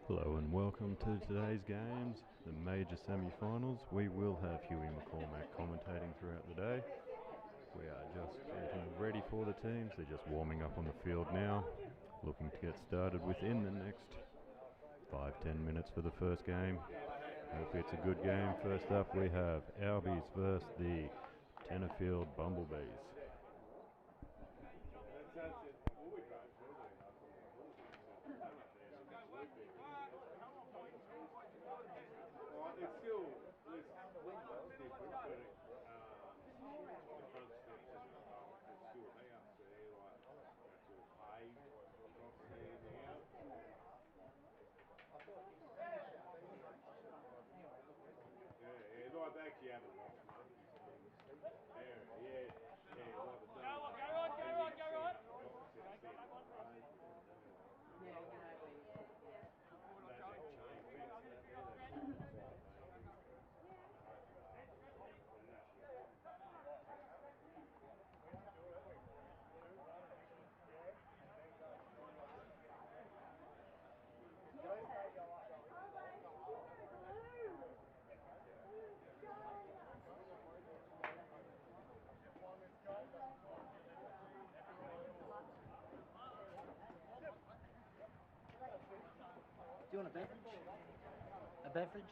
Hello and welcome to today's games, the major semi-finals. We will have Huey McCormack commentating throughout the day. We are just getting ready for the teams. They're just warming up on the field now, looking to get started within the next 5-10 minutes for the first game. Hopefully it's a good game. First up we have Albies versus the Tenterfield Bumblebees. It's still there's windows different, but the front steps it's still there. So they're like that's all paved across there now. Yeah, like they actually have a lot of money. Like the go on. Do you want a beverage? A beverage?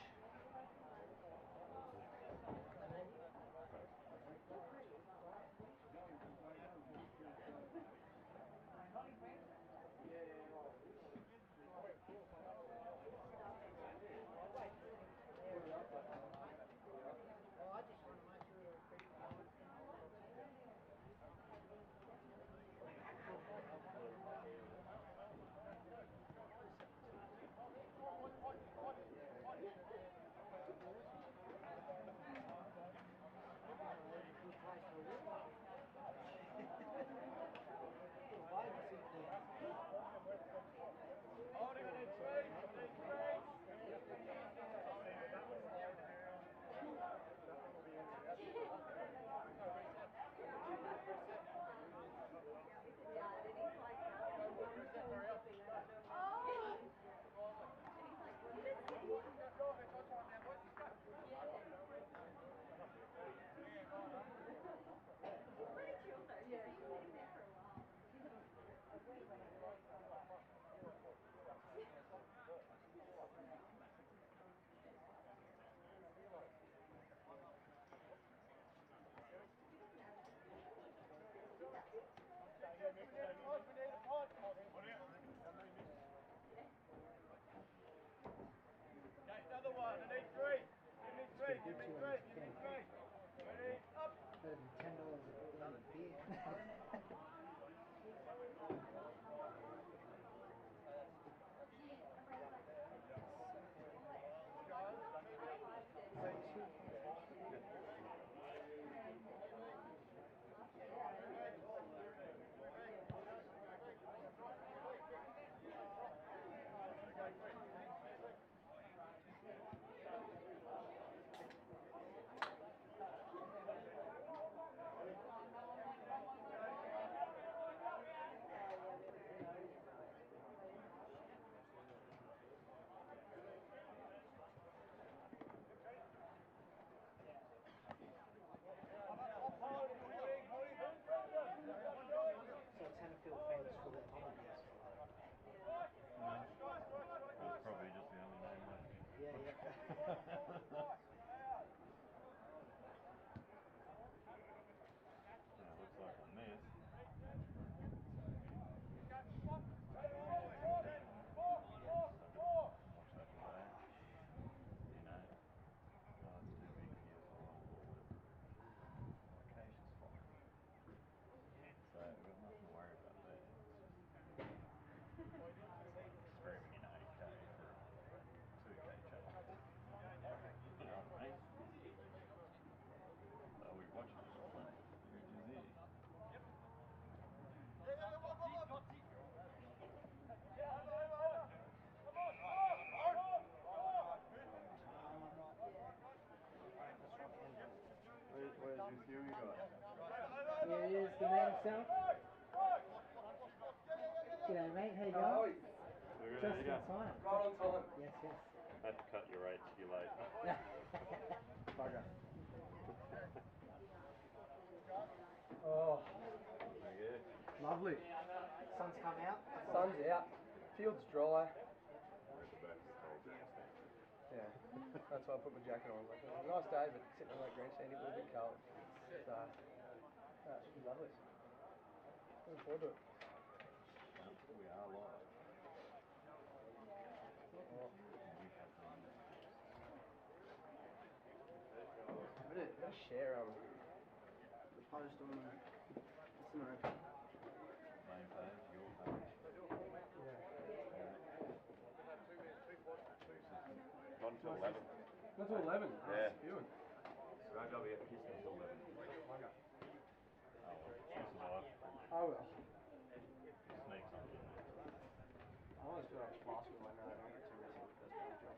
Another one, I need three. Give me three. Ready, up. Better than $10 a bloody beer. So Tenterfield fans call it Albies. That's probably just the only name left. It looks like on this. Watch that play. Oh, it's too big here for location's fine. So we've got nothing to worry about there. Screaming in 8K for a 2K channel. You know what I mean? So we watch it just play. Which is here. Where's this Huey guy? Here he is, the man himself. G'day mate, how you going? Just in time. Right on time. Yes, yes. Had to cut your rates, you're late. Bugger. Oh, Okay. lovely. Sun's come out. Sun's out. Field's dry. Yeah, that's why I put my jacket on. Like, it was a nice day, but sitting on that grandstand, it was a bit cold. So, it should be lovely. Looking forward to it. We are live. Better share the post on the NERU. Main page, your page. Not until 11. Not till 11. Yeah. Spewing. RWF Pistons till 11. Okay. Oh, well, this is live. Oh well. Sneak something in there. I always feel like basketball. I know I don't get too messy with this kind of job.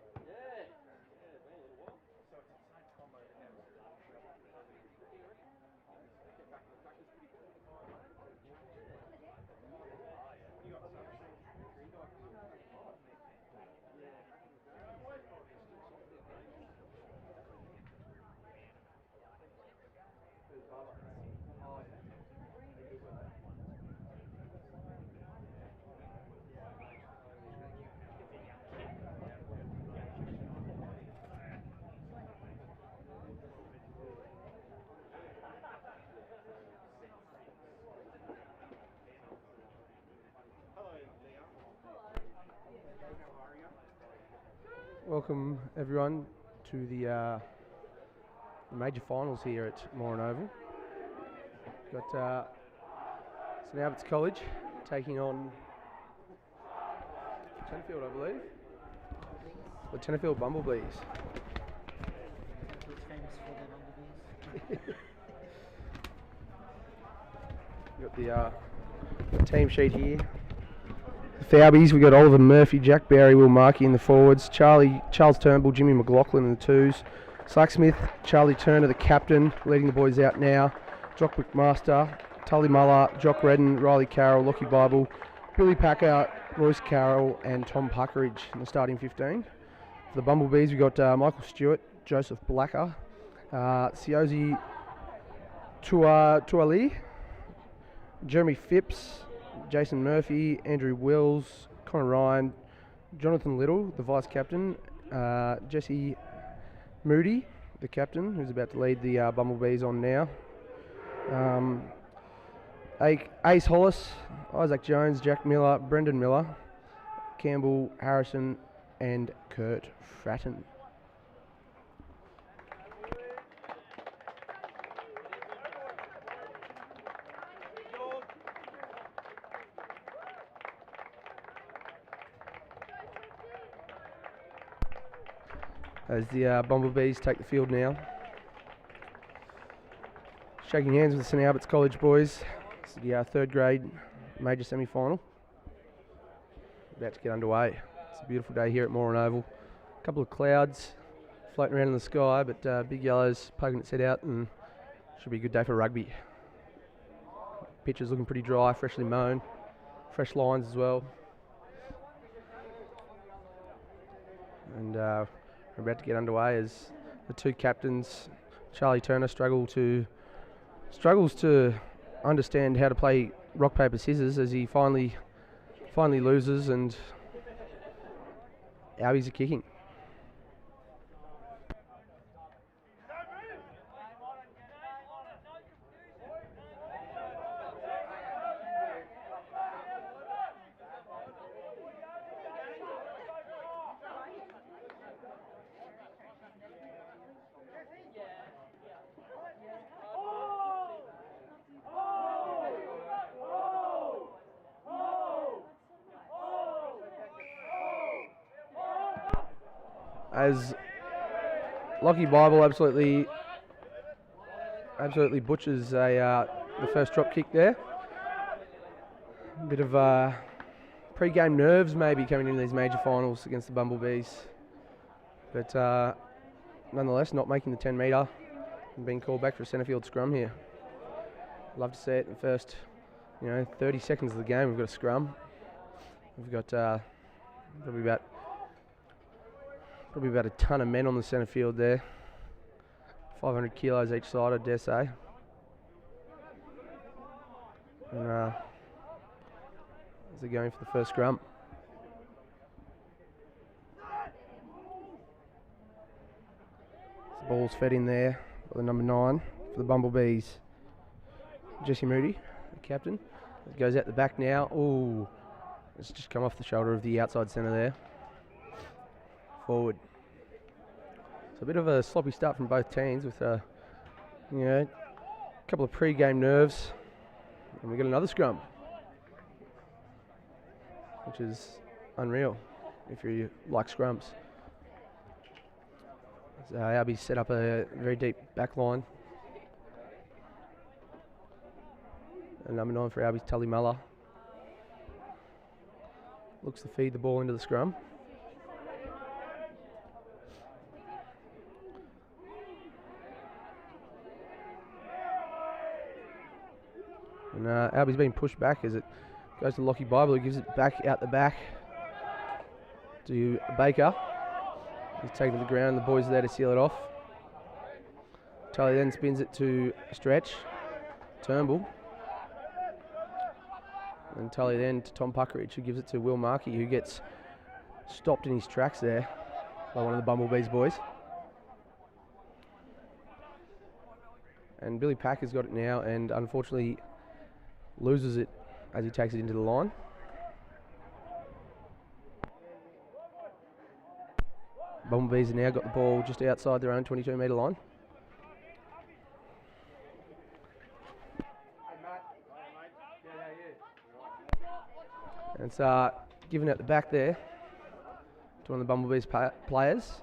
Welcome everyone to the major finals here at Moran Oval. Got St Albert's College taking on Tenterfield, I believe. The Tenterfield Bumblebees. It's famous for their bumblebees. Got the team sheet here. The Albies, we got Oliver Murphy, Jack Barry, Will Markey in the forwards, Charles Turnbull, Jimmy McLaughlin in the twos, Slacksmith, Charlie Turner, the captain, leading the boys out now, Jock McMaster, Tully Muller, Jock Redden, Riley Carroll, Lockie Bible, Billy Packer, Royce Carroll and Tom Puckeridge in the starting 15. For the Bumblebees, we got Michael Stewart, Joseph Blacker, Siozi Tuali, Jeremy Phipps, Jason Murphy, Andrew Wills, Connor Ryan, Jonathan Little, the vice captain, Jesse Moody, the captain, who's about to lead the Bumblebees on now. Ace Hollis, Isaac Jones, Jack Miller, Brendan Miller, Campbell, Harrison, and Kurt Fratton. As the Bumblebees take the field now. Shaking hands with the St Albert's College boys. It's the third grade major semi-final. About to get underway. It's a beautiful day here at Moran Oval. A couple of clouds floating around in the sky, but Big Yellow's poking its head out and should be a good day for rugby. Pitch is looking pretty dry, freshly mown. Fresh lines as well. And we're about to get underway as the two captains, Charlie Turner, struggles to understand how to play rock paper scissors as he finally loses, and Albies are kicking. As Lockie Bible absolutely butchers the first drop kick there. A bit of pre-game nerves maybe coming into these major finals against the Bumblebees, but nonetheless not making the 10 metre and being called back for a Tenterfield scrum here. Love to see it in the first 30 seconds of the game. We've got a scrum. We've got Probably about a ton of men on the centre field there. 500 kilos each side, I dare say. And as they're going for the first scrum. The ball's fed in there by the number 9 for the Bumblebees. Jesse Moody, the captain. It goes out the back now. Ooh, it's just come off the shoulder of the outside centre there. Forward. So a bit of a sloppy start from both teams with a couple of pre-game nerves. And we got another scrum, which is unreal if you like scrums. So Albies set up a very deep back line. And number 9 for Albies, Tully Muller. Looks to feed the ball into the scrum. And Alby's being pushed back as it goes to Lockie Bible, who gives it back out the back to Baker. He's taken to the ground and the boys are there to seal it off. Tully then spins it to Stretch, Turnbull. And Tully then to Tom Puckeridge, who gives it to Will Markey, who gets stopped in his tracks there by one of the Bumblebees boys. And Billy Packer's got it now and unfortunately loses it as he takes it into the line. Bumblebees have now got the ball just outside their own 22-metre line. And it's given out the back there to one of the Bumblebees players.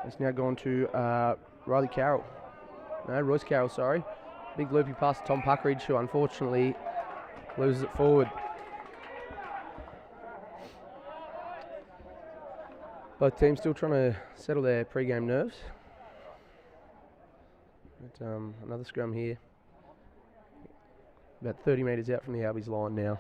It's now gone to Royce Carroll, sorry. Big loopy pass to Tom Puckeridge, who unfortunately loses it forward. Both teams still trying to settle their pre-game nerves. But, another scrum here. About 30 metres out from the Albies line now.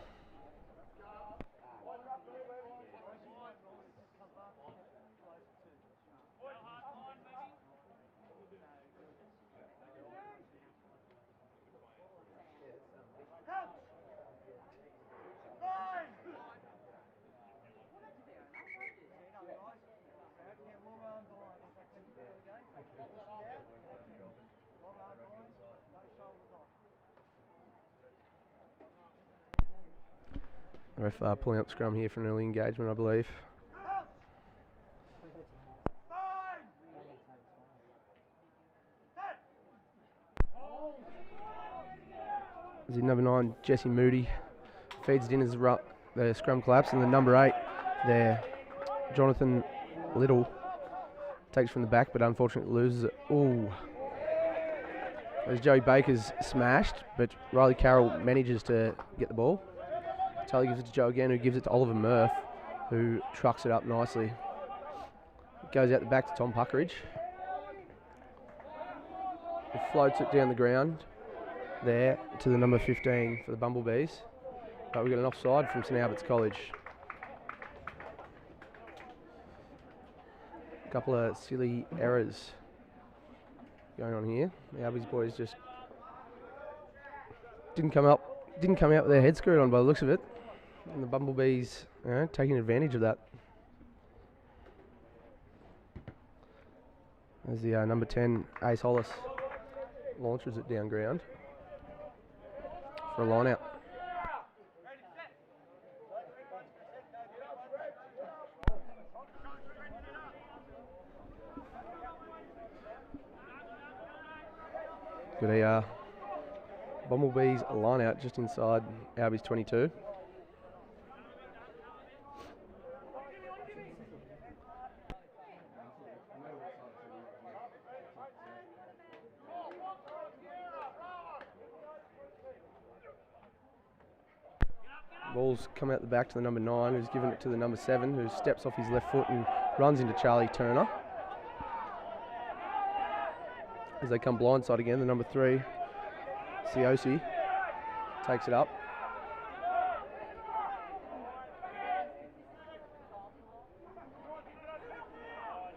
Ref pulling up scrum here for an early engagement, I believe. As in number 9, Jesse Moody feeds it in as the scrum collapse, and the number 8 there, Jonathan Little, takes from the back but unfortunately loses it. Ooh. As Joey Baker's smashed, but Riley Carroll manages to get the ball. Tully gives it to Joe again, who gives it to Oliver Murph, who trucks it up nicely. It goes out the back to Tom Puckeridge. He floats it down the ground there to the number 15 for the Bumblebees. But we got an offside from St Albert's College. A couple of silly errors going on here. The Albies boys just didn't come out with their head screwed on by the looks of it. And the Bumblebees taking advantage of that. As the number 10, Ace Hollis, launches it down ground for a line out. Got a Bumblebees line out just inside Albies 22. Ball's come out the back to the number 9, who's given it to the number 7, who steps off his left foot and runs into Charlie Turner. As they come blindside again, the number 3, Siosi, takes it up.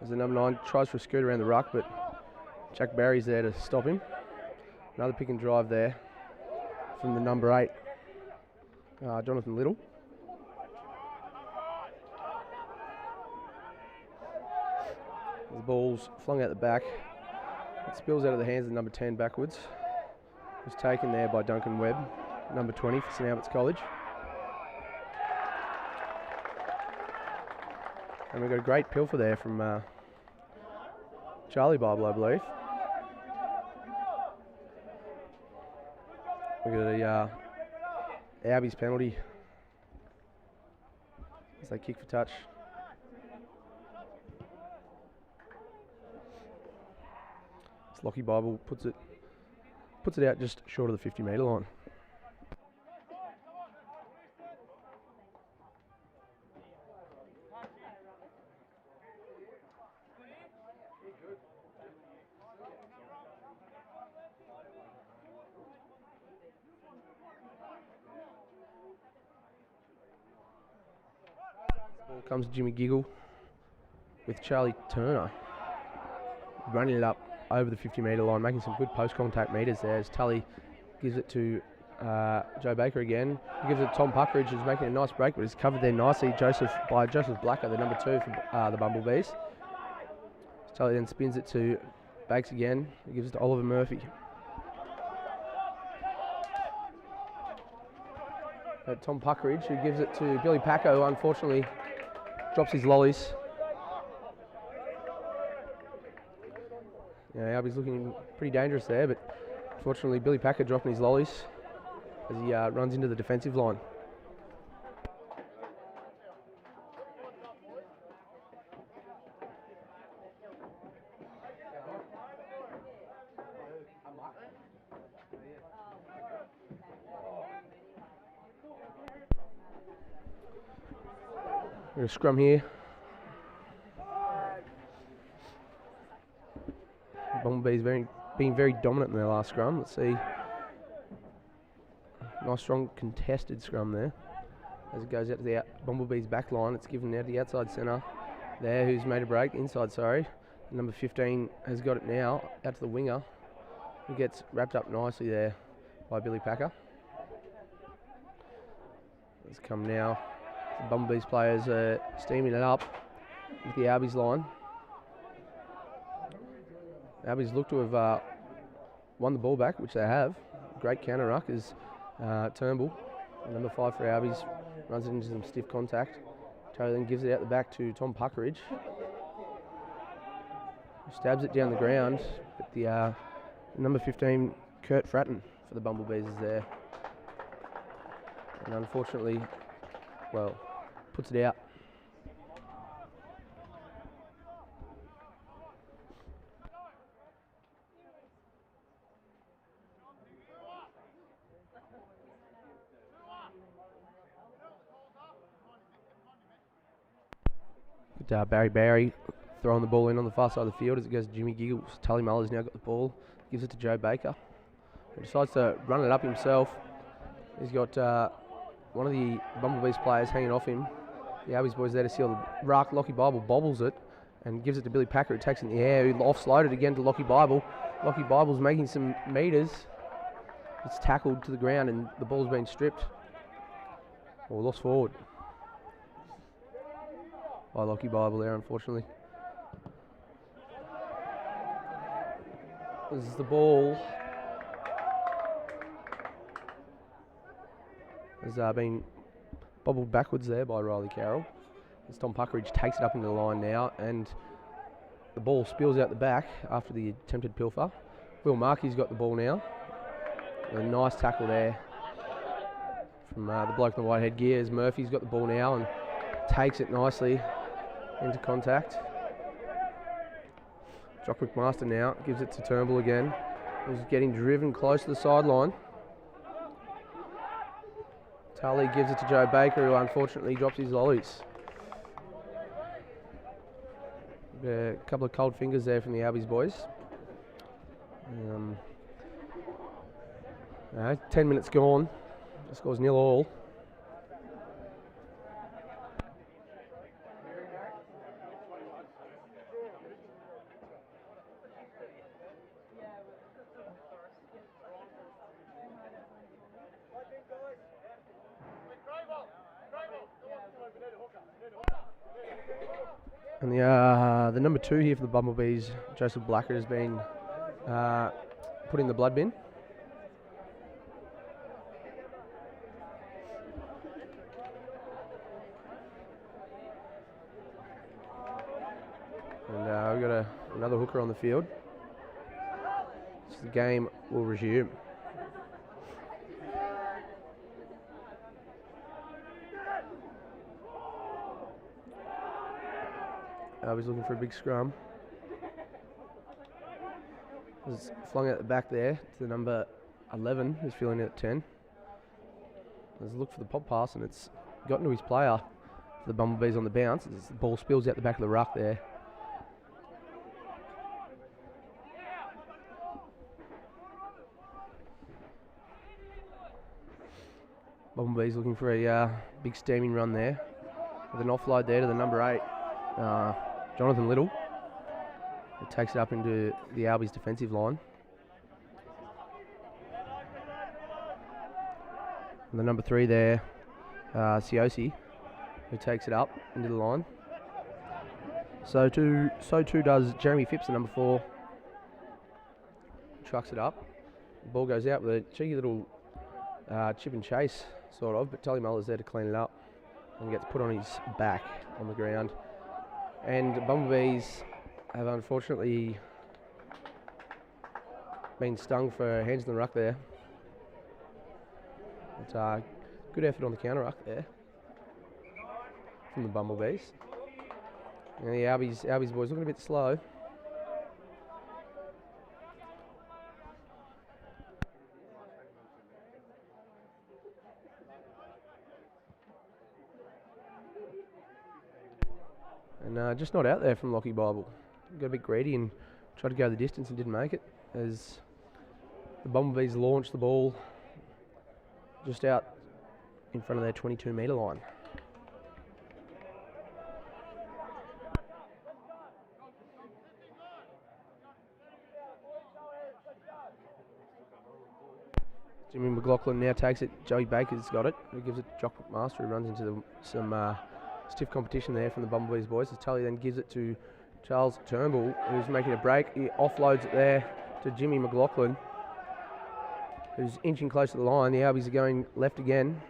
As the number 9 tries for a scoot around the ruck, but Jack Barry's there to stop him. Another pick and drive there from the number 8, Jonathan Little. The ball's flung out the back. It spills out of the hands of the number 10 backwards. It was taken there by Duncan Webb, number 20 for St Albert's College. And we've got a great pilfer there from Charlie Bible, I believe. We've got a Albies penalty as they kick for touch. It's Lockie Bible puts it out just short of the 50-metre line. Ball comes to Jimmy Giggle with Charlie Turner running it up over the 50-metre line, making some good post-contact metres there as Tully gives it to Joe Baker again. He gives it to Tom Puckridge, who's making a nice break, but he's covered there nicely by Joseph Blacker, the number 2 for the Bumblebees. Tully then spins it to Bakes again. He gives it to Oliver Murphy. Tom Puckridge, who gives it to Billy Packer, who unfortunately drops his lollies. Yeah, Alby's looking pretty dangerous there, but unfortunately Billy Packer dropping his lollies as he runs into the defensive line. We're going to scrum here. Bumblebees being very dominant in their last scrum. Let's see. Nice strong contested scrum there. As it goes out to the Bumblebees back line, it's given out to the outside centre there, who's made a break, inside, sorry. Number 15 has got it now, out to the winger, who gets wrapped up nicely there by Billy Packer. Let's come now. The Bumblebees players are steaming it up with the Albies line. Albies look to have won the ball back, which they have. Great counter ruck is Turnbull, number 5 for Albies, runs it into some stiff contact. Taylor then gives it out the back to Tom Puckridge, who stabs it down the ground, but the number 15, Kurt Fratton for the Bumblebees is there. And unfortunately, well, puts it out. Barry throwing the ball in on the far side of the field as it goes to Jimmy Giggles. Tully Muller's now got the ball, gives it to Joe Baker, who decides to run it up himself. He's got one of the Bumblebees players hanging off him. The Albies boys there to seal the ruck. Lockie Bible bobbles it and gives it to Billy Packer, who takes it in the air, who offloaded it again to Lockie Bible. Lockie Bible's making some meters. It's tackled to the ground and the ball's been stripped or lost forward by Lockie Bible there, unfortunately. This is the ball. Has been bobbled backwards there by Riley Carroll. As Tom Puckridge takes it up into the line now, and the ball spills out the back after the attempted pilfer. Will Markey's got the ball now. A nice tackle there from the bloke in the white headgear as Murphy's got the ball now and takes it nicely into contact. Jock McMaster now gives it to Turnbull again, who's getting driven close to the sideline. Tully gives it to Joe Baker, who unfortunately drops his lollies. A couple of cold fingers there from the Albies boys. 10 minutes gone. The score's 0-0. And the number 2 here for the Bumblebees, Joseph Blacker, has been put in the blood bin. And we've got another hooker on the field. So the game will resume. He's looking for a big scrum. He's flung out the back there to the number 11, who's feeling it at 10. There's a look for the pop pass, and it's gotten to his player for the Bumblebees on the bounce. As the ball spills out the back of the ruck there. Bumblebees looking for a big steaming run there, with an offload there to the number 8, Jonathan Little. It takes it up into the Albies defensive line. And the number 3 there, Siosi, who takes it up into the line. So too does Jeremy Phipps, the number 4. Trucks it up. The ball goes out with a cheeky little chip and chase, sort of, but Tully Muller's there to clean it up and gets put on his back on the ground. And the Bumblebees have unfortunately been stung for hands in the ruck there. It's a good effort on the counter ruck there from the Bumblebees. And the Albies boys looking a bit slow. And just not out there from Lockie Bible. Got a bit greedy and tried to go the distance and didn't make it, as the Bumblebees launched the ball just out in front of their 22-metre line. Jimmy McLaughlin now takes it. Joey Baker's got it. He gives it to Jock McMaster, who runs into some stiff competition there from the Bumblebees boys. As Tully then gives it to Charles Turnbull, who's making a break. He offloads it there to Jimmy McLaughlin, who's inching close to the line. The Albies are going left again.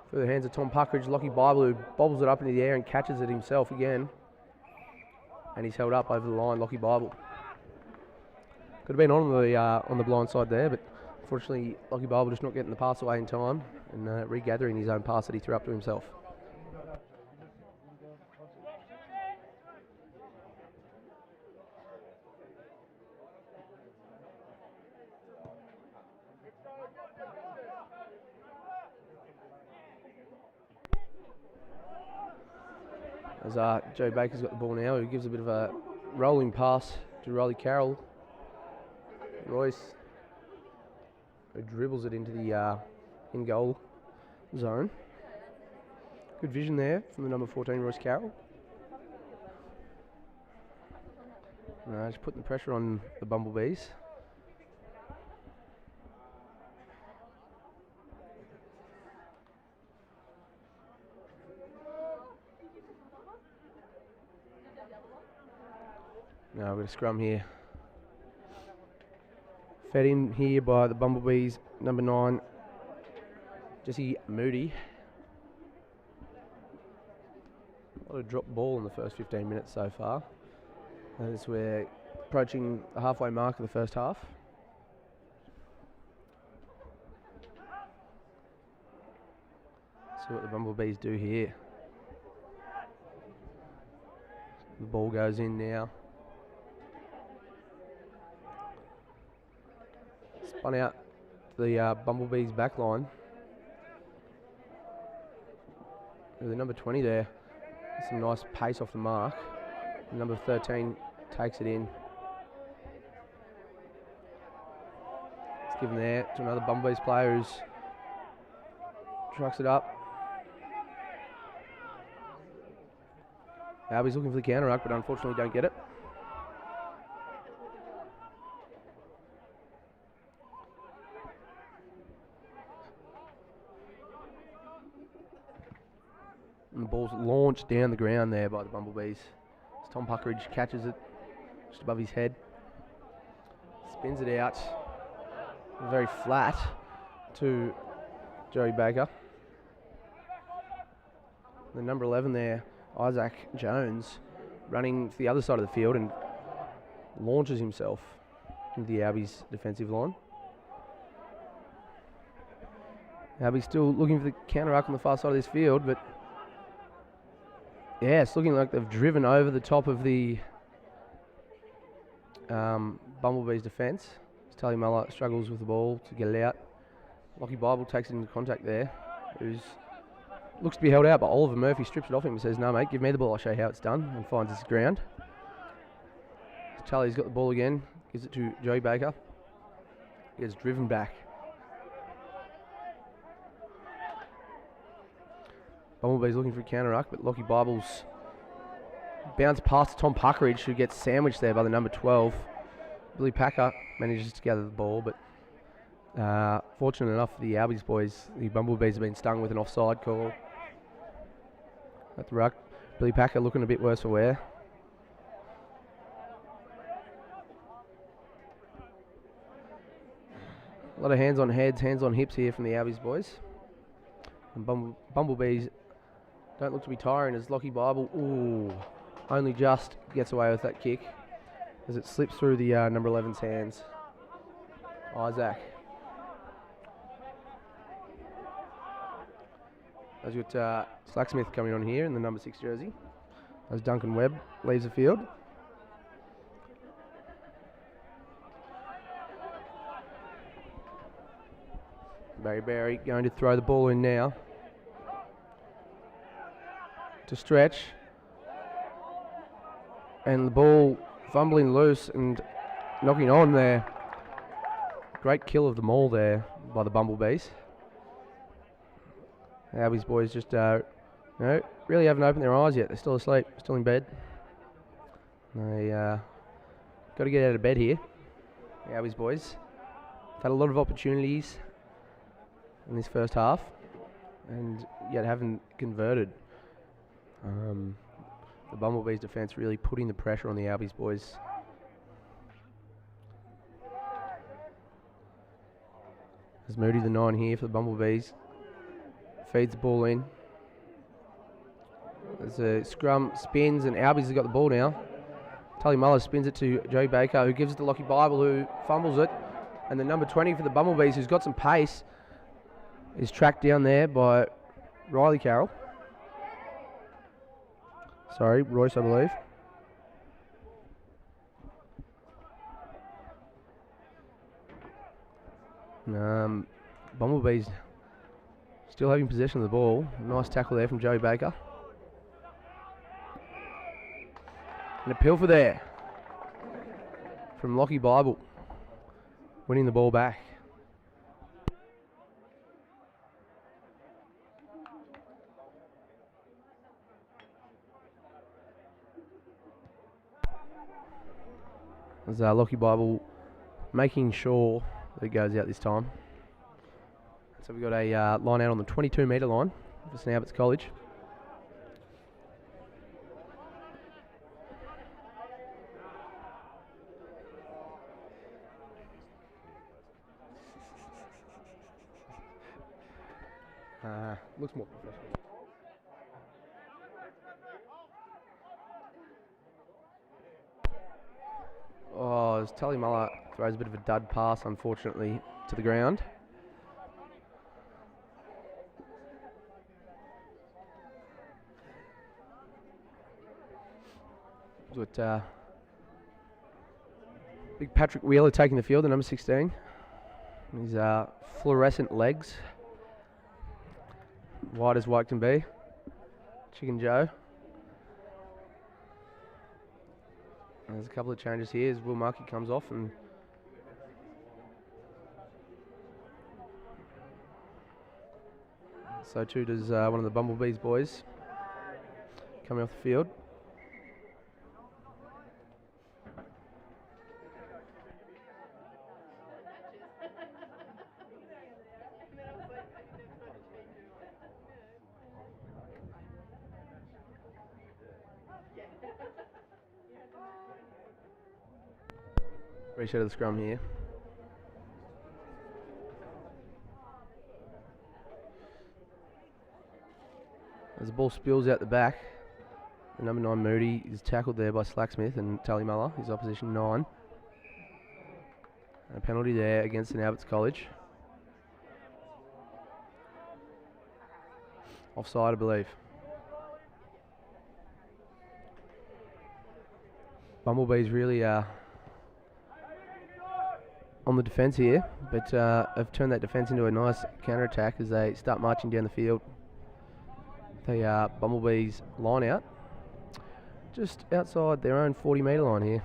Through the hands of Tom Puckridge, Lockie Bible, who bobbles it up into the air and catches it himself again. And he's held up over the line, Lockie Bible. Could have been on the blind side there, but unfortunately Lockie Bible just not getting the pass away in time and regathering his own pass that he threw up to himself. As Joe Baker's got the ball now, he gives a bit of a rolling pass to Riley Carroll. Royce, who dribbles it into the in-goal zone. Good vision there from the number 14, Royce Carroll. Just putting the pressure on the Bumblebees. Now we've got a scrum here. Fed in here by the Bumblebees, number 9, Jesse Moody. What a drop ball in the first 15 minutes so far. As we're approaching the halfway mark of the first half. See what the Bumblebees do here. The ball goes in now. Spun out the Bumblebees back line. With the number 20 there. Some nice pace off the mark. The number 13 takes it in. It's given there to another Bumblebees player who's trucks it up. Alby's looking for the counter ruck, but unfortunately don't get it. And the ball's launched down the ground there by the Bumblebees. As Tom Puckridge catches it just above his head. Spins it out. Very flat to Joey Baker. The number 11 there, Isaac Jones, running to the other side of the field and launches himself into the Albies defensive line. Albies still looking for the counter arc on the far side of this field, but yeah, it's looking like they've driven over the top of the Bumblebees defence. Tully Muller struggles with the ball to get it out. Lockie Bible takes it into contact there, looks to be held out, but Oliver Murphy strips it off him and says, "No, mate, give me the ball, I'll show you how it's done," and finds his ground. Charlie's got the ball again, gives it to Joey Baker. He gets driven back. Bumblebee's looking for a counter arc, but Lockie Bible's bounce past Tom Puckridge, who gets sandwiched there by the number 12. Billy Packer manages to gather the ball, but fortunate enough for the Albies boys, the Bumblebees have been stung with an offside call at the ruck. Billy Packer looking a bit worse for wear. A lot of hands on heads, hands on hips here from the Albies boys. And Bumblebees don't look to be tiring as Lockie Bible, only just gets away with that kick as it slips through the number 11's hands. Isaac. As you've got Slacksmith coming on here in the number 6 jersey. As Duncan Webb leaves the field. Barry going to throw the ball in now. To stretch. And the ball fumbling loose and knocking on there. Great kill of the maul there by the Bumblebees. Albies boys just really haven't opened their eyes yet. They're still asleep, still in bed. They got to get out of bed here. The Albies boys have had a lot of opportunities in this first half and yet haven't converted. The Bumblebees defence really putting the pressure on the Albies boys. There's Moody the 9 here for the Bumblebees. Feeds the ball in. As a scrum spins and Albies have got the ball now. Tully Muller spins it to Joey Baker, who gives it to Lockie Bible, who fumbles it. And the number 20 for the Bumblebees, who's got some pace, is tracked down there by Riley Carroll. Sorry, Royce, I believe. Bumblebees still having possession of the ball. Nice tackle there from Joey Baker. And a pilfer there from Lockie Bible, winning the ball back. As Lockie Bible making sure that it goes out this time. So we've got a line out on the 22 metre line for St Albert's College. Looks more professional. As Tully Muller throws a bit of a dud pass, unfortunately, to the ground. With big Patrick Wheeler taking the field, the number 16. His fluorescent legs, white as white can be. Chicken Joe. There's a couple of changes here as Will Markey comes off, and so too does one of the Bumblebees boys coming off the field. Reset of the scrum here. As the ball spills out the back, the number 9 Moody is tackled there by Slacksmith and Tally Muller, his opposition 9. And a penalty there against St Albert's College. Offside, I believe. Bumblebees really on the defence here, but have turned that defence into a nice counter-attack as they start marching down the field. The Bumblebees line out just outside their own 40-metre line here.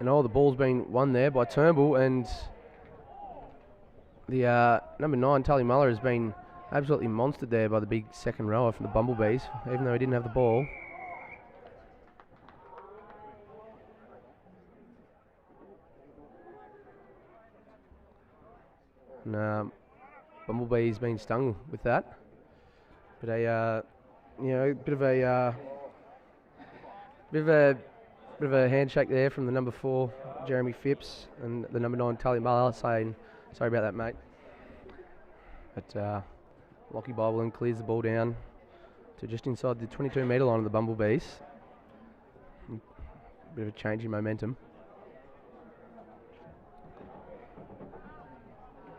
And the ball's been won there by Turnbull, and the number 9, Tully Muller, has been absolutely monstered there by the big second rower from the Bumblebees, even though he didn't have the ball. And Bumblebee's been stung with that. But bit of a handshake there from the number 4, Jeremy Phipps, and the number 9, Tully Muller, saying, sorry about that, mate. But Lockie Bibleton clears the ball down to just inside the 22-metre line of the Bumblebees. Bit of a change in momentum.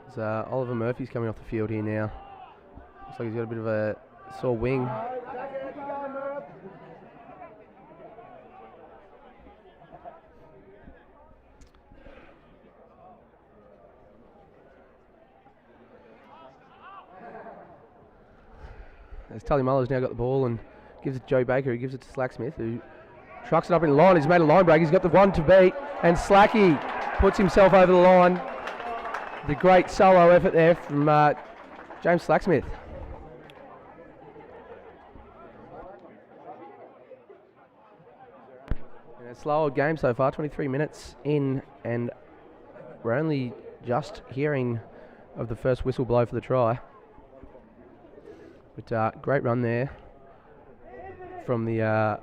As Oliver Murphy's coming off the field here now. Looks like he's got a bit of a sore wing. As Tully Muller's now got the ball and gives it to Joe Baker, who gives it to Slacksmith, who trucks it up in the line. He's made a line break. He's got the one to beat, and Slacky puts himself over the line. The great solo effort there from James Slacksmith. And a slow old game so far, 23 minutes in, and we're only just hearing of the first whistle blow for the try. But great run there from the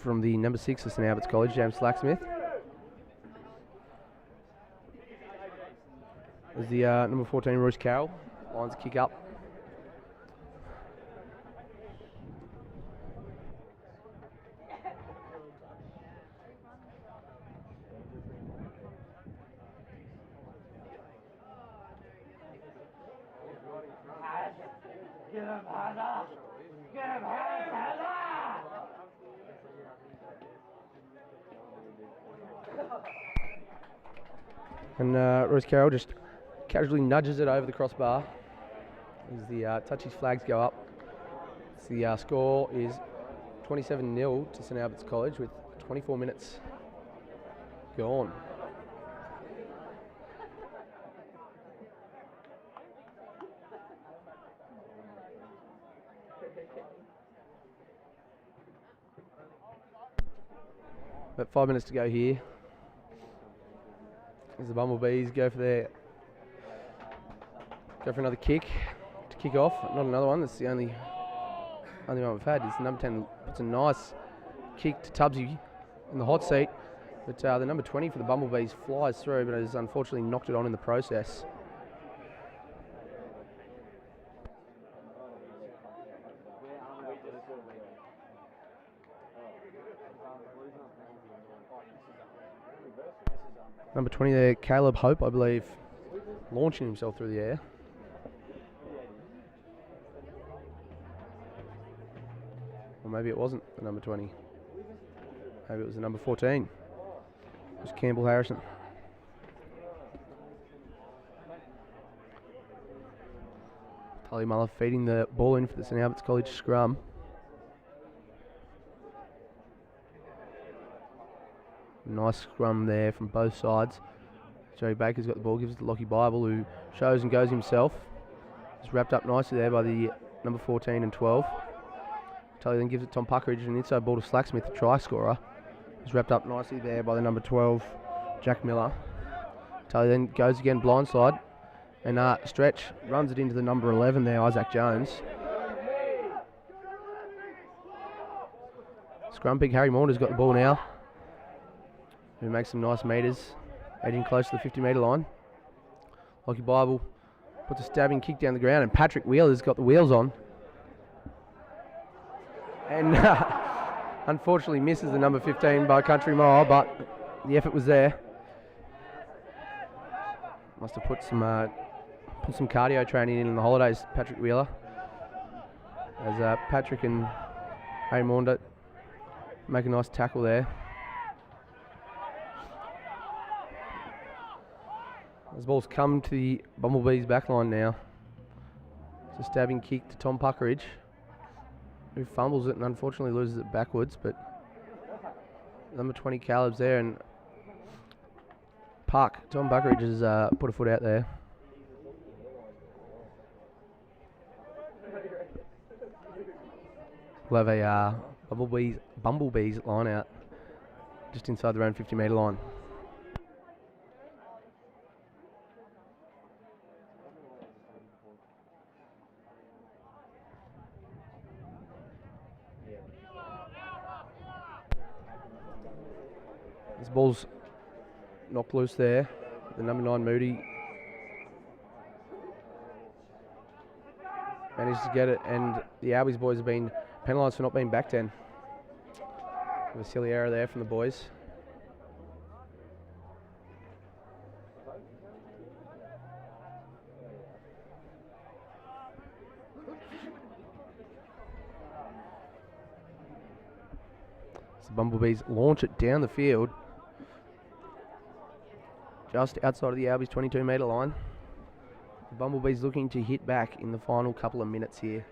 number 6 of St Albert's College, James Slacksmith. As the number 14, Royce Carroll, lines a kick up. And Royce Carroll just casually nudges it over the crossbar as the touches flags go up. So the score is 27-0 to St Albert's College with 24 minutes gone. About 5 minutes to go here. As the Bumblebees go for another kick to kick off. Not another one. That's the only one we've had. It's number 10 puts a nice kick to Tubbsy in the hot seat, but the number 20 for the Bumblebees flies through, but has unfortunately knocked it on in the process. Number 20 there, Caleb Hope, I believe, launching himself through the air. Or maybe it wasn't the number 20. Maybe it was the number 14. It was Campbell Harrison. Tully Muller feeding the ball in for the St Albert's College scrum. Nice scrum there from both sides. Joey Baker's got the ball, gives it to Lockie Bible, who shows and goes himself. It's wrapped up nicely there by the number 14 and 12. Tully then gives it to Tom Puckridge, an inside ball to Slacksmith, the try scorer. It's wrapped up nicely there by the number 12, Jack Miller. Tully then goes again blindside, And Stretch runs it into the number 11 there, Isaac Jones. Scrum pick, Harry Maunder's got the ball now. Who makes some nice metres, edging close to the 50-metre line. Lockie Bible puts a stabbing kick down the ground, and Patrick Wheeler's got the wheels on. And unfortunately misses the number 15 by country mile, but the effort was there. Must have put some cardio training in the holidays, Patrick Wheeler. As Patrick and Harry Maunder make a nice tackle there. As ball's come to the Bumblebees back line now. It's a stabbing kick to Tom Puckeridge, who fumbles it and unfortunately loses it backwards, but number 20 Caleb's there, and Tom Puckeridge has put a foot out there. We'll have a Bumblebees line out just inside their own 50-metre line. This ball's knocked loose there. The number 9 Moody managed to get it, and the Albies boys have been penalised for not being back 10. A silly error there from the boys. So the Bumblebees launch it down the field, just outside of the Albies 22-metre line. The Bumblebees looking to hit back in the final couple of minutes here.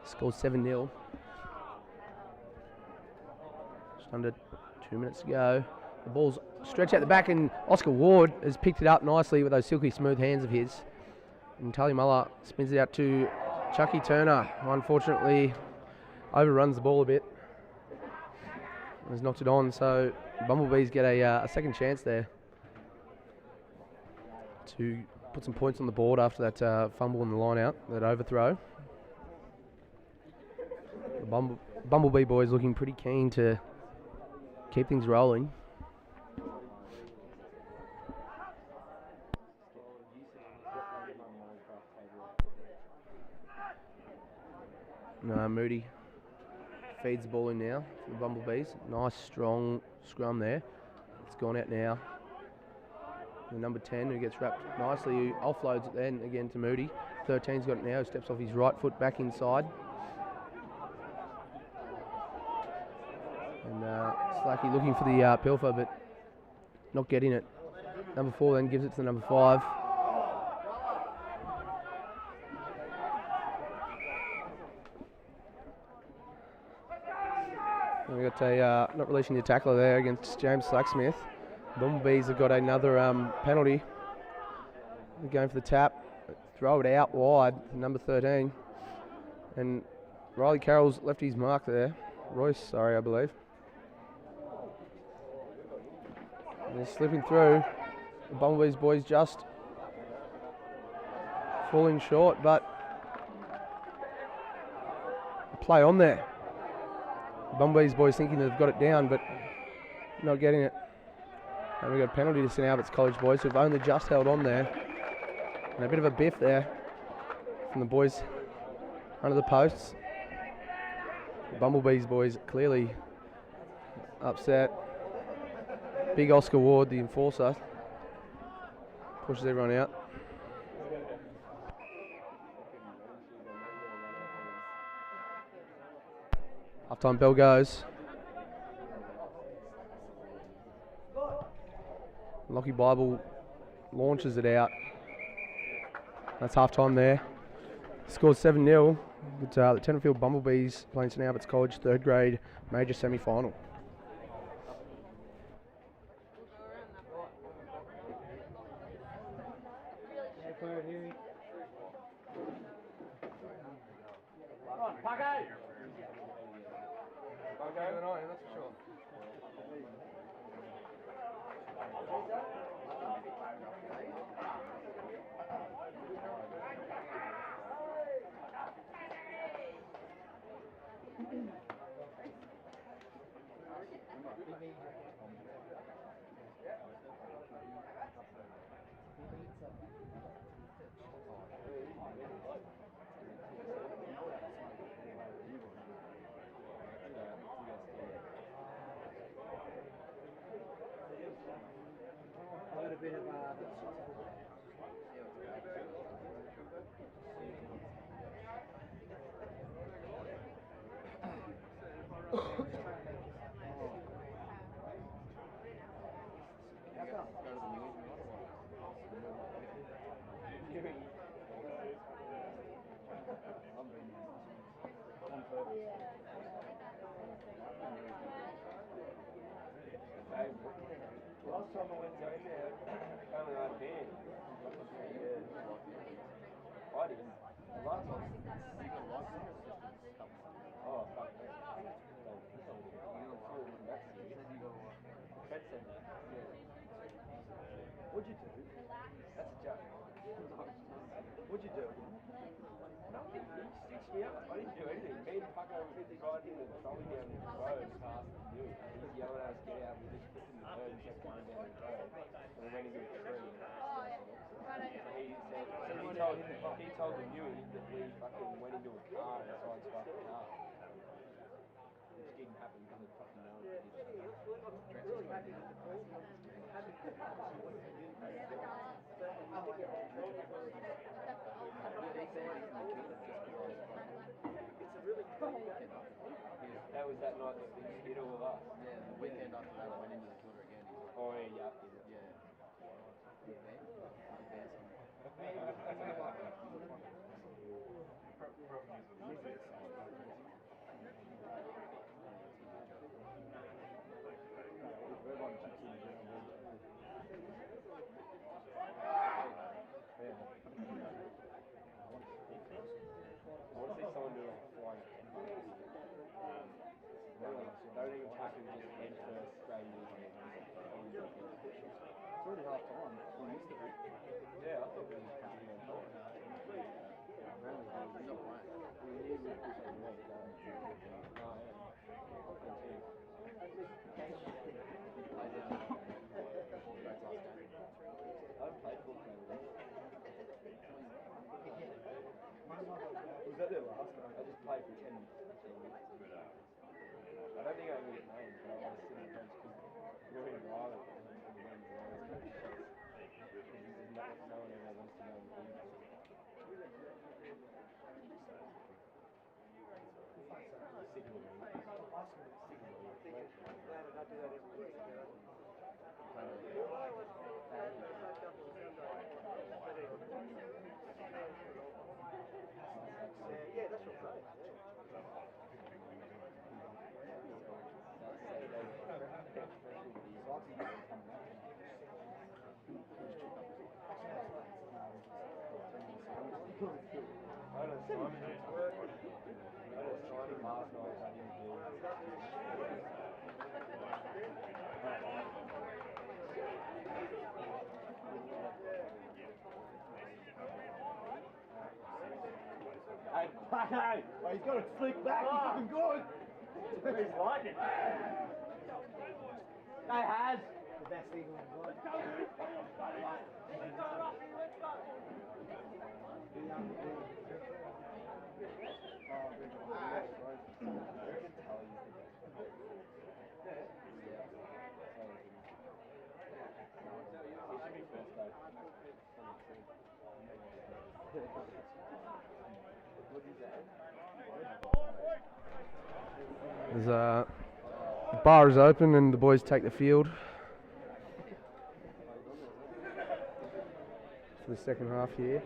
Score 7-0. Just under 2 minutes to go. The ball's stretched out the back, and Oscar Ward has picked it up nicely with those silky smooth hands of his. And Tully Muller spins it out to Chucky Turner, who unfortunately overruns the ball a bit. Has knocked it on, so Bumblebees get a second chance there to put some points on the board after that fumble in the line out, that overthrow. The Bumblebee boys looking pretty keen to keep things rolling. Moody feeds the ball in now for the Bumblebees. Nice strong scrum there. It's gone out now. The number 10 who gets wrapped nicely, who offloads it then again to Moody. 13's got it now, steps off his right foot back inside. And Slacky looking for the pilfer, but not getting it. Number 4 then gives it to the number 5. And we got a not releasing the tackler there against James Slacksmith. Bumblebees have got another penalty. They're going for the tap, throw it out wide, number 13. And Riley Carroll's left his mark there. Royce, I believe. And they're slipping through. The Bumblebees boys just falling short, but a play on there. The Bumblebees boys thinking they've got it down, but not getting it. And we've got a penalty to St Albert's College boys who've only just held on there. And a bit of a biff there from the boys under the posts. The Bumblebees boys clearly upset. Big Oscar Ward, the enforcer, pushes everyone out. Half-time bell goes. Lockie Bible launches it out. That's half-time there. Scores 7-0. It's the Tenterfield Bumblebees playing St Albert's College 3rd grade major semi-final. A little bit of Last time I went down there, only had a band. I didn't. Last time. Oh, fuck me. Fred said that. What'd you do? That's a joke. What'd you do? Nothing. He stitched me up. I didn't do anything. Me and Pucko were riding the trolley down the road past you. He's yelling at us, get out. We just put in the bird and kept coming down the road. And we went into a tree. So he told the Newey that we fucking went into a car and sideswiped the car. Which didn't happen because of fucking no one did that. That was that night that we hit all of us. Yeah, the weekend after that I went into the Twitter again. Oh yeah, Yeah. I want to see someone do like a flying head. Don't even tackle, just head first, straight into his head. It's already half time. We missed it. Yeah, I thought we were catching on top. He's not playing. We need to push on the leg. Oh, yeah. Played it fourth grade last game. I've played football. Was that their last game? I just played for 10 minutes. I don't think I can get named, but I want to sit on the bench because we're in Riley and the men's are always going to be shit. Because no one ever wants to go in the league. Sick of the league. Sick of the league. Glad I don't do that every week. Yeah, that's what I'm saying. I had a Simon last night I didn't do. Hey, hey! Oh, he's got to slick back, he's fucking good! He's like it. Hey, Has! The best thing on the The bar is open and the boys take the field for the second half here.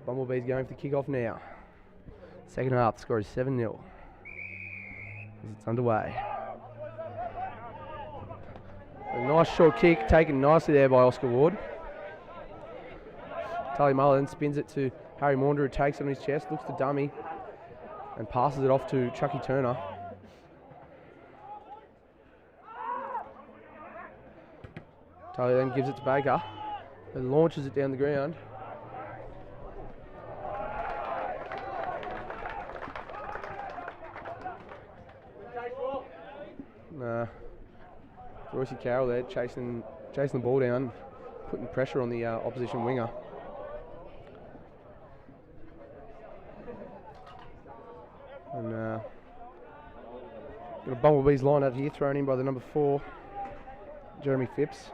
Bumblebees going for the kickoff now. Second half, the score is 7-0 as it's underway. A nice short kick taken nicely there by Oscar Ward. Tully Muller then spins it to Harry Maunder, who takes it on his chest, looks to dummy and passes it off to Chucky Turner. Tully then gives it to Baker, and launches it down the ground. Nah. Royce Carroll there chasing the ball down, putting pressure on the opposition winger. And got a Bumblebees line out here thrown in by the number 4, Jeremy Phipps.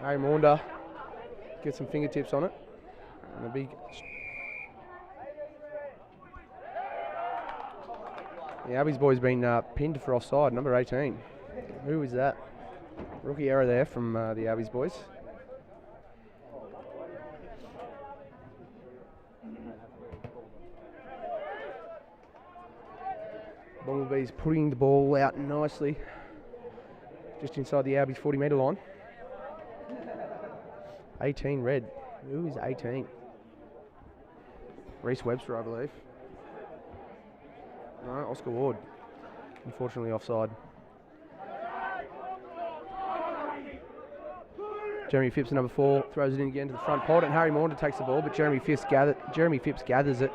Harry Maunder gets some fingertips on it. And a big. The Albies boys been pinned for offside, number 18. Who is that? Rookie error there from the Albies boys. Bumblebees putting the ball out nicely, just inside the Albies 40-metre line. 18 red. Who is 18? Reece Webster, I believe. No, Oscar Ward. Unfortunately offside. Jeremy Phipps, number 4, throws it in again to the front pod, and Harry Maunder takes the ball, but Jeremy Phipps gathers it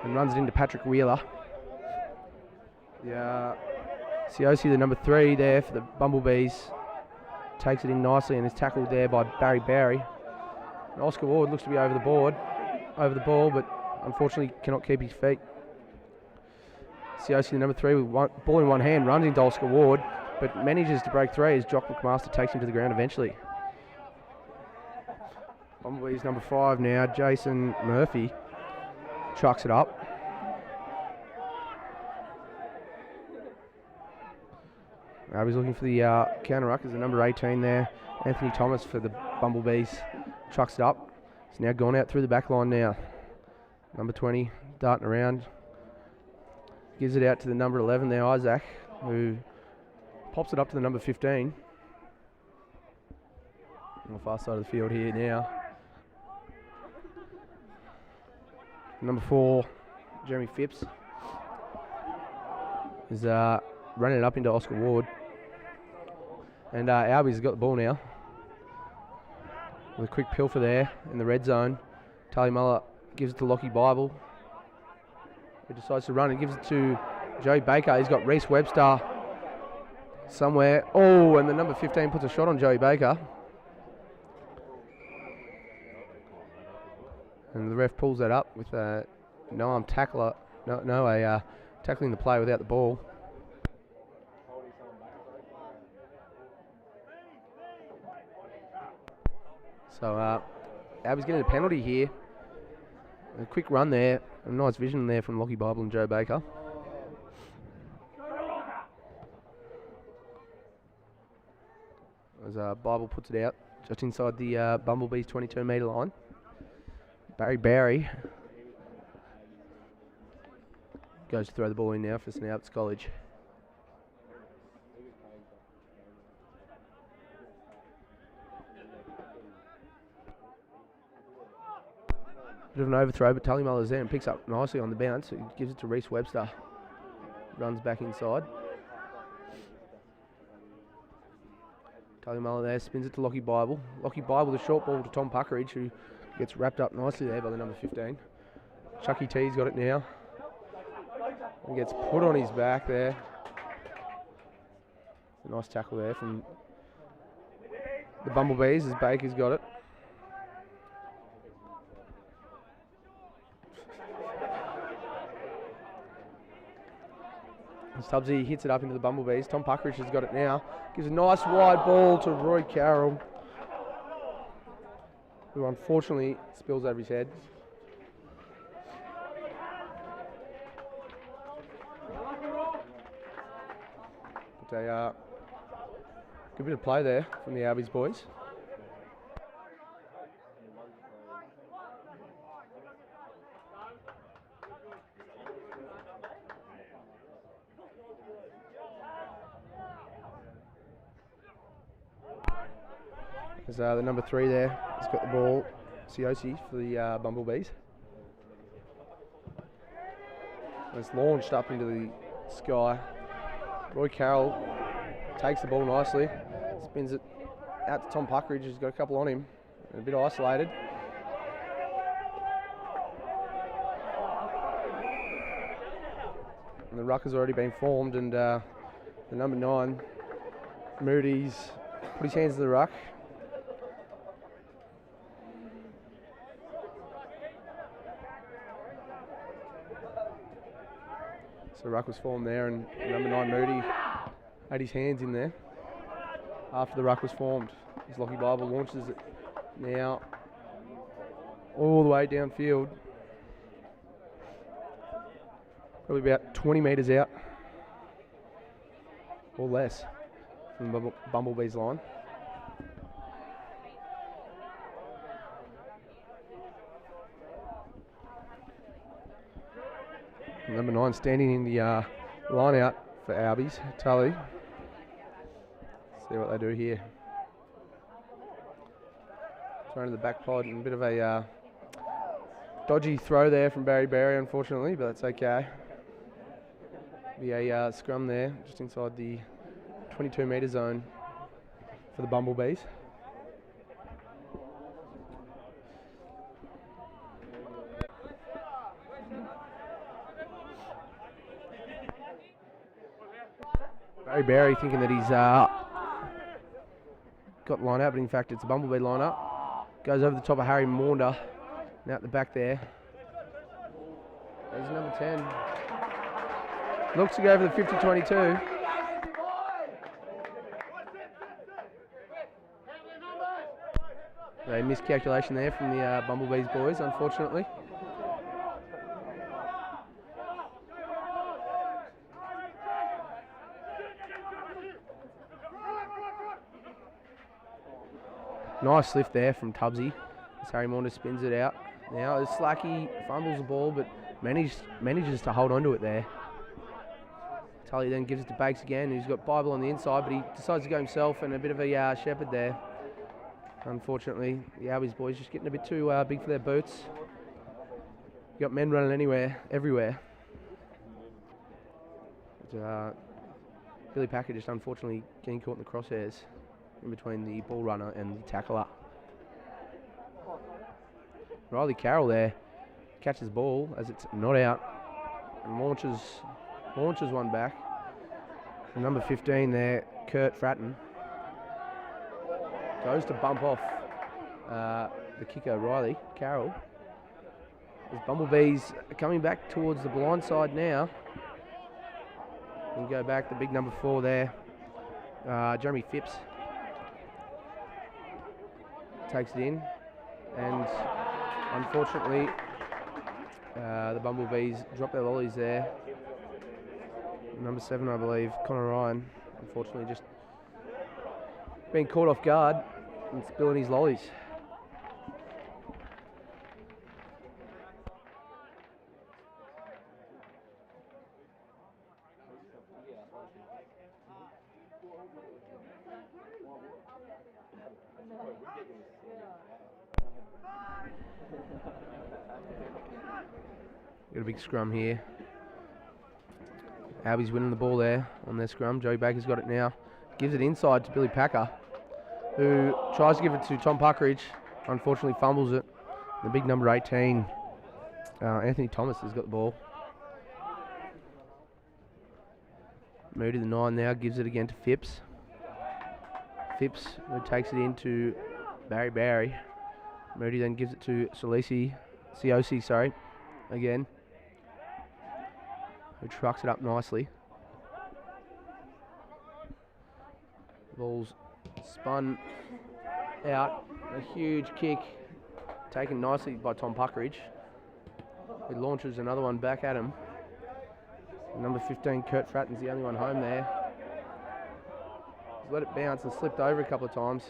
and runs it into Patrick Wheeler. Yeah, Siosi, the number 3 there for the Bumblebees, takes it in nicely and is tackled there by Barry Barry. And Oscar Ward looks to be over the ball, but unfortunately cannot keep his feet. Siosi, the number 3, with ball in one hand, runs into Oscar Ward, but manages to break 3 as Jock McMaster takes him to the ground eventually. Bumblebees number 5 now, Jason Murphy, chucks it up. He's looking for the counter-ruck as the number 18 there, Anthony Thomas for the Bumblebees, chucks it up. It's now gone out through the back line now. Number 20 darting around. Gives it out to the number 11 there, Isaac, who pops it up to the number 15. On the far side of the field here now. Number 4, Jeremy Phipps, is running it up into Oscar Ward. And Albies has got the ball now. With a quick pilfer there in the red zone. Tully Muller gives it to Lockie Bible, who decides to run and gives it to Joe Baker. He's got Reece Webster somewhere. Oh, and the number 15 puts a shot on Joey Baker. And the ref pulls that up with a tackling the play without the ball. So Albies getting a penalty here. A quick run there, a nice vision there from Lockie Bible and Joe Baker. As Bible puts it out just inside the Bumblebees 22-metre line. Barry goes to throw the ball in now for St Albert's College. Bit of an overthrow, but Tully Muller's there and picks up nicely on the bounce. He gives it to Reece Webster. Runs back inside. Tully Muller there, spins it to Lockie Bible. Lockie Bible, the short ball to Tom Puckeridge, who gets wrapped up nicely there by the number 15. Chucky T's got it now. He gets put on his back there. A nice tackle there from the Bumblebees as Baker's got it. Stubbsy hits it up into the Bumblebees. Tom Puckeridge has got it now. Gives a nice wide ball to Roy Carroll, who unfortunately spills over his head. But a good bit of play there from the Albies boys. As the number 3 there has got the ball, Siosi for the Bumblebees. It's launched up into the sky Roy Carroll takes the ball nicely, spins it out to Tom Puckridge, who's got a couple on him, and a bit isolated. And the ruck has already been formed, and the number 9, Moody's, put his hands to the ruck. So the ruck was formed there, and number 9, Moody, had his hands in there after the ruck was formed. As Lockie Bible launches it now all the way downfield. Probably about 20 metres out or less from the Bumblebees line. Number 9 standing in the line out for Albies, Tully. See what they do here. Thrown to the back pod and a bit of a dodgy throw there from Barry, unfortunately, but that's okay. Be a scrum there, just inside the 22-metre zone for the Bumblebees. Barry thinking that he's got line up, but in fact it's a Bumblebee line up. Goes over the top of Harry Maunder and out the back there. There's number 10. Looks to go for the 50-22. A miscalculation there from the Bumblebees boys, unfortunately. Nice lift there from Tubbsy as Harry Maunder spins it out. Now as Slacky fumbles the ball but manages to hold on to it there. Tully then gives it to Bakes again, who's got Bible on the inside, but he decides to go himself, and a bit of a shepherd there. Unfortunately, the Albies boys just getting a bit too big for their boots. You got men running everywhere. But, Billy Packer just unfortunately getting caught in the crosshairs in between the ball runner and the tackler. Riley Carroll there catches the ball as it's not out and launches one back. And number 15 there, Kurt Fratton, goes to bump off the kicker Riley Carroll. As Bumblebees are coming back towards the blind side now. And go back, the big number 4 there, Jeremy Phipps takes it in, and unfortunately the Bumblebees drop their lollies there. Number 7, I believe, Connor Ryan, unfortunately just being caught off guard and spilling his lollies. Got a big scrum here. Albies winning the ball there on their scrum. Joey Baker's got it now. Gives it inside to Billy Packer, who tries to give it to Tom Puckridge. Unfortunately fumbles it. The big number 18, Anthony Thomas, has got the ball. Moody, the 9 now, gives it again to Phipps. Phipps takes it into Barry. Moody then gives it to Ciosi, again. Who trucks it up nicely. Ball's spun out. A huge kick taken nicely by Tom Puckridge. He launches another one back at him. Number 15, Kurt Fratton's the only one home there. He's let it bounce and slipped over a couple of times.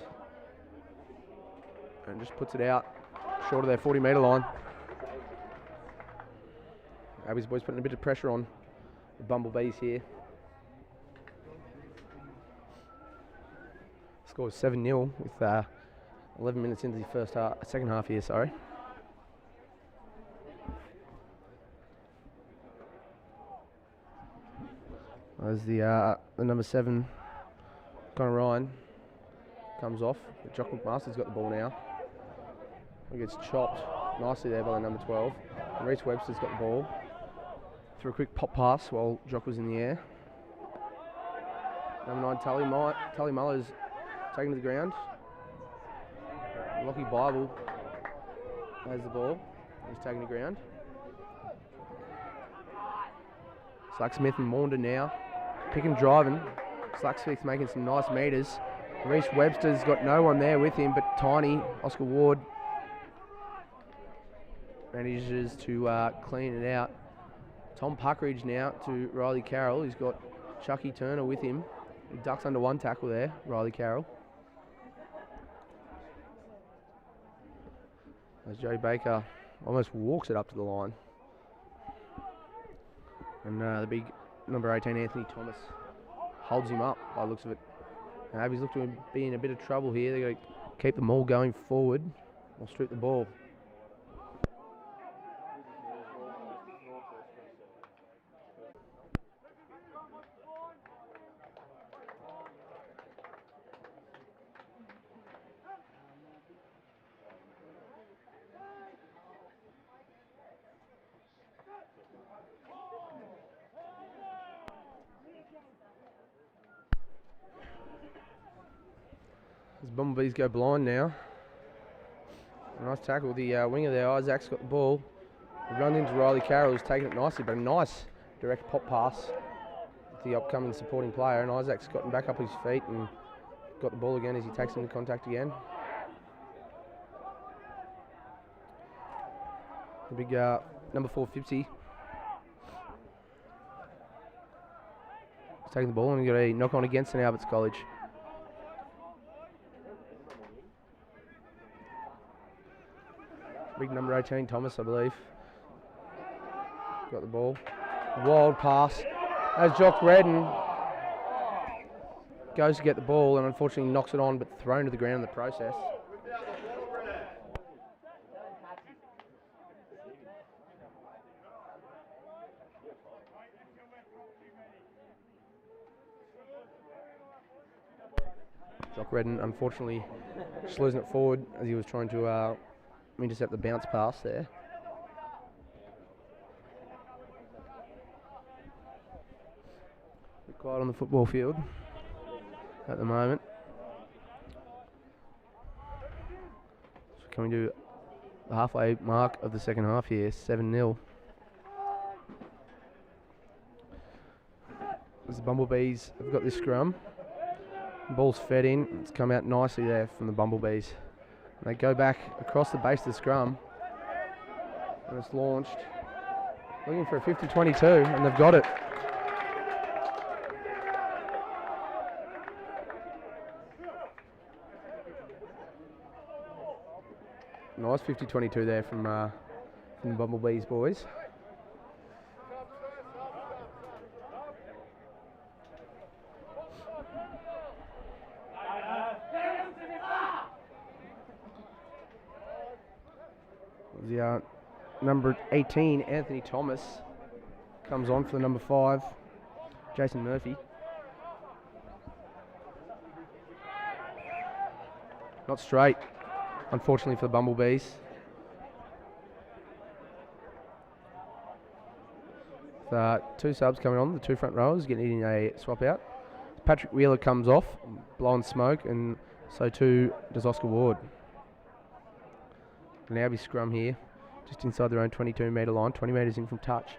And just puts it out short of their 40-metre line. Albies boys putting a bit of pressure on the Bumblebees here. Score 7-0 with 11 minutes into the second half here, sorry. As the number 7, Connor Ryan, comes off. Jock McMaster's got the ball now. He gets chopped nicely there by the number 12. And Reece Webster's got the ball. Through a quick pop pass while Jock was in the air. Number 9, Tully Muller's taken to the ground. Lockie Bible has the ball. He's taking the ground. Slacksmith and Maunder now. Pick and driving. Slacksmith's making some nice meters. Reece Webster's got no one there with him but Tiny. Oscar Ward manages to clean it out. Tom Puckridge now to Riley Carroll. He's got Chucky Turner with him. He ducks under one tackle there, Riley Carroll. As Joey Baker almost walks it up to the line. And the big number 18, Anthony Thomas, holds him up by the looks of it. And Albies look to be in a bit of trouble here. They've got to keep the maul going forward or strip the ball. As Bumblebees go blind now. Nice tackle. The winger there, Isaac's got the ball. He runs into Riley Carroll, who's taking it nicely, but a nice direct pop pass with the upcoming supporting player. And Isaac's gotten back up his feet and got the ball again as he takes into contact again. The big number 4, Fipsy. He's taking the ball and he got a knock on against an Alberts College. Big number 18, Thomas, I believe. Got the ball. Wild pass. As Jock Redden goes to get the ball and unfortunately knocks it on but thrown to the ground in the process. Jock Redden unfortunately just losing it forward as he was trying to intercept the bounce pass there. Bit quiet on the football field at the moment. So coming to the halfway mark of the second half here, 7-0. As the Bumblebees have got this scrum. Ball's fed in. It's come out nicely there from the Bumblebees. And they go back across the base of the scrum. And it's launched. Looking for a 50-22, and they've got it. Nice 50-22 there from the Bumblebees boys. The number 18, Anthony Thomas, comes on for the number 5, Jason Murphy. Not straight, unfortunately for the Bumblebees. Two subs coming on, the two front rowers getting a swap out. Patrick Wheeler comes off, blowing smoke, and so too does Oscar Ward. An Alby scrum here, just inside their own 22-metre line, 20 metres in from touch.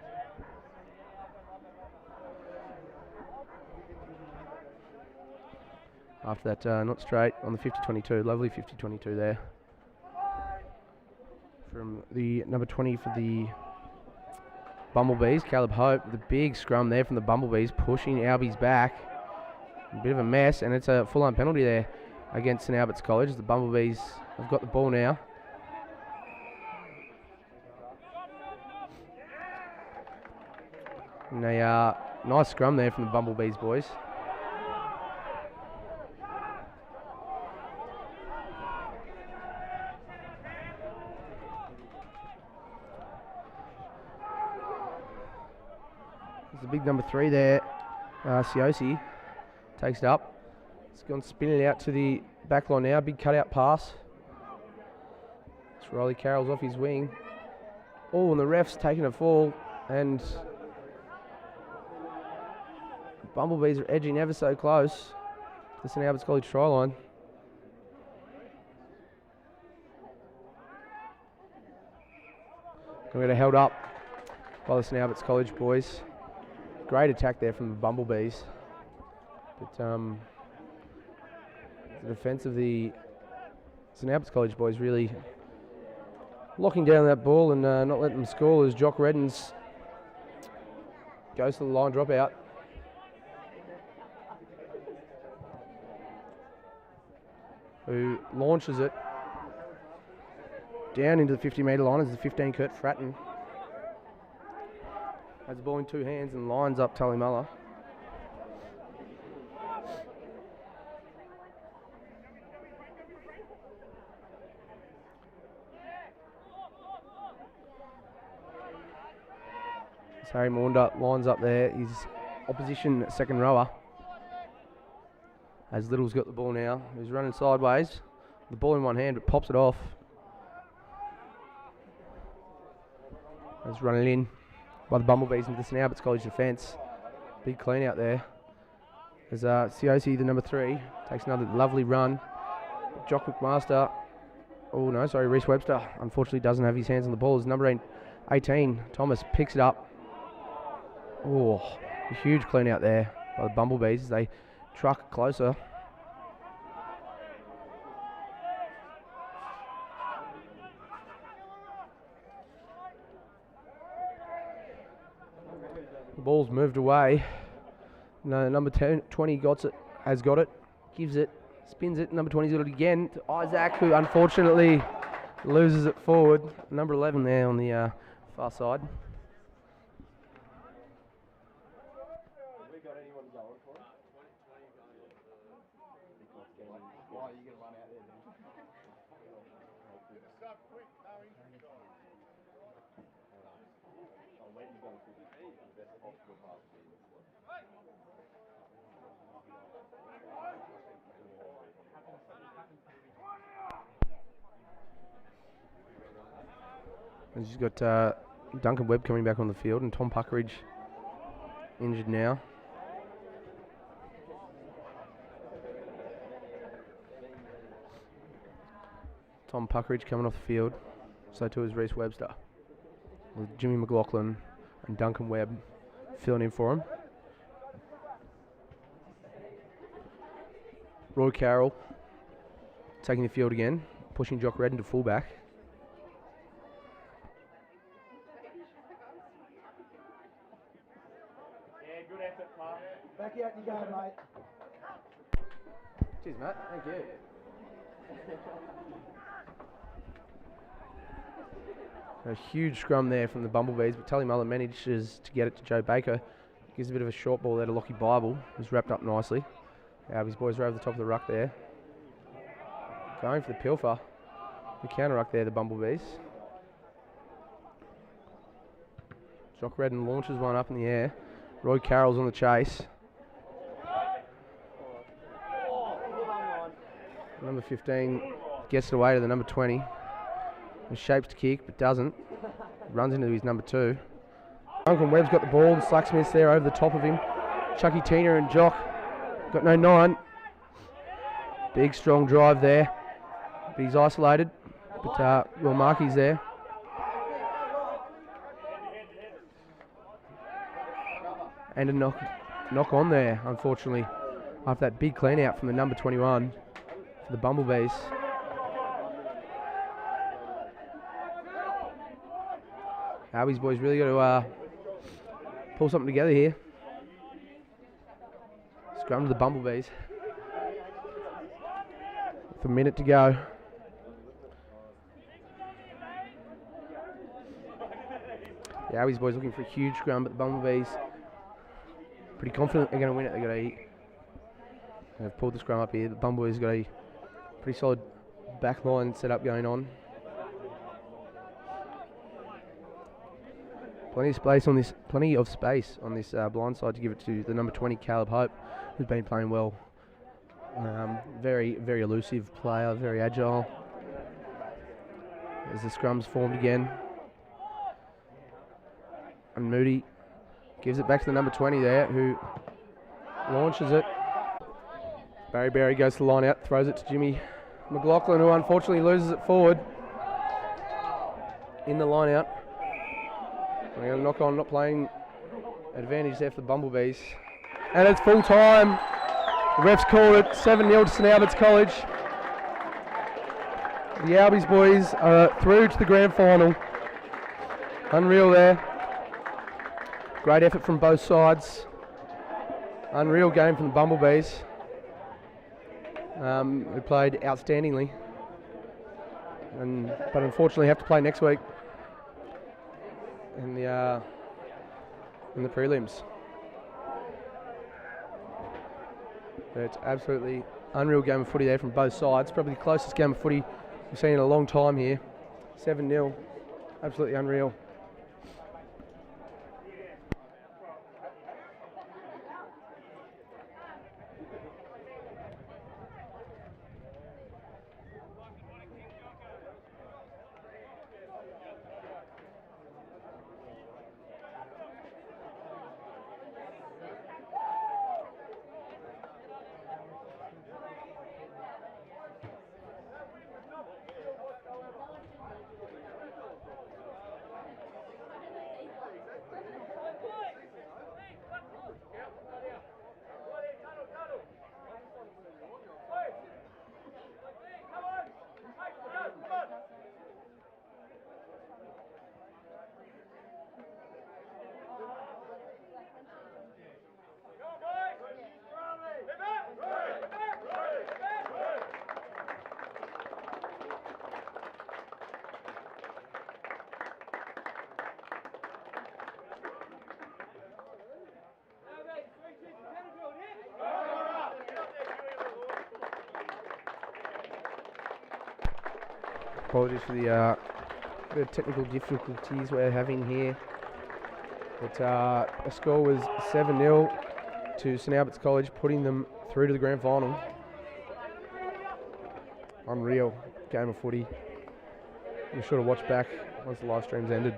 After that, not straight on the 50-22, lovely 50-22 there. From the number 20 for the Bumblebees, Caleb Hope, the big scrum there from the Bumblebees, pushing Albies back. A bit of a mess, and it's a full-on penalty there against St Albert's College. The Bumblebees have got the ball now. And a nice scrum there from the Bumblebees boys. There's a big number 3 there, Siosi takes it up. It's gone spinning out to the back line now. Big cutout pass. It's Riley Carroll's off his wing. Oh, and the ref's taking a fall, and Bumblebees are edging ever so close to the St Albert's College try line. We're going to held up by the St Albert's College boys. Great attack there from the Bumblebees. But the defence of the St Albert's College boys really locking down that ball and not letting them score as Jock Reddens goes to the line dropout. Who launches it down into the 50-metre line as the 15 Kurt Fratton has the ball in two hands and lines up Tully Muller. As Harry Maunder lines up there, his opposition second rower. As Little's got the ball now, he's running sideways, the ball in one hand but pops it off. He's running in by the Bumblebees into the St Albert's College defence. Big clean out there. As Siosi, the number 3, takes another lovely run. Jock McMaster, oh no, sorry, Reece Webster, unfortunately doesn't have his hands on the ball. As number 18, Thomas, picks it up. Oh, a huge clean out there by the Bumblebees as they truck closer. The ball's moved away. No, number 20 has got it, gives it, spins it. Number 20's got it again to Isaac, who unfortunately loses it forward. Number 11 there on the far side. And she's got Duncan Webb coming back on the field and Tom Puckeridge injured now. Tom Puckeridge coming off the field. So too is Reece Webster. With Jimmy McLaughlin and Duncan Webb filling in for him. Roy Carroll taking the field again, pushing Jock Redden to fullback. Back out you go, mate. Cheers, Matt. Thank you. A huge scrum there from the Bumblebees, but Tully Muller manages to get it to Joe Baker. Gives a bit of a short ball there to Lockie Bible, who's wrapped up nicely. His boys are over the top of the ruck there. Going for the pilfer. The counter ruck there, the Bumblebees. Jock Redden launches one up in the air. Roy Carroll's on the chase. Number 15 gets it away to the number 20. He shapes to kick, but doesn't. Runs into his number 2. Duncan Webb's got the ball. The Slacksmith's there over the top of him. Chucky Tina and Jock got no 9. Big strong drive there. But he's isolated. But Will Markey's there. And a knock on there, unfortunately, after that big clean out from the number 21 for the Bumblebees. Albies boys really got to pull something together here. Scrum to the Bumblebees. With a minute to go. The Albies boys looking for a huge scrum, but the Bumblebees pretty confident they're going to win it. They've pulled the scrum up here. The Bumblebees got a pretty solid back line set up going on. Plenty of space on this blind side to give it to the number 20, Caleb Hope, who's been playing well. Very, very elusive player, very agile. As the scrum's formed again. And Moody gives it back to the number 20 there, who launches it. Barry goes to the line out, throws it to Jimmy McLaughlin, who unfortunately loses it forward. In the line out. We're going to knock on, not playing advantage there for the Bumblebees. And it's full time. The refs called it 7-0 to St Albert's College. The Albies boys are through to the grand final. Unreal there. Great effort from both sides. Unreal game from the Bumblebees, who played outstandingly. But unfortunately have to play next week in the prelims. But it's absolutely unreal game of footy there from both sides. Probably the closest game of footy we've seen in a long time here. 7-0. Absolutely unreal. Apologies for the technical difficulties we're having here. But the score was 7-0 to St Albert's College, putting them through to the grand final. Unreal game of footy. Be sure to watch back once the live stream's ended.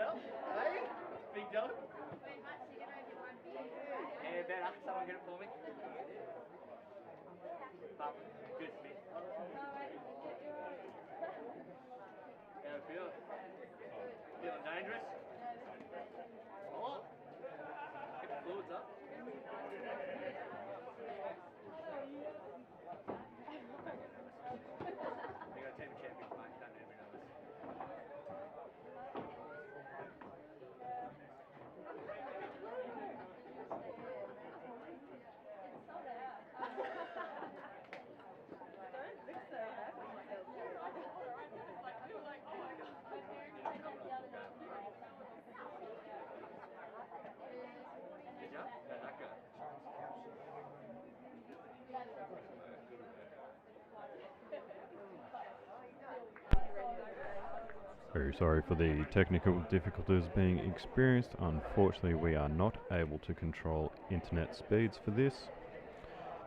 job. Hey? Big job. Yeah, better. Someone get it for me. But, good Smith. How it feel? Feeling dangerous? Oh! Get the fluids up. They got a team of champions, mate. Don't need to be nervous. Did ya? How'd that go? Very sorry for the technical difficulties being experienced. Unfortunately, we are not able to control internet speeds for this.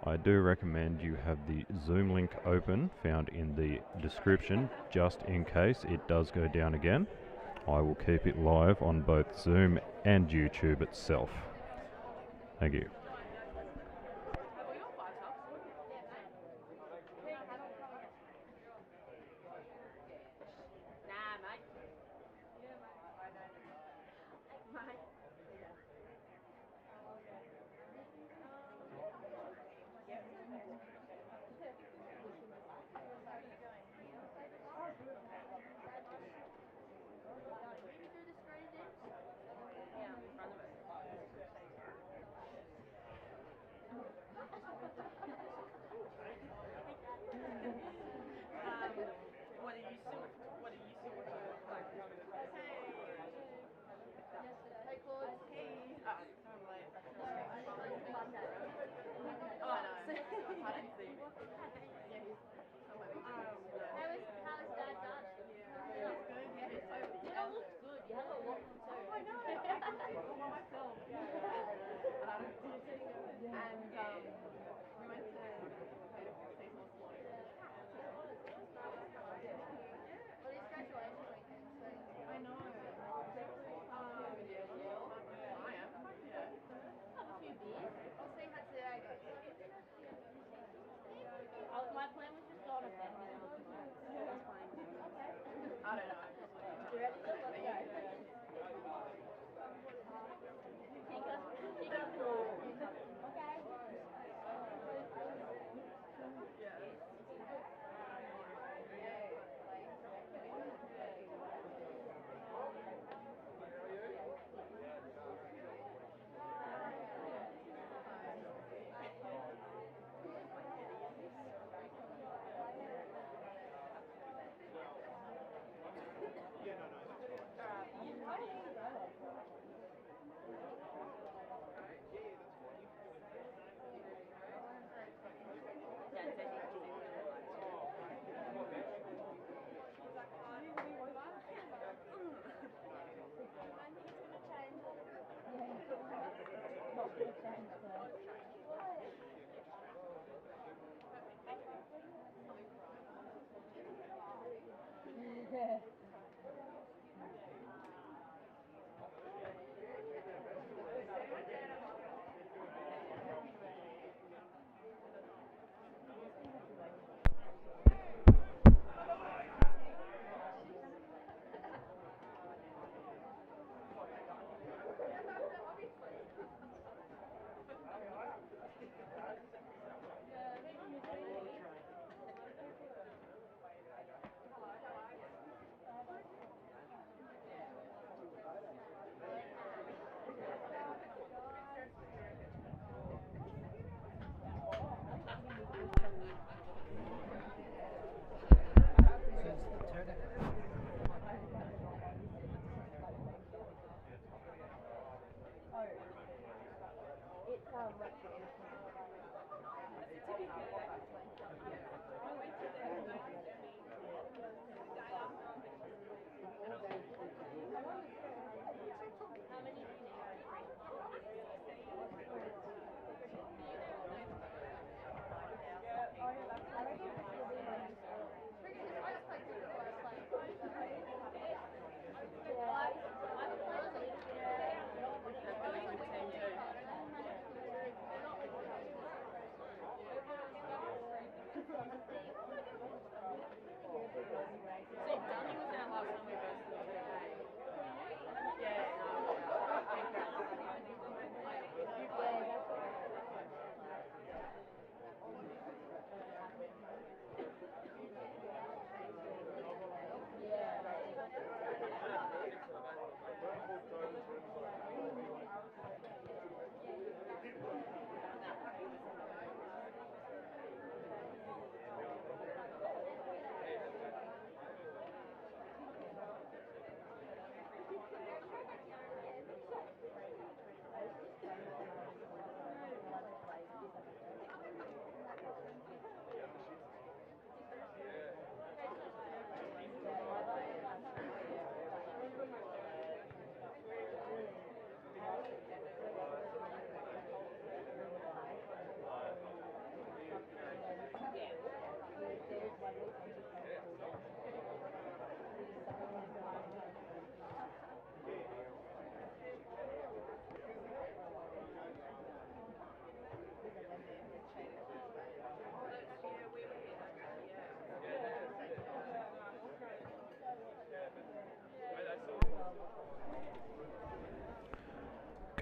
I do recommend you have the Zoom link open, found in the description, just in case it does go down again. I will keep it live on both Zoom and YouTube itself. Thank you.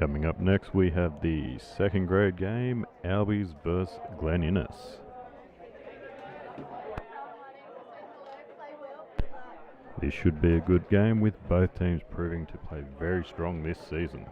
Coming up next, we have the second grade game, Albies vs Glen Innes. This should be a good game, with both teams proving to play very strong this season.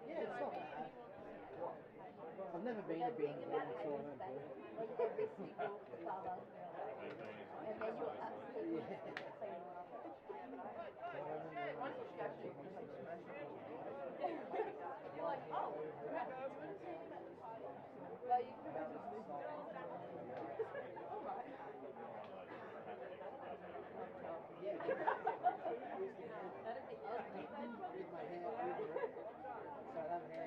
Yeah, it's not bad. I've never been a big fan, so I don't do it. Every single father. And then you're absolutely you're like, oh, crap. Well, you could have just all right. That'd be ugly. With my hair over it. So I have hair.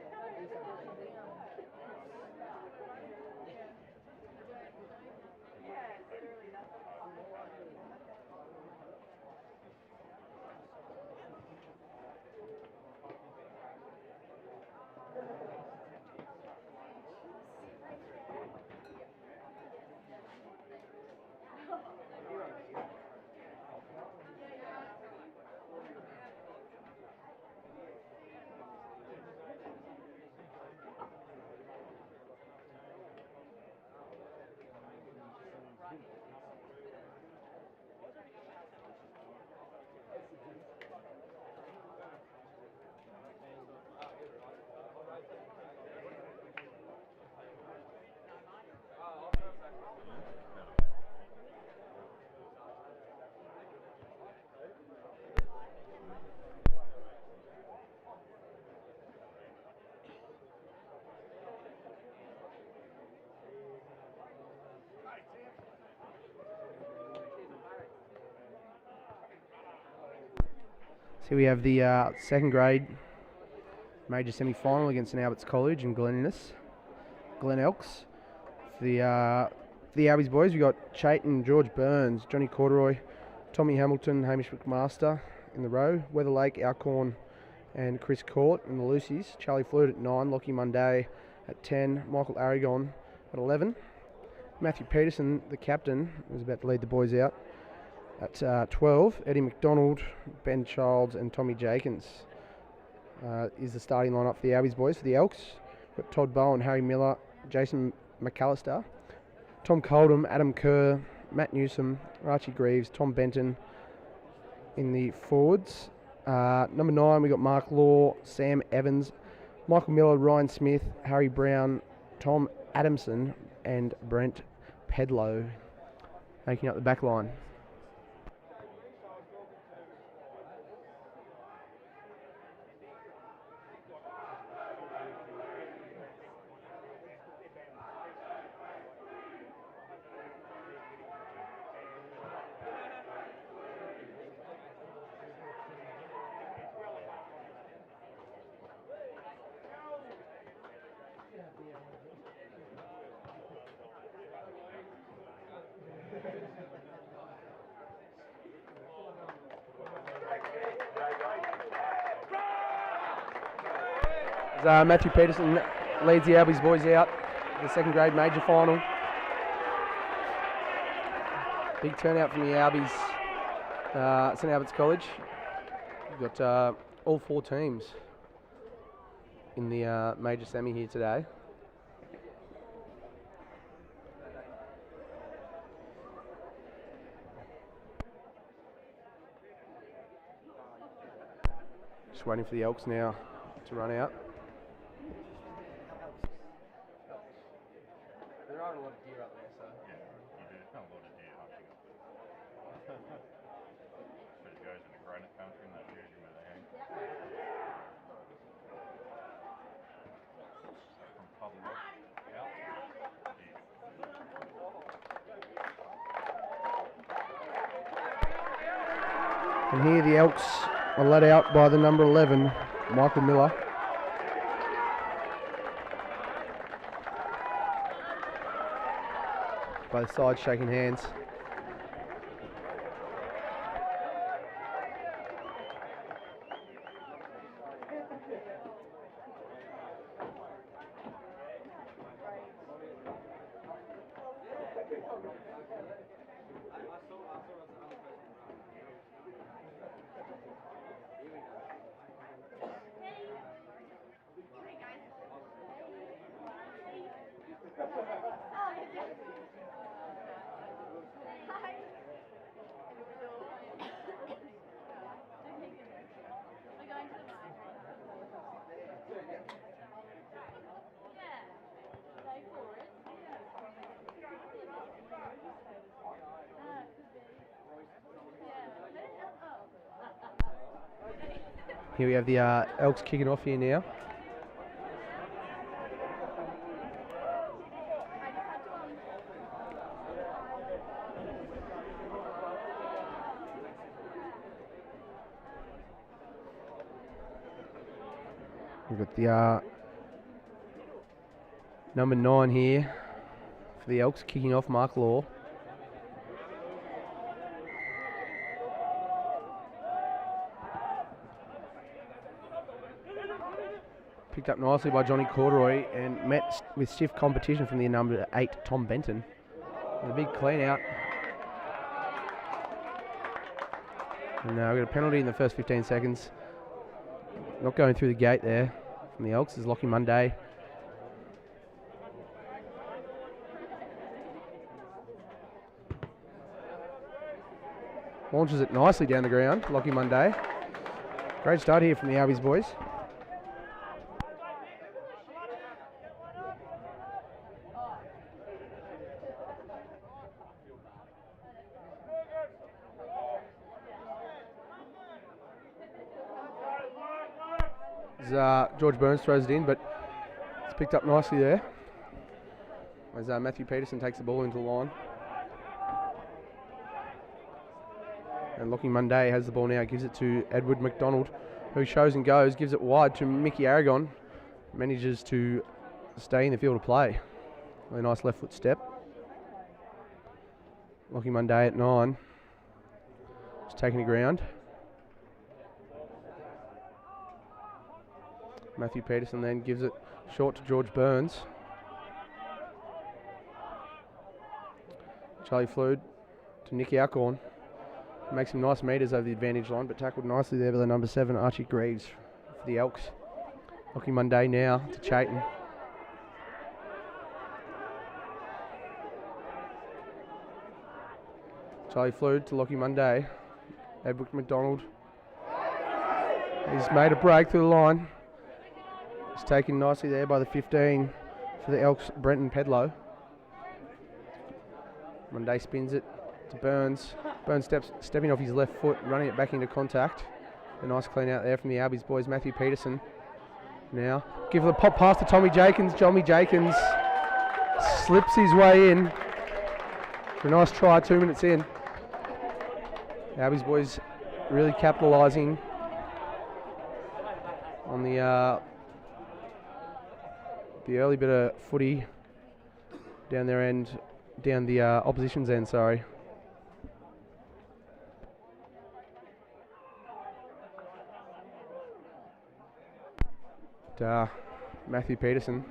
So we have the second grade major semi-final against an Alberts College in Glen Elks. For the Albies boys, we got Chayton, George Burns, Johnny Corduroy, Tommy Hamilton, Hamish McMaster in the row, Weatherlake, Alcorn and Chris Court in the Lucy's, Charlie Floyd at 9, Lockie Munday at 10, Michael Aragon at 11, Matthew Peterson, the captain, was about to lead the boys out at 12, Eddie McDonald, Ben Childs and Tommy Jakins is the starting lineup for the Albies boys. For the Elks, we've got Todd Bowen, Harry Miller, Jason McAllister, Tom Coldham, Adam Kerr, Matt Newsom, Archie Greaves, Tom Benton in the forwards. Number 9, we got Mark Law, Sam Evans, Michael Miller, Ryan Smith, Harry Brown, Tom Adamson and Brent Pedlow making up the back line. Matthew Peterson leads the Albies boys out the second grade major final. Big turnout from the Albies, St Albert's College. We've got all 4 teams in the major semi here today. Just waiting for the Elks now to run out. There are a lot of deer up there, so. Yeah, you do. A lot of deer hunting up there. But it goes into granite country and that's usually where they hang. So from Puddle Rock out, deer. And here the Elks are led out by the number 11, Michael Miller. Both sides shaking hands. Here we have the Elks kicking off here now. We've got the number 9 here for the Elks kicking off, Mark Law. Picked up nicely by Johnny Corduroy and met with stiff competition from the number 8, Tom Benton. And a big clean out. And now we've got a penalty in the first 15 seconds. Not going through the gate there from the Elks is Lockie Monday. Launches it nicely down the ground, Lockie Monday. Great start here from the Albies boys. George Burns throws it in, but it's picked up nicely there as Matthew Peterson takes the ball into the line. And Lockie Monday has the ball now, gives it to Edward McDonald, who shows and goes, gives it wide to Mickey Aragon, manages to stay in the field of play. A nice left foot step. Lockie Monday at 9, just taking the ground. Matthew Peterson then gives it short to George Burns. Charlie Flood to Nicky Alcorn. Makes some nice metres over the advantage line, but tackled nicely there by the number 7, Archie Greaves for the Elks. Lockie Monday now to Chayton. Charlie Flood to Lockie Monday. Edward McDonald. He's made a break through the line. It's taken nicely there by the 15 for the Elks, Brenton Pedlow. Monday spins it to Burns. Burns stepping off his left foot, running it back into contact. A nice clean out there from the Albies boys, Matthew Peterson. Now, give the pop pass to Tommy Jakins. Tommy Jakins slips his way in for a nice try 2 minutes in. The Albies boys really capitalising on the early bit of footy down their end, down the opposition's end, sorry. Matthew Peterson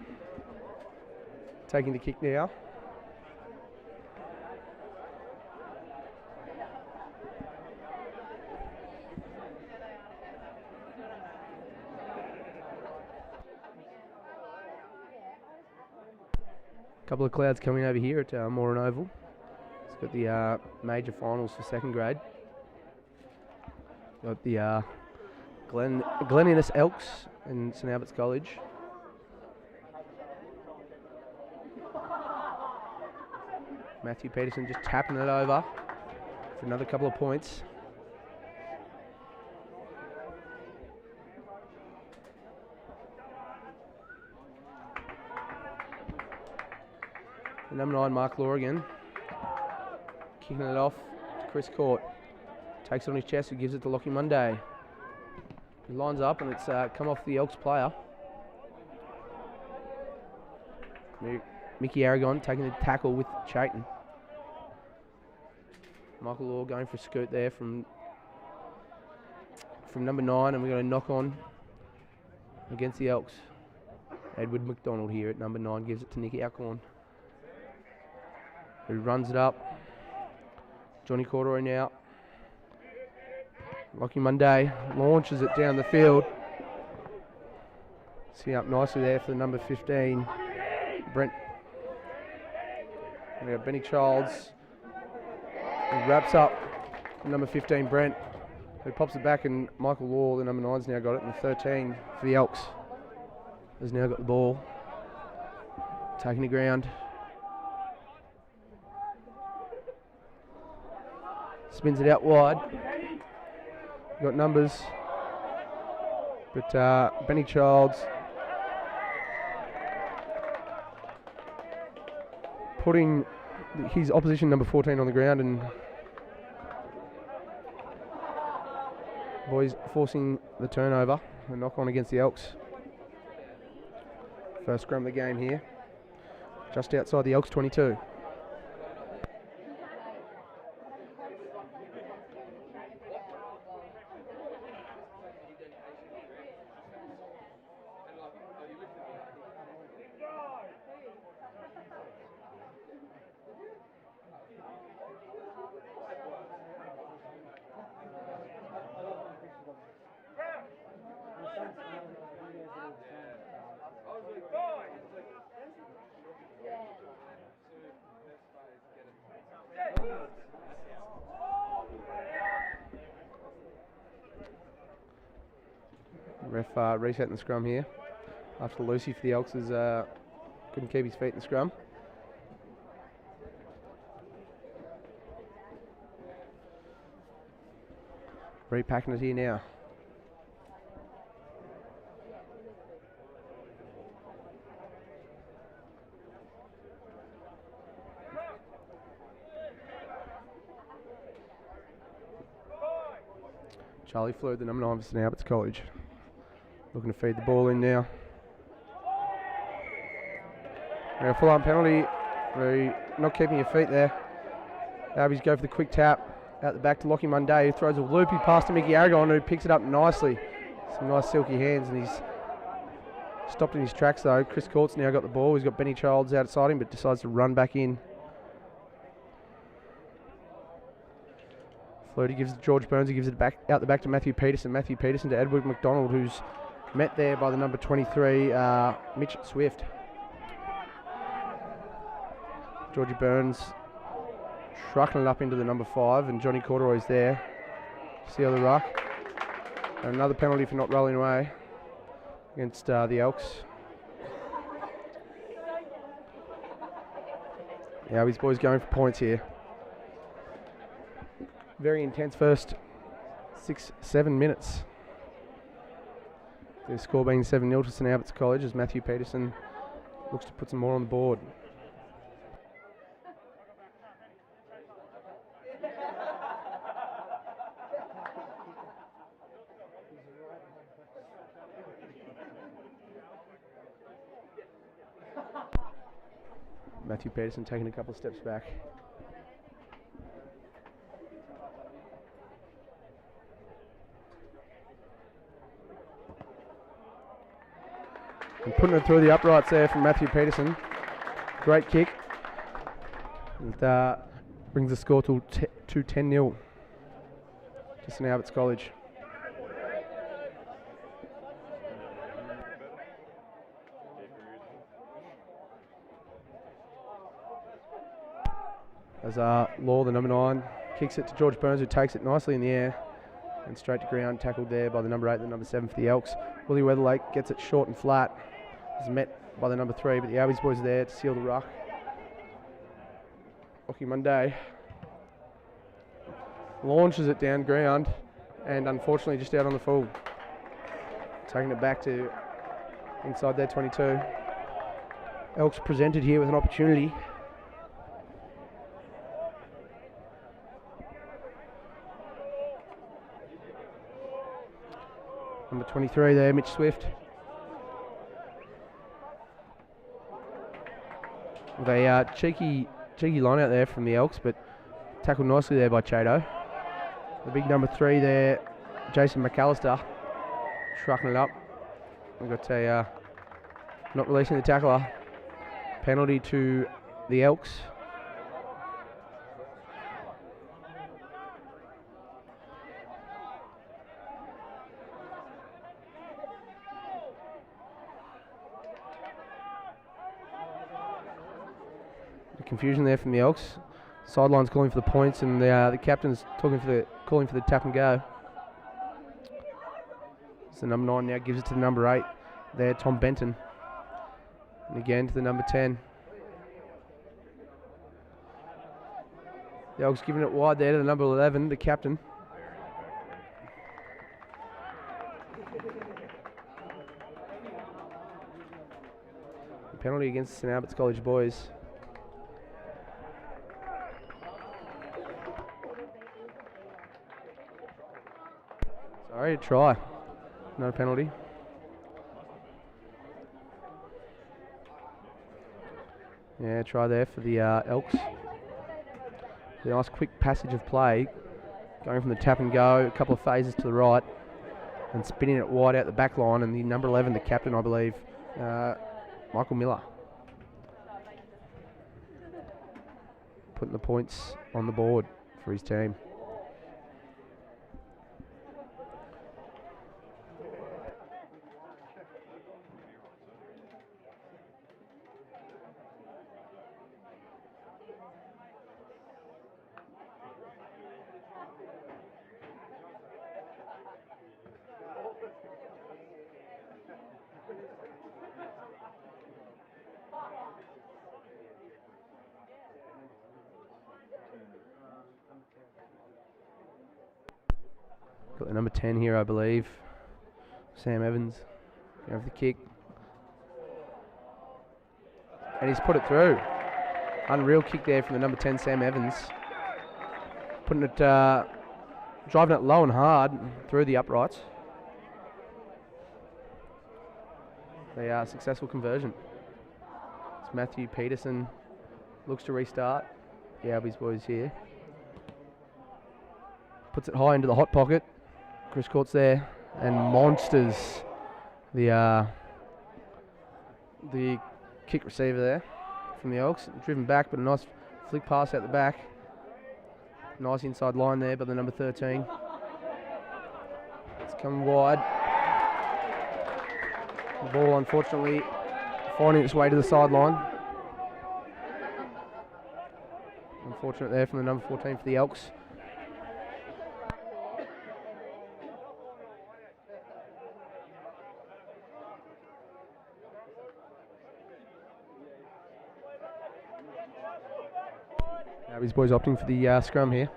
taking the kick now. Couple of clouds coming over here at Moran Oval. It's got the major finals for second grade. Got the Glen Innes Elks and St Albert's College. Matthew Peterson just tapping it over for another couple of points. The number 9, Mark Lorigan, kicking it off to Chris Court. Takes it on his chest, who gives it to Lockie Monday. He lines up and it's come off the Elks player. Mickey Aragon taking the tackle with Chayton. Michael Law going for a scoot there from number 9, and we're going to knock on against the Elks. Edward McDonald here at number 9 gives it to Nicky Alcorn, who runs it up. Johnny Corduroy now. Lockie Monday launches it down the field. See up nicely there for the number 15, Brent. And we got Benny Childs, who wraps up number 15, Brent, who pops it back, and Michael Law, the number 9's now got it, and the 13 for the Elks has now got the ball. Taking the ground. Spins it out wide. Got numbers, but Benny Childs putting his opposition number 14 on the ground, and boys forcing the turnover and knock on against the Elks. First scrum of the game here, just outside the Elks 22. Ref resetting the scrum here after Lucy for the Elks couldn't keep his feet in the scrum. Repacking it here now. Charlie Flood, the number 9 for St Albert's College. Looking to feed the ball in now. A full-arm penalty. Not keeping your feet there. Albies go for the quick tap out the back to Lockie Monday, who throws a loopy pass to Mickey Aragon, who picks it up nicely. Some nice silky hands, and he's stopped in his tracks though. Chris Court's now got the ball. He's got Benny Childs outside him, but decides to run back in. Flutie gives it to George Burns. He gives it back out the back to Matthew Peterson. Matthew Peterson to Edward McDonald, who's met there by the number 23, Mitch Swift. Georgie Burns trucking it up into the number 5, and Johnny Corduroy's there. See how the ruck. And another penalty for not rolling away. against the Elks. The Albies boys going for points here. Very intense first 6-7 minutes. The score being 7-0 to St Albert's College as Matthew Peterson looks to put some more on the board. Matthew Peterson taking a couple of steps back. And putting it through the uprights there from Matthew Peterson. Great kick. And brings the score to 10-0 to St Albert's College. As Law, the number 9, kicks it to George Burns, who takes it nicely in the air and straight to ground, tackled there by the number 8, the number 7 for the Elks. Willie Weatherlake gets it short and flat. Is met by the number 3, but the Albies boys are there to seal the ruck. Rocky Monday launches it down ground and unfortunately just out on the full. Taking it back to inside their 22. Elks presented here with an opportunity. Number 23 there, Mitch Swift. With a cheeky line out there from the Elks, but tackled nicely there by Chato. The big number 3 there, Jason McAllister, trucking it up. We've got a not releasing the tackler. Penalty to the Elks. Confusion there from the Elks. Sideline's calling for the points, and the captain's calling for the tap and go. So number 9 now gives it to the number 8 there, Tom Benton, and again to the number 10. The Elks giving it wide there to the number 11, the captain. Penalty against the St Albert's College boys. Sorry, try. No penalty. Yeah, try there for the Elks. A nice quick passage of play, going from the tap and go, a couple of phases to the right, and spinning it wide out the back line, and the number 11, the captain, I believe, Michael Miller, putting the points on the board for his team. Got the number 10 here, I believe. Sam Evans. Going for the kick. And he's put it through. Unreal kick there from the number 10, Sam Evans. Putting it, driving it low and hard through the uprights. A successful conversion. It's Matthew Peterson. Looks to restart. The Albies boys here. Puts it high into the hot pocket. Chris Court's there, and monsters the kick receiver there from the Elks. Driven back, but a nice flick pass out the back. Nice inside line there by the number 13. It's coming wide. The ball, unfortunately, finding its way to the sideline. Unfortunate there from the number 14 for the Elks. Albies boys opting for the scrum here.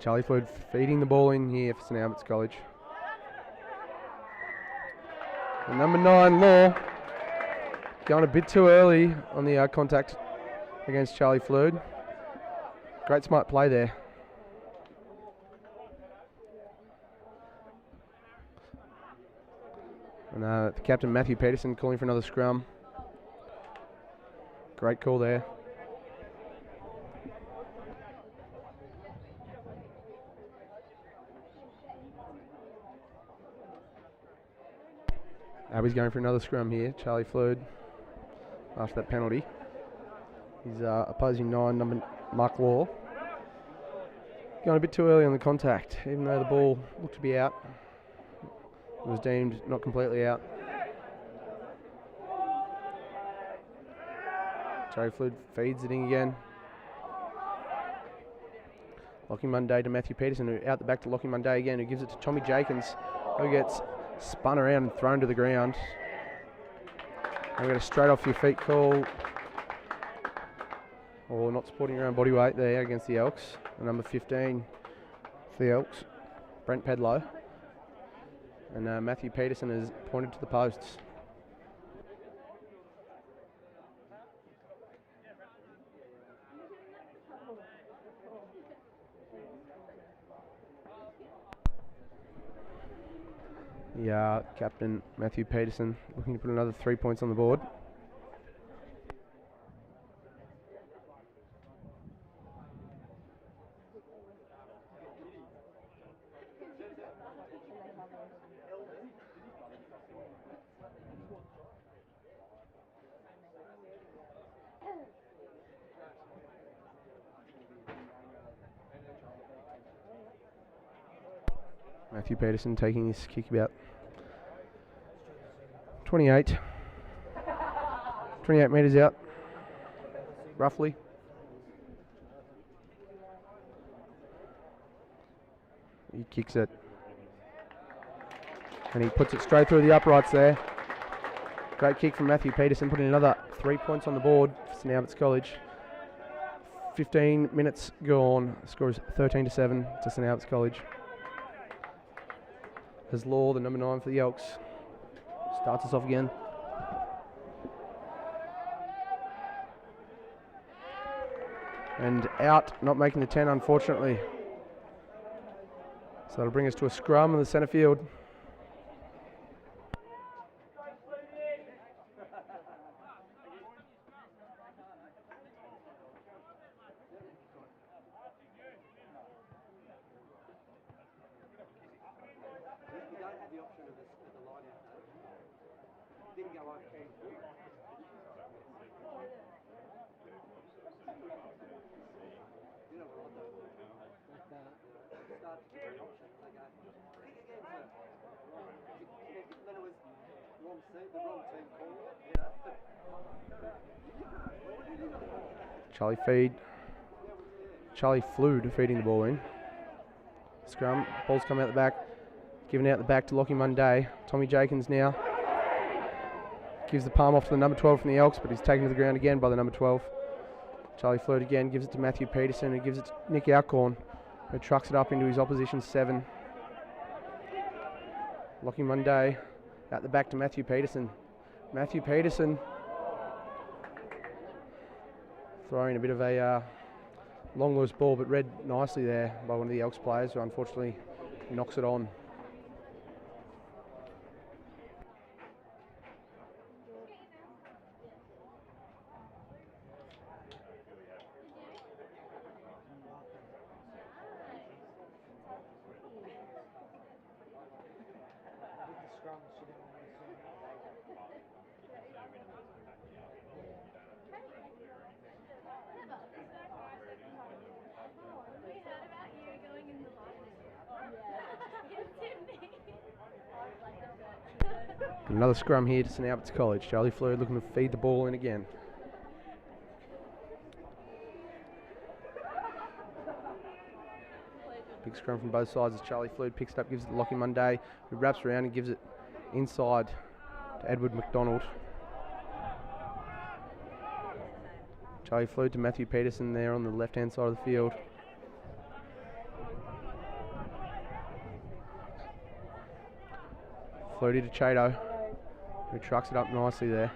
Charlie Floyd feeding the ball in here for St Albert's College. And number 9, Law, going a bit too early on the contact against Charlie Floyd. Great smart play there. And the captain, Matthew Peterson, calling for another scrum. Great call there. Alby's going for another scrum here. Charlie Flood after that penalty. He's opposing 9, number Mark Law. Going a bit too early on the contact, even though the ball looked to be out. It was deemed not completely out. Charlie Flood feeds it in again. Lockie Monday to Matthew Peterson, who out the back to Lockie Monday again, who gives it to Tommy Jenkins, who gets spun around and thrown to the ground. And we got a straight off your feet call, or not supporting your own body weight there against the Elks. And number 15 for the Elks, Brent Pedlow. And Matthew Peterson is pointed to the posts. Yeah, captain Matthew Peterson looking to put another 3 points on the board. Matthew Peterson taking this kick about 28 metres out, roughly. He kicks it. And he puts it straight through the uprights there. Great kick from Matthew Peterson, putting another 3 points on the board for St Albert's College. 15 minutes gone. The score is 13-7 to St Albert's College. As Law, the number 9 for the Elks, starts us off again. And out, not making the 10, unfortunately. So that'll bring us to a scrum in the centre field. Charlie Flood feeding the ball in. Scrum, ball's coming out the back, given out the back to Lockie Monday. Tommy Jenkins now gives the palm off to the number 12 from the Elks, but he's taken to the ground again by the number 12. Charlie Flood again gives it to Matthew Peterson, who gives it to Nick Alcorn, who trucks it up into his opposition 7. Lockie Monday out the back to Matthew Peterson. Matthew Peterson throwing a bit of a long loose ball, but read nicely there by one of the Elks players, who unfortunately knocks it on. Another scrum here to St Albert's College. Charlie Flood looking to feed the ball in again. Big scrum from both sides as Charlie Flood picks it up, gives it to Lockie Monday, who wraps around and gives it inside to Edward McDonald. Charlie Flood to Matthew Peterson there on the left-hand side of the field. Floaty to Chato, who trucks it up nicely there.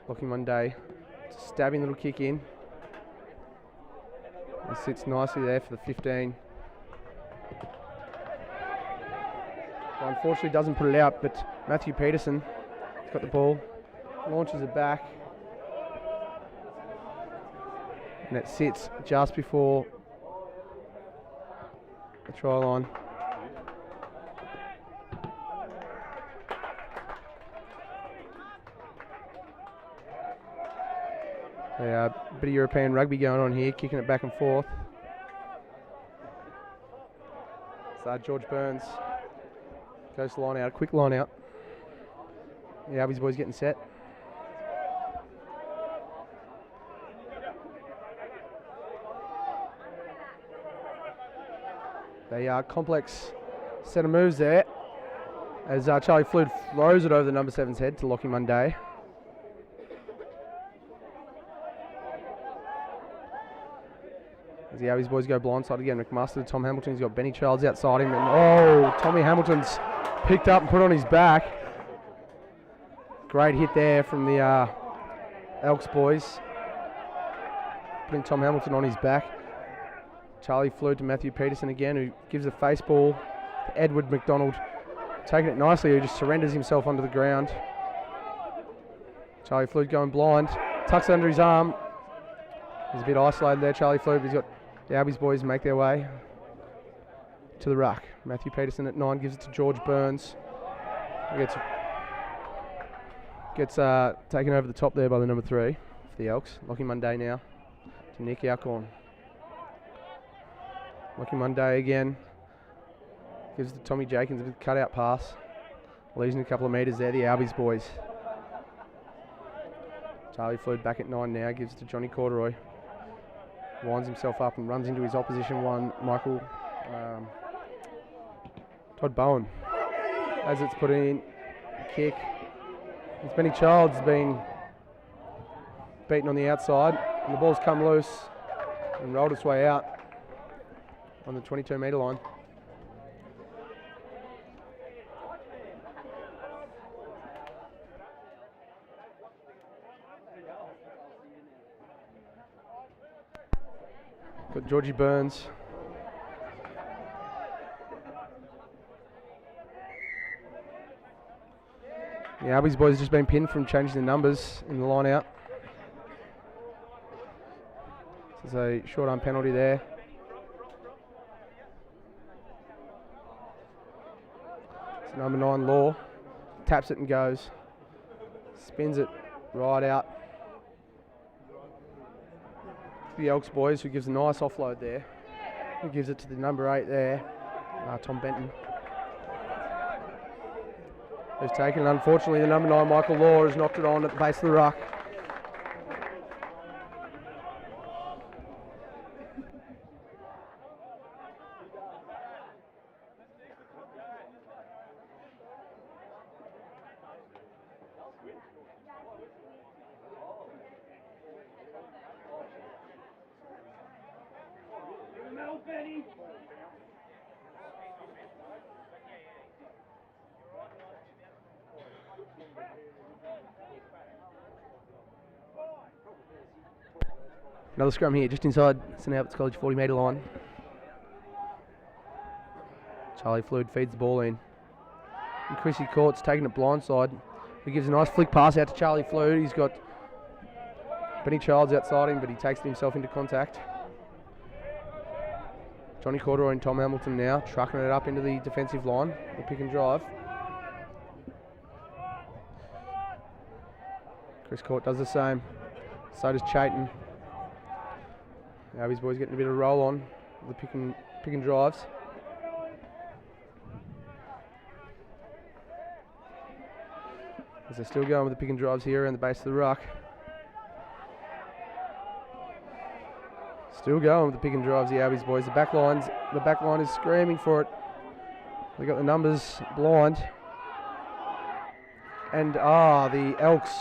Lockie Monday, stabbing little kick in. It sits nicely there for the 15. Well, unfortunately doesn't put it out, but Matthew Peterson has got the ball, launches it back, and it sits just before the try line. A bit of European rugby going on here, kicking it back and forth. So George Burns goes to line out, a quick line out. The Albies boys getting set. A complex set of moves there as Charlie Flood throws it over the number 7's head to Lockie Monday. As the Albies boys go blindside again, McMaster to Tom Hamilton. He's got Benny Childs outside him. And Tommy Hamilton's picked up and put on his back. Great hit there from the Elks boys. Putting Tom Hamilton on his back. Charlie Flood to Matthew Peterson again, who gives a face ball to Edward McDonald. Taking it nicely, who just surrenders himself onto the ground. Charlie Flood going blind. Tucks it under his arm. He's a bit isolated there, Charlie Flood, but he's got the Albies boys make their way to the ruck. Matthew Peterson at 9 gives it to George Burns. Gets taken over the top there by the number 3 for the Elks. Lockie Monday now to Nick Alcorn. Lockie Monday again. Gives it to Tommy Jenkins, a bit cutout pass. Losing a couple of metres there, the Albies boys. Charlie Flood back at 9 now, gives it to Johnny Corduroy. Winds himself up and runs into his opposition one, Todd Bowen. As it's put in, kick. It's Benny Childs been beaten on the outside, and the ball's come loose and rolled its way out on the 22-metre line. Got Georgie Burns. The Albies boys just been pinned from changing the numbers in the line out. There's a short arm penalty there. It's number 9 Law. Taps it and goes. Spins it right out. The Elks boys, who gives a nice offload there. Who gives it to the number 8 there, Tom Benton. Who's taken it. Unfortunately, the number 9 Michael Law has knocked it on at the base of the ruck. Another scrum here, just inside St Albert's College 40-metre line. Charlie Flood feeds the ball in. And Chrissy Court's taking it blindside. He gives a nice flick pass out to Charlie Flood. He's got Benny Childs outside him, but he takes it himself into contact. Johnny Corduroy and Tom Hamilton now, trucking it up into the defensive line. The pick and drive. Chris Court does the same. So does Chayton. Albies boys getting a bit of roll on the pick and drives. As they're still going with the pick and drives here around the base of the ruck. Still going with the pick and drives, the Albies boys. The back line is screaming for it. They got the numbers blind. And the Elks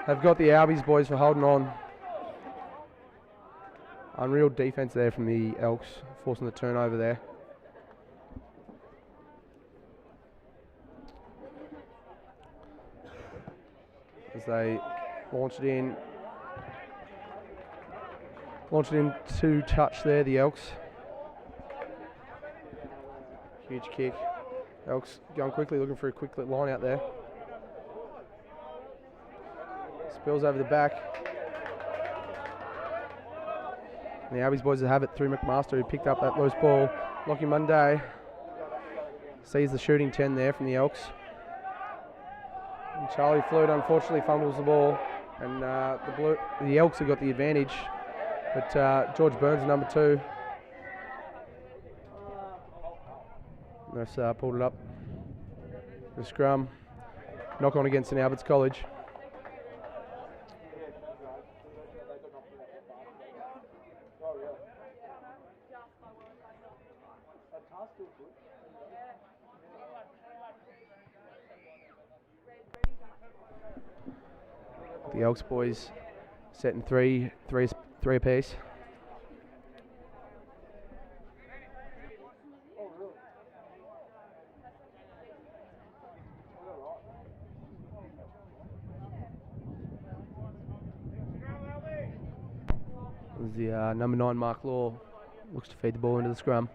have got the Albies boys for holding on. Unreal defense there from the Elks, forcing the turnover there. As they launch it in. Launch it in to touch there, the Elks. Huge kick. Elks going quickly, looking for a quick line out there. Spills over the back. And the Albies boys have it through McMaster, who picked up that loose ball. Lockie Monday sees the shooting 10 there from the Elks. And Charlie Flute unfortunately fumbles the ball, and the Elks have got the advantage. But George Burns, number 2. Nice, pulled it up. The scrum. Knock on against St Albert's College. The Elks boys setting three apiece. The number 9 Mark Law looks to feed the ball into the scrum.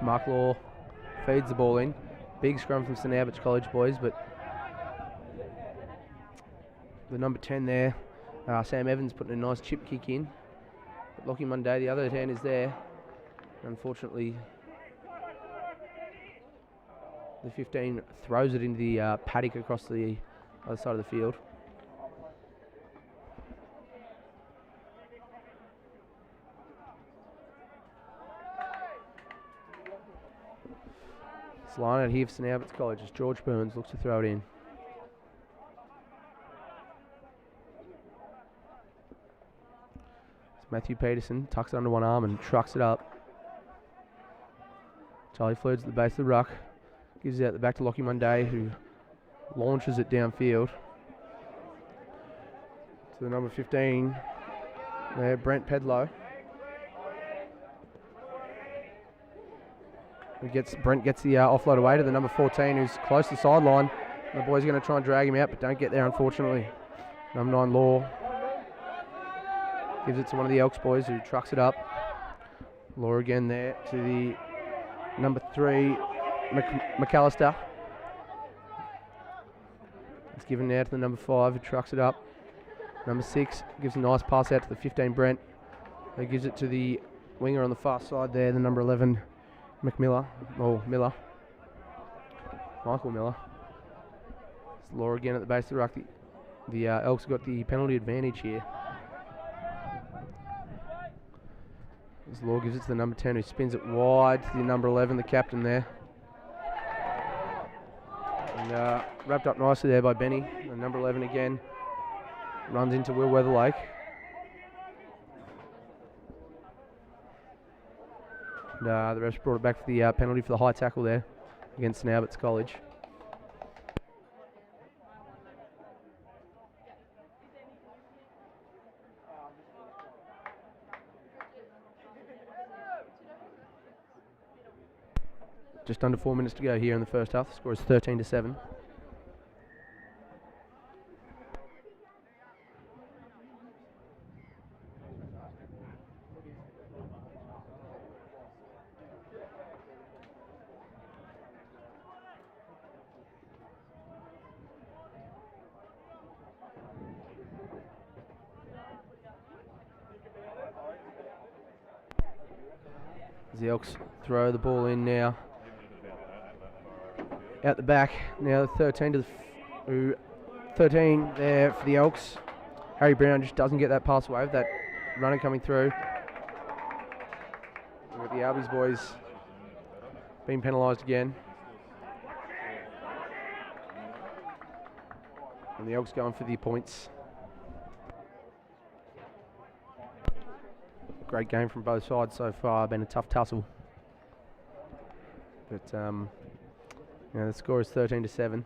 Mark Law feeds the ball in. Big scrum from St Albert's College boys, but the number 10 there, Sam Evans, putting a nice chip kick in. But Lockie Monday, the other hand, is there. Unfortunately, the 15 throws it into the paddock across the other side of the field. It's line out here for St Albert's College as George Burns looks to throw it in. It's Matthew Peterson, tucks it under one arm and trucks it up. Charlie Flute's at the base of the ruck. Gives it out the back to Lockie Monday, who launches it downfield. To the number 15 there, Brent Pedlow. Brent gets the offload away to the number 14, who's close to the sideline. The boys are going to try and drag him out, but don't get there, unfortunately. Number 9, Law. Gives it to one of the Elks boys, who trucks it up. Law again there to the number 3, McAllister. It's given now to the number 5, who trucks it up. Number 6 gives a nice pass out to the 15, Brent. He gives it to the winger on the far side there, the number 11, Miller. Michael Miller. It's Law again at the base of the ruck. The Elks got the penalty advantage here. As Law gives it to the number 10, who spins it wide to the number 11, the captain there. And wrapped up nicely there by Benny. The number 11 again runs into Will Weatherlake. And the refs brought it back for the penalty for the high tackle there against St Albert's College. Just under 4 minutes to go here in the first half. The score is 13-7. The Elks throw the ball in now. Out the back, now 13 there for the Elks. Harry Brown just doesn't get that pass away with that runner coming through. We've got the Albies boys being penalised again. And the Elks going for the points. Great game from both sides so far. Been a tough tussle. But the score is 13-7.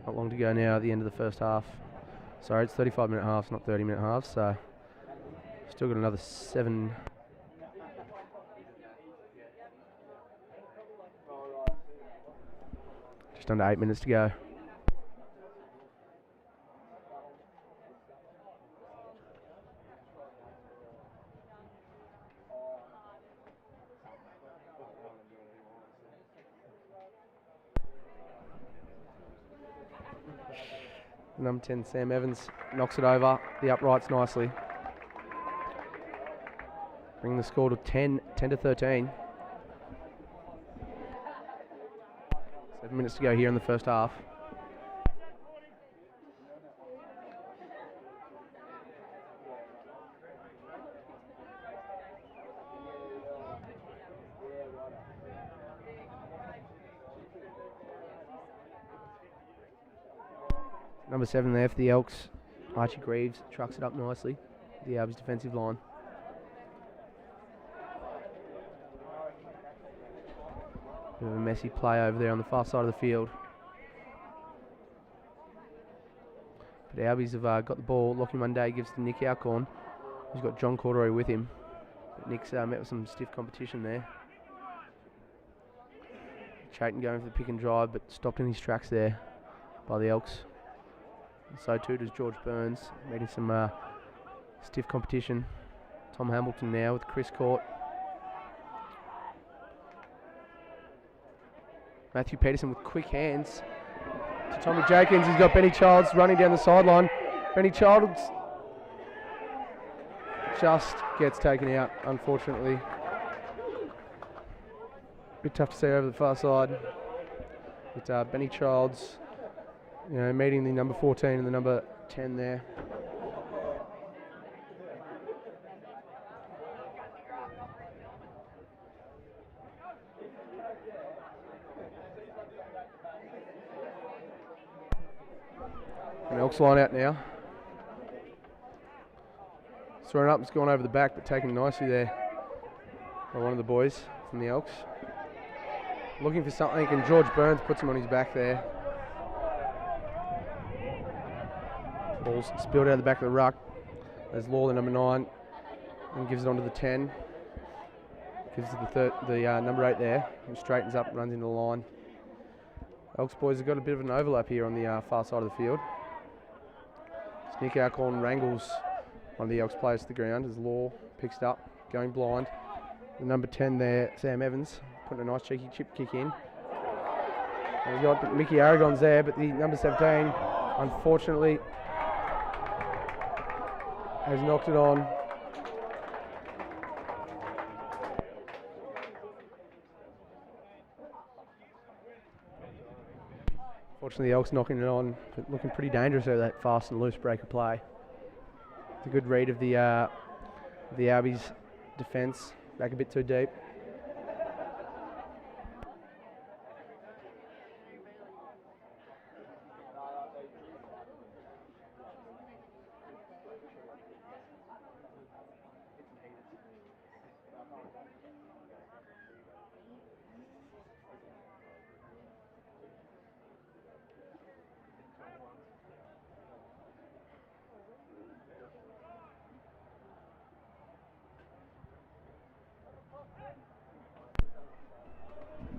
Not long to go now at the end of the first half. Sorry, it's 35-minute halves, not 30-minute halves. So still got another 7. Just under 8 minutes to go. Number 10, Sam Evans, knocks it over the uprights nicely. Bringing the score to 10-13. 7 minutes to go here in the first half. Number 7 there for the Elks. Archie Greaves trucks it up nicely. The Albies defensive line. Bit of a messy play over there on the far side of the field. But the Albies have got the ball. Lockie Monday gives to Nick Alcorn. He's got John Corderoy with him. But Nick's met with some stiff competition there. Chayton going for the pick and drive, but stopped in his tracks there by the Elks. And so too does George Burns, meeting some stiff competition. Tom Hamilton now with Chris Court. Matthew Peterson with quick hands to Tommy Jenkins. He's got Benny Childs running down the sideline. Benny Childs just gets taken out, unfortunately. Bit tough to see over the far side. But Benny Childs, meeting the number 14 and the number 10 there. An Elks line out now. Thrown up, it's gone over the back, but taken nicely there by one of the boys from the Elks. Looking for something, and George Burns puts him on his back there. Ball's spilled out of the back of the ruck. There's Law, the number 9, and gives it on to the 10. Gives it to the number 8 there, and straightens up and runs into the line. Elks boys have got a bit of an overlap here on the far side of the field. Nick Alcorn wrangles one of the Elks players to the ground as Law picks it up, going blind. The number 10 there, Sam Evans, putting a nice cheeky chip kick in. And we've got Mickey Aragon's there, but the number 17, unfortunately, has knocked it on. Fortunately, the Elks knocking it on, but looking pretty dangerous over that fast and loose break of play. It's a good read of the Albies defence, back a bit too deep.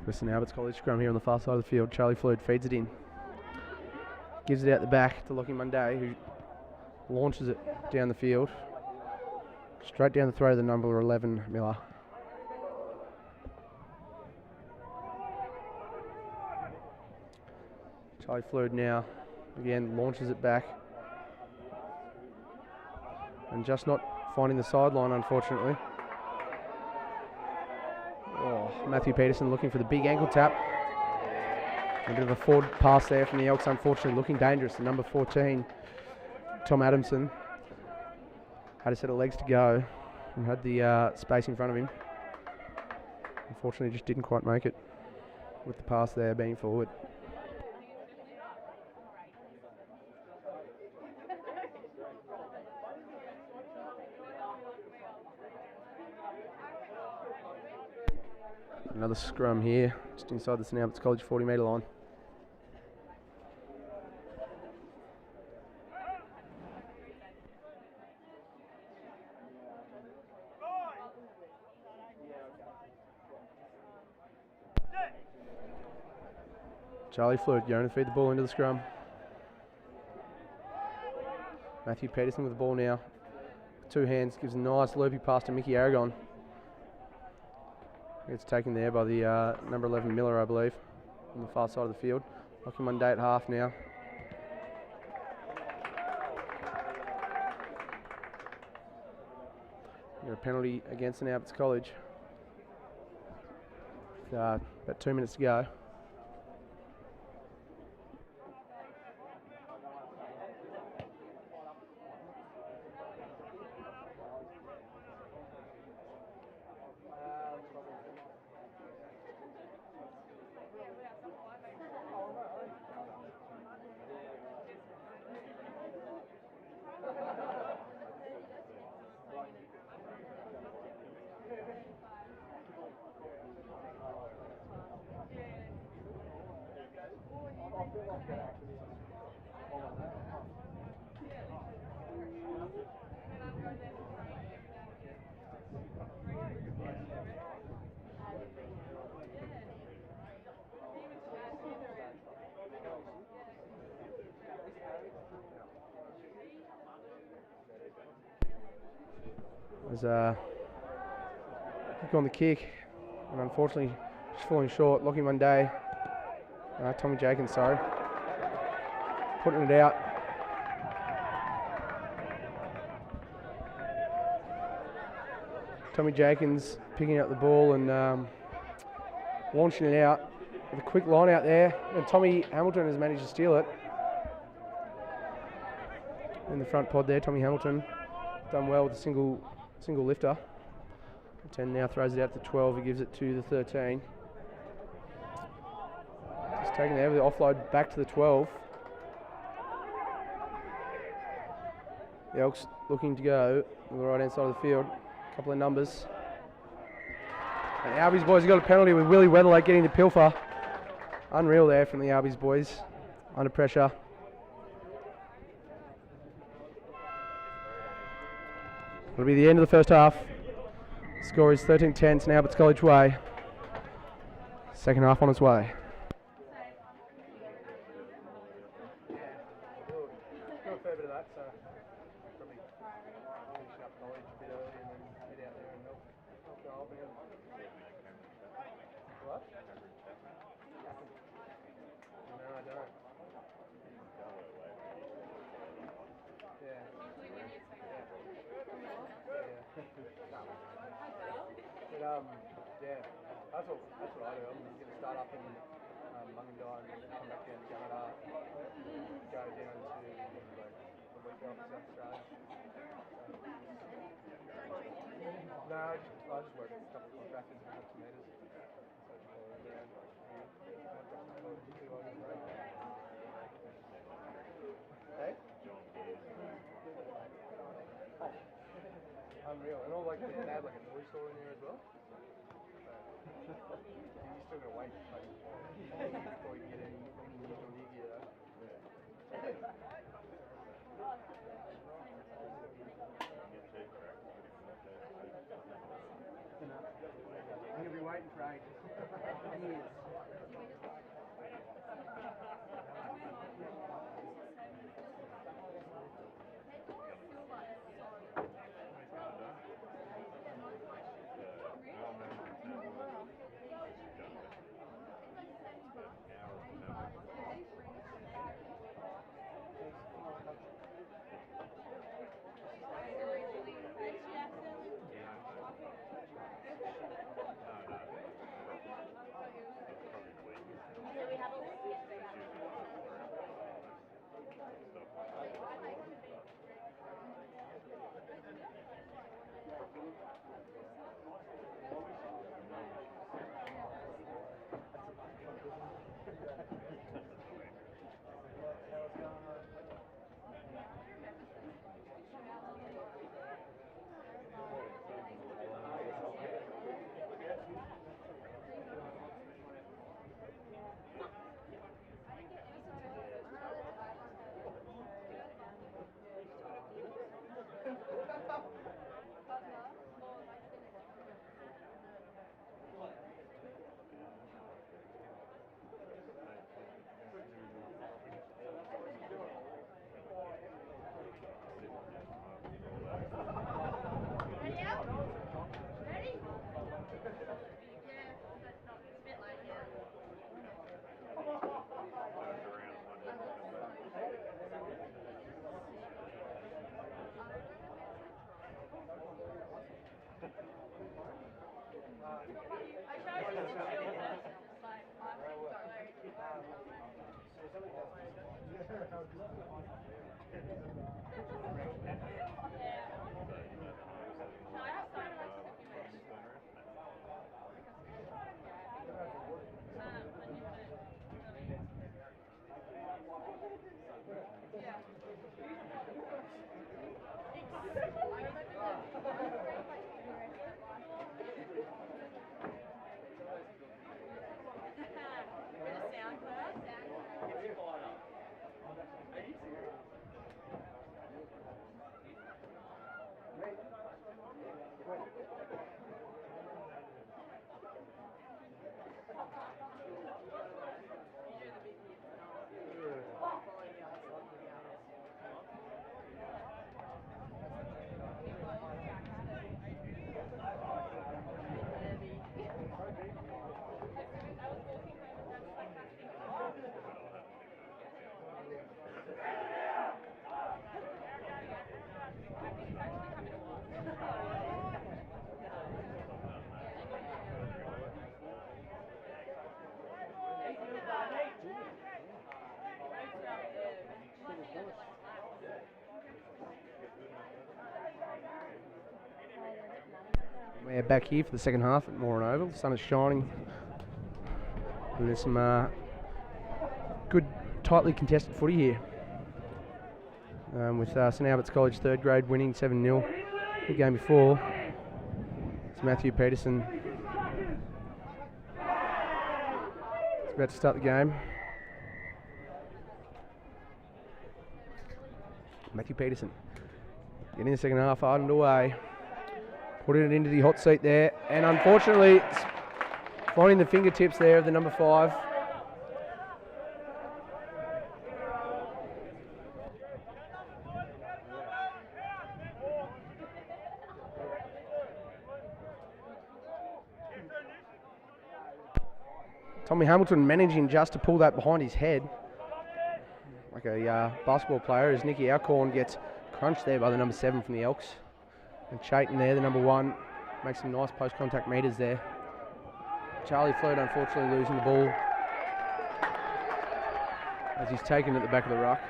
Kristen Albert's College scrum here on the far side of the field. Charlie Flood feeds it in. Gives it out the back to Lockie Monday, who launches it down the field. Straight down the throat of the number 11, Miller. Charlie Flood now, again, launches it back. And just not finding the sideline, unfortunately. Oh, Matthew Peterson looking for the big ankle tap. A bit of a forward pass there from the Elks, unfortunately looking dangerous. The number 14, Tom Adamson, had a set of legs to go and had the space in front of him. Unfortunately just didn't quite make it with the pass there being forward. Another scrum here, just inside the St Albert's College 40-metre line. Charlie Flute going to feed the ball into the scrum. Matthew Peterson with the ball now. Two hands, gives a nice loopy pass to Mickey Aragon. It's taken there by the number 11 Miller, I believe, on the far side of the field. Locking Monday at half now. Got a penalty against St Albert's College. About 2 minutes to go. There's a kick on the kick, and unfortunately just falling short. Lockie Monday, Tommy Jenkins, sorry, putting it out. Tommy Jenkins picking up the ball and launching it out with a quick line out there, and Tommy Hamilton has managed to steal it. In the front pod there, Tommy Hamilton done well with a single lifter. 10 now throws it out to 12. He gives it to the 13. Just taking there with the offload back to the 12. The Elks looking to go on the right hand side of the field. A couple of numbers. And Albies boys have got a penalty with Willie Weatherlake getting the pilfer. Unreal there from the Albies boys. Under pressure. It'll be the end of the first half. Score is 13-10, St Albert's College way. Second half on its way. That's what I do. I'm going to start up in Mungandai and come back down to Canada, go down to the week off South Australia. No, I just work with a couple of contractors and have some meters. Hey? Unreal. And all like they had like a toy store in there as well. You're still gonna wait before you get any unusual new gear though. I'm gonna be waiting for ages. We're back here for the second half at Moran Oval. The sun is shining. And there's some good, tightly contested footy here. With St Albert's College third grade winning 7-0 the game before. It's Matthew Peterson. It's about to start the game. Matthew Peterson getting the second half hard and away. Putting it into the hot seat there, and unfortunately it's finding the fingertips there of the number 5. Tommy Hamilton managing just to pull that behind his head like a basketball player, as Nicky Alcorn gets crunched there by the number 7 from the Elks. And Chayton there, the number 1, makes some nice post-contact meters there. Charlie Flood unfortunately losing the ball as he's taken at the back of the ruck.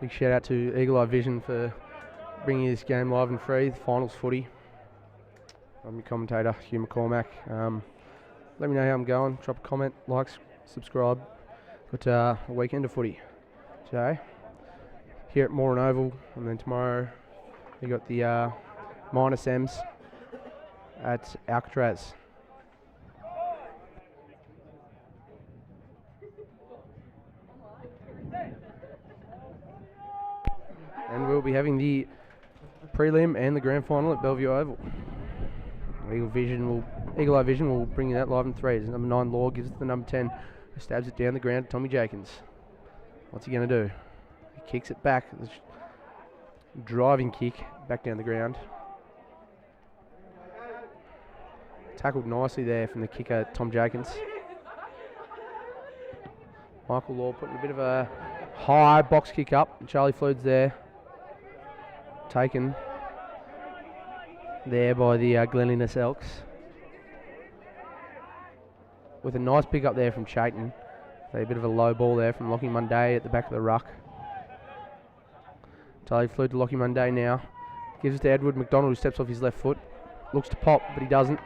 Big shout out to Eagle Eye Vision for bringing this game live and free, the finals footy. I'm your commentator, Hugh McCormack. Let me know how I'm going. Drop a comment, like, subscribe. Got a weekend of footy today here at Moran Oval, and then tomorrow we got the minus M's at Alcatraz. And we'll be having the prelim and the grand final at Bellevue Oval. Eagle Eye Vision will bring you that live in 3. Number 9 Law gives it to the number 10, who stabs it down the ground to Tommy Jenkins. What's he going to do? He kicks it back. Driving kick back down the ground. Tackled nicely there from the kicker, Tom Jenkins. Michael Law putting a bit of a high box kick up. Charlie Flood's there. Taken there by the Glenliness Elks. With a nice pick up there from Chayton. So a bit of a low ball there from Lockie Munday at the back of the ruck. Charlie Flood to Lockie Munday now. Gives it to Edward McDonald, who steps off his left foot. Looks to pop, but he doesn't.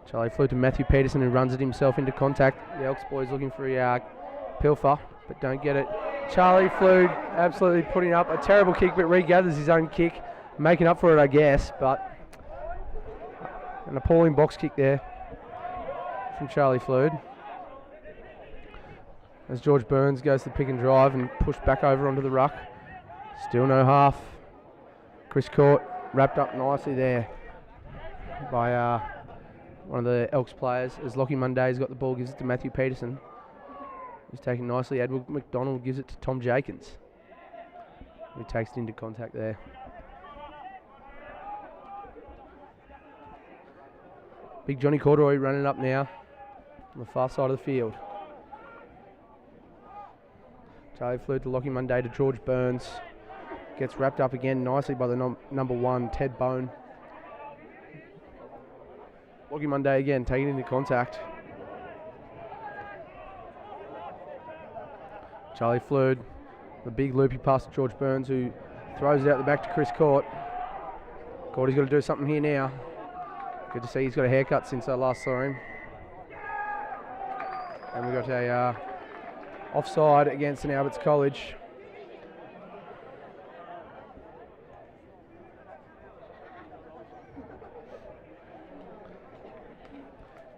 Charlie Flood to Matthew Peterson, who runs it himself into contact. The Elks boys looking for a pilfer, but don't get it. Charlie Flood absolutely putting up a terrible kick, but regathers his own kick, making up for it, I guess. But an appalling box kick there from Charlie Flood. As George Burns goes to pick and drive and push back over onto the ruck. Still no half. Chris Court wrapped up nicely there by one of the Elks players. As Lockie Munday's got the ball, gives it to Matthew Peterson. He's taken nicely. Edward McDonald gives it to Tom Jenkins, who takes it into contact there. Big Johnny Corduroy running up now on the far side of the field. Charlie Flood to Lockie Munday to George Burns. Gets wrapped up again nicely by the number 1, Ted Bone. Lockie Monday again, taking it into contact. Charlie Flood, the big loopy pass to George Burns, who throws it out the back to Chris Court. Court's got to do something here now. Good to see he's got a haircut since I last saw him. And we've got a offside against St Albert's College.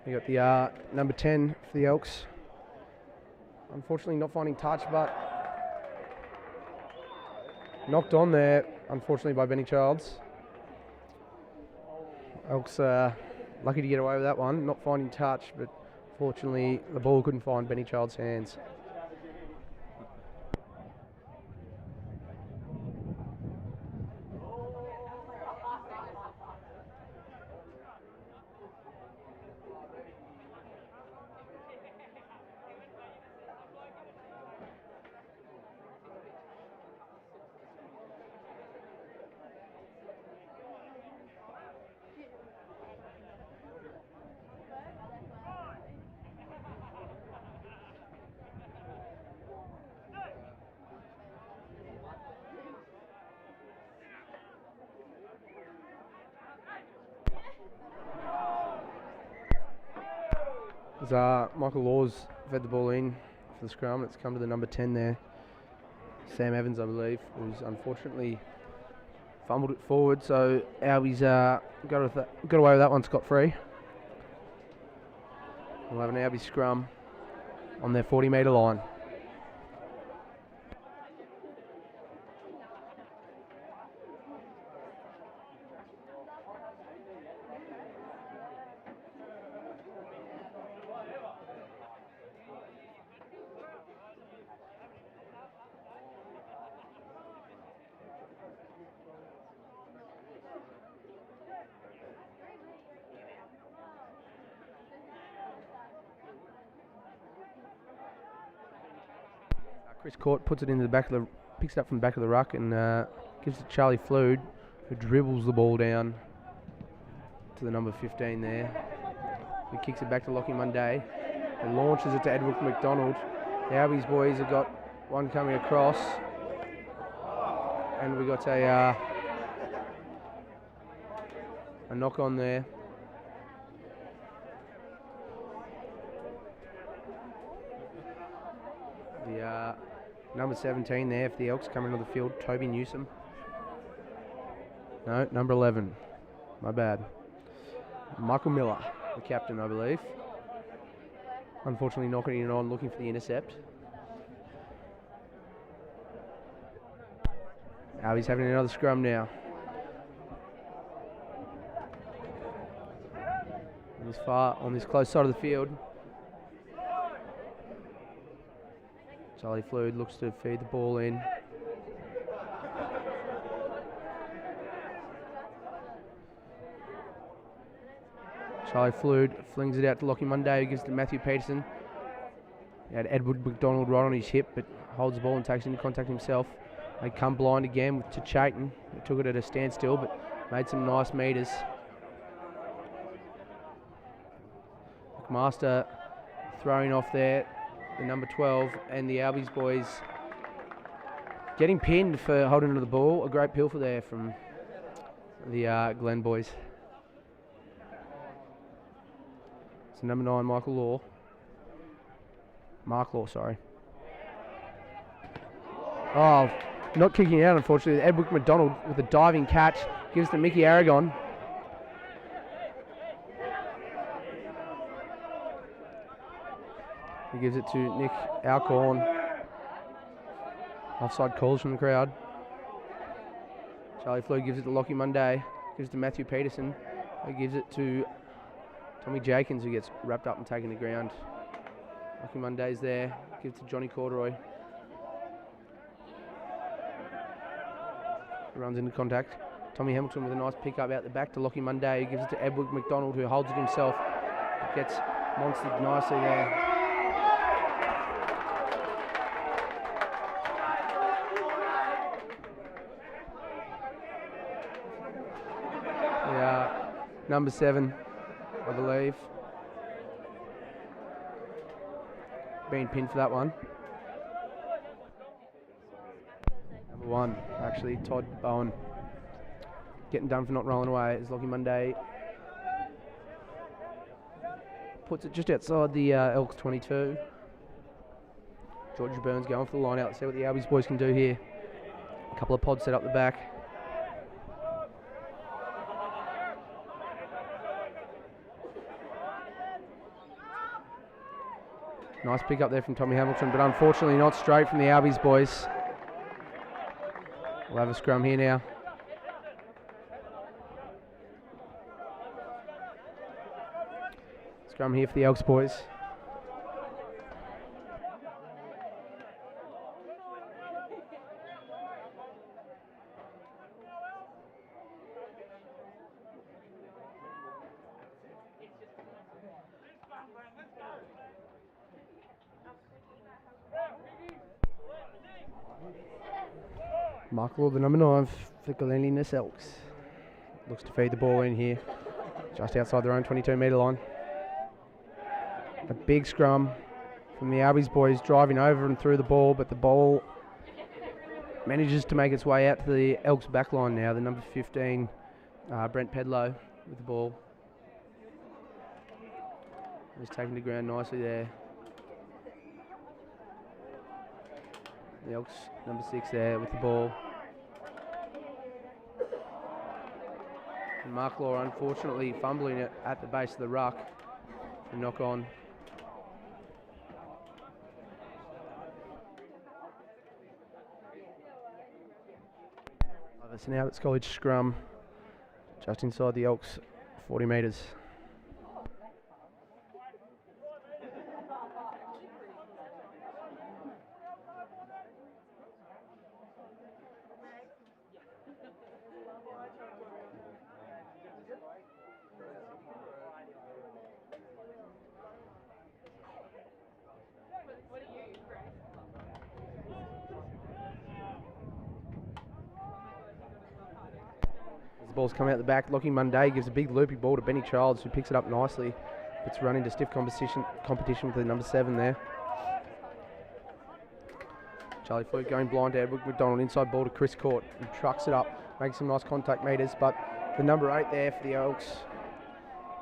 We got the number 10 for the Elks. Unfortunately not finding touch, but knocked on there, unfortunately, by Benny Childs. Elks lucky to get away with that one, not finding touch, but fortunately the ball couldn't find Benny Childs' hands. As Michael Laws fed the ball in for the scrum, it's come to the number 10 there, Sam Evans, I believe, who's unfortunately fumbled it forward, so Albies got away with that one scot-free. We'll have an Albies scrum on their 40-metre line. Chris Court puts it into the back of the, picks it up from the back of the ruck and gives it to Charlie Flood, who dribbles the ball down to the number 15 there. He kicks it back to Lockie Monday and launches it to Edward McDonald. The Albies boys have got one coming across, and we got a knock on there. The number 17 there for the Elks coming onto the field, Toby Newsom. No, number 11. My bad. Michael Miller, the captain, I believe. Unfortunately knocking it on, looking for the intercept. Albies having another scrum now. On this close side of the field. Charlie Flood looks to feed the ball in. Charlie Flood flings it out to Lockie Monday, who gives it to Matthew Peterson. He had Edward McDonald right on his hip, but holds the ball and takes into contact himself. They come blind again to Chayton. He took it at a standstill, but made some nice meters. McMaster throwing off there, the number 12, and the Albies boys getting pinned for holding onto the ball. A great pilfer there from the Glen boys. So number 9, Mark Law, sorry. Oh, not kicking out, unfortunately. Edward McDonald with a diving catch. Gives to Mickey Aragon. He gives it to Nick Alcorn. Offside calls from the crowd. Charlie Flood gives it to Lockie Monday. Gives it to Matthew Peterson. He gives it to Tommy Jakins, who gets wrapped up and taken to ground. Lockie Monday's there. Gives it to Johnny Corduroy. Runs into contact. Tommy Hamilton with a nice pick up out the back to Lockie Monday. He gives it to Edward McDonald, who holds it himself. Gets monstered nicely there. Number 7, I believe. Being pinned for that one. Number 1, actually, Todd Bowen. Getting done for not rolling away is Lockie Monday. Puts it just outside the Elks 22. George Burns going for the line out. Let's see what the Albies boys can do here. A couple of pods set up the back. Nice pick up there from Tommy Hamilton, but unfortunately not straight from the Albies boys. We'll have a scrum here now. Scrum here for the Elks boys. Michael, the number 9 for Glenliness Elks. Looks to feed the ball in here, just outside their own 22-metre line. A big scrum from the Albies boys driving over and through the ball, but the ball manages to make its way out to the Elks back line now. The number 15, Brent Pedlow, with the ball. He's taken the ground nicely there. The Elks, number 6 there with the ball. And Mark Law unfortunately fumbling it at the base of the ruck. A knock on. It's an Alberts College scrum just inside the Elks 40 metres. The ball's coming out the back. Lockie Monday gives a big loopy ball to Benny Childs, who picks it up nicely. It's run into stiff competition with the number 7 there. Charlie Fleet going blind to Edward McDonald. Inside ball to Chris Court, who trucks it up, makes some nice contact meters, but the number 8 there for the Elks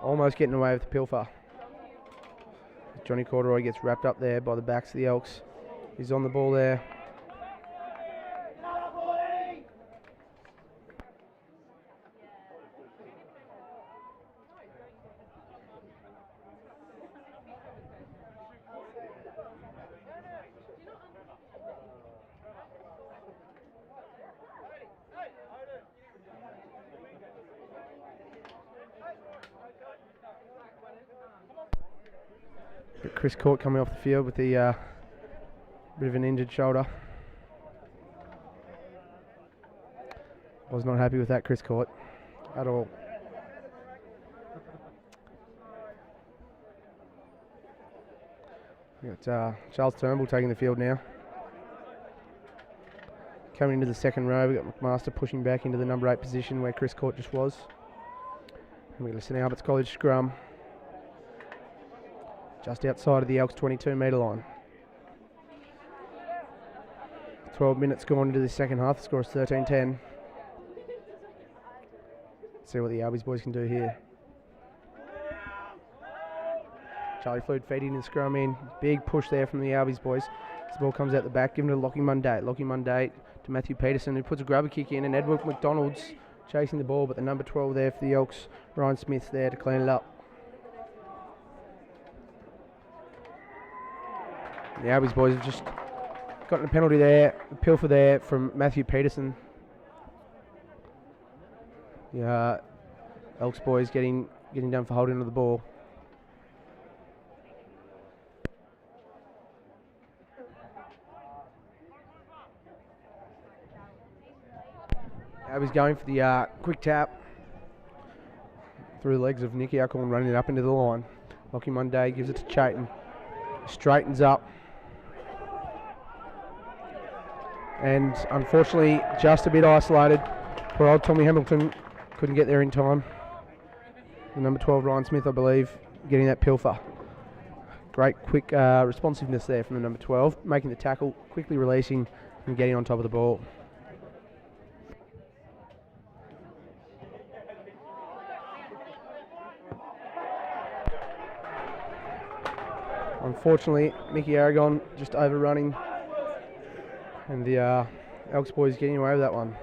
almost getting away with the pilfer. Johnny Corduroy gets wrapped up there by the backs of the Elks. He's on the ball there. Chris Court coming off the field with the bit of an injured shoulder. Was not happy with that, Chris Court, at all. We got Charles Turnbull taking the field now. Coming into the second row, we got McMaster pushing back into the number 8 position where Chris Court just was. And we're going to see Alberts College scrum just outside of the Elks 22-metre line. 12 minutes gone into the second half. The score is 13-10. See what the Albies boys can do here. Charlie Flood feeding the scrum in. Big push there from the Albies boys. This ball comes out the back, given to Lockie Monday. Lockie Monday to Matthew Peterson, who puts a grubber kick in, and Edward McDonald's chasing the ball, but the number 12 there for the Elks, Ryan Smith's there to clean it up. The Albies boys have just gotten a penalty there, a pilfer there from Matthew Peterson. The Elks boys getting done for holding of the ball. Albies going for the quick tap through the legs of Nicky Alcorn, running it up into the line. Lockie Monday gives it to Chayton. Straightens up. And unfortunately, just a bit isolated. Poor old Tommy Hamilton couldn't get there in time. The number 12, Ryan Smith, I believe, getting that pilfer. Great quick responsiveness there from the number 12, making the tackle, quickly releasing and getting on top of the ball. Unfortunately, Mickey Aragon just overrunning, and the Elks boys getting away with that one.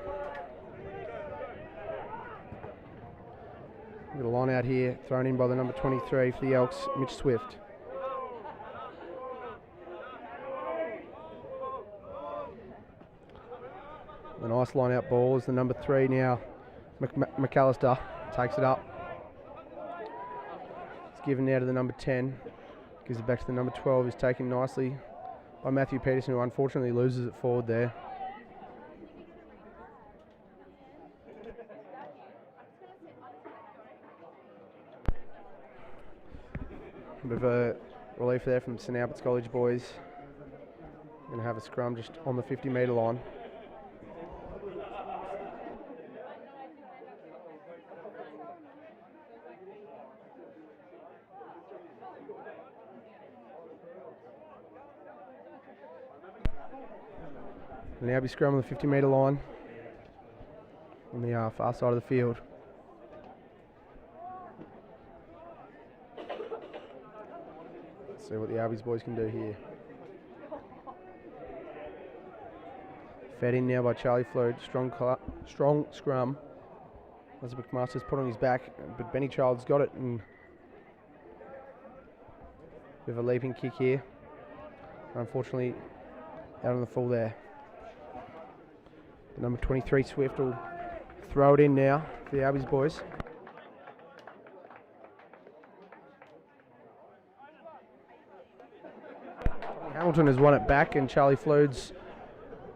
We've got a line out here, thrown in by the number 23 for the Elks, Mitch Swift. A nice line out ball as the number 3 now, McAllister, takes it up. It's given now to the number 10. Gives it back to the number 12, who's taken nicely by Matthew Peterson, who unfortunately loses it forward there. A bit of a relief there from St Albert's College boys. Going to have a scrum just on the 50-metre line. An Alby scrum on the 50-metre line on the far side of the field. Let's see what the Albies boys can do here. Fed in now by Charlie Flood. Strong scrum. As McMaster's put on his back, but Benny Child's got it, and we have a leaping kick here. Unfortunately, out on the full there. The number 23 Swift will throw it in now for the Albies boys. Hamilton has won it back, and Charlie Flood's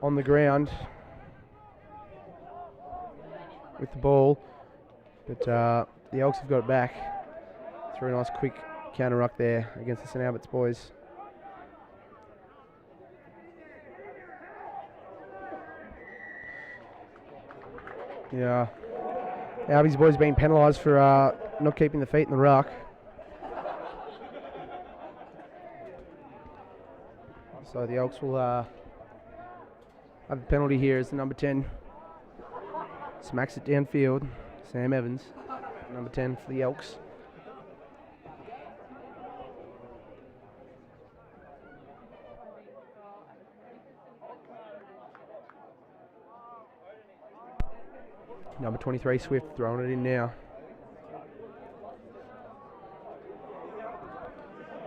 on the ground with the ball, but the Elks have got it back through a nice quick counter ruck there against the St Albert's boys. Yeah, Albies boys being penalised for not keeping the feet in the ruck. So the Elks will have a penalty here as the number 10 smacks it downfield. Sam Evans, number 10 for the Elks. Number 23 Swift throwing it in now.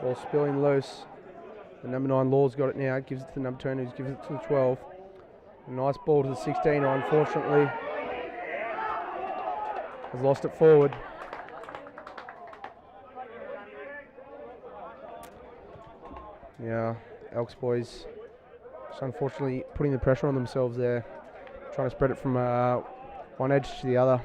Ball spilling loose. The number 9 Law's got it now. Gives it to the number 10, who's gives it to the 12. A nice ball to the 16, unfortunately has lost it forward. Yeah, Elks boys just unfortunately putting the pressure on themselves there, trying to spread it from one edge to the other.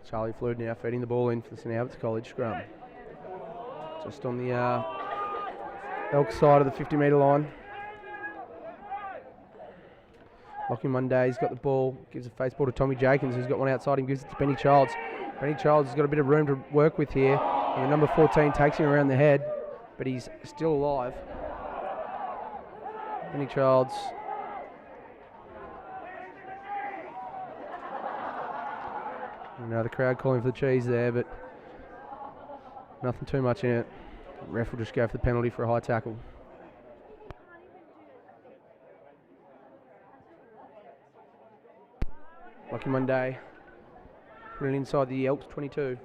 Charlie Flood now feeding the ball in for the St Albert's College scrum. Just on the Elks side of the 50-metre line. Lockie Monday's got the ball, gives a face ball to Tommy Jenkins, who's got one outside him, gives it to Benny Childs. Benny Childs has got a bit of room to work with here, and the number 14 takes him around the head, but he's still alive. Benny Childs. Now the crowd calling for the cheese there, but nothing too much in it. Ref will just go for the penalty for a high tackle. Lucky Monday. Put it inside the Elks 22.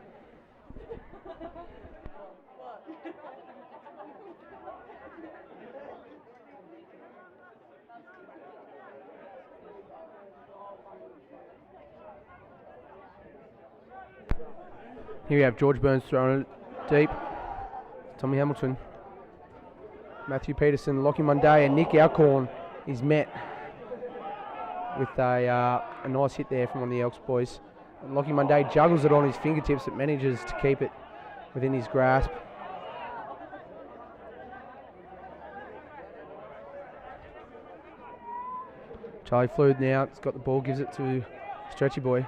Here we have George Burns throwing it deep. Tommy Hamilton, Matthew Peterson, Lockie Monday, and Nick Alcorn He's met with a nice hit there from one of the Elks boys. And Lockie Munday juggles it on his fingertips but manages to keep it within his grasp. Charlie Flood now, he's got the ball, gives it to Stretchy Boy.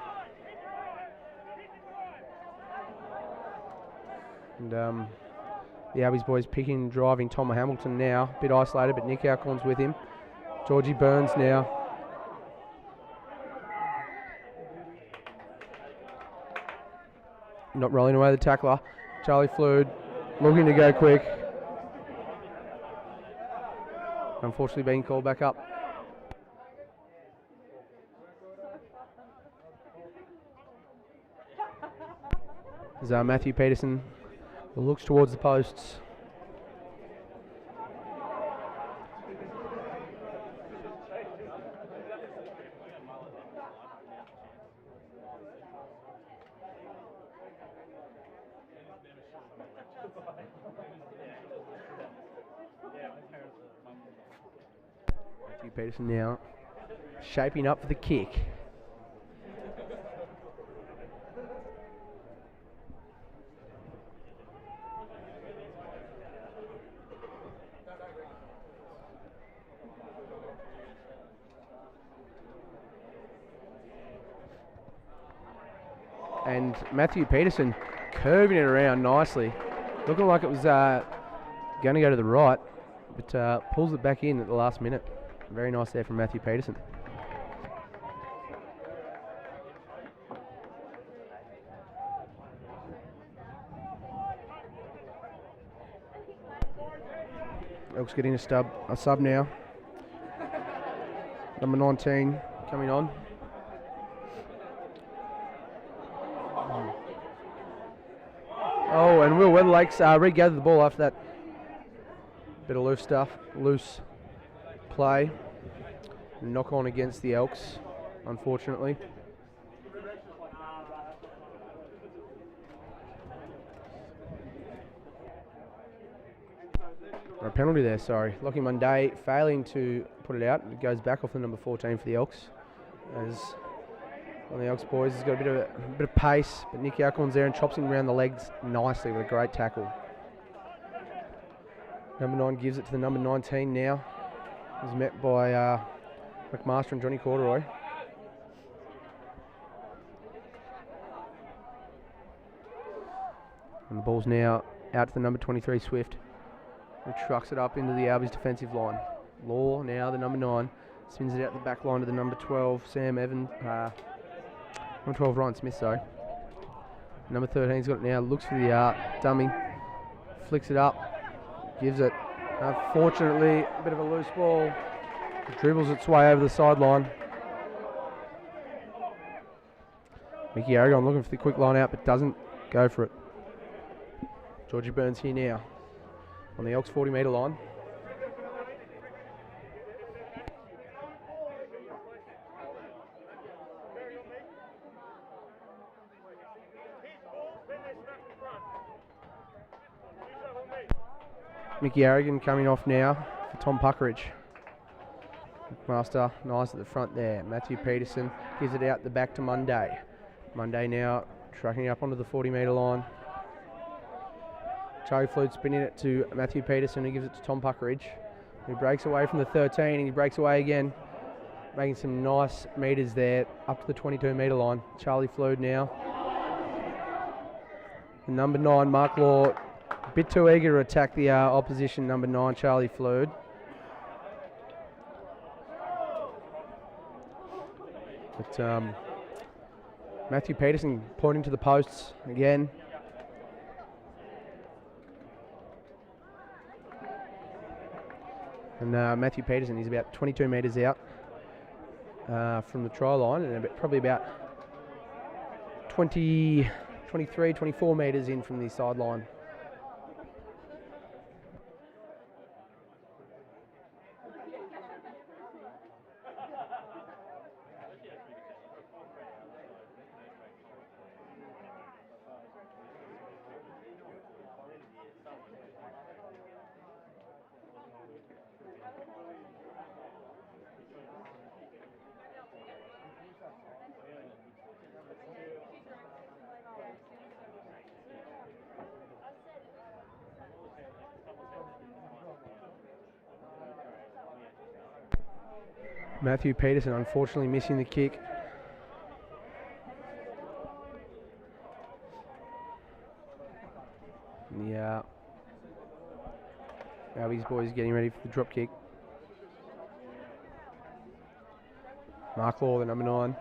And the Albies boys picking and driving Tom Hamilton now. A bit isolated, but Nick Alcorn's with him. Georgie Burns now. Not rolling away the tackler. Charlie Flood looking to go quick. Unfortunately being called back up. As Matthew Peterson looks towards the posts. Matthew Peterson now shaping up for the kick. And Matthew Peterson curving it around nicely. Looking like it was going to go to the right, but pulls it back in at the last minute. Very nice there from Matthew Peterson. Elks getting a sub now. Number 19 coming on. Oh, and Will Weatherlakes regathered the ball after that bit of loose play. Knock on against the Elks, unfortunately. A penalty there, sorry. Lockie Munday failing to put it out. It goes back off the number 14 for the Elks. As one of the Elks boys has got a bit of pace, but Nicky Alcorn's there and chops him around the legs nicely with a great tackle. Number 9 gives it to the number 19 now. He's met by McMaster and Johnny Corduroy. And the ball's now out to the number 23 Swift, who trucks it up into the Albies defensive line. Law now, the number 9, spins it out the back line to the number 12 Sam Evans. Number 12 Ryan Smith, sorry. Number 13's got it now, looks for the dummy, flicks it up, gives it. Unfortunately, a bit of a loose ball. It dribbles its way over the sideline. Mickey Aragon looking for the quick line out, but doesn't go for it. Georgie Burns here now on the Elks 40 metre line. Mickey Aragon coming off now for Tom Puckeridge. McMaster nice at the front there. Matthew Peterson gives it out the back to Munday. Munday now trucking up onto the 40 metre line. Charlie Flood spinning it to Matthew Peterson, who gives it to Tom Puckeridge, who breaks away from the 13 and he breaks away again, making some nice metres there up to the 22 metre line. Charlie Flood now. And number 9 Mark Law, a bit too eager to attack the opposition, number 9 Charlie Flood. But Matthew Peterson pointing to the posts again. And Matthew Peterson, he's about 22 metres out from the try line and probably about 23, 24 metres in from the sideline. Matthew Peterson unfortunately missing the kick. Yeah. Albies boys getting ready for the drop kick. Mark Law, the number 9.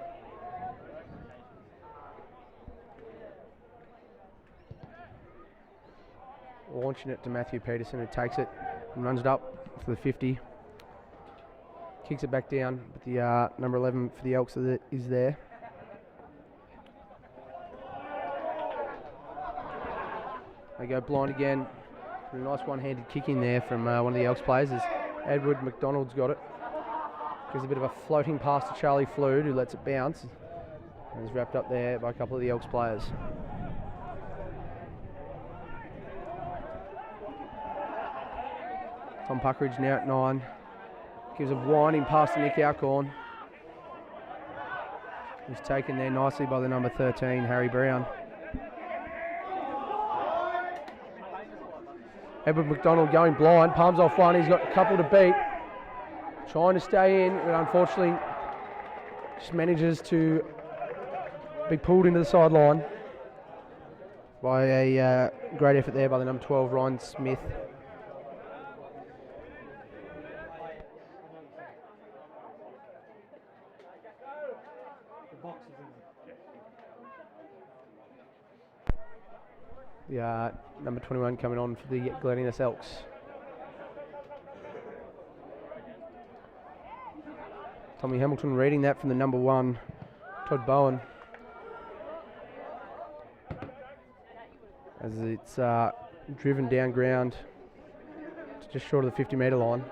Launching it to Matthew Peterson, who takes it and runs it up to the 50. Kicks it back down, but the number 11 for the Elks is there. They go blind again. A nice one-handed kick in there from one of the Elks players as Edward McDonald's got it. Gives a bit of a floating pass to Charlie Flood, who lets it bounce. And is wrapped up there by a couple of the Elks players. Tom Puckridge now at 9. Gives a winding pass to Nick Alcorn. He's taken there nicely by the number 13, Harry Brown. Edward McDonald going blind, palms off one, he's got a couple to beat. Trying to stay in, but unfortunately just manages to be pulled into the sideline by a great effort there by the number 12, Ryan Smith. The number 21 coming on for the Glenniness Elks. Tommy Hamilton reading that from the number 1, Todd Bowen. As it's driven down ground to just short of the 50-metre line.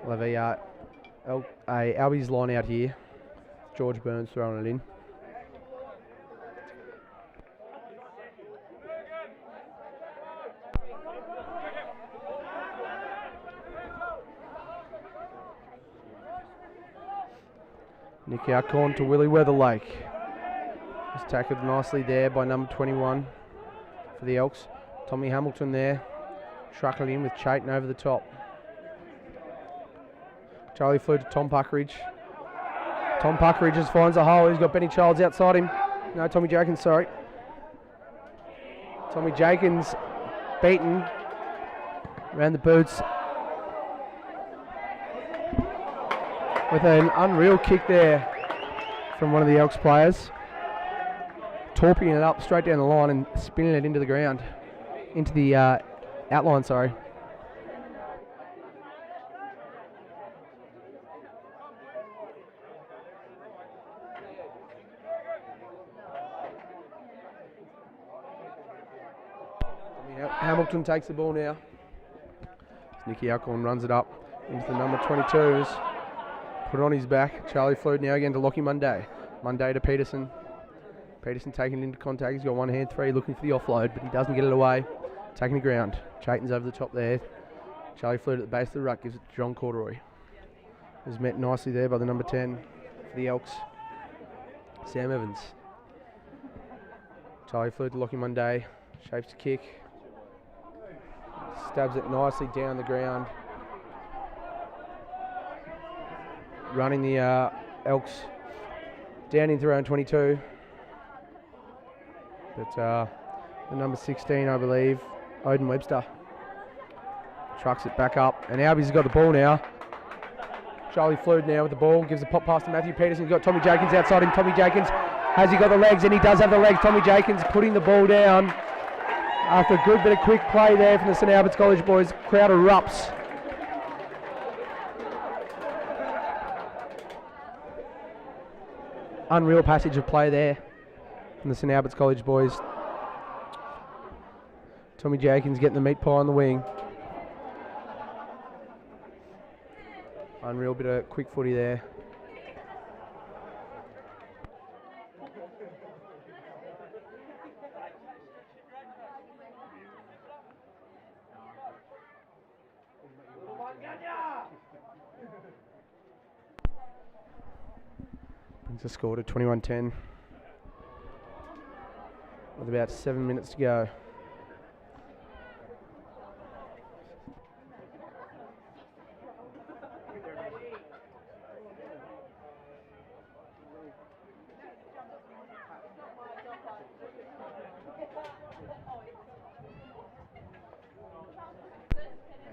We'll have a Albies line out here. George Burns throwing it in. Nick Alcorn to Willie Weatherlake. He's tackled nicely there by number 21 for the Elks. Tommy Hamilton there, truckled in with Chayton over the top. Charlie flew to Tom Puckridge. Tom Puckridge just finds a hole. He's got Benny Childs outside him. No, Tommy Jenkins, sorry. Tommy Jenkins beaten around the boots. With an unreal kick there from one of the Elks players. Torping it up straight down the line and spinning it into the ground. Into the outline, sorry. Hamilton takes the ball now. Nicky Alcorn runs it up into the number 22s. Put it on his back. Charlie Flood now again to Lockie Monday. Monday to Peterson. Peterson taking it into contact. He's got one hand three looking for the offload, but he doesn't get it away. Taking the ground. Chayton's over the top there. Charlie Flood at the base of the ruck gives it to John Corduroy. Is met nicely there by the number 10 for the Elks. Sam Evans. Charlie Flood to Lockie Monday. Shapes the kick. Stabs it nicely down the ground. Running the Elks down into round 22. But the number 16, I believe, Odin Webster, trucks it back up. And Albies has got the ball now. Charlie Flood now with the ball. Gives a pop pass to Matthew Peterson. He's got Tommy Jenkins outside him. Tommy Jenkins, has he got the legs? And he does have the legs. Tommy Jenkins putting the ball down. After a good bit of quick play there from the St Albert's College boys. Crowd erupts. Unreal passage of play there from the St Albert's College boys. Tommy Jenkins getting the meat pie on the wing. Unreal bit of quick footy there. Brings the score to 21-10 with about 7 minutes to go.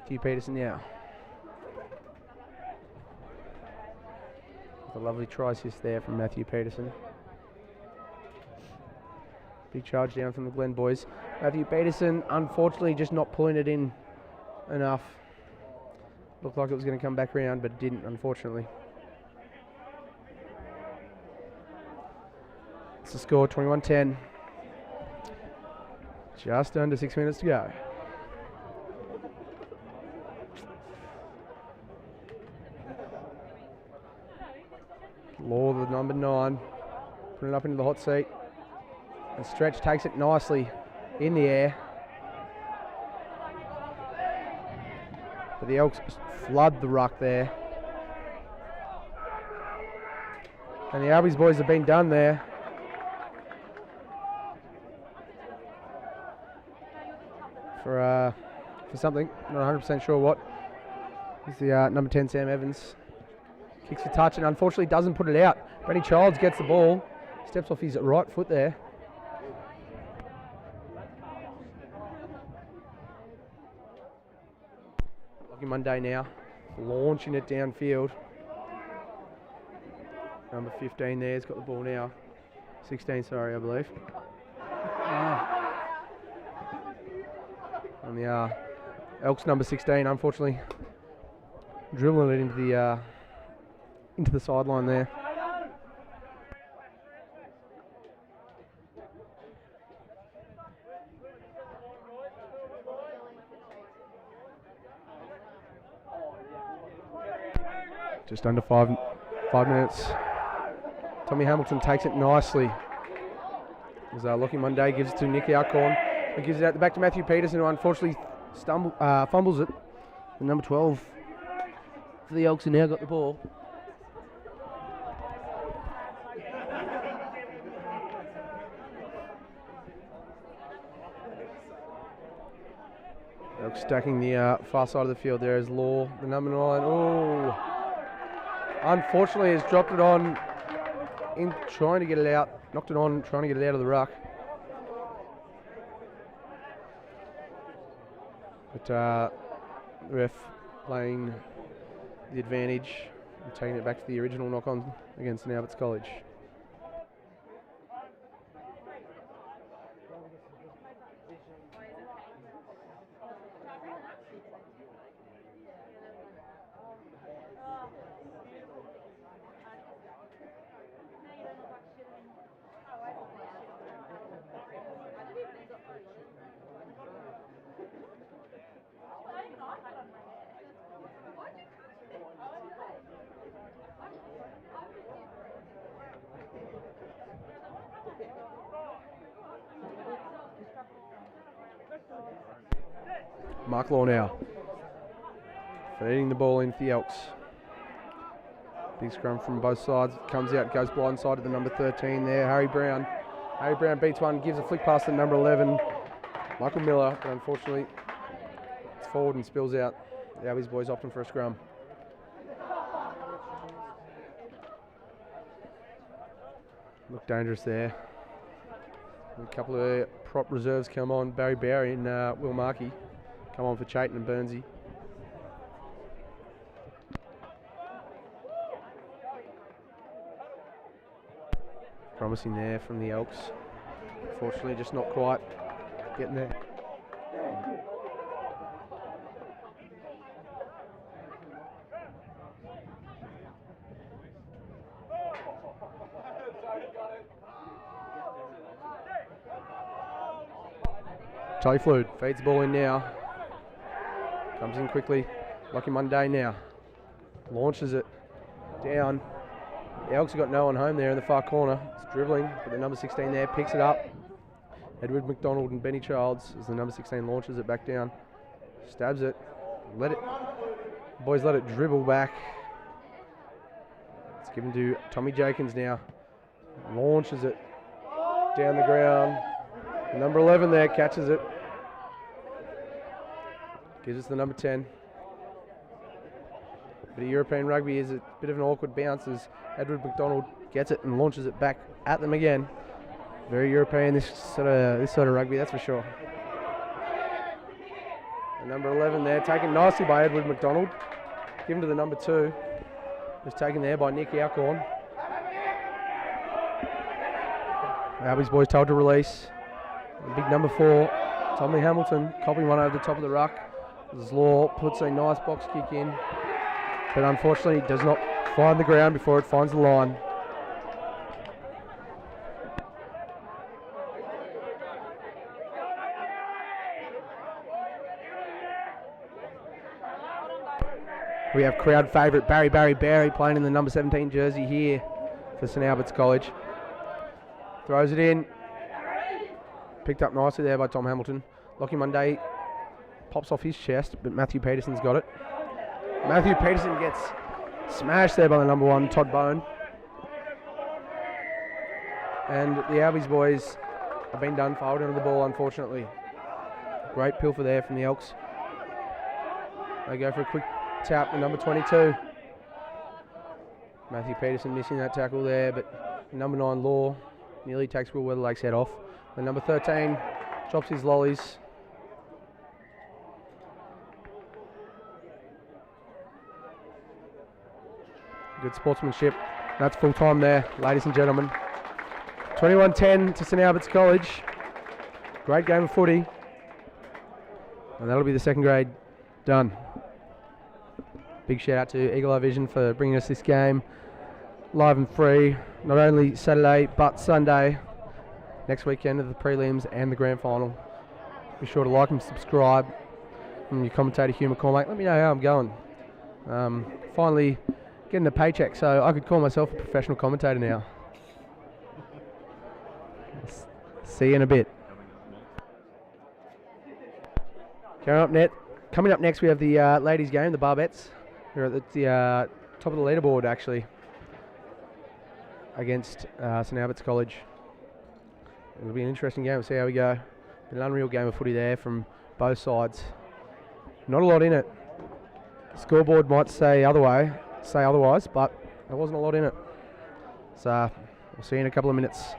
Matthew Peterson now. A lovely try assist there from Matthew Peterson. Big charge down from the Glen boys. Matthew Peterson, unfortunately, just not pulling it in enough. Looked like it was going to come back round, but it didn't, unfortunately. It's the score, 21-10. Just under 6 minutes to go. Law, the number 9, putting it up into the hot seat. And Stretch takes it nicely in the air. But the Elks flood the ruck there. And the Albies boys have been done there. For something, not 100% sure what. It's the number 10, Sam Evans. Kicks for touch and unfortunately doesn't put it out. Benny Childs gets the ball, steps off his right foot there. Lucky Monday now, launching it downfield. Number 15 there's got the ball now. 16, sorry, I believe. And the Elks number 16, unfortunately, dribbling it into the sideline there. Just under five minutes. Tommy Hamilton takes it nicely. As Lockie Monday gives it to Nick Alcorn. He gives it out the back to Matthew Peterson, who unfortunately fumbles it. And number 12 for the Elks, who now got the ball. Elks stacking the far side of the field there is Law, the number 9. Oh, unfortunately has dropped it on in trying to get it out. Knocked it on, trying to get it out of the ruck. But the ref playing the advantage and taking it back to the original knock-on against Alberts College. Mark Law now, feeding the ball into the Elks. Big scrum from both sides, comes out, goes blindside to the number 13 there, Harry Brown. Harry Brown beats one, gives a flick pass to number 11, Michael Miller, but unfortunately it's forward and spills out. The Albies boys opting for a scrum. Look dangerous there. A couple of prop reserves come on, Barry Barry and Will Markey. Come on for Chayton and Burnsy. Promising there from the Elks. Unfortunately, just not quite getting there. Charlie Flood feeds the ball in now. Comes in quickly. Lucky Monday now. Launches it down. The Elks have got no one home there in the far corner. It's dribbling, but the number 16 there picks it up. Edward McDonald and Benny Childs as the number 16 launches it back down. Stabs it. Boys let it dribble back. It's given to Tommy Jenkins now. Launches it down the ground. The number 11 there catches it. Gives us the number 10. Bit of European rugby is a bit of an awkward bounce as Edward McDonald gets it and launches it back at them again. Very European this sort of rugby, that's for sure. And number 11 there, taken nicely by Edward McDonald. Given to the number 2. Was taken there by Nick Alcorn. Albies boys told to release. And big number 4, Tommy Hamilton, copying one over the top of the ruck. Law puts a nice box kick in, but unfortunately does not find the ground before it finds the line. We have crowd favourite Barry playing in the number 17 jersey here for St Albert's College. Throws it in. Picked up nicely there by Tom Hamilton. Lockie Monday pops off his chest, but Matthew Peterson's got it. Matthew Peterson gets smashed there by the number 1, Todd Bone. And the Albies boys have been done for holding on to the ball, unfortunately. Great pilfer there from the Elks. They go for a quick tap with number 22. Matthew Peterson missing that tackle there, but number 9, Law, nearly takes Will Weatherlake's head off. And number 13 drops his lollies. Good sportsmanship. That's full time there, ladies and gentlemen. 21-10 to St Albert's College. Great game of footy. And that'll be the second grade done. Big shout out to Eagle Eye Vision for bringing us this game live and free, not only Saturday but Sunday. Next weekend of the prelims and the grand final. Be sure to like and subscribe. And your commentator Hugh McCormack, let me know how I'm going. Finally getting a paycheck, so I could call myself a professional commentator now. See you in a bit. Coming up next, we have the ladies' game, the Barbets. They're at the top of the leaderboard, actually, against St Albert's College. It'll be an interesting game. We'll see how we go. An unreal game of footy there from both sides. Not a lot in it. The scoreboard might say otherwise, but there wasn't a lot in it. So we'll see you in a couple of minutes.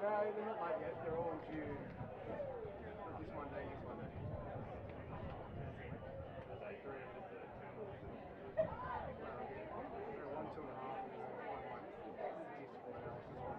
they're not like yet. They're all due this Monday, next Monday. They're 1, 2.5, and then one like statistical analysis one.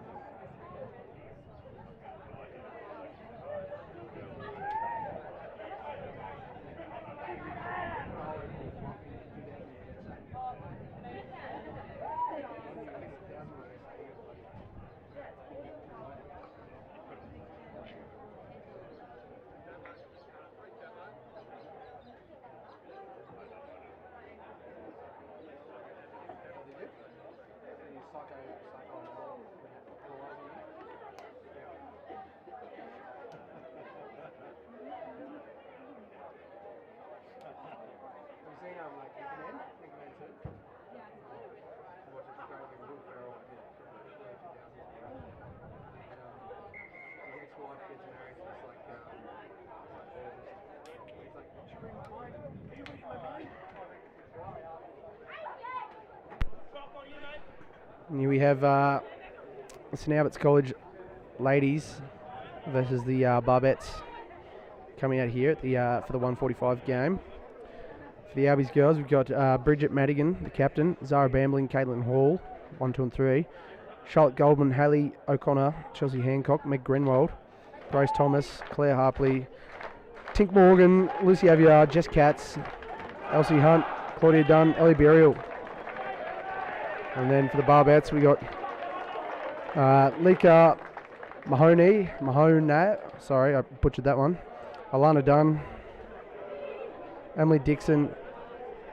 And here we have St Albert's College ladies versus the Barbets coming out here at the for the 1:45 game. For the Albies girls, we've got Bridget Madigan, the captain, Zara Bambling, Caitlin Hall, 1, 2 and 3, Charlotte Goldman, Haley O'Connor, Chelsea Hancock, Meg Grenwald, Grace Thomas, Claire Harpley, Tink Morgan, Lucy Aviar, Jess Katz, Elsie Hunt, Claudia Dunn, Ellie Burial. And then for the Barbets, we got Lika Mahoney, sorry, I butchered that one, Alana Dunn, Emily Dixon,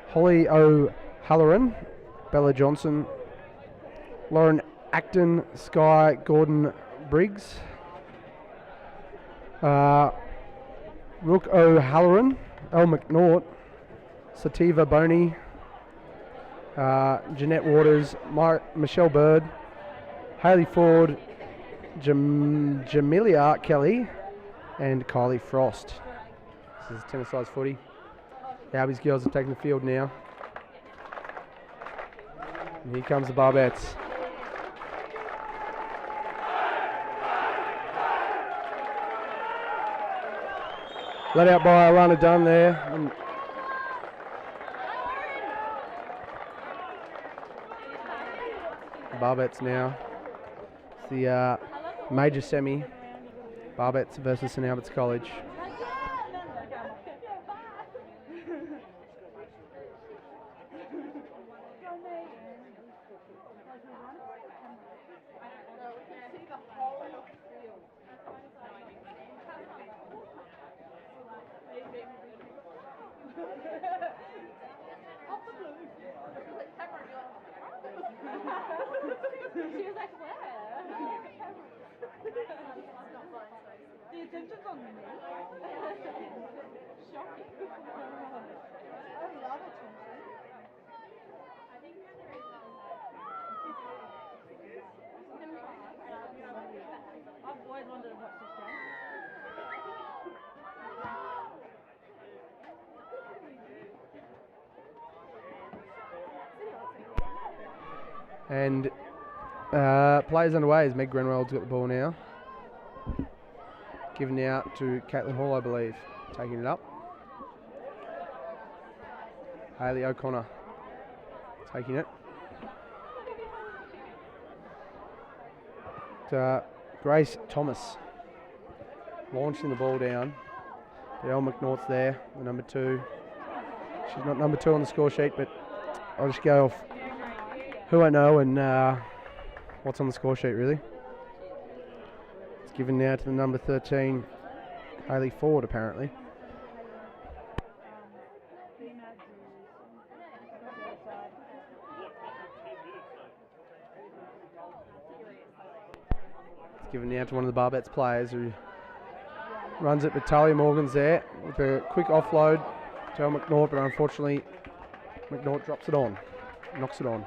Holly O'Halloran, Bella Johnson, Lauren Acton, Sky Gordon Briggs, Rook O'Halloran, Elle McNaught, Sativa Boney, Jeanette Waters, Michelle Bird, Hayley Ford, Jamilia Kelly, and Kylie Frost. This is tennis size footy. The Albies girls are taking the field now. And here comes the Barbets. Let out by Alana Dunn there. And Barbets now. It's the major semi. Barbets versus St Albert's College. She was like, where? The attention's on me. Shocking. I love attention. I've always wanted to watch this game. And players underway as Meg Grenwald's got the ball now. Given out to Caitlin Hall, I believe. Taking it up. Hayley O'Connor taking it. Grace Thomas launching the ball down. Elle McNaught's there, the number 2. She's not number 2 on the score sheet, but I'll just go off who I know and what's on the score sheet, really. It's given now to the number 13, Hayley Ford, apparently. It's given now to one of the Barbets players who runs it, but Talia Morgan's there with a quick offload to Elle McNaught, but unfortunately McNaught drops it on, knocks it on.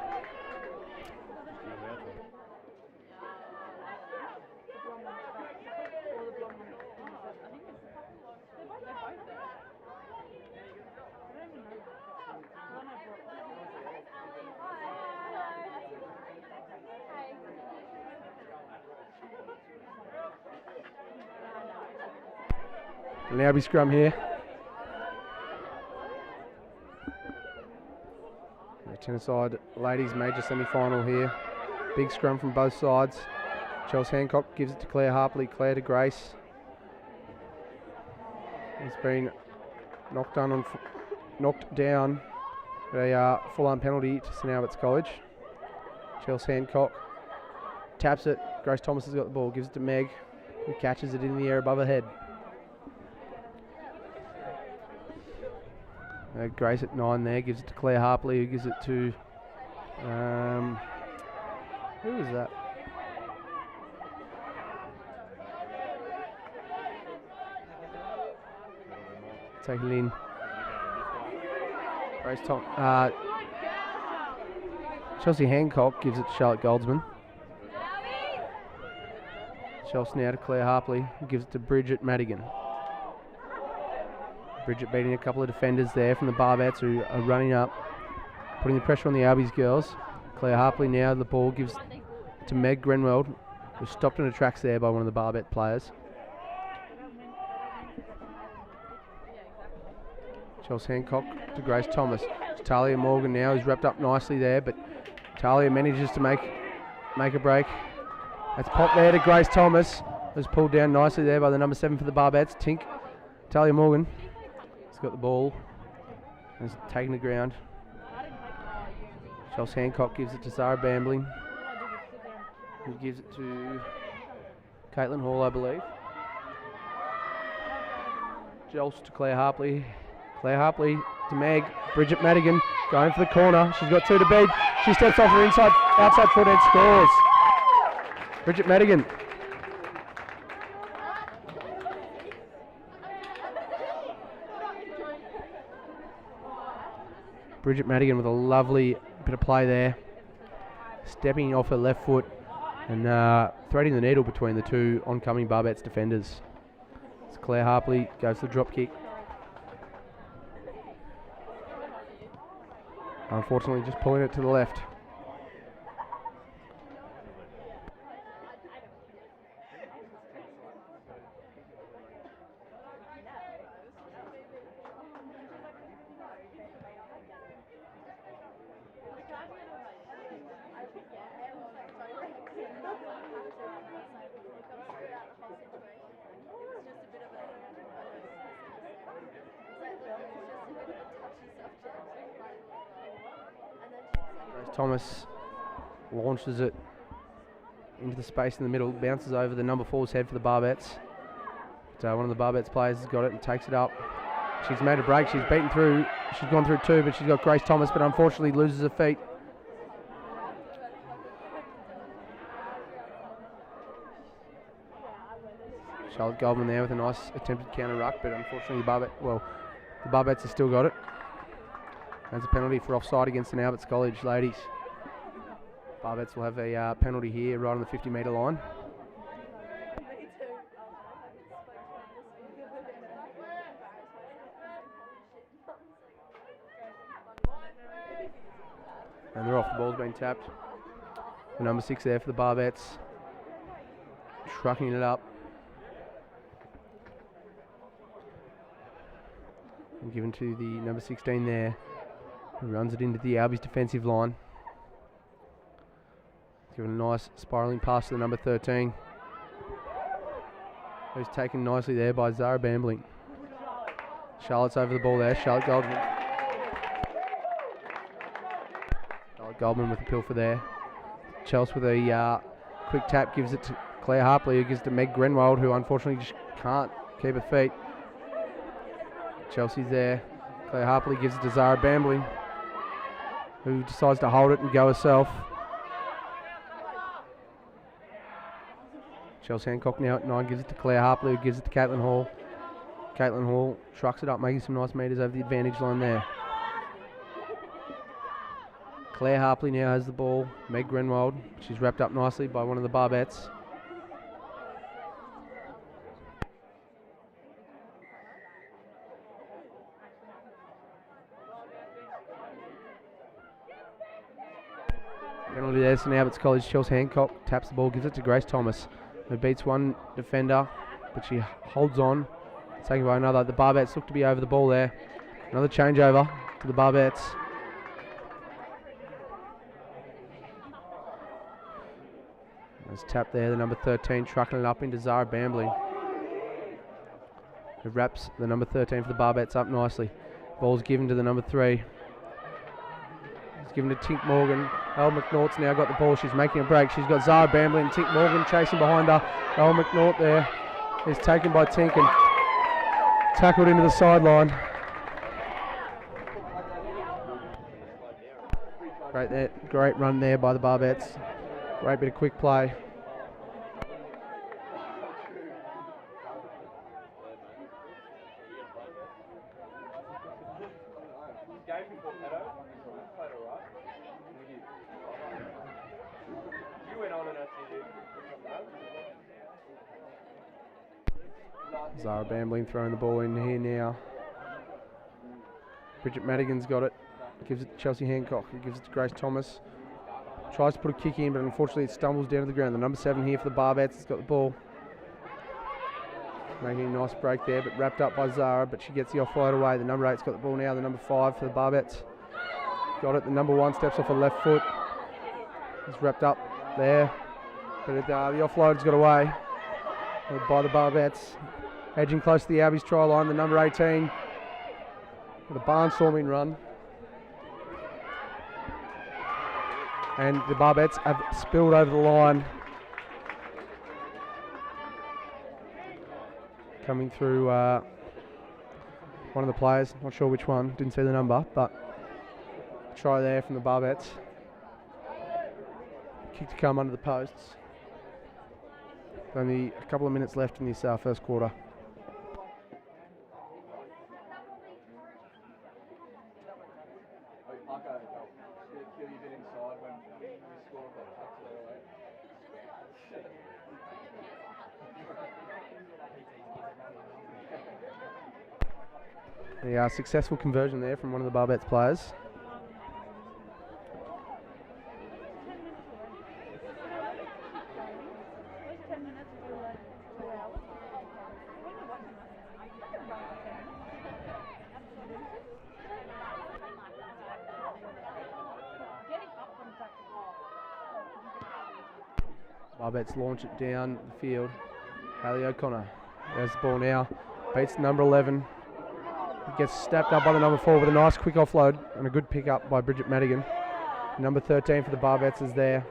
An Alby scrum here. The tennis side ladies major semi-final here. Big scrum from both sides. Chelsea Hancock gives it to Claire Harpley. Claire to Grace. It's been knocked down a full-on penalty to St Albert's College. Chelsea Hancock taps it. Grace Thomas has got the ball. Gives it to Meg, who catches it in the air above her head. Grace at 9 there, gives it to Claire Harpley, who gives it to who was that? Take it in. Grace Chelsea Hancock gives it to Charlotte Goldsman. Chelsea now to Claire Harpley, who gives it to Bridget Madigan. Bridget beating a couple of defenders there from the Barbets who are running up, putting the pressure on the Albies girls. Claire Harpley now, the ball gives to Meg Grenwald, who's stopped in her tracks there by one of the Barbet players. Chelsea Hancock to Grace Thomas. It's Talia Morgan now, who's wrapped up nicely there, but Talia manages to make a break. That's popped there to Grace Thomas, who's pulled down nicely there by the number 7 for the Barbets, Talia Morgan. He's got the ball and is taking the ground. Chelsea Hancock gives it to Sarah Bambling, who gives it to Caitlin Hall, I believe. Jolts to Claire Harpley. Claire Harpley to Meg. Bridget Madigan going for the corner. She's got 2 to beat. She steps off her outside foot and scores. Bridget Madigan. Bridget Madigan with a lovely bit of play there. Stepping off her left foot and threading the needle between the two oncoming Barbets defenders. It's Claire Harpley goes for the drop kick. Unfortunately just pulling it to the left. Thomas launches it into the space in the middle, bounces over the number 4's head for the Barbets. So one of the Barbets players has got it and takes it up. She's made a break, she's beaten through, she's gone through 2, but she's got Grace Thomas, but unfortunately loses her feet. Charlotte Goldman there with a nice attempted counter ruck, but unfortunately the Barbets have still got it. That's a penalty for offside against St Albert's College, ladies. Barbets will have a penalty here right on the 50-metre line. And they're off, the ball's been tapped. The number 6 there for the Barbets. Trucking it up. And given to the number 16 there, who runs it into the Albies defensive line. Given a nice spiralling pass to the number 13, who's taken nicely there by Zara Bambling. Charlotte's over the ball there, Charlotte Goldman. Charlotte Goldman with the pilfer there. Chelsea with a quick tap, gives it to Claire Harpley, who gives it to Meg Grenwald, who unfortunately just can't keep her feet. Chelsea's there. Claire Harpley gives it to Zara Bambling, who decides to hold it and go herself. Chelsea Hancock now at 9, gives it to Claire Harpley, who gives it to Caitlin Hall. Caitlin Hall trucks it up, making some nice metres over the advantage line there. Claire Harpley now has the ball. Meg Grenwald, she's wrapped up nicely by one of the Barbets. Penalty there, St Albert's College. Chelsea Hancock taps the ball, gives it to Grace Thomas, who beats one defender, but she holds on Taken by another. The Barbets look to be over the ball there. Another changeover to the Barbets. There's tap there, the number 13 trucking it up into Zara Bambling, who wraps the number 13 for the Barbets up nicely. Ball's given to the number 3. It's given to Tink Morgan. Elle McNaught's now got the ball. She's making a break. She's got Zara Bambling and Tink Morgan chasing behind her. Elle McNaught there is taken by Tink and tackled into the sideline. Great run there by the Barbets. Great bit of quick play. Zara Bambling throwing the ball in here now. Bridget Madigan's got it. Gives it to Chelsea Hancock. He gives it to Grace Thomas. Tries to put a kick in, but unfortunately it stumbles down to the ground. The number 7 here for the Barbets has got the ball. Making a nice break there, but wrapped up by Zara, but she gets the offload away. The number 8's got the ball now. The number 5 for the Barbets. Got it. The number 1 steps off her left foot. It's wrapped up there. But the offload's got away by the Barbets. Edging close to the Albies try line. The number 18 with a barnstorming run. And the Barbets have spilled over the line. Coming through one of the players, not sure which one, didn't see the number, but try there from the Barbets. Kick to come under the posts. Only a couple of minutes left in this first quarter. The successful conversion there from one of the Barbets players. Barbets launch it down the field. Haley O'Connor. There's the ball now. Beats number 11. Gets stepped up by the number 4 with a nice quick offload and a good pick up by Bridget Madigan. Number 13 for the Barbets is there.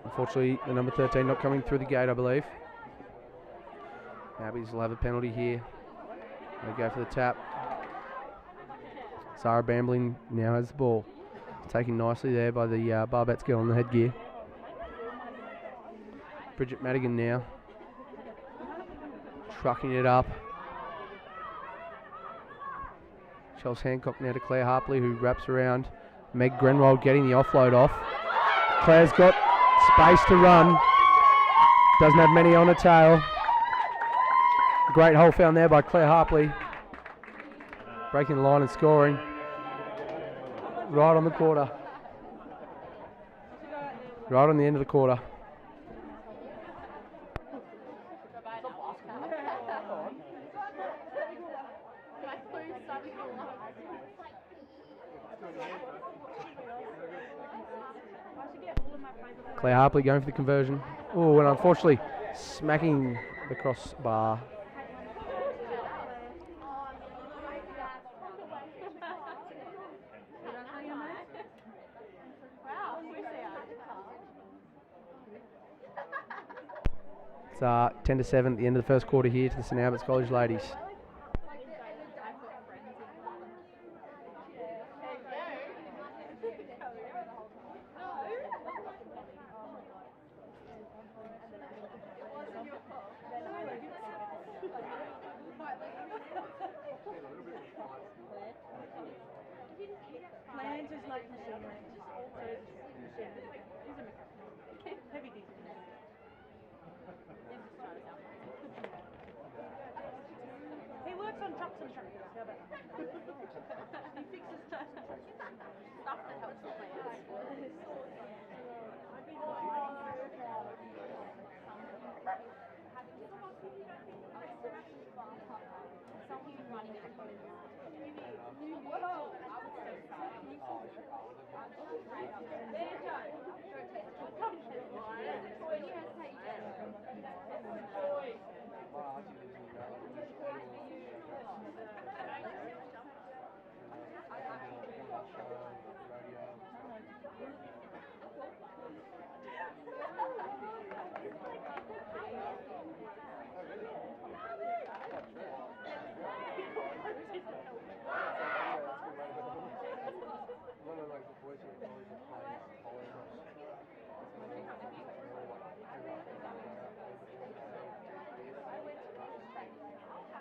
Unfortunately, the number 13 not coming through the gate, I believe. Albies will have a penalty here. They go for the tap. Zara Bambling now has the ball. Taken nicely there by the Barbets girl on the headgear. Bridget Madigan now. Trucking it up. Chelsea Hancock now to Claire Harpley, who wraps around. Meg Grenwald getting the offload off. Claire's got space to run. Doesn't have many on her tail. Great hole found there by Claire Harpley. Breaking the line and scoring. Right on the quarter. Right on the end of the quarter. Claire Harpley going for the conversion. Oh, and unfortunately smacking the crossbar. It's 10-7 at the end of the first quarter here to the St Albert's College ladies. He works on trucks and tractors. How about that? He fixes stuff that helps the plants.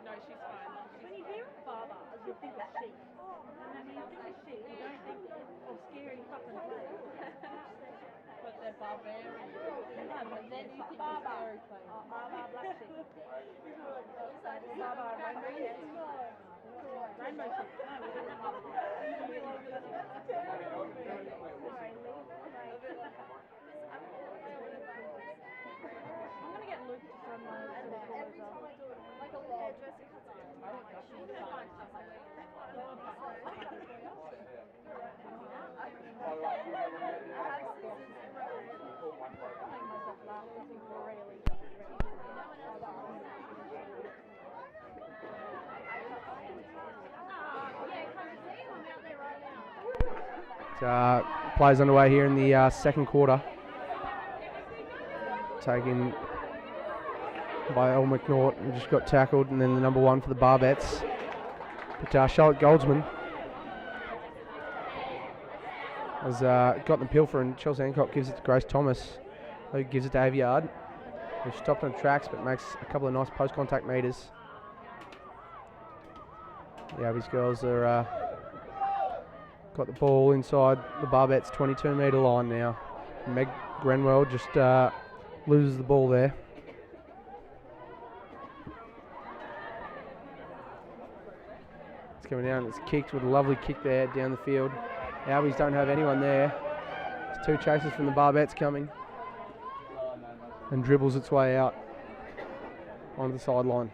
No, she's fine. When you hear Barbara, you think of sheep. And then when you think of sheep, you don't think of scary fucking place. But they're barbarians. No, but then you think of scary place. Barbara, black sheep. Barbara, rainbow sheep. Rainbow sheep. I'm gonna get Luke to send my like a log. Plays underway here in the second quarter. Taken by El McNaught, who just got tackled, and then the number 1 for the Barbets. But Charlotte Goldsman has got the pilfer, and Chelsea Hancock gives it to Grace Thomas, who gives it to Aviard, who stopped on tracks but makes a couple of nice post-contact meters. The Albies girls are got the ball inside the Barbets 22-metre line now. Meg Grenwell just loses the ball there. It's coming down, it's kicked with a lovely kick there down the field. The Albies don't have anyone there. There's 2 chases from the Barbets coming. And dribbles its way out onto the sideline.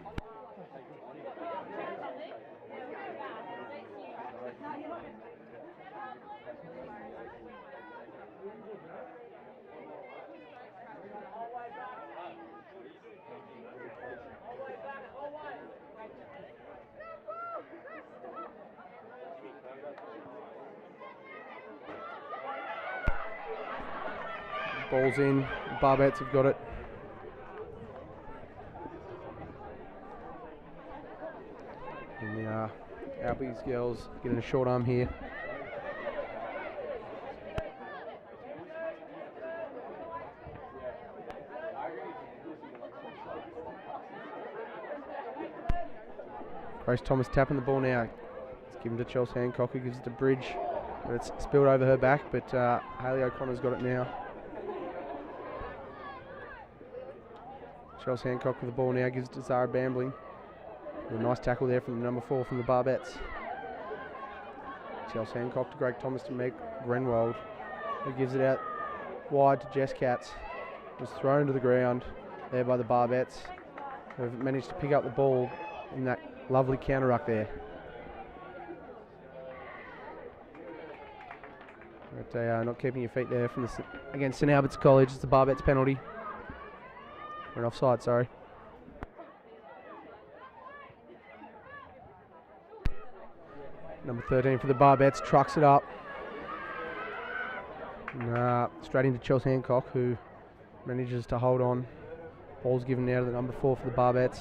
Ball's in, the Barbets have got it. And the Albies girls getting a short arm here. Grace Thomas tapping the ball now. It's given to Chelsea Hancock, who gives it to Bridge. But it's spilled over her back, but Hayley O'Connor's got it now. Chelsea Hancock with the ball now, gives it to Zara Bambling. With a nice tackle there from the number 4 from the Barbets. Chelsea Hancock to Greg Thomas to Meg Grenwald, who gives it out wide to Jess Katz. It was thrown to the ground there by the Barbets, who have managed to pick up the ball in that lovely counter ruck there. But they are not keeping your feet there from against St Albert's College. It's the Barbets penalty. We're offside, sorry. Number 13 for the Barbets trucks it up. And, straight into Chelsea Hancock, who manages to hold on. Ball's given now to the number 4 for the Barbets.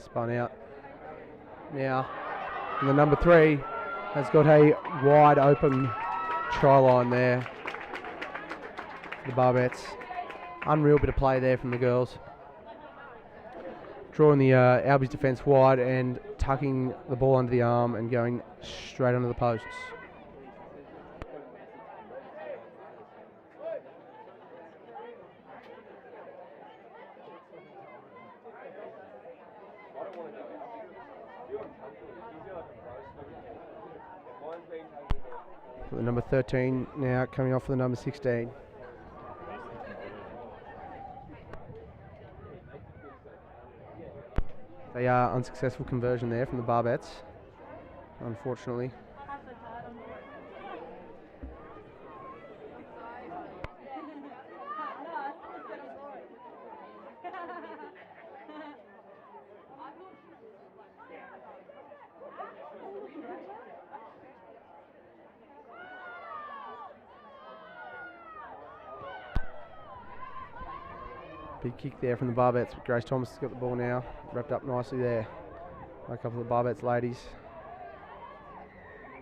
Spun out. Now, and the number 3 has got a wide open try line there. The Barbets. Unreal bit of play there from the girls. Drawing the Albies defence wide and tucking the ball under the arm and going straight under the posts. For the number 13 now coming off for the number 16. They are unsuccessful conversion there from the Barbets, unfortunately. Big kick there from the Barbets, but Grace Thomas has got the ball now, wrapped up nicely there by a couple of the Barbets ladies.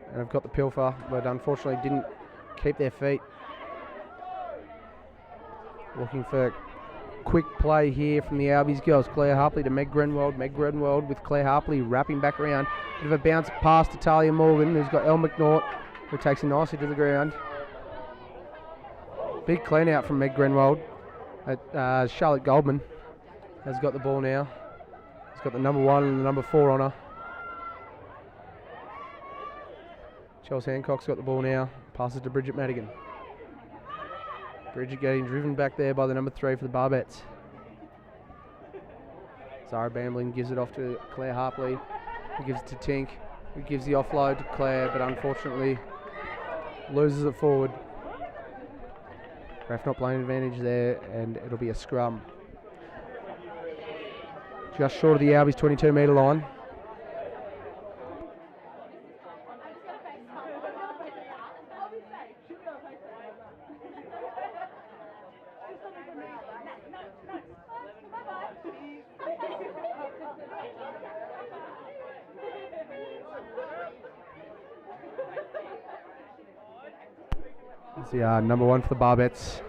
And have got the pilfer, but unfortunately didn't keep their feet. Looking for quick play here from the Albies girls. Claire Harpley to Meg Grenwald. Meg Grenwald with Claire Harpley wrapping back around. Bit of a bounce pass to Talia Morgan, who's got Elle McNaught, who takes it nicely to the ground. Big clean out from Meg Grenwald. Charlotte Goldman has got the ball now. He's got the number 1 and the number 4 on her. Chelsea Hancock's got the ball now. Passes to Bridget Madigan. Bridget getting driven back there by the number 3 for the Barbets. Zara Bamblin gives it off to Claire Harpley. Who gives it to Tink. Who gives the offload to Claire, but unfortunately loses it forward. Ref not playing advantage there, and it'll be a scrum. Just short of the Albies 22-metre line. It's the number 1 for the Barbets.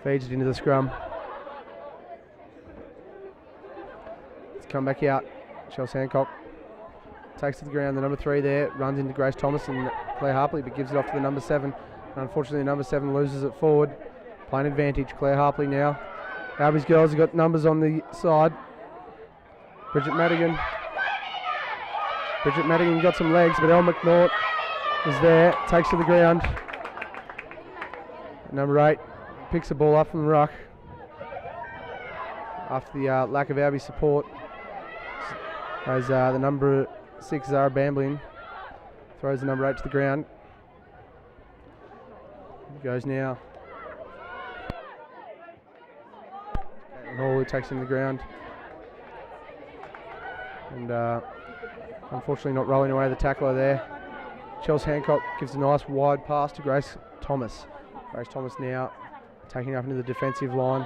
Feeds it into the scrum. It's come back out. Chelsea Hancock takes it to the ground. The number 3 there runs into Grace Thomas and Claire Harpley, but gives it off to the number 7. And unfortunately, the number 7 loses it forward. Playing advantage. Claire Harpley now. Albies girls have got numbers on the side. Bridget Madigan. Bridget Madigan got some legs, but Elle McNaught is there. Takes to the ground. Number 8 picks the ball up from the ruck after the lack of Alby support. As the number 6 Zara Bamblin throws the number 8 to the ground. Goes now. Hall takes him to the ground. And unfortunately not rolling away the tackler there. Chelsea Hancock gives a nice wide pass to Grace Thomas. Grace Thomas now taking up into the defensive line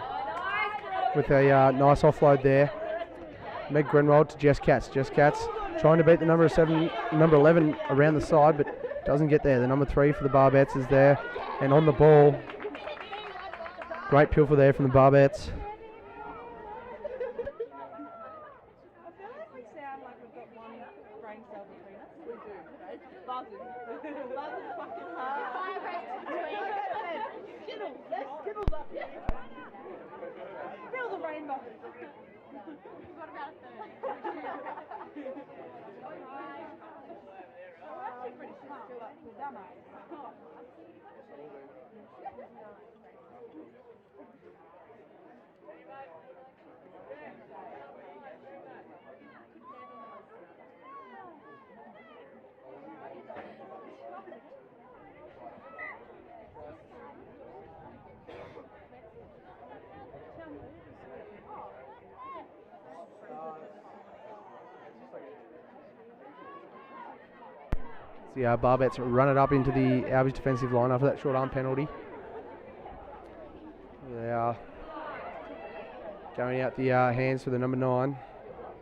with a nice offload there. Meg Grenwald to Jess Katz. Jess Katz trying to beat the number 11 around the side, but doesn't get there. The number 3 for the Barbets is there and on the ball. Great pilfer there from the Barbets. The Barbets run it up into the Albies defensive line after that short arm penalty. They are going out the hands for the number 9.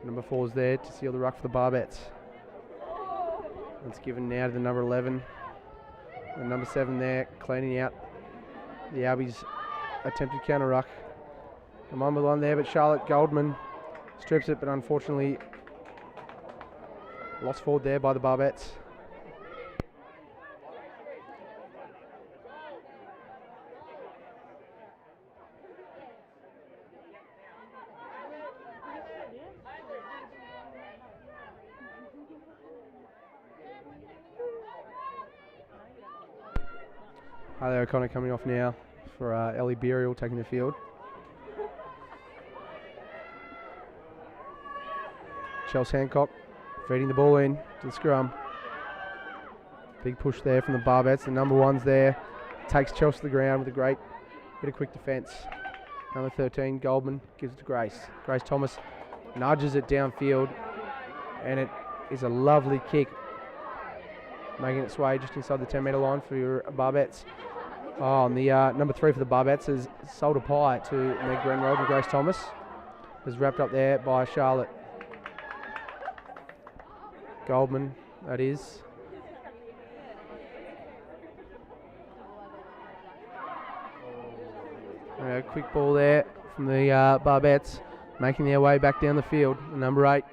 Number 4 is there to seal the ruck for the Barbets. It's given now to the number 11. The number 7 there cleaning out the Albies attempted counter ruck. A mumble on there, but Charlotte Goldman strips it, but unfortunately lost forward there by the Barbets. Harley O'Connor coming off now for Ellie Burial taking the field. Chelsea Hancock feeding the ball in to the scrum. Big push there from the Barbets. The number one's there. Takes Chelsea to the ground with a great bit of quick defence. Number 13, Goldman, gives it to Grace. Grace Thomas nudges it downfield, and it is a lovely kick, making its way just inside the 10-metre line for your Barbets. Oh, and the number 3 for the Barbets is sold a pie to Meg Grenrold, and Grace Thomas is wrapped up there by Charlotte Goldman, that is. Quick ball there from the Barbets, making their way back down the field. Number 8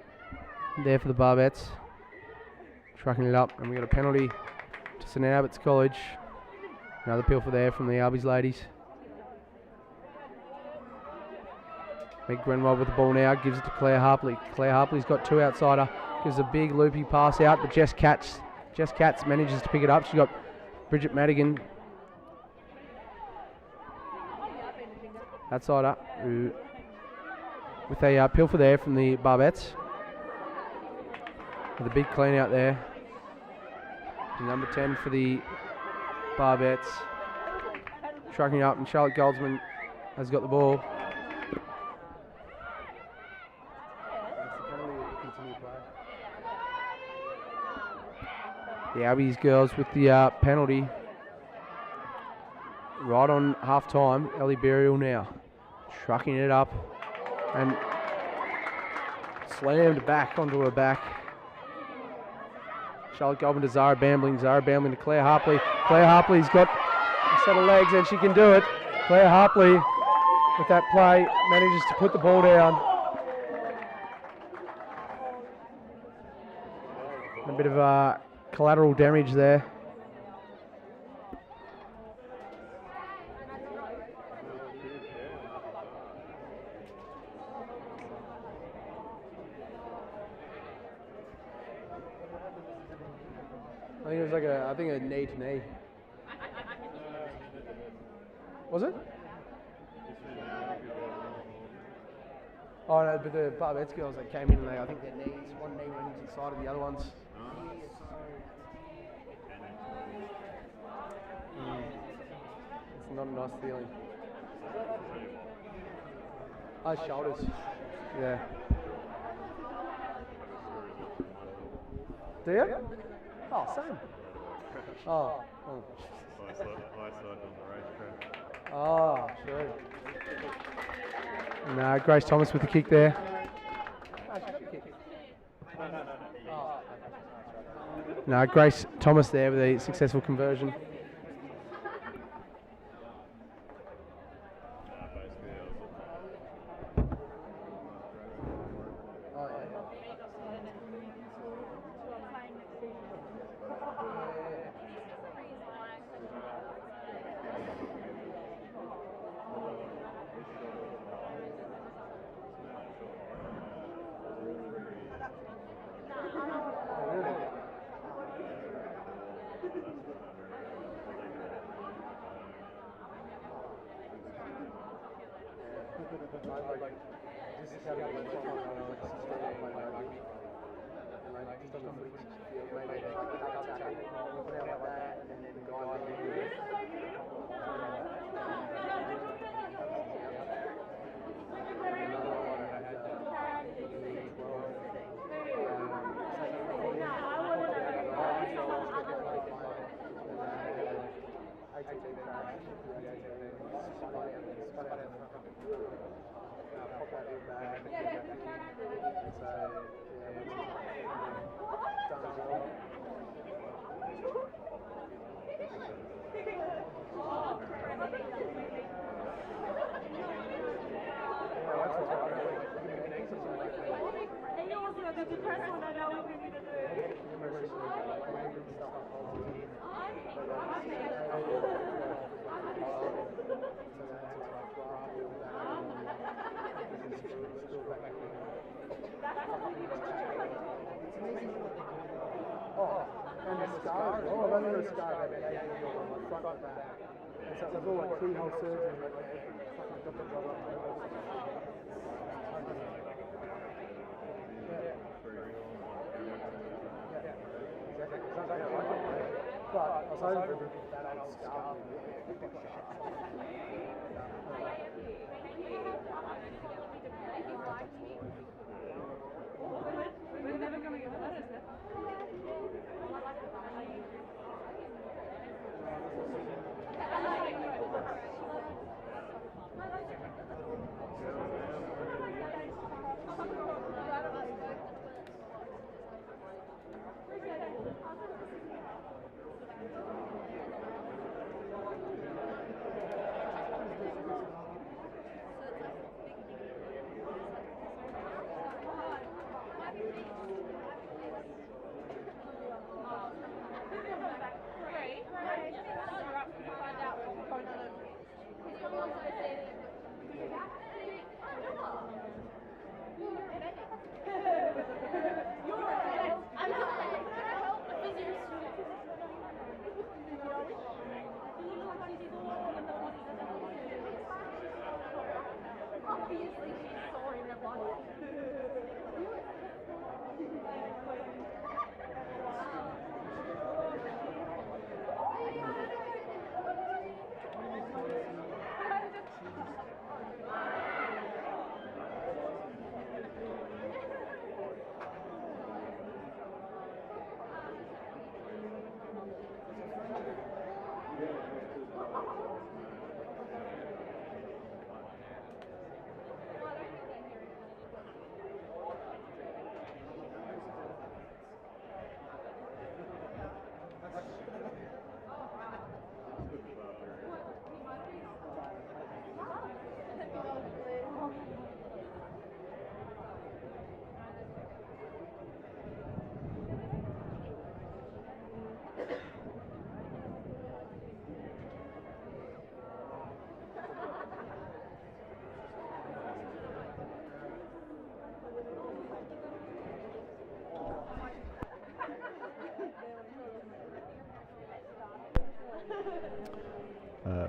there for the Barbets, trucking it up, and we got a penalty to St Albert's College. Another pilfer there from the Albies ladies. Meg Grenwald with the ball now, gives it to Claire Harpley. Claire Harpley's got 2 outsider, gives a big loopy pass out, but Jess Katz manages to pick it up. She's got Bridget Madigan outsider with a pilfer there from the Barbets. With a big clean out there. Number 10 for the Barbets. Trucking up, and Charlotte Goldsman has got the ball. The Albies girls with the penalty. Right on half time, Ellie Burial now. Trucking it up and slammed back onto her back. Charlotte Goldman to Zara Bambling. Zara Bambling to Claire Harpley. Claire Harpley's got a set of legs and she can do it. Claire Harpley with that play manages to put the ball down. A bit of collateral damage there. I think it was like a knee to knee. Was it? Oh no, but the Barbets girls that came in, I think their knees, one knee went into the side of the other ones. It's not a nice feeling. Oh, shoulders. Yeah. Do you? Oh, same. Oh. I side on the racetrack. Oh, sure. No, Grace Thomas with the kick there. No, Grace Thomas there with a successful conversion. And the scar, oh, I remember the scar, front and back. And so it was all like keyhole surgery, but fucking got the job up. was over that old scar. We're never going to get letters now. Obviously, she's sore in her body.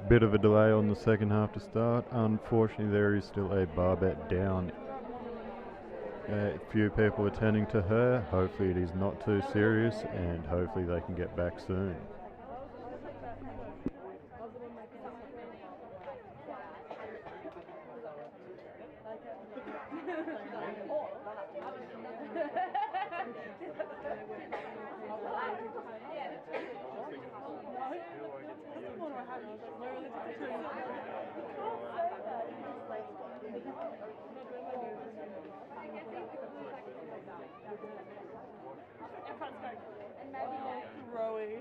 Bit of a delay on the second half to start. Unfortunately, there is still a Barbet down. A few people attending to her. Hopefully it is not too serious and hopefully they can get back soon. Rowie.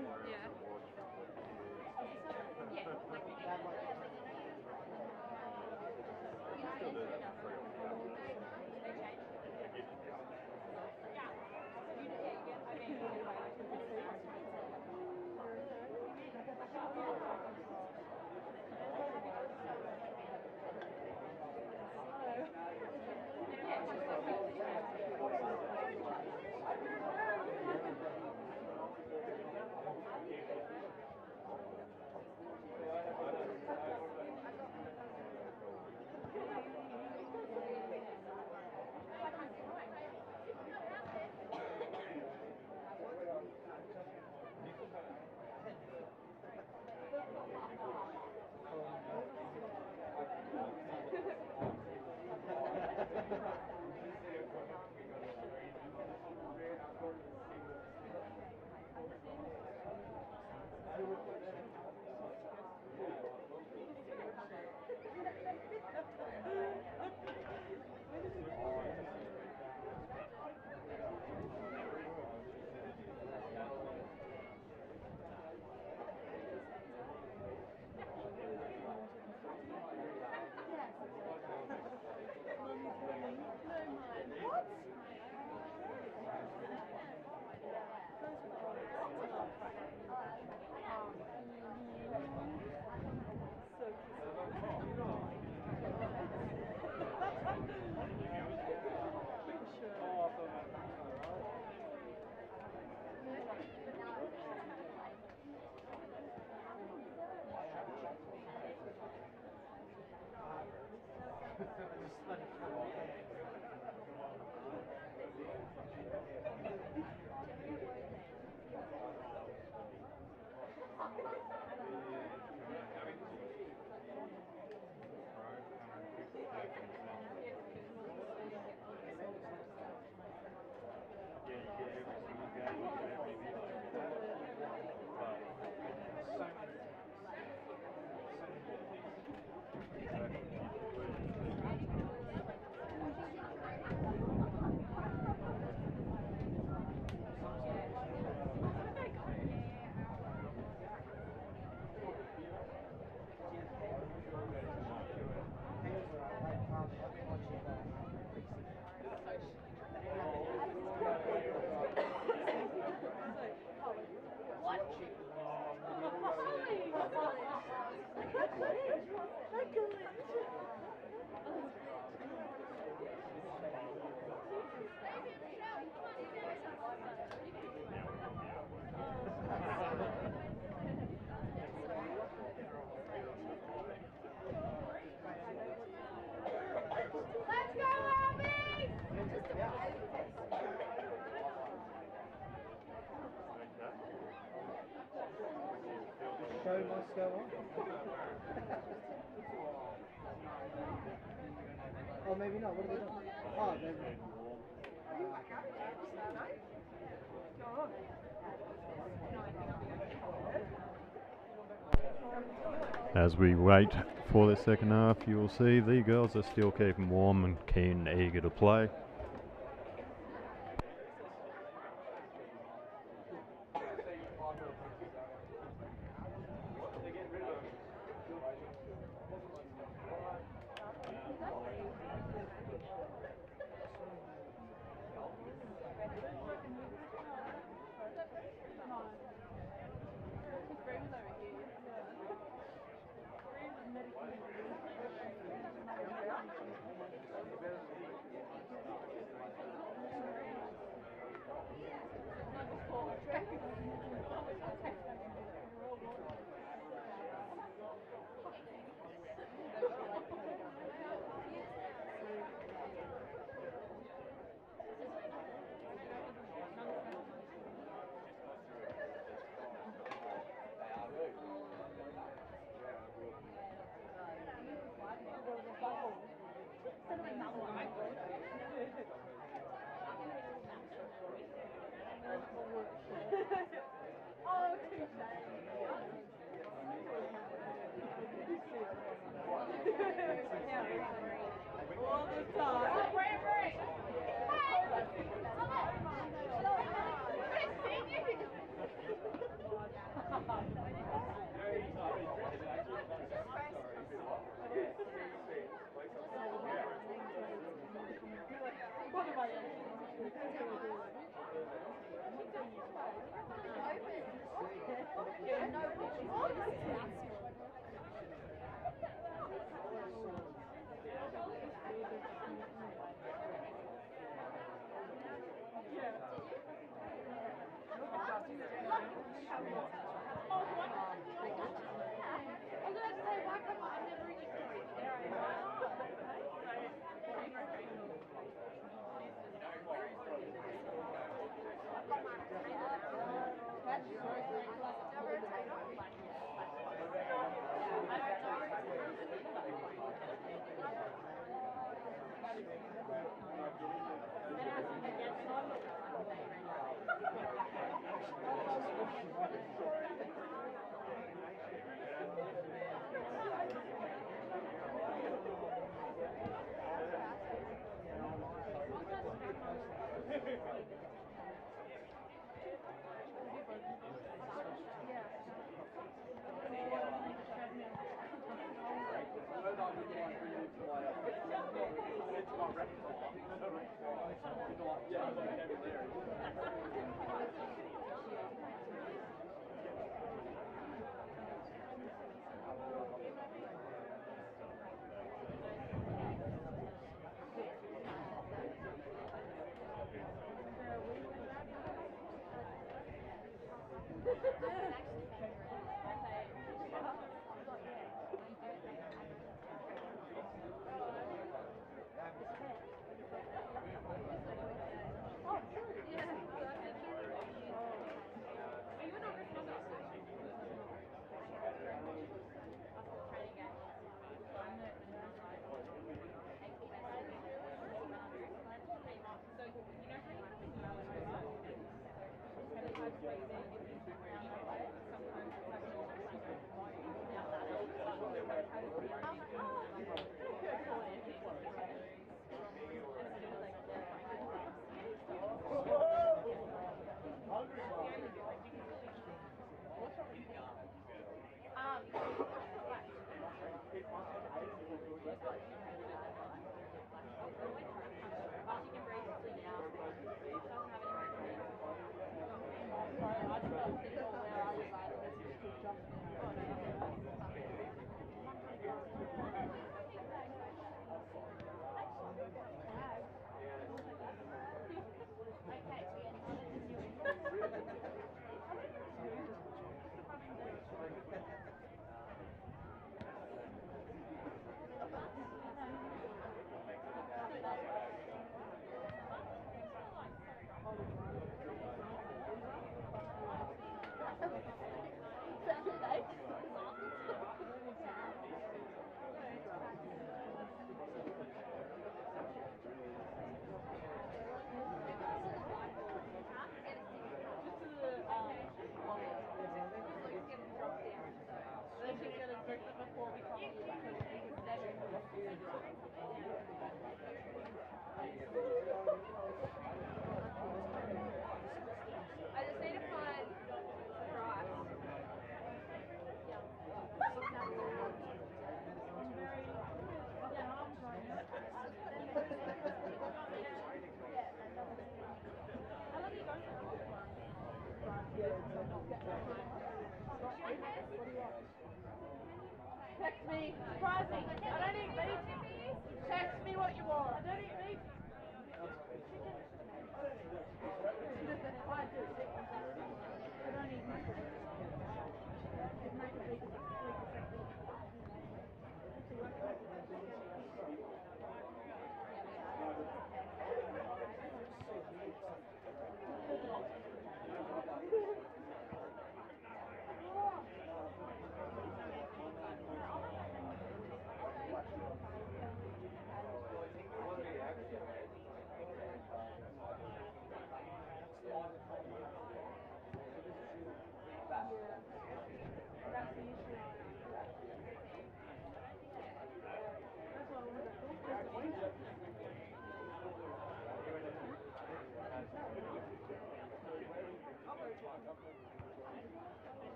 must go on. Oh, maybe not. What have they done? Oh, As we wait for the second half, you'll see the girls are still keeping warm and keen and eager to play.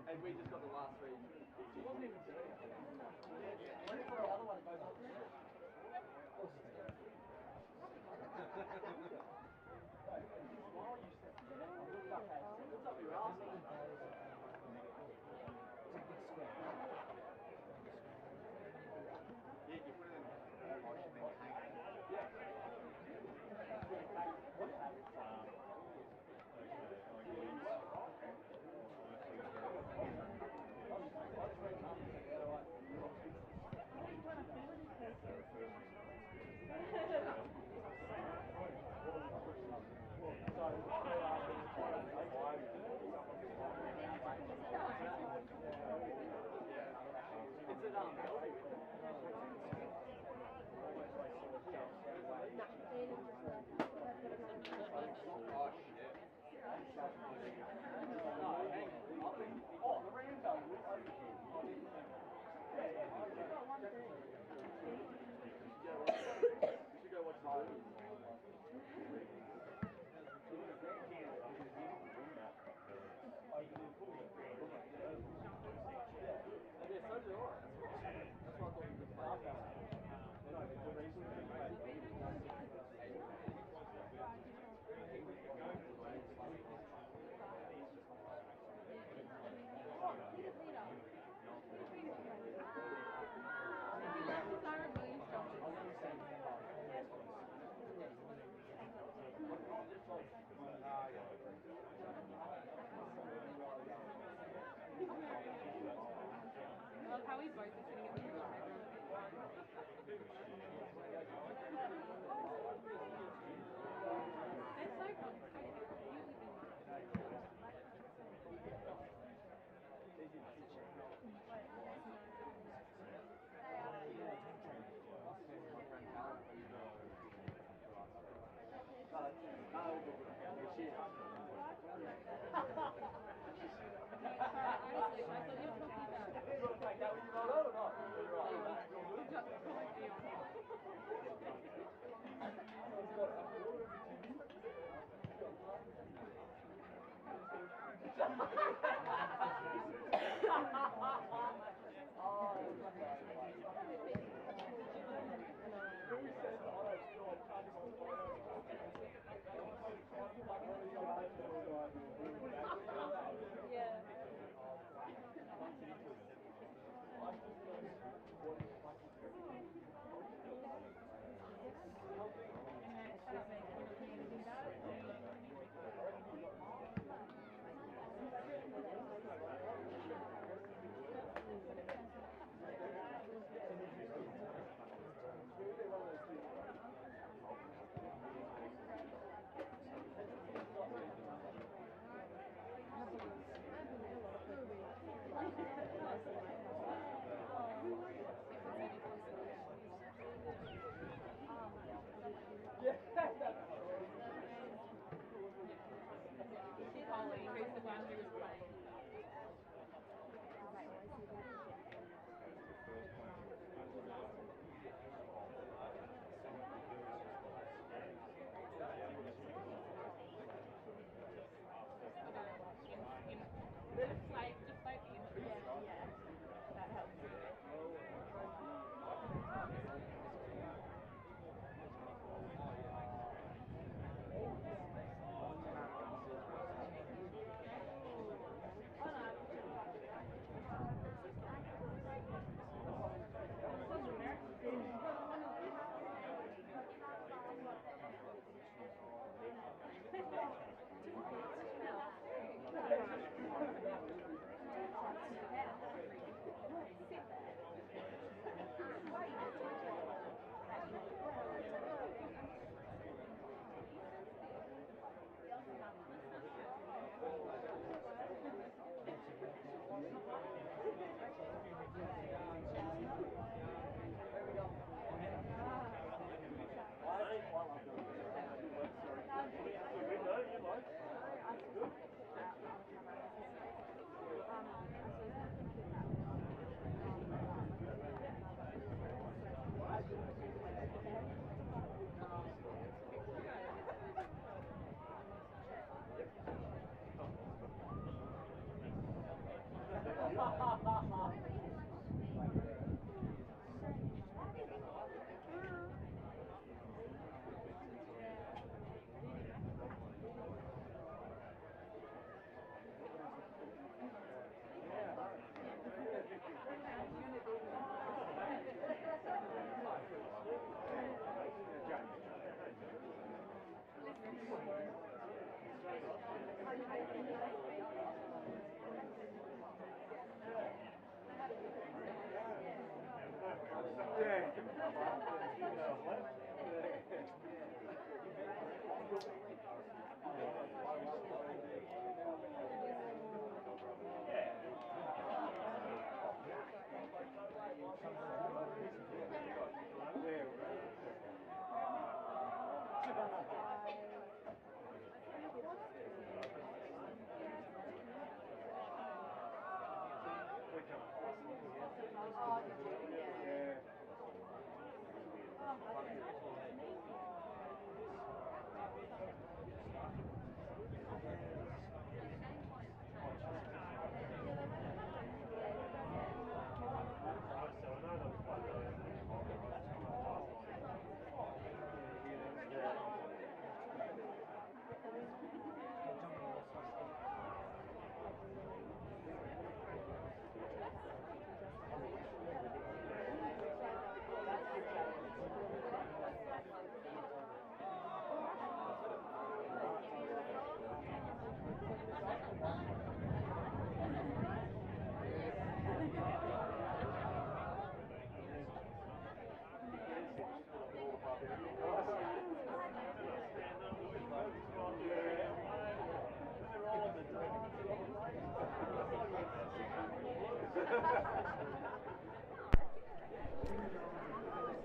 And we just got the last three. How we both are sitting at the table. They're so complicated.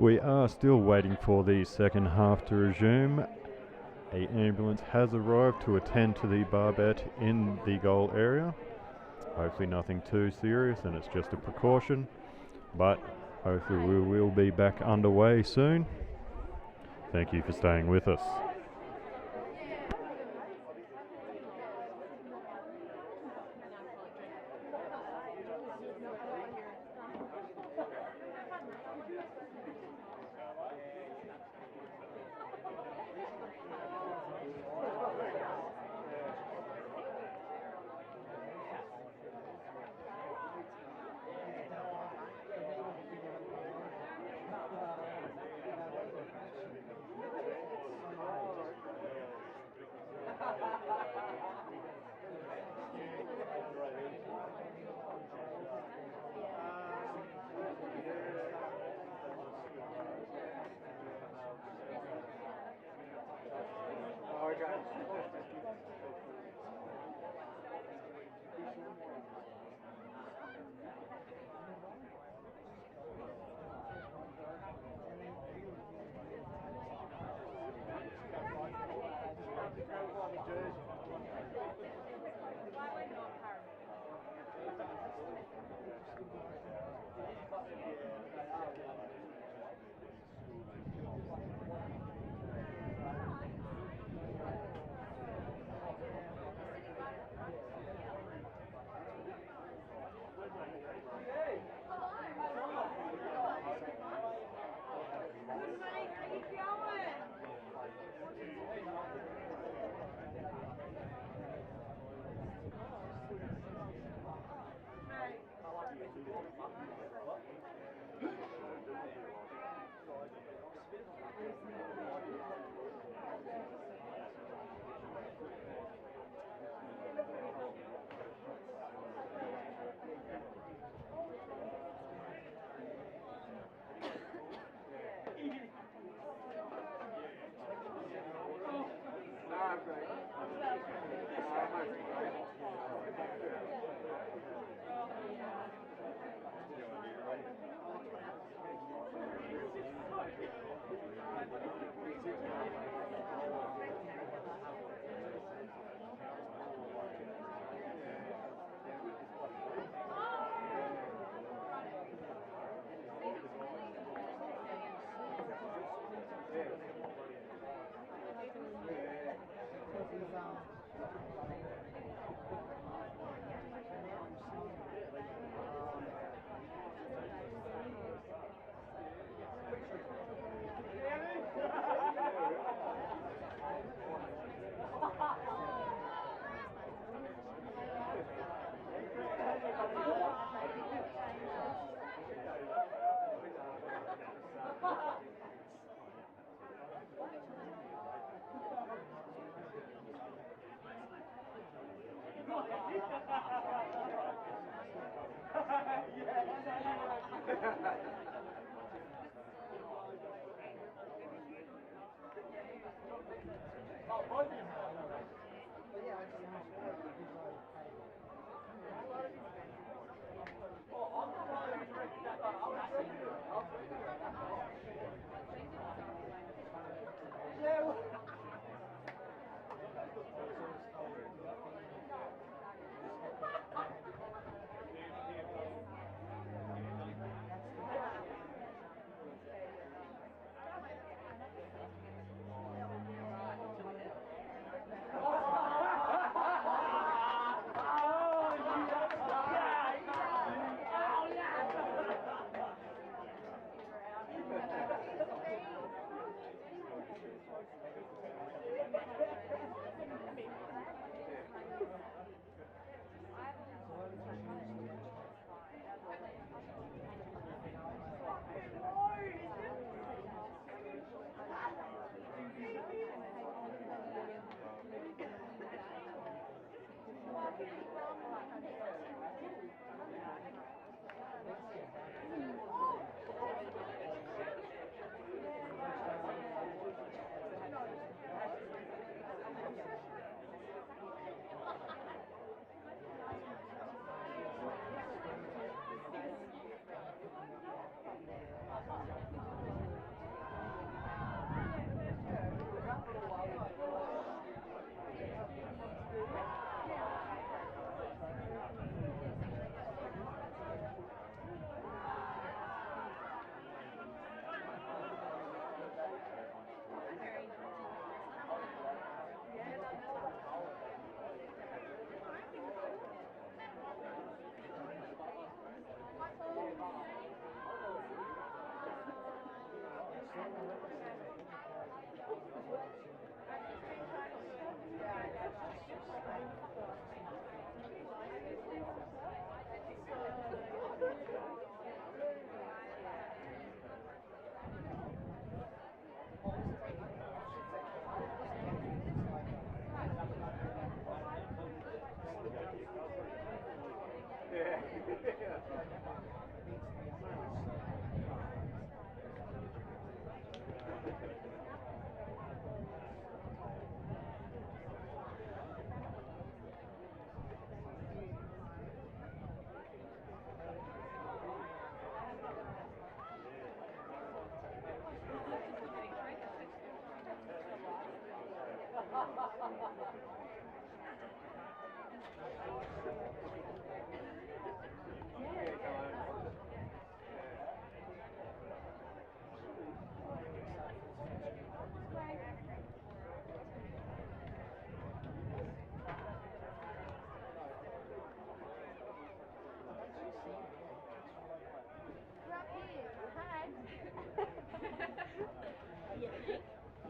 We are still waiting for the second half to resume. A ambulance has arrived to attend to the Barbet in the goal area. Hopefully nothing too serious and it's just a precaution, but hopefully we will be back underway soon. Thank you for staying with us.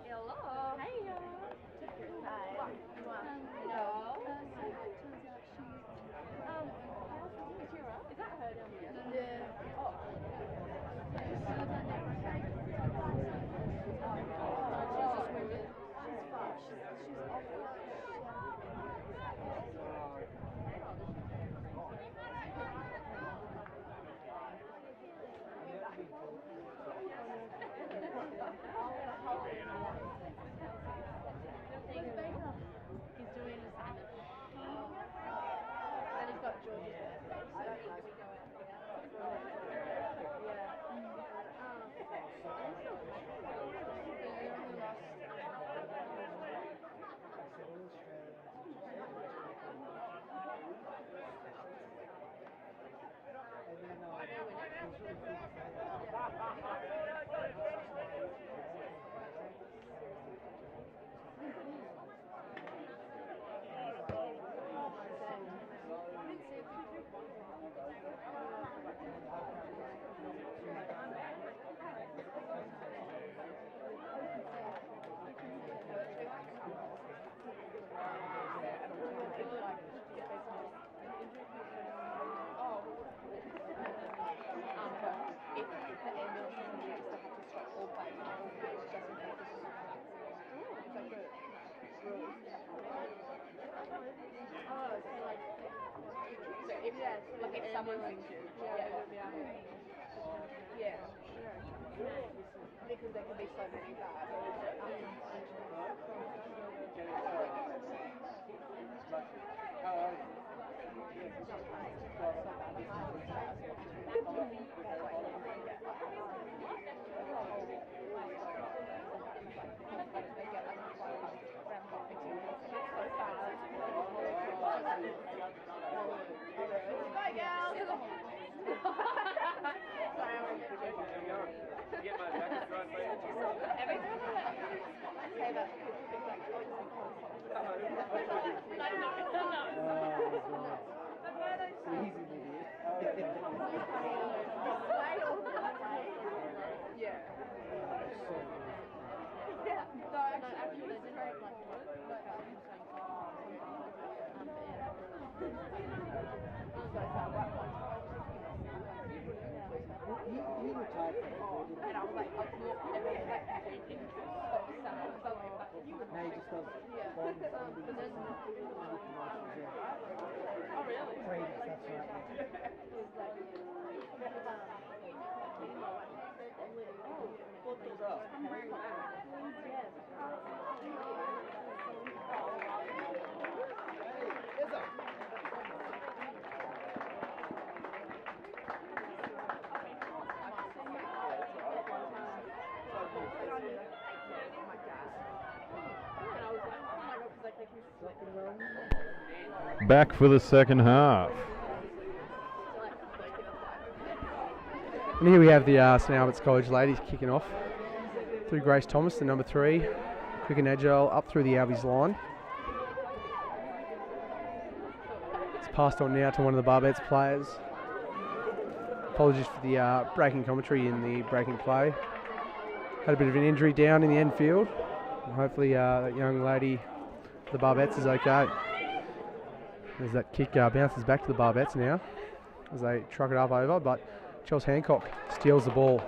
Hello. Hey. No. Is that her down here? Yeah. Oh. He's doing his and he's got George's birthday, so I think we go out like if someone rings you, yeah. Because there can be so many bad. Bye, gals. Get my jacket dry, please. Every time I say that, people think like, oh, it's yeah. Yeah. No, actually, they did like He retired from football, didn't he? and I was like, I was not ever like thinking so sad. So like, Now he just does yeah. bonds But and then, promotions, yeah. oh really? Trainers, that's right. I'm wearing that. Back for the second half. And here we have the St Albert's College ladies kicking off through Grace Thomas, the number 3, quick and agile up through the Albies line. It's passed on now to one of the Barbets players. Apologies for the breaking commentary in the breaking play. Had a bit of an injury down in the end field. Hopefully that young lady, the Barbets, is okay. As that kick bounces back to the Barbets now as they truck it up over, but Chelsea Hancock steals the ball.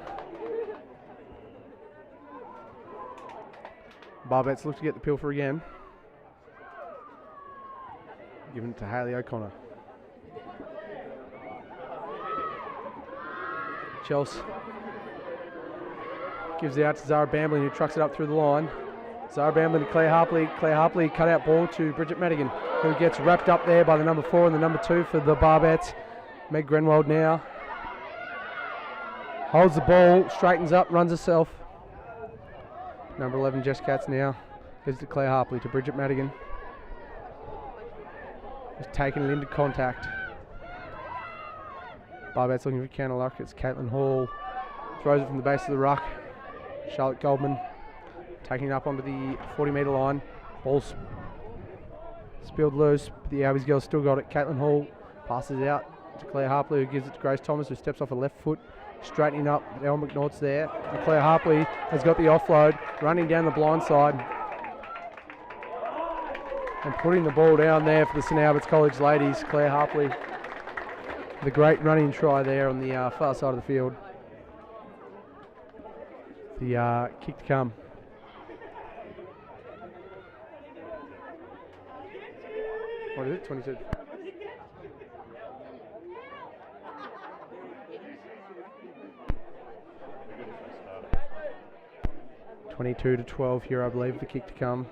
Barbets look to get the pilfer again. Giving it to Hayley O'Connor. Chelsea gives it out to Zara Bamblin, who trucks it up through the line. Zara Bamblin to Claire Harpley. Claire Harpley cut out ball to Bridget Madigan, who gets wrapped up there by the number 4 and the number 2 for the Barbets. Meg Grenwald now holds the ball, straightens up, runs herself. Number 11 Jess Katz now Gives it to Claire Harpley to Bridget Madigan. Just taking it into contact. Barbets looking for counter luck. It's Caitlin Hall. Throws it from the base of the ruck. Charlotte Goldman taking it up onto the 40-metre line. Ball's spilled loose. The Albies girls still got it. Caitlin Hall passes it out to Claire Harpley, who gives it to Grace Thomas, who steps off her left foot, straightening up. Elle McNaught's there. And Claire Harpley has got the offload, running down the blind side and putting the ball down there for the St Albert's College ladies. Claire Harpley, the great running try there on the far side of the field. The kick to come. What is it? 22. (22-12) here, I believe, the kick to come.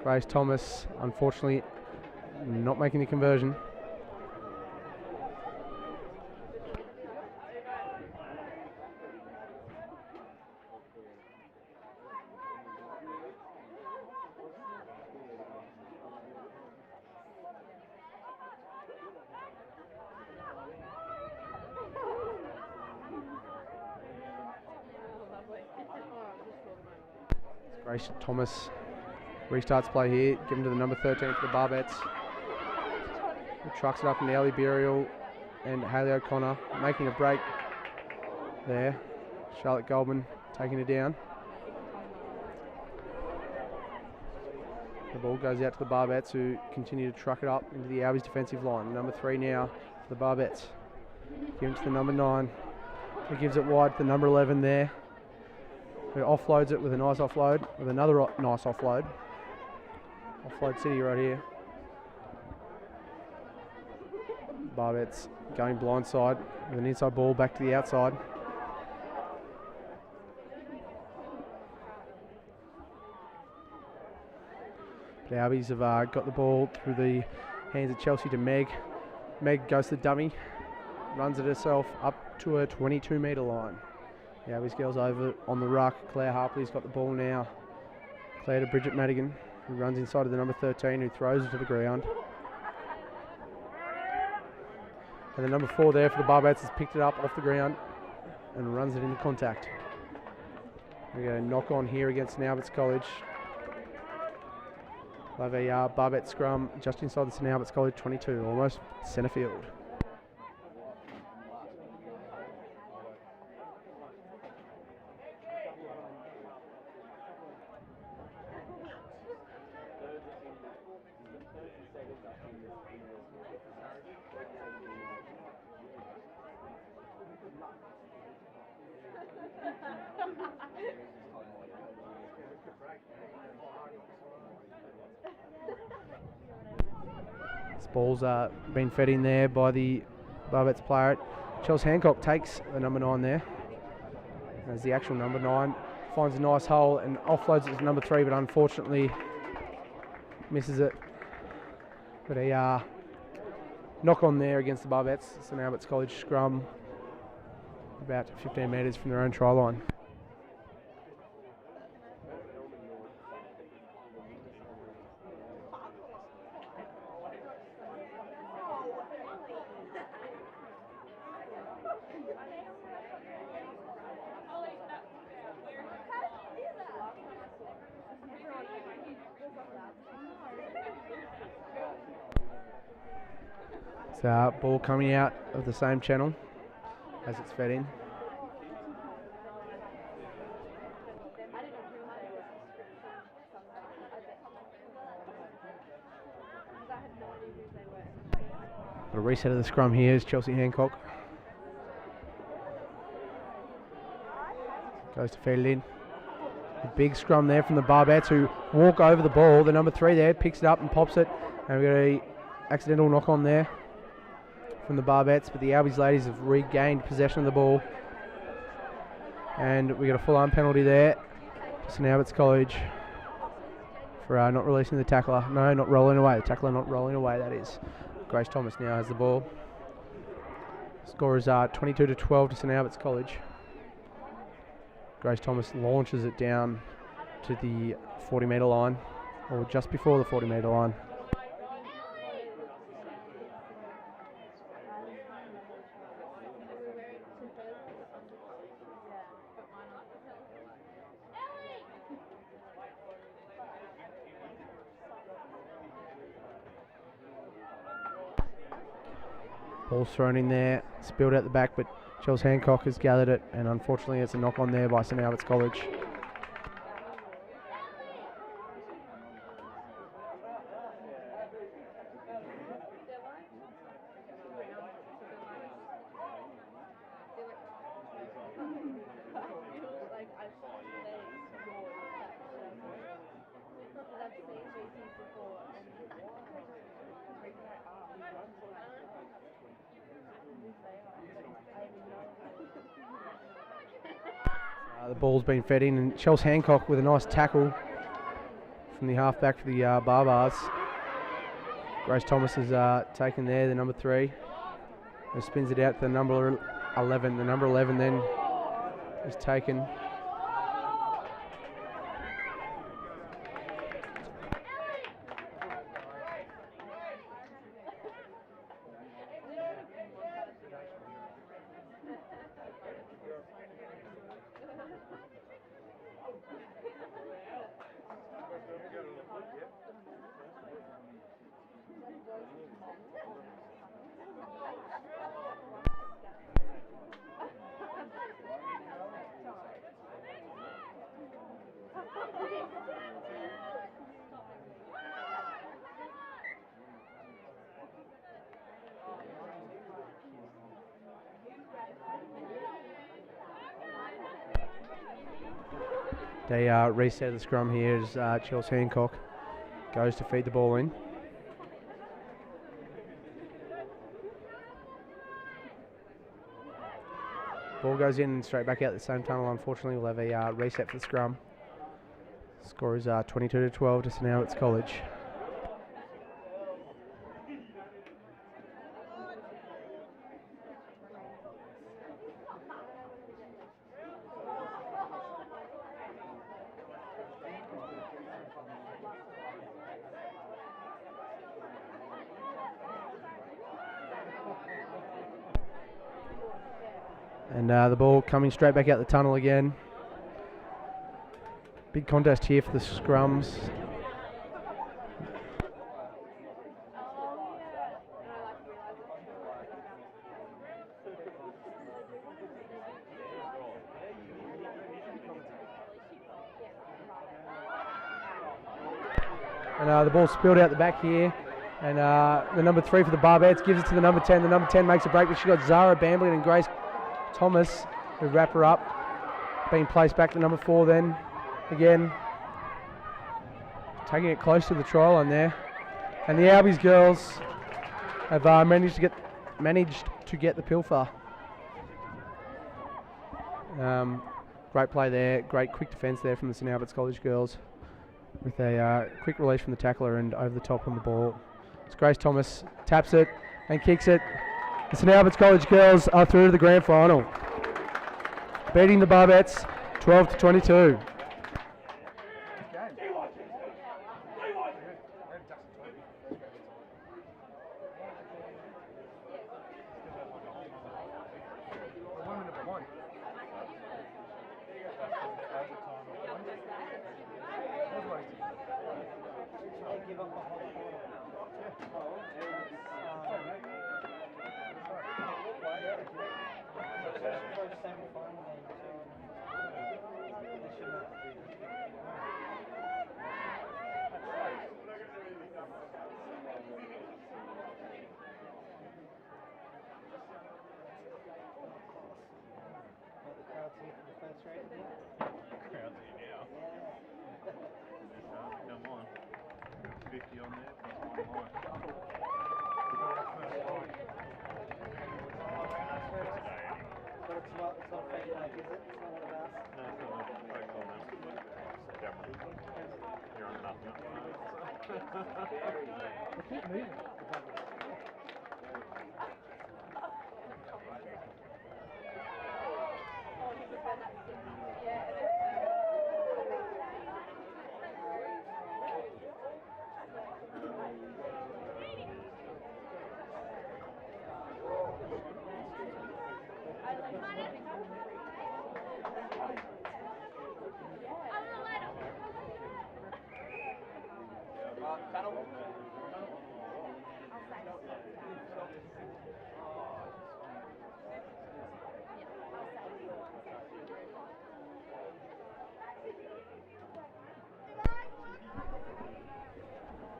Grace Thomas, unfortunately, not making the conversion. Grace Thomas restarts play here, given to the number 13 for the Barbets. Who trucks it up in the alley. Burial and Hayley O'Connor making a break there. Charlotte Goldman taking it down. The ball goes out to the Barbets, who continue to truck it up into the Albies defensive line. Number 3 now for the Barbets. Given to the number 9. Who gives it wide to the number 11 there. Who offloads it with a nice offload, with another nice offload. Offload city right here. Barbets going blindside with an inside ball back to the outside. The Albies have got the ball through the hands of Chelsea to Meg. Meg goes to the dummy, runs it herself up to her 22-metre line. The Albies girls over on the ruck. Claire Harpley's got the ball now. Claire to Bridget Madigan, who runs inside of the number 13, who throws it to the ground. And the number 4 there for the Barbets has picked it up off the ground and runs it into contact. We got a knock on here against St Albert's College. We'll have a Barbet scrum just inside the St Albert's College 22, almost centre field. This ball's been fed in there by the Barbets player. Chelsea Hancock takes the number 9 there. As the actual number 9 finds a nice hole and offloads it to number 3, but unfortunately misses it. But a knock on there against the Barbets. St Albert's College scrum about 15 metres from their own try line. So ball coming out of the same channel as it's fed in. A reset of the scrum here is Chelsea Hancock. Goes to feed it in. A big scrum there from the Barbets, who walk over the ball. The number 3 there picks it up and pops it. And we've got a accidental knock on there from the Barbets, but the Albies ladies have regained possession of the ball. And we got a full arm penalty there to St Albert's College for not releasing the tackler. No, not rolling away. The tackler not rolling away, that is. Grace Thomas now has the ball. Score is 22-12 to St Albert's College. Grace Thomas launches it down to the 40-metre line, or just before the 40-metre line. Ball's thrown in there, spilled out the back, but Charles Hancock has gathered it, and unfortunately it's a knock on there by St Albert's College. The ball's been fed in, and Charles Hancock with a nice tackle from the halfback for the Barbets. Grace Thomas has taken there, the number 3. He spins it out to the number 11. The number 11 then is taken. They reset the scrum here as Charles Hancock goes to feed the ball in. Ball goes in and straight back out the same tunnel. Unfortunately, we'll have a reset for the scrum. Score is 22-12 to St Albert's College. And the ball coming straight back out the tunnel again. Big contest here for the scrums. And the ball spilled out the back here. And the number 3 for the Barbets gives it to the number 10. The number 10 makes a break, but she got Zara Bamblin and Grace Thomas who wrap her up. Being placed back to number 4 then. Again, taking it close to the try line there. And the Albies girls have managed to get the pilfer. Great play there, great quick defence there from the St Albert's College girls with a quick release from the tackler and over the top on the ball. It's Grace Thomas, taps it and kicks it. The St Albert's College girls are through to the grand final, beating the Barbets 12-22.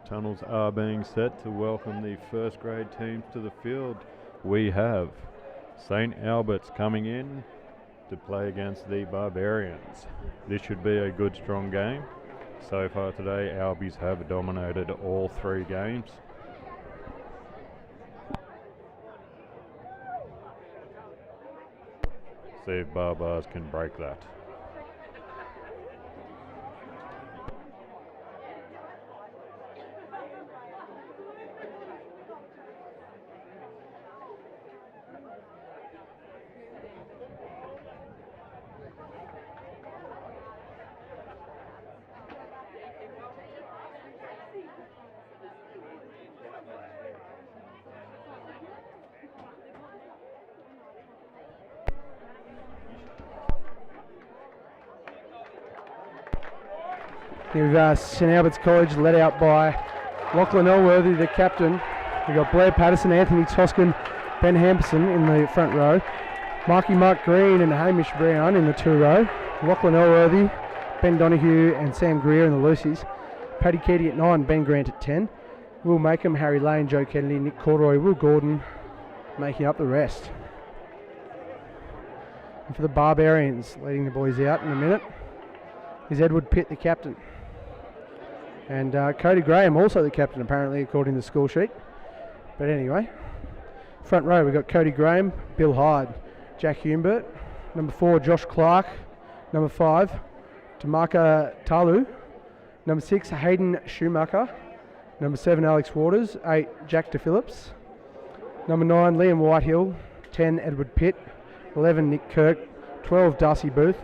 Tunnels are being set to welcome the first grade teams to the field. We have St. Albert's coming in to play against the Barbarians. This should be a good, strong game. So far today, Albies have dominated all 3 games. See if Barbars can break that. Here we've St Albert's College led out by Lachlan Elworthy, the captain. We've got Blair Patterson, Anthony Toscan, Ben Hampson in the front row. Mark Green and Hamish Brown in the 2 row. Lachlan Elworthy, Ben Donoghue and Sam Greer in the Lucy's. Paddy Keaty at 9, Ben Grant at 10. Will Makem, Harry Lane, Joe Kennedy, Nick Corduroy, Will Gordon making up the rest. And for the Barbarians, leading the boys out in a minute, is Edward Pitt, the captain. And Cody Graham, also the captain, apparently, according to the score sheet. But anyway, front row, we've got Cody Graham, Bill Hyde, Jack Humbert, number 4, Josh Clark, number 5, Tamaka Talu, number 6, Hayden Schumacher, number 7, Alex Waters, 8, Jack DePhillips, number 9, Liam Whitehill, 10, Edward Pitt, 11, Nick Kirk, 12, Darcy Booth,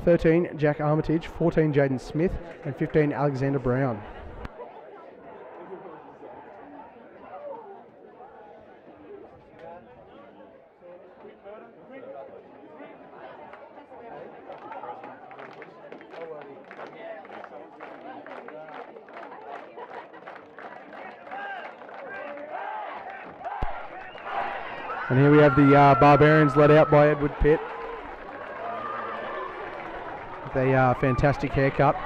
13, Jack Armitage, 14, Jaden Smith, and 15, Alexander Brown. And here we have the Barbarians led out by Edward Pitt. With a fantastic haircut.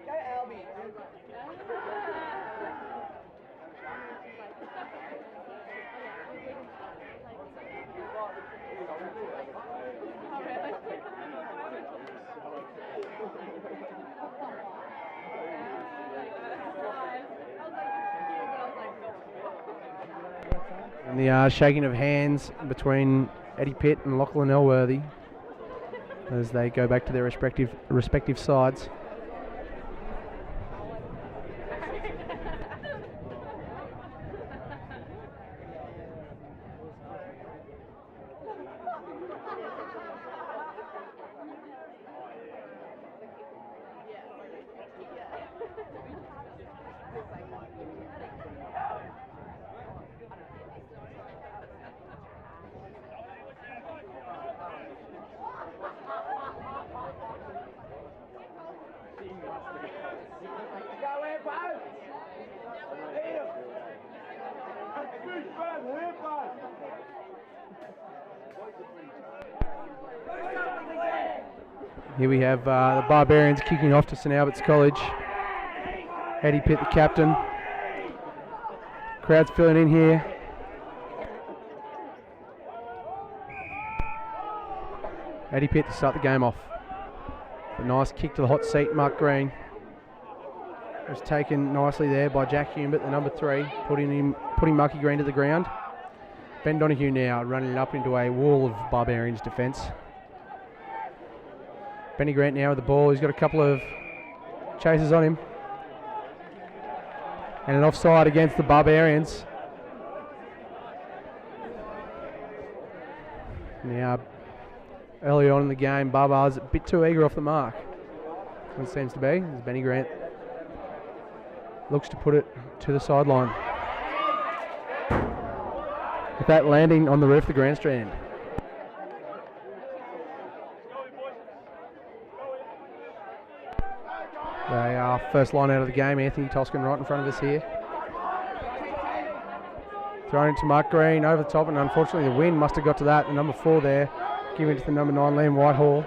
Go Albies. And the shaking of hands between Eddie Pitt and Lachlan Elworthy as they go back to their respective sides. Here we have the Barbarians kicking off to St Albert's College. Eddie Pitt, the captain. Crowd's filling in here. Eddie Pitt to start the game off. A nice kick to the hot seat, Mark Green. It was taken nicely there by Jack Humbert, the number 3, putting Marky Green to the ground. Ben Donoghue now running up into a wall of Barbarians defence. Benny Grant now with the ball. He's got a couple of chases on him. And an offside against the Barbarians. Now, early on in the game, Barbars a bit too eager off the mark. It seems to be. As Benny Grant looks to put it to the sideline. With that landing on the roof of the grandstand. They are first line out of the game. Anthony Toscan right in front of us here. Thrown to Mark Green over the top, and unfortunately the wind must have got to that. The number 4 there, giving it to the number 9, Liam Whitehall.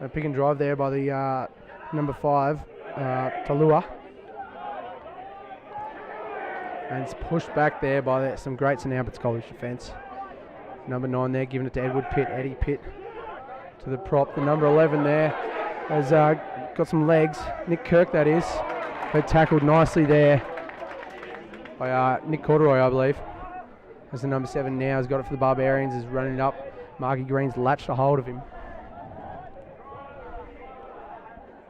A pick and drive there by the number 5, Talua. And it's pushed back there by some great St Albert's College defence. Number 9 there, giving it to Edward Pitt, Eddie Pitt to the prop. The number 11 there has got some legs. Nick Kirk, that is. But tackled nicely there by Nick Corduroy, I believe. As the number 7 now has got it for the Barbarians, is running it up. Marky Green's latched a hold of him.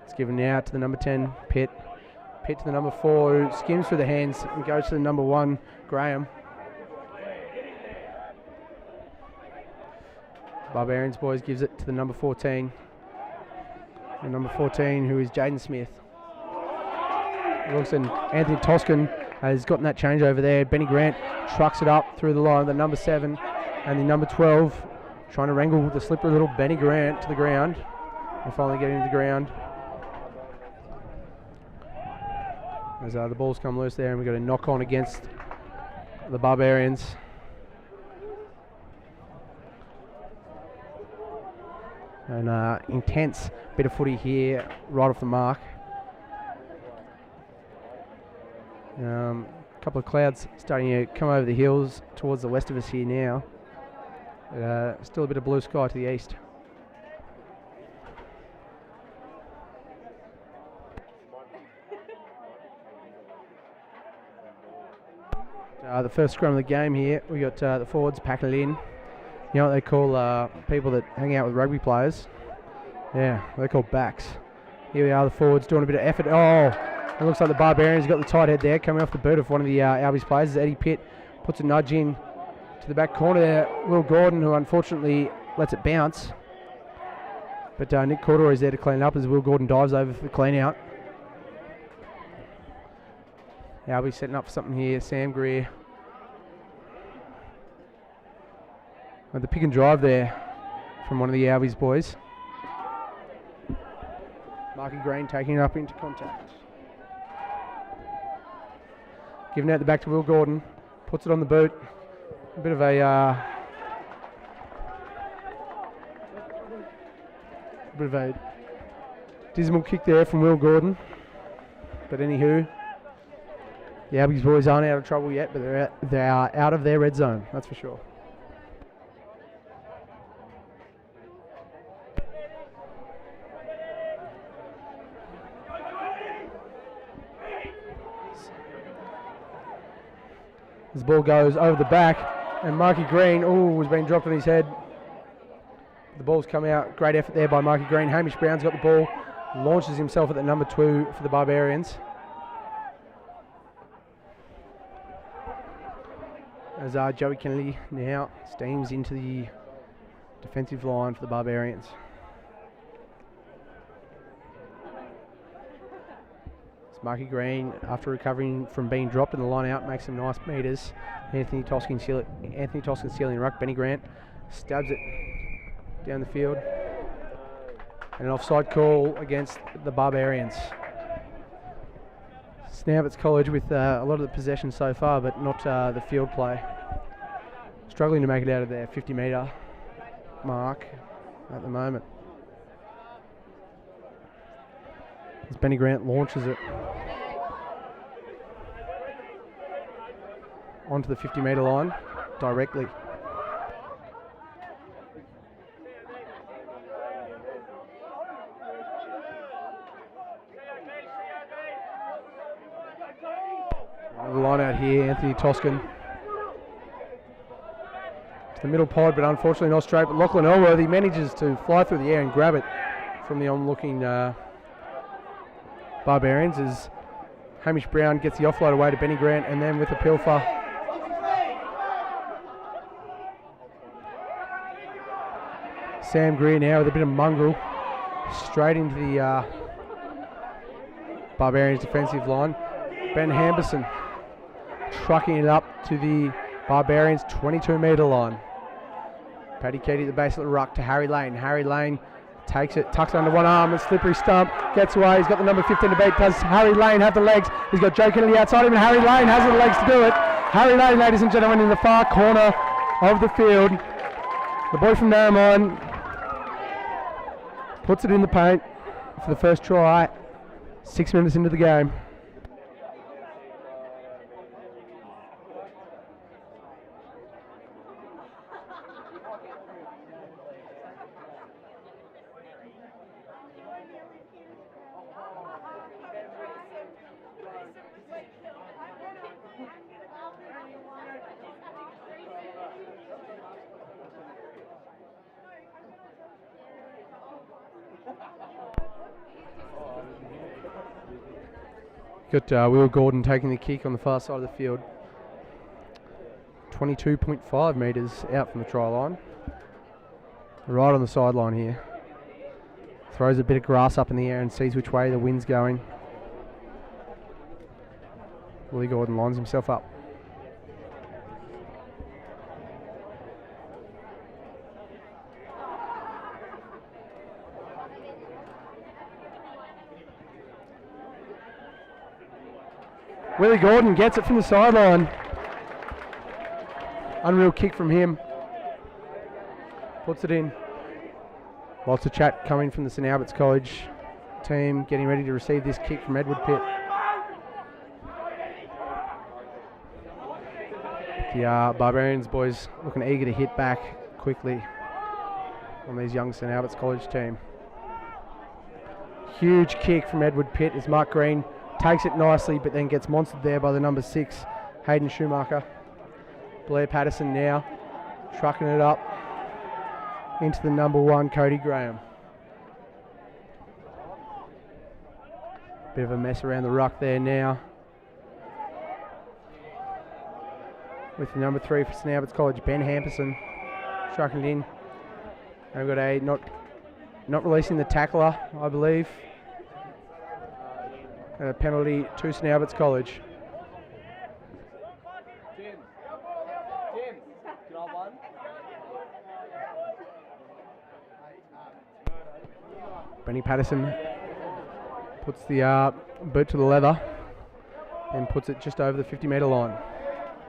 It's given now to the number 10, Pitt. Pitt to the number 4, who skims through the hands and goes to the number 1, Graham. Barbarians boys gives it to the number 14. The number 14, who is Jaden Smith. Looks, and Anthony Toscan has gotten that change over there. Benny Grant trucks it up through the line. The number 7 and the number 12 trying to wrangle the slippery little Benny Grant to the ground. And finally getting to the ground. As the balls come loose there, and we've got a knock on against the Barbarians. And intense bit of footy here, right off the mark. A couple of clouds starting to come over the hills towards the west of us here now. Still a bit of blue sky to the east. The first scrum of the game here, we got the forwards packing it in. You know what they call people that hang out with rugby players? Yeah, they're called backs. Here we are, the forwards doing a bit of effort. Oh, it looks like the Barbarians got the tight head there, coming off the boot of one of the Albies players. Eddie Pitt puts a nudge in to the back corner there. Will Gordon, who unfortunately lets it bounce. But Nick Corduroy is there to clean it up as Will Gordon dives over for the clean out. Albies setting up for something here. Sam Greer. With the pick and drive there from one of the Albies boys. Marky Green taking it up into contact. Giving out the back to Will Gordon. Puts it on the boot. A bit of a dismal kick there from Will Gordon. But anywho, the Albies boys aren't out of trouble yet, but they are out of their red zone, that's for sure. As the ball goes over the back, and Marky Green, was being dropped on his head. The ball's come out. Great effort there by Marky Green. Hamish Brown's got the ball, launches himself at the number 2 for the Barbarians. As Joey Kennedy now steams into the defensive line for the Barbarians. Marky Green, after recovering from being dropped in the line out, makes some nice meters. Anthony Toscan stealing ruck. Benny Grant stabs it down the field. And an offside call against the Barbarians. St Albert's College with a lot of the possession so far, but not the field play. Struggling to make it out of their 50-metre mark at the moment. As Benny Grant launches it onto the 50-metre line directly. The line out here, Anthony Toscan. To the middle pod, but unfortunately not straight. But Lachlan Elworthy manages to fly through the air and grab it from the onlooking Barbarians as Hamish Brown gets the offload away to Benny Grant, and then with a pilfer Sam Greer now with a bit of mongrel. Straight into the Barbarians defensive line. Ben Hamberson trucking it up to the Barbarians 22-metre line. Paddy Keaty at the base of the ruck to Harry Lane. Harry Lane takes it, tucks it under one arm, a slippery stump, gets away. He's got the number 15 to beat. Does Harry Lane have the legs? He's got Joe Kennedy outside him, and Harry Lane has the legs to do it. Harry Lane, ladies and gentlemen, in the far corner of the field. The boy from Narromine puts it in the paint for the first try, 6 minutes into the game. Got Will Gordon taking the kick on the far side of the field. 22.5 metres out from the try line. Right on the sideline here. Throws a bit of grass up in the air and sees which way the wind's going. Willie Gordon lines himself up. Willie Gordon gets it from the sideline. Unreal kick from him. Puts it in. Lots of chat coming from the St Albert's College team getting ready to receive this kick from Edward Pitt. The Barbarians boys looking eager to hit back quickly on these young St Albert's College team. Huge kick from Edward Pitt as Mark Green takes it nicely, but then gets monstered there by the number 6, Hayden Schumacher. Blair Patterson now trucking it up into the number 1, Cody Graham. Bit of a mess around the ruck there now. With the number 3 for St Albert's College, Ben Hamperson, trucking it in. And we've got a not releasing the tackler, I believe. A penalty to St Albert's College. Benny Patterson puts the boot to the leather and puts it just over the 50-metre line.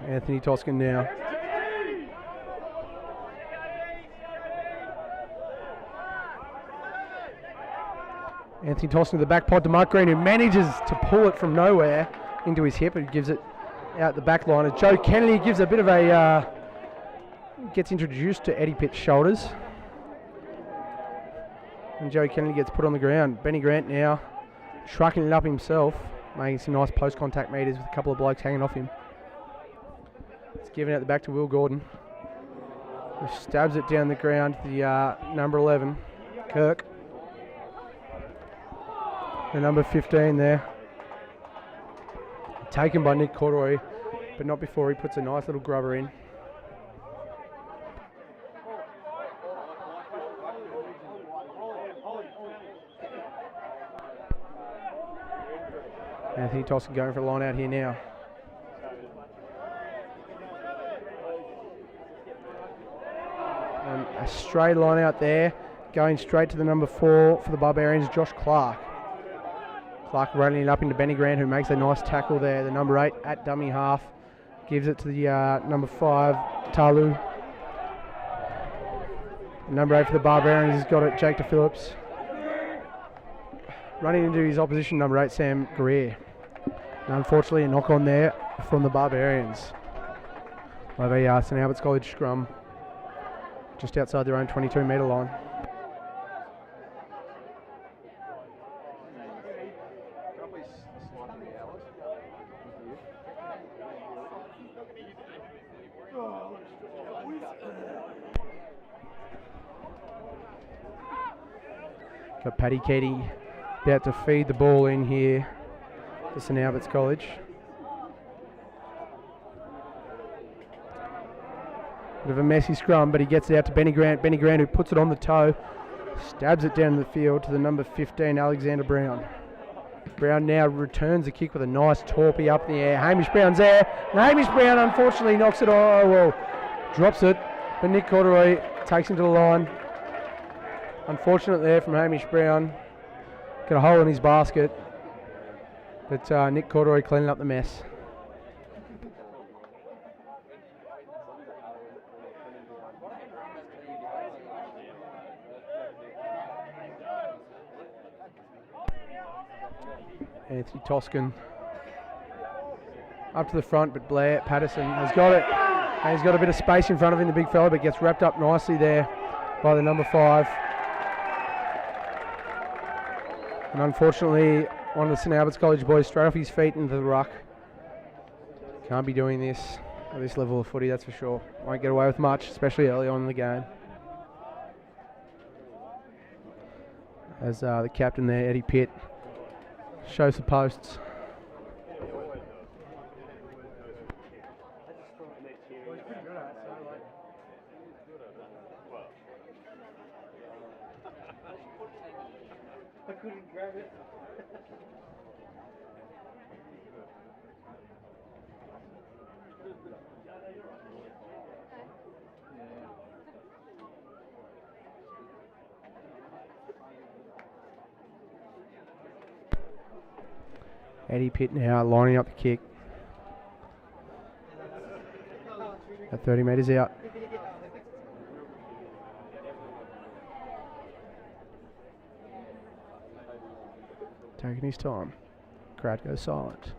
Anthony Toscan now. Anthony Toscan to the back pod to Mark Green, who manages to pull it from nowhere into his hip and gives it out the back line. As Joe Kennedy gives a bit of a gets introduced to Eddie Pitt's shoulders. And Joe Kennedy gets put on the ground. Benny Grant now trucking it up himself, making some nice post-contact meters with a couple of blokes hanging off him. It's given out the back to Will Gordon, who stabs it down the ground to the number 11, Kirk. The number 15 there. Taken by Nick Corduroy, but not before he puts a nice little grubber in. Anthony Toscan going for a line out here now. And a straight line out there, going straight to the number 4 for the Barbarians, Josh Clark. Clark running it up into Benny Grant, who makes a nice tackle there. The number 8 at dummy half gives it to the number 5, Talu. Number 8 for the Barbarians has got it, Jake DePhillips. Running into his opposition, number 8, Sam Greer. And unfortunately, a knock on there from the Barbarians. We'll have a St Albert's College scrum just outside their own 22-metre line. Got Paddy Keaty about to feed the ball in here for St Albert's College. Bit of a messy scrum, but he gets it out to Benny Grant. Benny Grant, who puts it on the toe, stabs it down the field to the number 15, Alexander Brown. Brown now returns the kick with a nice torpy up in the air. Hamish Brown's there. And Hamish Brown unfortunately knocks it drops it. But Nick Corduroy takes him to the line. Unfortunate there from Hamish Brown. Got a hole in his basket. But Nick Corduroy cleaning up the mess. Anthony Toscan up to the front, but Blair Patterson has got it. And he's got a bit of space in front of him, the big fella, but gets wrapped up nicely there by the number 5. And unfortunately, one of the St Albert's College boys straight off his feet into the ruck. Can't be doing this at this level of footy, that's for sure. Won't get away with much, especially early on in the game. As the captain there, Eddie Pitt, shows the posts. I couldn't grab it. Eddie Pitt now lining up the kick. At 30 metres out. Taking his time. Crowd goes silent.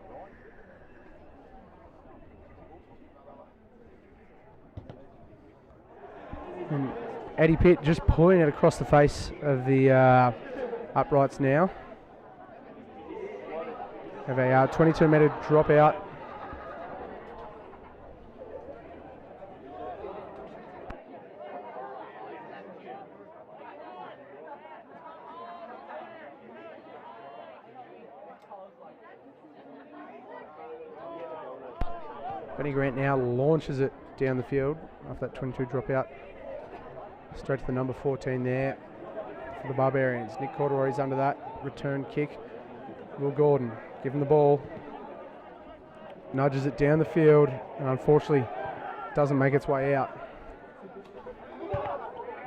And Eddie Pitt just pulling it across the face of the uprights now. Have a 22 metre drop out. Benny Grant now launches it down the field after that 22 drop out. Straight to the number 14 there for the Barbarians. Nick Corduroy's under that. Return kick. Will Gordon give him the ball. Nudges it down the field and unfortunately doesn't make its way out.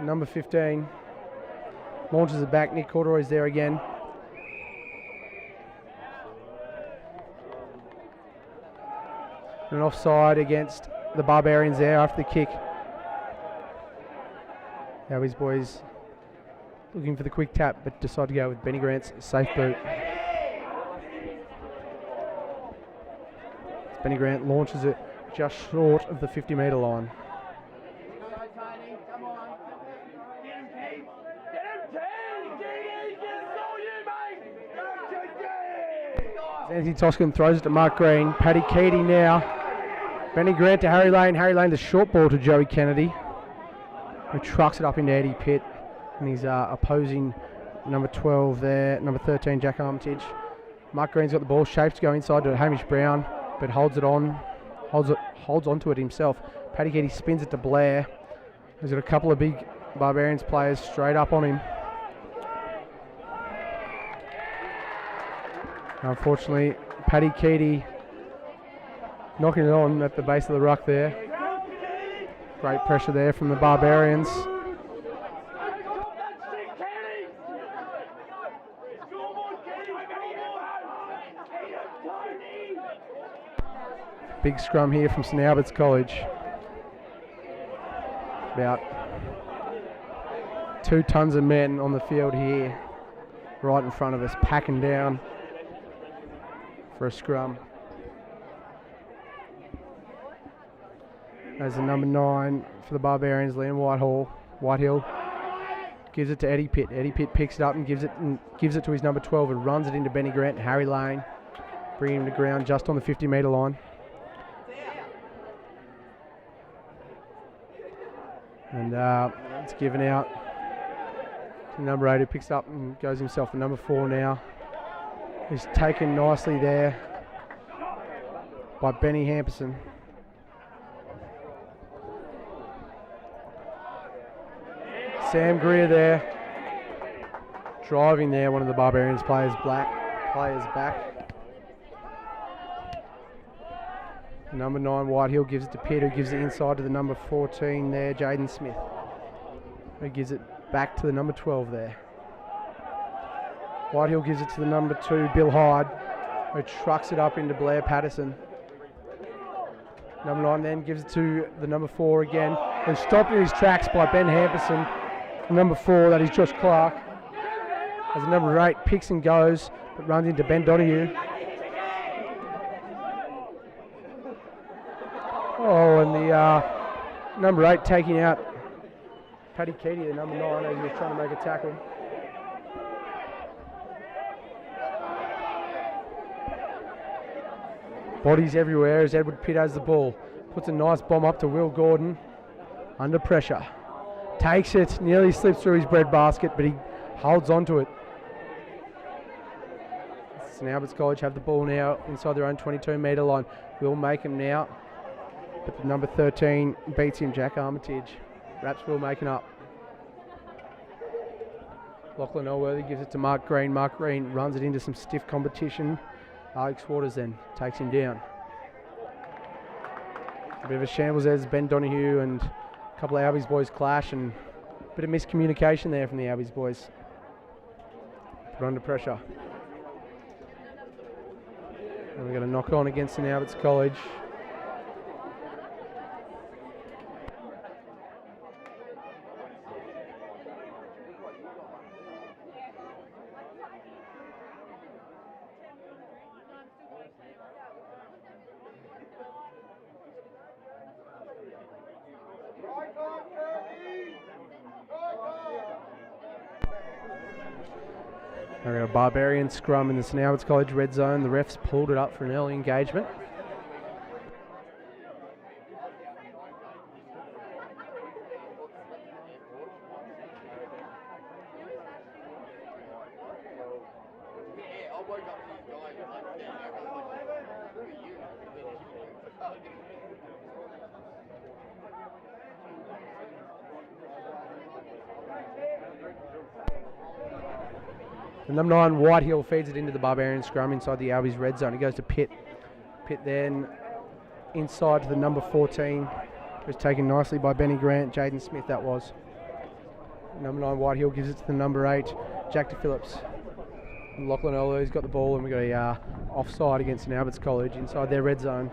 Number 15 launches it back. Nick Corduroy's there again. An offside against the Barbarians there after the kick. Albies boys looking for the quick tap, but decide to go with Benny Grant's safe boot. Benny Grant launches it just short of the 50 metre line. Anthony Toscan throws it to Mark Green. Paddy Keaty now. Benny Grant to Harry Lane. Harry Lane, the short ball to Joey Kennedy, who trucks it up into Eddie Pitt. And he's opposing number 12 there, number 13, Jack Armitage. Mark Green's got the ball, shapes to go inside to Hamish Brown, but holds onto it himself. Paddy Keaty spins it to Blair. He's got a couple of big Barbarians players straight up on him. Unfortunately, Paddy Keaty knocking it on at the base of the ruck there. Great pressure there from the Barbarians. Big scrum here from St Albert's College. About 2 tons of men on the field here, right in front of us, packing down for a scrum. As the number 9 for the Barbarians, Liam Whitehill gives it to Eddie Pitt. Eddie Pitt picks it up and gives it to his number 12 and runs it into Benny Grant and Harry Lane, bringing him to ground just on the 50 metre line. And it's given out to number 8, who picks up and goes himself to number 4 now. He's taken nicely there by Benny Hamperson. Sam Greer there. Driving there, one of the Barbarians players back. Number 9, Whitehill gives it to Pitt, who gives it inside to the number 14 there, Jaden Smith, who gives it back to the number 12 there. Whitehill gives it to the number 2, Bill Hyde, who trucks it up into Blair Patterson. Number 9 then gives it to the number 4 again, who's stopped in his tracks by Ben Hamperson. Number 4, that is Josh Clark. As the number 8 picks and goes, but runs into Ben Donahue. Oh, and the number 8 taking out Paddy Keaty, the number 9, as he was trying to make a tackle. Bodies everywhere as Edward Pitt has the ball. Puts a nice bomb up to Will Gordon. Under pressure. Takes it, nearly slips through his breadbasket, but he holds on to it. St Albert's College have the ball now inside their own 22-metre line. Will make him now, but the number 13 beats him, Jack Armitage. Raps Will making up. Lachlan Elworthy gives it to Mark Green. Mark Green runs it into some stiff competition. Alex Waters then takes him down. A bit of a shambles as Ben Donahue and a couple of Albies boys clash, and a bit of miscommunication there from the Albies boys. Put under pressure. And we're going to knock on against St Albert's College. We've got a Barbarian scrum in the St Albert's College red zone. The refs pulled it up for an early engagement. The number 9, Whitehill, feeds it into the Barbarian scrum inside the Albies red zone. It goes to Pitt. Pitt then inside to the number 14. It was taken nicely by Benny Grant. Jaden Smith, that was. Number 9, Whitehill, gives it to the number 8, Jack DePhillips. Lachlan Elworthy's got the ball, and we've got a offside against St Albert's College inside their red zone.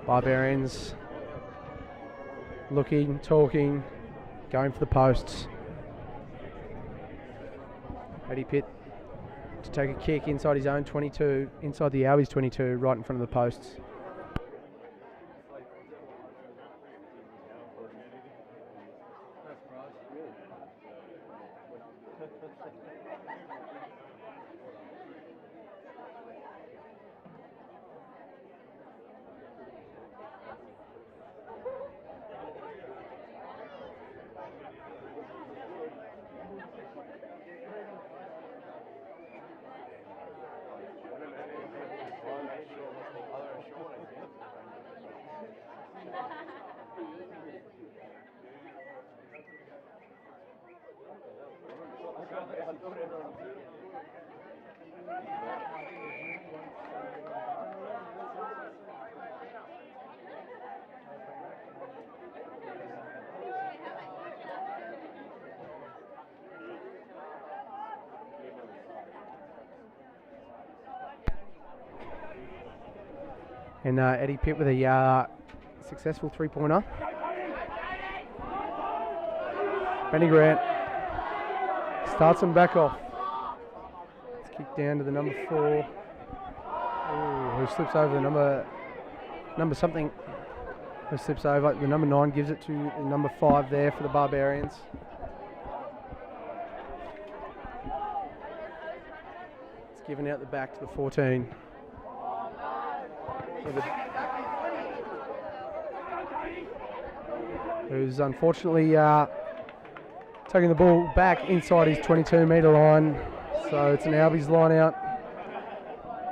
Barbarians looking, talking, going for the posts. Eddie Pitt to take a kick inside his own 22, inside the Albies 22, right in front of the posts. And Eddie Pitt with a successful three-pointer. Benny Grant starts him back off. It's kicked down to the number 4. Ooh, who slips over the number something. Who slips over. The number 9 gives it to the number 5 there for the Barbarians. It's given out the back to the 14. Who's unfortunately taking the ball back inside his 22-metre line. So it's an Albies line out.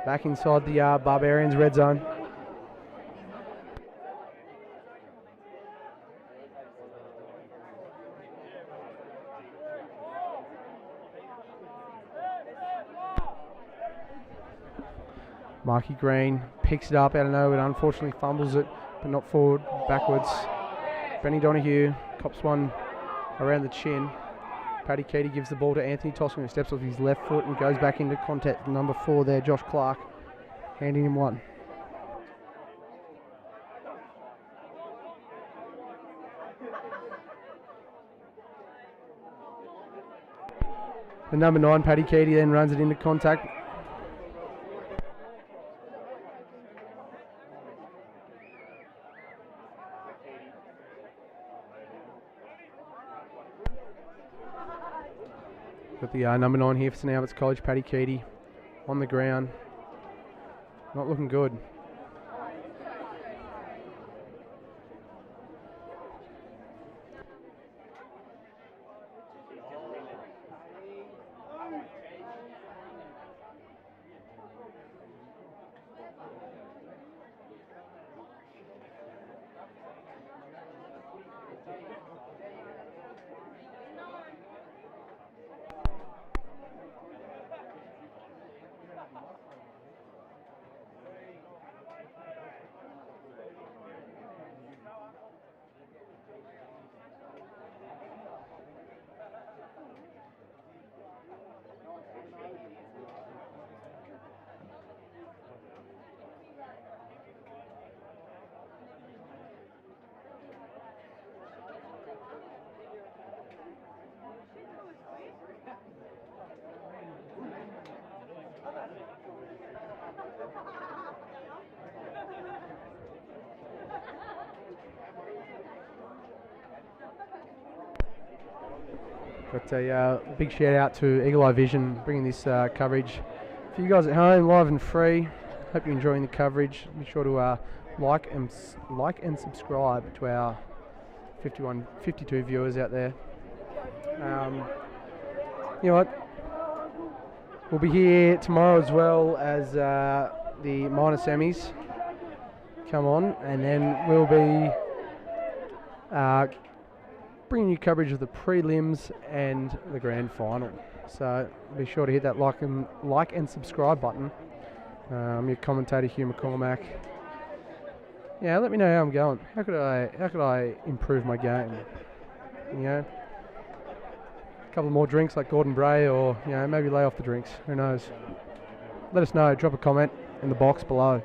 Back inside the Barbarians red zone. Marky Green picks it up out of nowhere, unfortunately fumbles it, but not forward, backwards. Benny Donahue cops one around the chin. Paddy Keaty gives the ball to Anthony Toscan, who steps off his left foot and goes back into contact with number 4 there, Josh Clark, handing him one. The number 9, Paddy Keaty, then runs it into contact. Got the number 9 here for St Albert's College, Paddy Keaty, on the ground. Not looking good. Got a big shout out to Eagle Eye Vision bringing this coverage for you guys at home, live and free. Hope you're enjoying the coverage. Be sure to like and subscribe to our 52 viewers out there. You know what? We'll be here tomorrow as well as the minor semis come on, and then we'll be bringing you coverage of the prelims and the grand final. So be sure to hit that like and subscribe button. Your commentator Hugh McCormack. Yeah, let me know how I'm going. How could I improve my game? You know, a couple more drinks like Gordon Bray, or you know, maybe lay off the drinks. Who knows? Let us know. Drop a comment in the box below.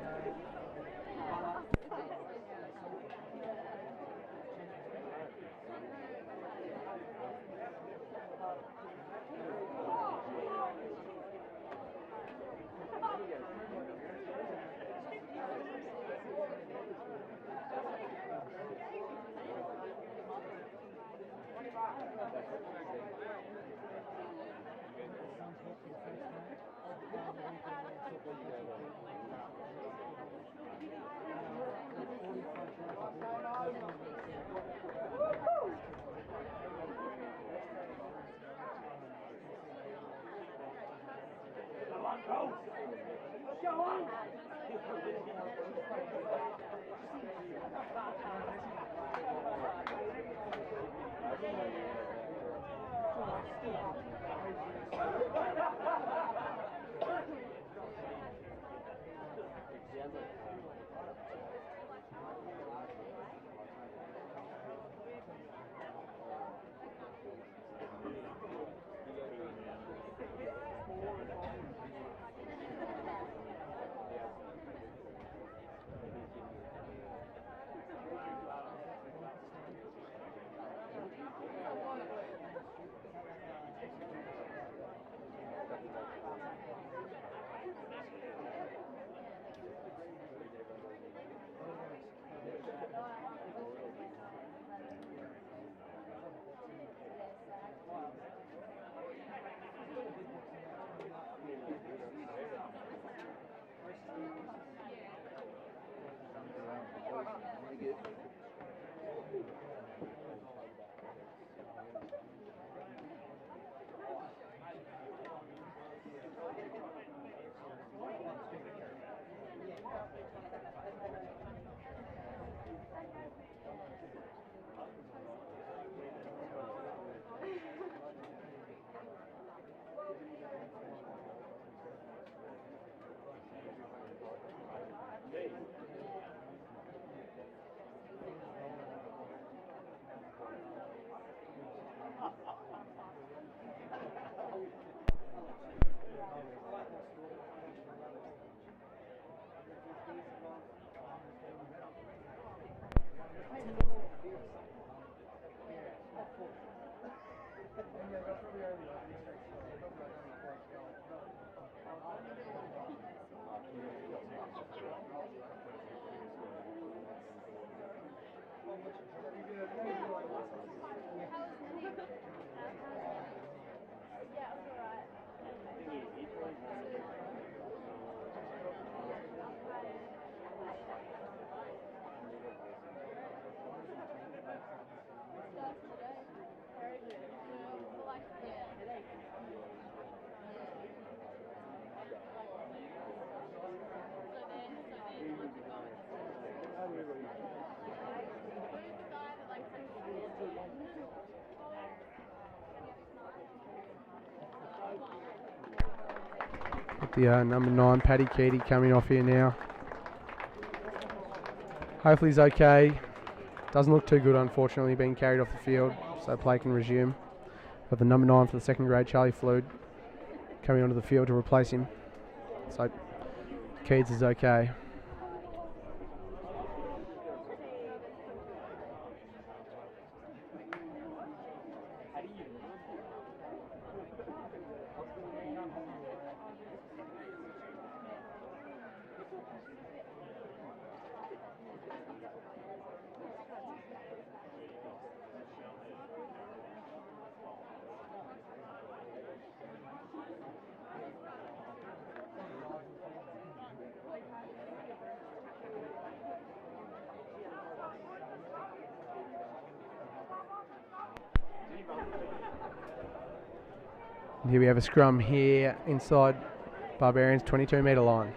The number 9, Paddy Keaty, coming off here now. Hopefully he's okay. Doesn't look too good, unfortunately, being carried off the field, so play can resume. Got the number 9 for the second grade, Charlie Flood, coming onto the field to replace him. So Keats is okay. And here we have a scrum here inside Barbarians 22-metre line.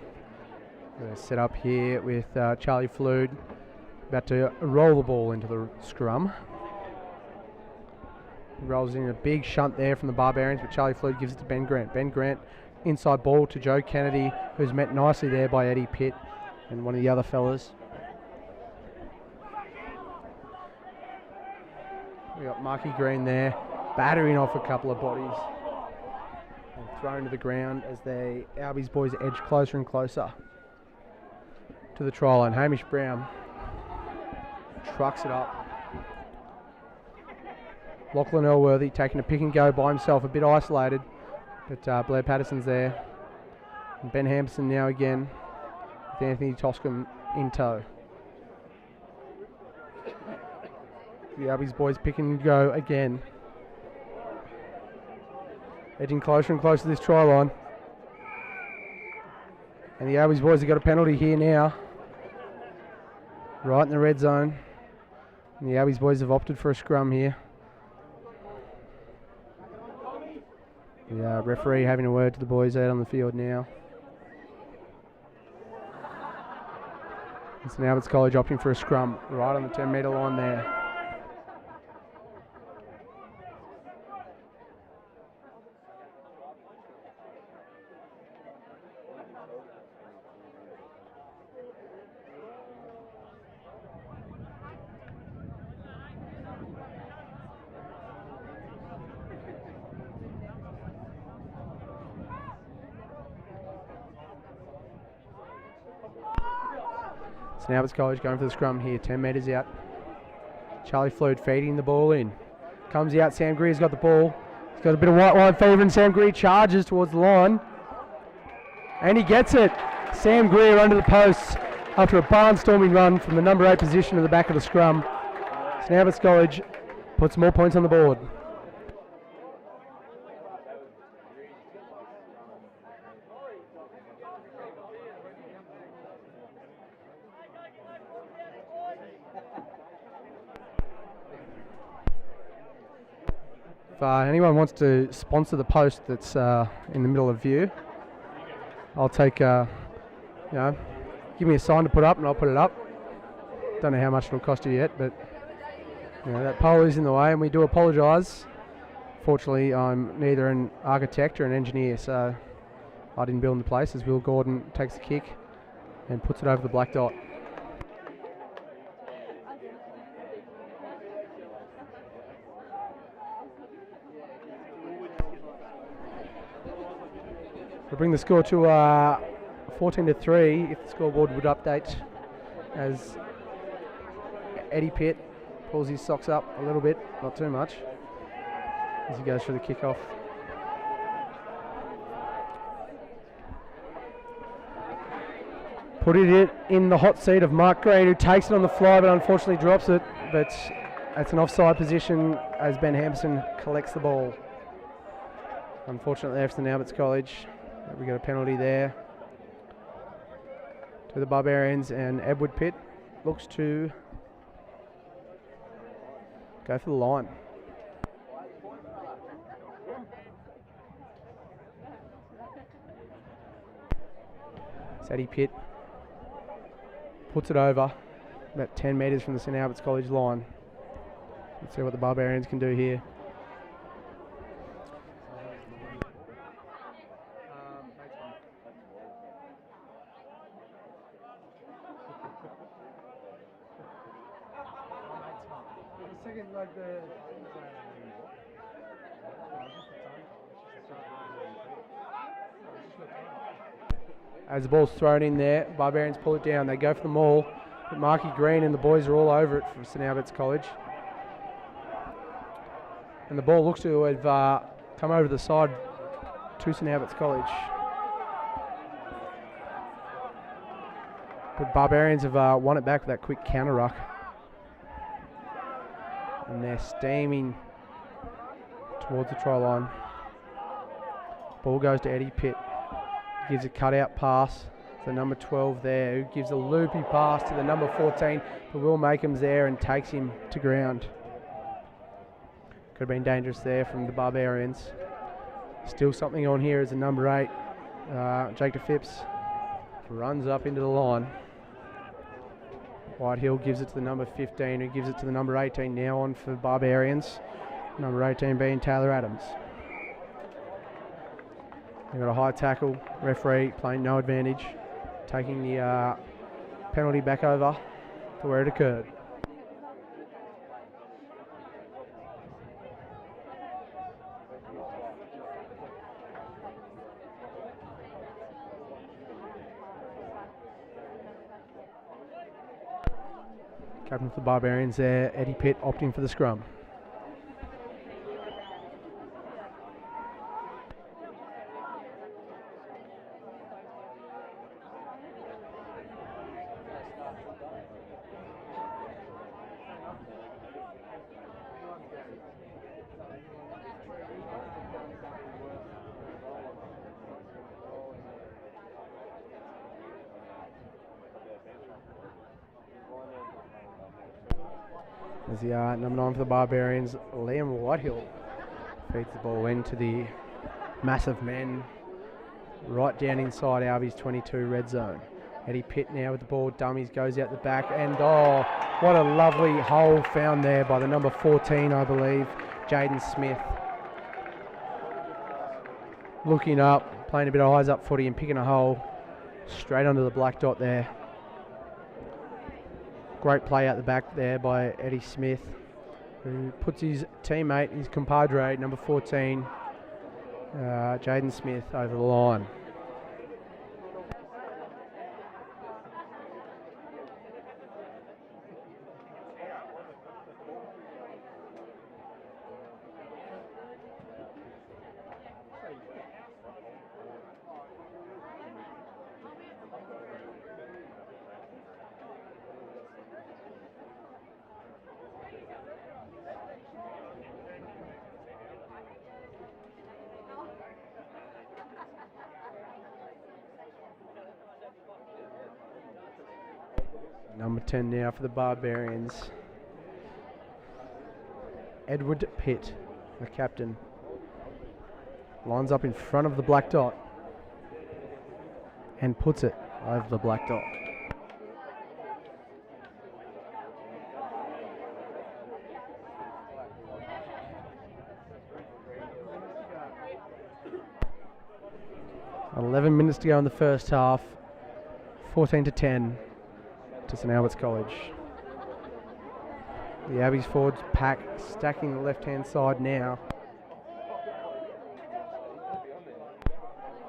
We're set up here with Charlie Flood about to roll the ball into the scrum. He rolls in a big shunt there from the Barbarians, but Charlie Flood gives it to Ben Grant. Ben Grant inside ball to Joe Kennedy, who's met nicely there by Eddie Pitt and one of the other fellas. We got Marky Green there, battering off a couple of bodies. And thrown to the ground as the Albies boys edge closer and closer to the try line. Hamish Brown trucks it up. Lachlan Elworthy taking a pick and go by himself, a bit isolated, but Blair Patterson's there. And Ben Hampson now again with Anthony Toscombe in tow. The Albies boys pick and go again. Edging closer and closer to this try line. And the Albies boys have got a penalty here now. Right in the red zone. And the Albies boys have opted for a scrum here. The referee having a word to the boys out on the field now. It's Alberts College opting for a scrum right on the 10-metre line there. Alberts College going for the scrum here, 10 metres out. Charlie Flood feeding the ball in. Comes out, Sam Greer's got the ball. He's got a bit of white line fever and Sam Greer charges towards the line. And he gets it. Sam Greer under the posts after a barnstorming run from the number 8 position at the back of the scrum. Alberts College puts more points on the board. If anyone wants to sponsor the post that's in the middle of view, I'll take, give me a sign to put up and I'll put it up. Don't know how much it'll cost you yet, but that pole is in the way and we do apologise. Fortunately, I'm neither an architect or an engineer, so I didn't build the place as Will Gordon takes the kick and puts it over the black dot. We'll bring the score to 14-3 if the scoreboard would update as Eddie Pitt pulls his socks up a little bit, not too much, as he goes for the kickoff. Putting it in the hot seat of Mark Green, who takes it on the fly but unfortunately drops it, but it's an offside position as Ben Hampson collects the ball. Unfortunately, for Alberts College, we got a penalty there to the Barbarians, and Edward Pitt looks to go for the line. Sadie Pitt puts it over about 10 metres from the St Alberts College line. Let's see what the Barbarians can do here. second, like the. As the ball's thrown in there, Barbarians pull it down. They go for the maul. But Marky Green and the boys are all over it for St Albert's College. And the ball looks to have come over the side to St Albert's College. But Barbarians have won it back with that quick counter ruck. And they're steaming towards the try line. Ball goes to Eddie Pitt. Gives a cutout pass to the number 12 there, who gives a loopy pass to the number 14, but Will Makeham's there and takes him to ground. Could have been dangerous there from the Barbarians. Still something on here as the number 8, Jake DeFipps, runs up into the line. Whitehill gives it to the number 15, who gives it to the number 18, now on for Barbarians. Number 18 being Taylor Adams. They've got a high tackle, referee playing no advantage, taking the penalty back over to where it occurred. Captain for the Barbarians there, Eddie Pitt opting for the scrum. As the number 9 for the Barbarians, Liam Whitehill, feeds the ball into the massive men right down inside Albies 22 red zone. Eddie Pitt now with the ball, dummies, goes out the back, and oh, what a lovely hole found there by the number 14, I believe, Jaden Smith. Looking up, playing a bit of eyes up footy and picking a hole straight under the black dot there. Great play out the back there by Eddie Smith, who puts his teammate, his compadre, number 14, Jaden Smith, over the line. Number 10 now for the Barbarians. Edward Pitt, the captain, lines up in front of the black dot and puts it over the black dot. Got 11 minutes to go in the first half. 14-10. To St Albert's College. The Albies forwards pack, stacking the left-hand side now.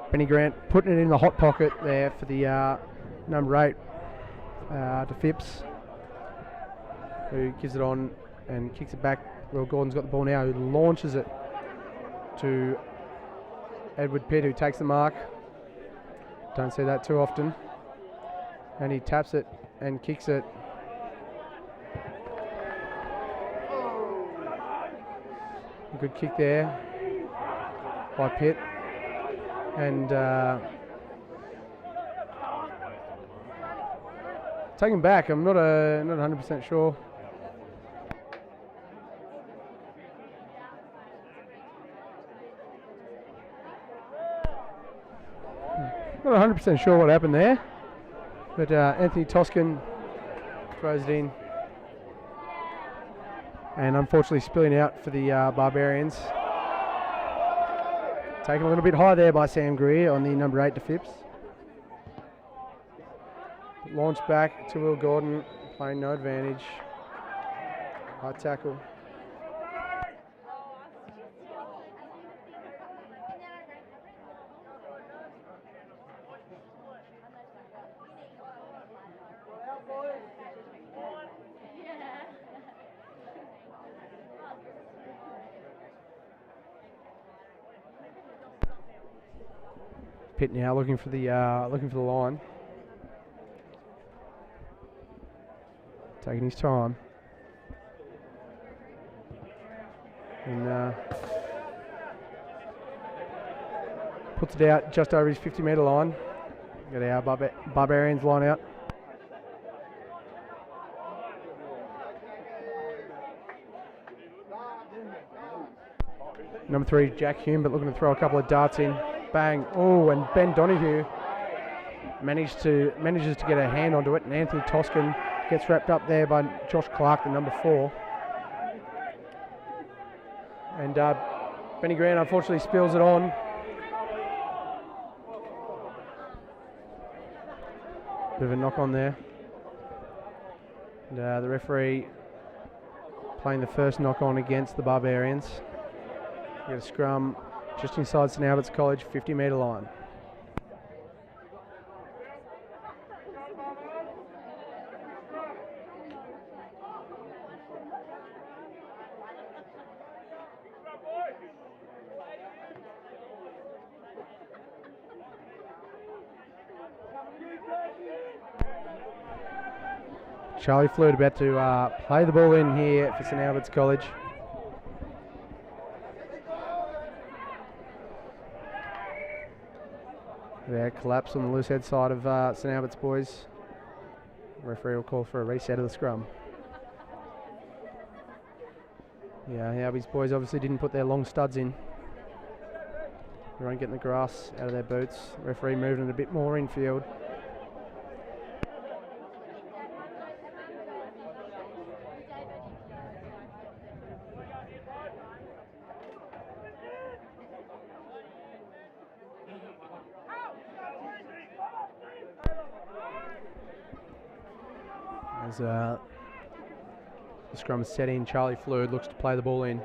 Benny Grant putting it in the hot pocket there for the number 8, DeFipps, who gives it on and kicks it back. Will Gordon's got the ball now, who launches it to Edward Pitt, who takes the mark. Don't see that too often. And he taps it and kicks it. A good kick there by Pitt. And taken back. I'm not 100% sure. Not 100% sure what happened there. But Anthony Toscan throws it in. And unfortunately spilling out for the Barbarians. Taken a little bit high there by Sam Greer on the number 8 DeFipps. Launched back to Will Gordon, playing no advantage. High tackle. Pitt now looking for the line. Taking his time. And puts it out just over his 50-metre line. Got our Barbarians line out. Number 3, Jack Hume, but looking to throw a couple of darts in. Bang. Oh, and Ben Donahue manages to get a hand onto it, and Anthony Toscan gets wrapped up there by Josh Clark, the number 4. And Benny Grant unfortunately spills it on. Bit of a knock on there. And the referee playing the first knock on against the Barbarians. We got a scrum just inside St Albert's College 50-metre line. Charlie Flood about to play the ball in here for St Albert's College. There, collapse on the loose head side of St Albert's boys. The referee will call for a reset of the scrum. Yeah, the Albies boys obviously didn't put their long studs in. They weren't getting the grass out of their boots. The referee moving it a bit more infield. As the scrum is set in, Charlie Flood looks to play the ball in.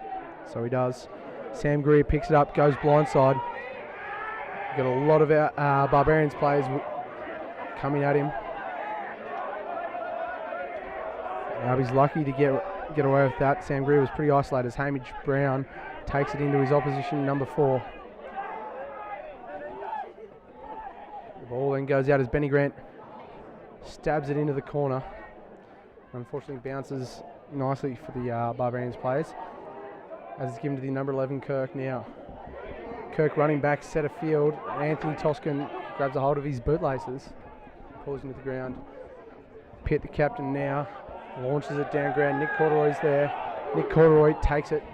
So he does. Sam Greer picks it up, goes blindside. Got a lot of our Barbarians players coming at him. He's lucky to get away with that. Sam Greer was pretty isolated as Hamish Brown takes it into his opposition, number 4. The ball then goes out as Benny Grant stabs it into the corner. Unfortunately bounces nicely for the Barbarians players, as it's given to the number 11 Kirk now. Kirk running back, set of field. Anthony Toscan grabs a hold of his bootlaces, pulls him to the ground. Pitt, the captain now, launches it down ground. Nick Corduroy's there. Nick Corduroy takes it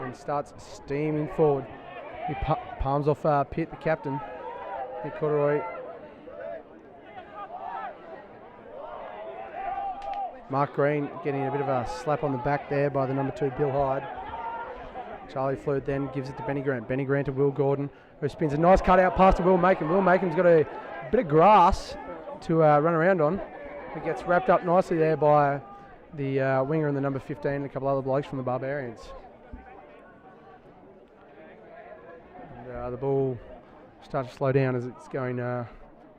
and starts steaming forward. He palms off Pitt, the captain. Nick Corduroy. Mark Green getting a bit of a slap on the back there by the number 2 Bill Hyde. Charlie Flood then gives it to Benny Grant. Benny Grant to Will Gordon, who spins a nice cut out pass to Will Macon. Will Macon's got a bit of grass to run around on. It gets wrapped up nicely there by the winger and the number 15 and a couple other blokes from the Barbarians. And, the ball starts to slow down as it's going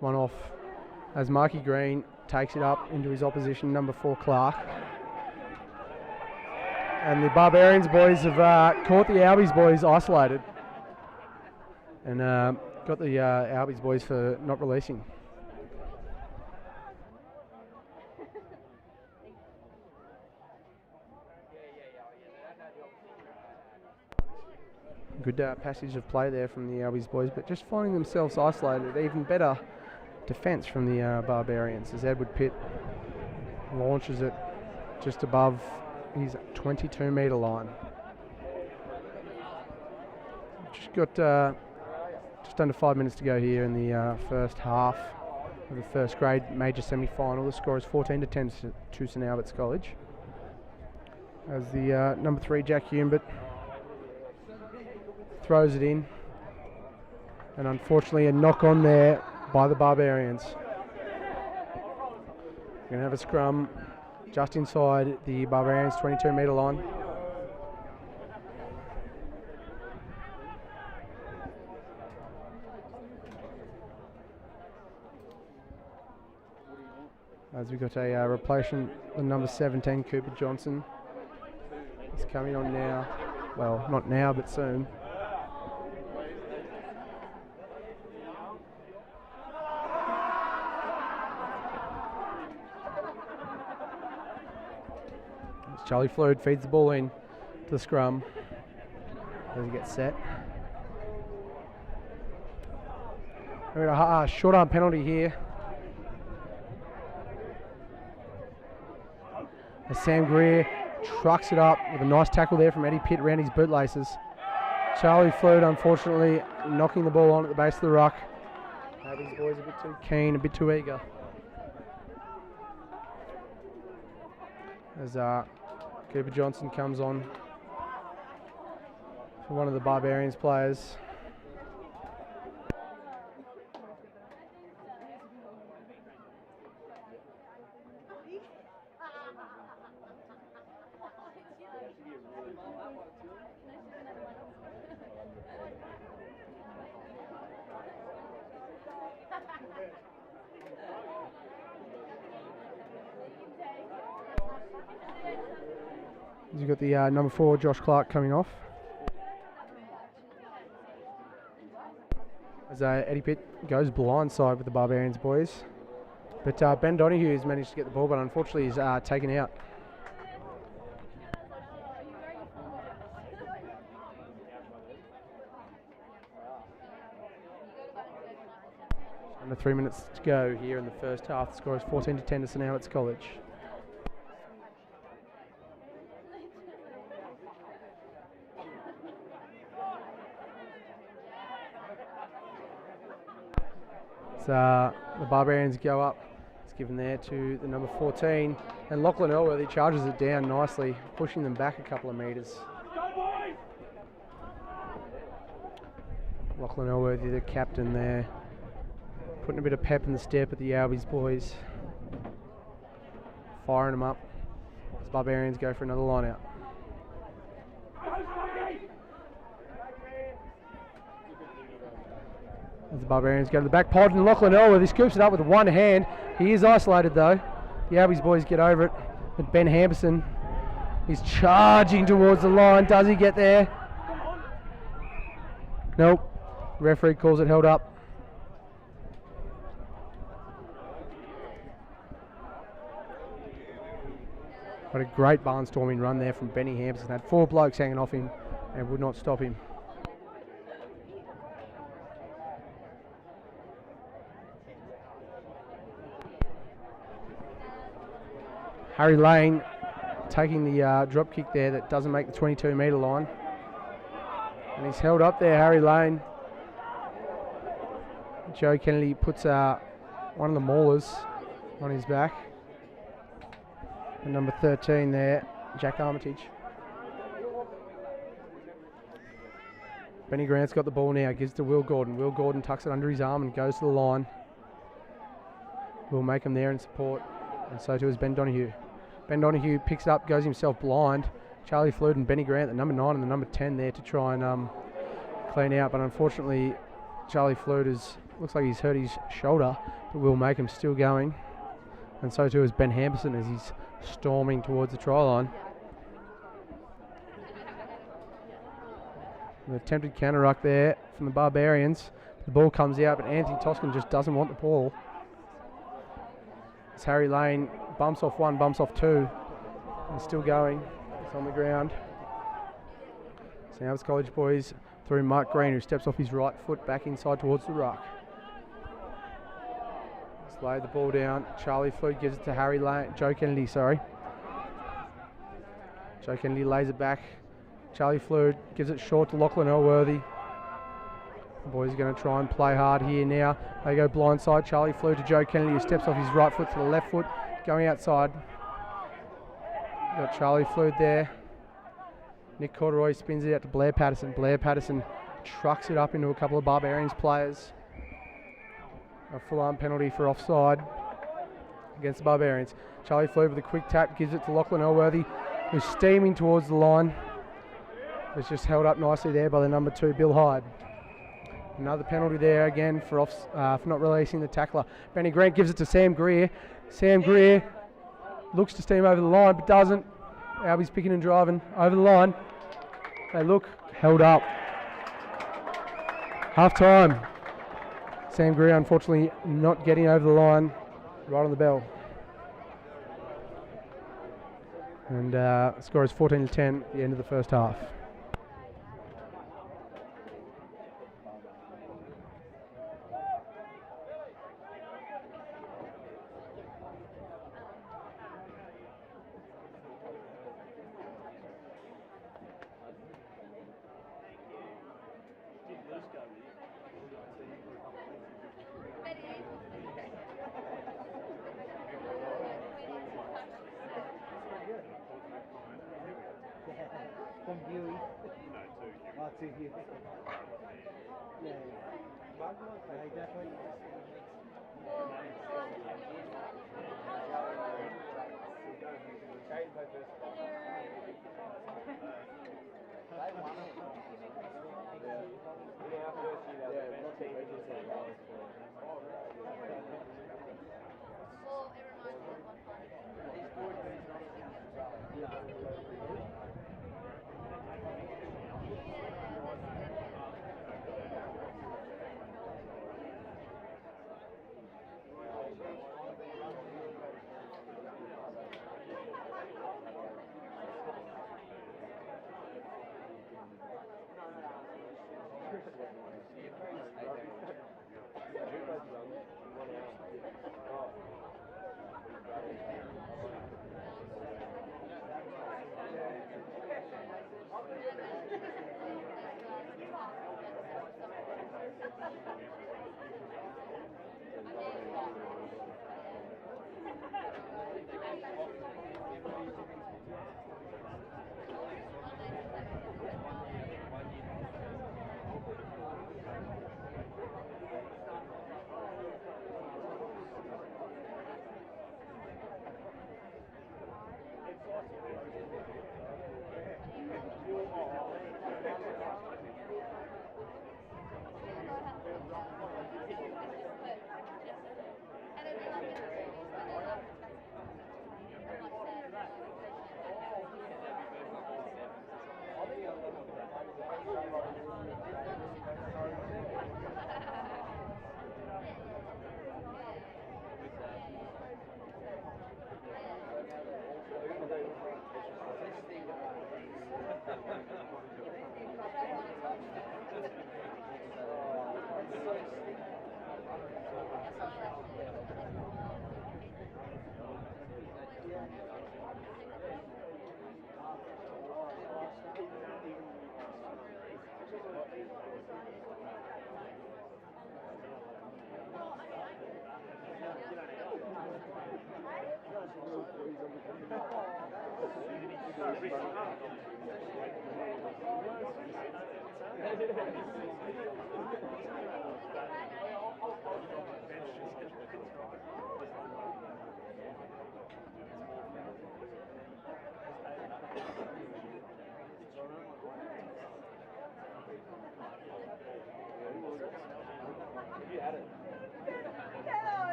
one off as Marky Green takes it up into his opposition, number 4 Clark. And the Barbarians boys have caught the Albies boys isolated and got the Albies boys for not releasing. Good passage of play there from the Albies boys, but just finding themselves isolated. Even better defence from the Barbarians as Edward Pitt launches it just above his 22-metre line. Just got just under 5 minutes to go here in the first half of the first grade major semi-final. The score is 14-10 to St Albert's College, as the number 3 Jack Humbert throws it in, and unfortunately a knock on there by the Barbarians. We're going to have a scrum just inside the Barbarians 22-metre line. As we've got a replacement, the number 17, Cooper Johnson. He's coming on now. Well, not now, but soon. As Charlie Flood feeds the ball in to the scrum as he gets set. We've got a short arm penalty here. As Sam Greer trucks it up with a nice tackle there from Eddie Pitt around his bootlaces. Charlie Flood, unfortunately, knocking the ball on at the base of the ruck. These boys a bit too keen, a bit too eager. As Cooper Johnson comes on for one of the Barbarians players. You've got the number 4, Josh Clark, coming off. As Eddie Pitt goes blindside with the Barbarians boys. But Ben Donahue has managed to get the ball, but unfortunately he's taken out. Under 3 minutes to go here in the first half. The score is 14-10 to St Albert's College. The Barbarians go up. It's given there to the number 14. And Lachlan Elworthy charges it down nicely, pushing them back a couple of metres. Lachlan Elworthy, the captain there, putting a bit of pep in the step at the Albies boys. Firing them up as Barbarians go for another line out. As the Barbarians go to the back pod, and Lachlan Elworthy scoops it up with one hand. He is isolated though. The Albies boys get over it, but Ben Hamperson is charging towards the line. Does he get there? Nope. Referee calls it held up. What a great barnstorming run there from Benny Hampson. Had 4 blokes hanging off him and would not stop him. Harry Lane taking the drop kick there that doesn't make the 22-metre line. And he's held up there, Harry Lane. Joe Kennedy puts one of the maulers on his back. And number 13 there, Jack Armitage. Benny Grant's got the ball now, gives it to Will Gordon. Will Gordon tucks it under his arm and goes to the line. We'll make him there in support, and so too is Ben Donahue. Ben Donahue picks it up, goes himself blind. Charlie Flood and Benny Grant, the number 9 and the number 10 there to try and clean out, but unfortunately Charlie Flood looks like he's hurt his shoulder, but we'll make him still going. And so too is Ben Hamperson as he's storming towards the try line. An attempted counter ruck there from the Barbarians. The ball comes out, but Anthony Toscan just doesn't want the ball. As Harry Lane bumps off 1, bumps off 2, and still going. It's on the ground. St Albert's College boys through Mark Green, who steps off his right foot back inside towards the ruck. Let's lay the ball down. Charlie Flood gives it to Joe Kennedy, sorry. Joe Kennedy lays it back. Charlie Flood gives it short to Lachlan Elworthy. The boys are going to try and play hard here now. They go blindside. Charlie Flood to Joe Kennedy, who steps off his right foot to the left foot, going outside. Got Charlie Flood there. Nick Corduroy spins it out to Blair Patterson. Blair Patterson trucks it up into a couple of Barbarians players. A full-arm penalty for offside. against the Barbarians. Charlie Flew with a quick tap, gives it to Lachlan Elworthy, who's steaming towards the line. It's just held up nicely there by the number 2, Bill Hyde. Another penalty there again for not releasing the tackler. Benny Grant gives it to Sam Greer. Sam Greer looks to steam over the line, but doesn't. Alby's picking and driving over the line. They look, held up. Half time. Sam Greer unfortunately not getting over the line, right on the bell. And score is 14-10 at the end of the first half. From Huey. Oh, to Huey. Yeah. They definitely.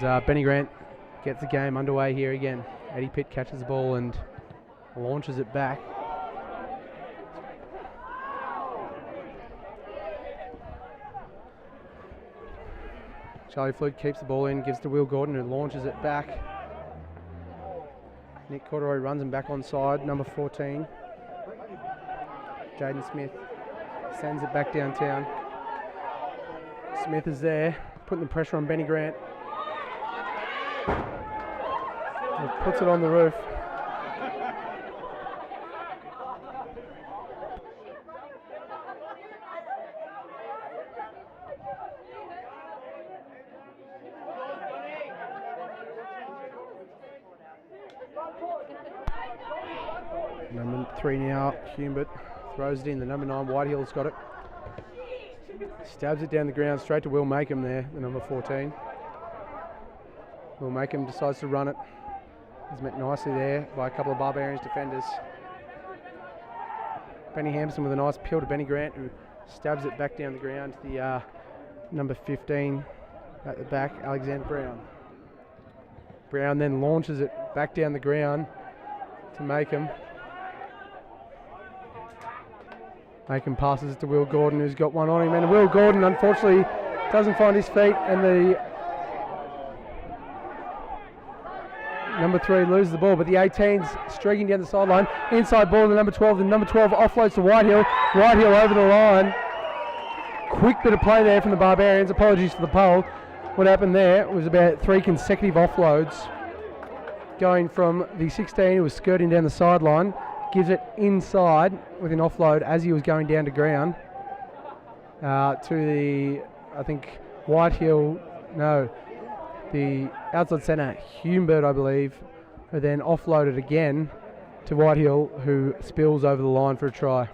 As Benny Grant gets the game underway here again. Eddie Pitt catches the ball and launches it back. Charlie Flood keeps the ball in, gives to Will Gordon, who launches it back. Nick Corduroy runs him back onside, number 14. Jaden Smith sends it back downtown. Smith is there, putting the pressure on Benny Grant. He puts it on the roof. Number 3 now, Humbert throws it in. The number 9, Whitehill's got it. Stabs it down the ground straight to Will Makem there, the number 14. Will Makem decides to run it. He's met nicely there by a couple of Barbarians defenders. Benny Hampson with a nice peel to Benny Grant, who stabs it back down the ground to the number 15 at the back, Alexander Brown. Brown then launches it back down the ground to Makem. Makem passes it to Will Gordon, who's got one on him, and Will Gordon unfortunately doesn't find his feet, and the number 3 loses the ball, but the 18's streaking down the sideline. Inside ball to the number 12. The number 12 offloads to Whitehill. Whitehill over the line. Quick bit of play there from the Barbarians. Apologies for the poll. What happened there was about 3 consecutive offloads going from the 16 who was skirting down the sideline. Gives it inside with an offload as he was going down to ground to the, I think, Whitehill, no, the outside centre, Humbert, I believe, who then offloaded again to Whitehill, who spills over the line for a try.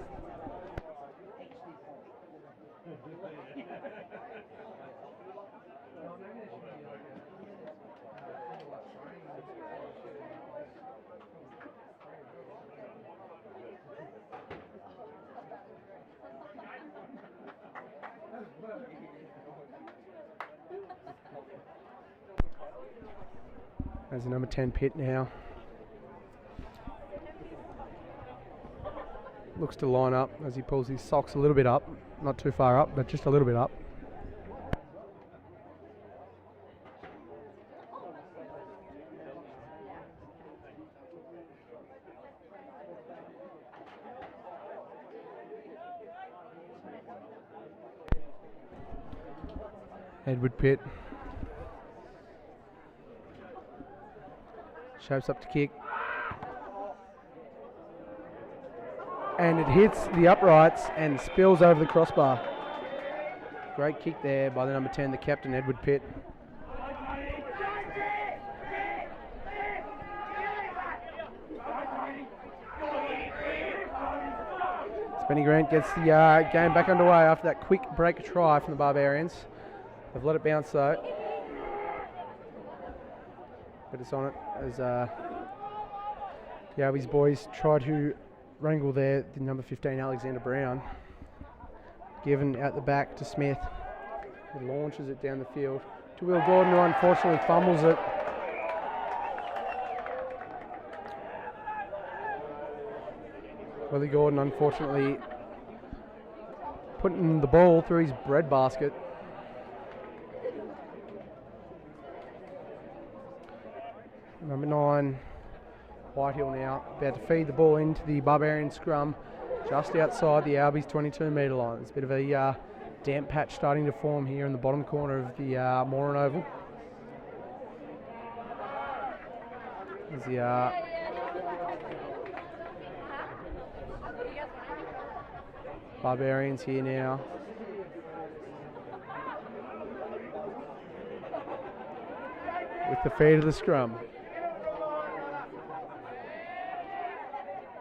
There's the number 10 Pitt now. Looks to line up as he pulls his socks a little bit up. Not too far up, but just a little bit up. Edward Pitt shapes up to kick, and it hits the uprights and spills over the crossbar. Great kick there by the number 10, the captain, Edward Pitt. Benny Grant gets the game back underway after that quick break try from the Barbarians. They've let it bounce though. But it's on it as the Albies boys try to wrangle there the number 15 Alexander Brown. Given out the back to Smith, who launches it down the field to Will Gordon, who unfortunately fumbles it. Willie Gordon unfortunately putting the ball through his breadbasket. Number 9, Whitehill now, about to feed the ball into the Barbarian scrum just outside the Albies 22-metre line. There's a bit of a damp patch starting to form here in the bottom corner of the Moran Oval. There's the Barbarians here now. With the feed of the scrum.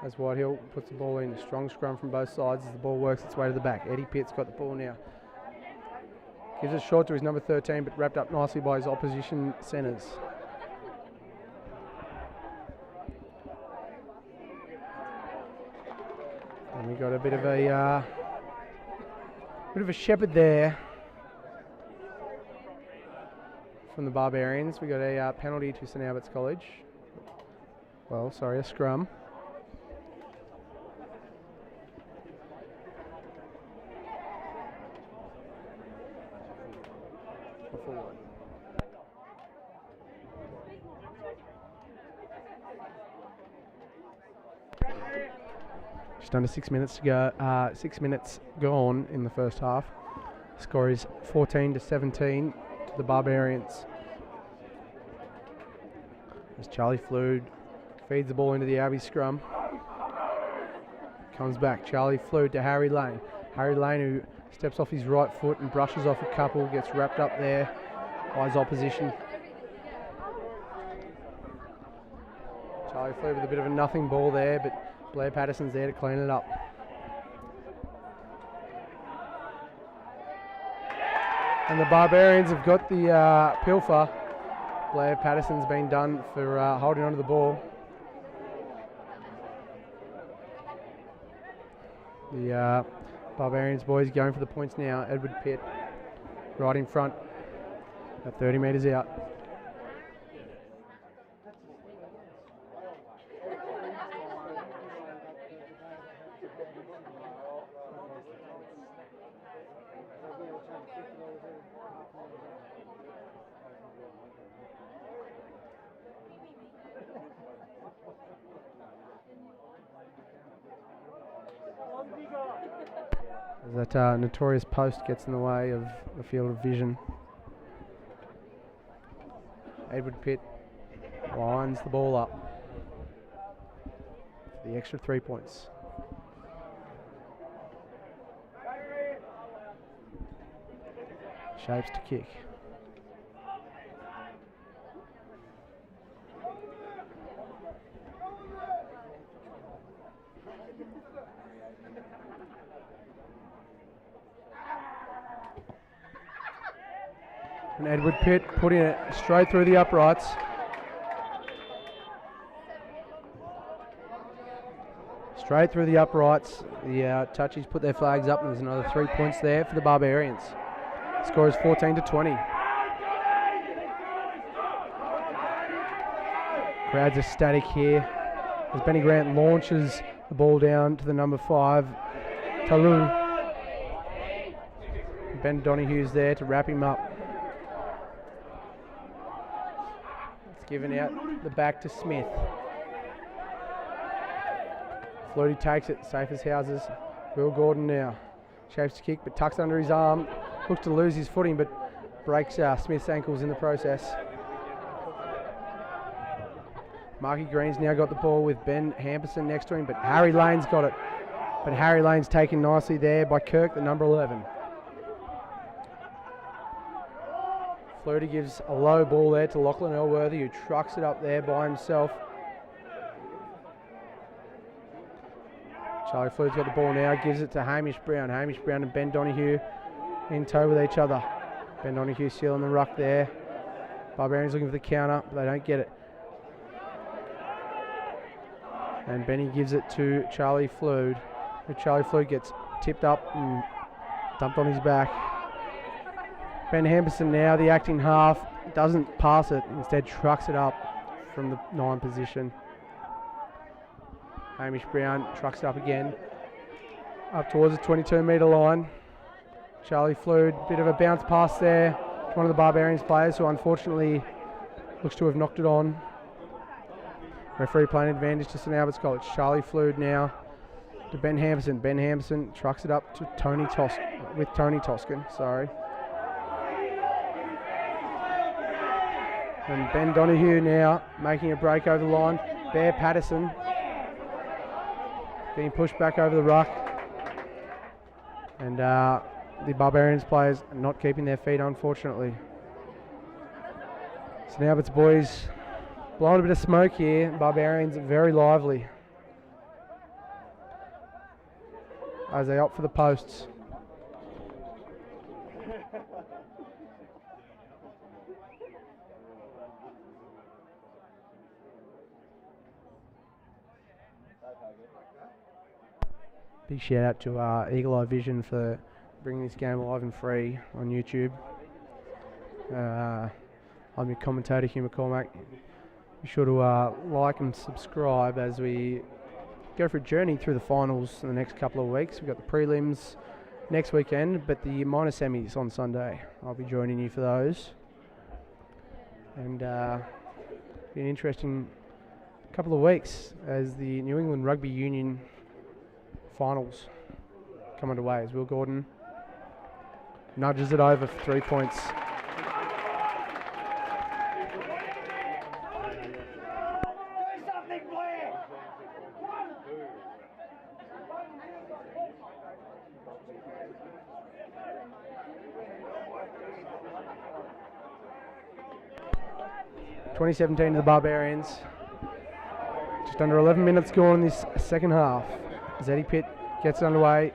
As Whitehill puts the ball in, a strong scrum from both sides as the ball works its way to the back. Eddie Pitt's got the ball now. Gives it short to his number 13, but wrapped up nicely by his opposition centres. And we got a bit of a shepherd there from the Barbarians. We got a penalty to St Albert's College. Well, sorry, a scrum. Just under 6 minutes to go. 6 minutes gone in the first half. Score is 14-17 to the Barbarians. As Charlie Flood feeds the ball into the Albies scrum. Comes back. Charlie Flood to Harry Lane. Harry Lane, who steps off his right foot and brushes off a couple, gets wrapped up there by his opposition. Charlie Flood with a bit of a nothing ball there, but Blair Patterson's there to clean it up. And the Barbarians have got the pilfer. Blair Patterson's been done for holding onto the ball. The Barbarians boys going for the points now. Edward Pitt right in front at 30 metres out. As that notorious post gets in the way of the field of vision. Edward Pitt lines the ball up for the extra 3 points. Shapes to kick. And Edward Pitt putting it straight through the uprights. Straight through the uprights. The touchies put their flags up, and there's another 3 points there for the Barbarians. Score is 14-20. Crowds are static here as Benny Grant launches the ball down to the number 5, Talu. Ben Donohue's there to wrap him up. It's given out the back to Smith. Flutie takes it, safe as houses. Will Gordon now. Shapes to kick, but tucks under his arm. Looks to lose his footing, but breaks Smith's ankles in the process. Marky Green's now got the ball with Ben Hamperson next to him, but Harry Lane's got it. But Harry Lane's taken nicely there by Kirk, the number 11. Flutie gives a low ball there to Lachlan Elworthy, who trucks it up there by himself. Charlie Flute's got the ball now, gives it to Hamish Brown. Hamish Brown and Ben Donohue in tow with each other. Ben Donohue stealing the ruck there. Barbarians looking for the counter, but they don't get it. And Benny gives it to Charlie Flood. Charlie Flood gets tipped up and dumped on his back. Ben Hamperson now, the acting half, doesn't pass it, instead trucks it up from the 9 position. Hamish Brown trucks it up again, up towards the 22-metre line. Charlie Flood, bit of a bounce pass there to one of the Barbarians players, who unfortunately looks to have knocked it on. Referee playing advantage to St Albert's College. Charlie Flood now to Ben Hamperson. Ben Hamperson trucks it up to Tony Toscan, sorry. And Ben Donohue now making a break over the line. Bear Patterson being pushed back over the ruck. And the Barbarians players not keeping their feet, unfortunately. St Albert's boys blowing a bit of smoke here. Barbarians very lively as they opt for the posts. Big shout out to Eagle Eye Vision for bringing this game live and free on YouTube. I'm your commentator, Hugh McCormack. Be sure to like and subscribe as we go for a journey through the finals in the next couple of weeks. We've got the prelims next weekend, but the minor semis on Sunday. I'll be joining you for those. And be an interesting couple of weeks as the New England Rugby Union finals come underway as Will Gordon nudges it over for 3 points. (2017) to the Barbarians. Just under 11 minutes gone in this second half. Eddie Pitt gets it underway,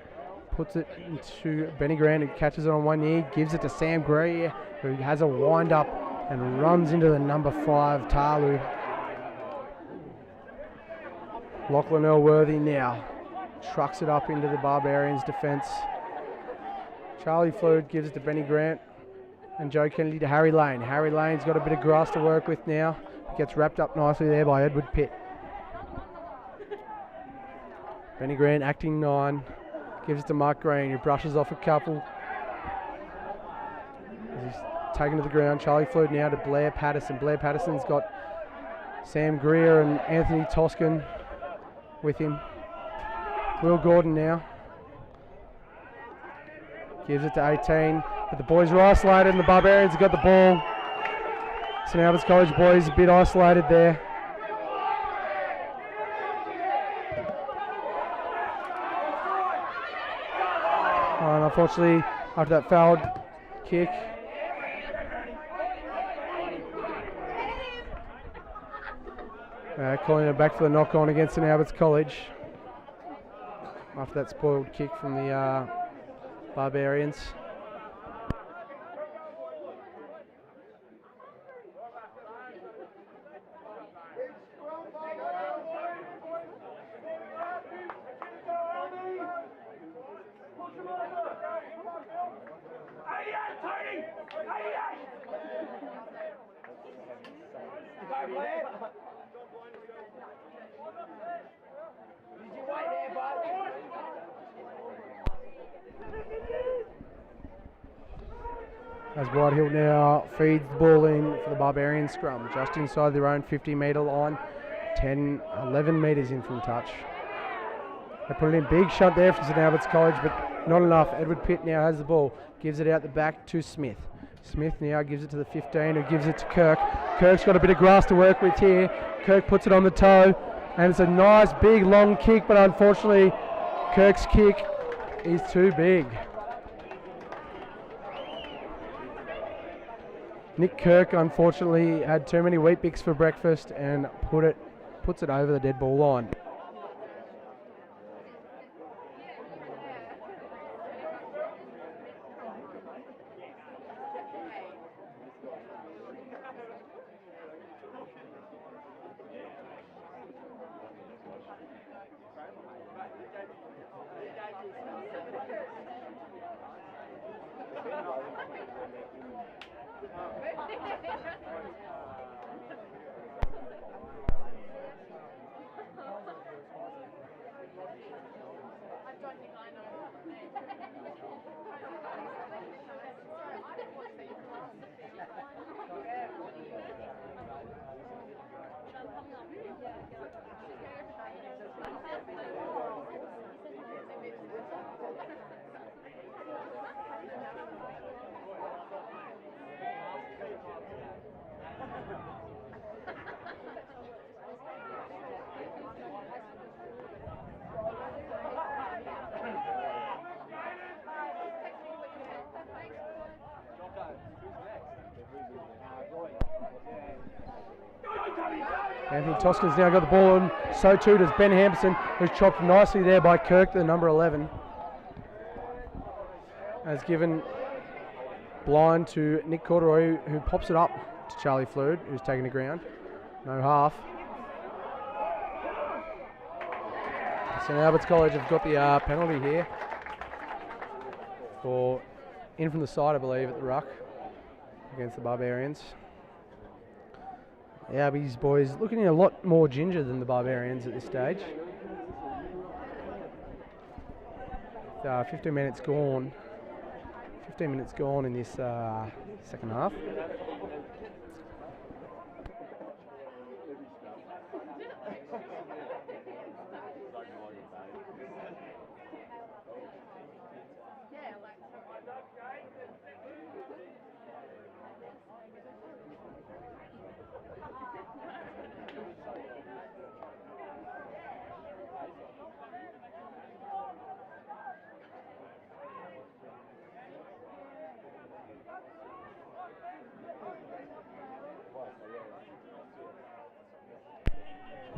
puts it into Benny Grant, who catches it on one knee, gives it to Sam Greer, who has a wind up and runs into the number 5, Talu. Lachlan Elworthy now trucks it up into the Barbarians' defence. Charlie Flood gives it to Benny Grant and Joe Kennedy to Harry Lane. Harry Lane's got a bit of grass to work with now. Gets wrapped up nicely there by Edward Pitt. Benny Grant acting 9, gives it to Mark Green, who brushes off a couple. As he's taken to the ground, Charlie Flood now to Blair Patterson. Blair Patterson's got Sam Greer and Anthony Toscan with him. Will Gordon now gives it to 18, but the boys are isolated and the Barbarians have got the ball. St Albert's College boys a bit isolated there. And unfortunately, after that fouled kick, calling it back for the knock-on against St Albert's College. After that spoiled kick from the Barbarians. As Whitehill now feeds the ball in for the Barbarian scrum, just inside their own 50-metre line, 11 metres in from touch. They put it in big shunt there for St Albert's College, but not enough. Edward Pitt now has the ball, gives it out the back to Smith. Smith now gives it to the 15, who gives it to Kirk. Kirk's got a bit of grass to work with here. Kirk puts it on the toe, and it's a nice big long kick, but unfortunately Kirk's kick is too big. Nick Kirk unfortunately had too many Wheat Bix for breakfast and puts it over the dead ball line. Anthony Toscan's now got the ball, and so too does Ben Hampson, who's chopped nicely there by Kirk, the number 11. Has given blind to Nick Corduroy, who pops it up to Charlie Flood, who's taking the ground. No half. St Albert's College have got the penalty here for in from the side, I believe, at the ruck against the Barbarians. The Albies boys looking a lot more ginger than the Barbarians at this stage. 15 minutes gone. 15 minutes gone in this second half.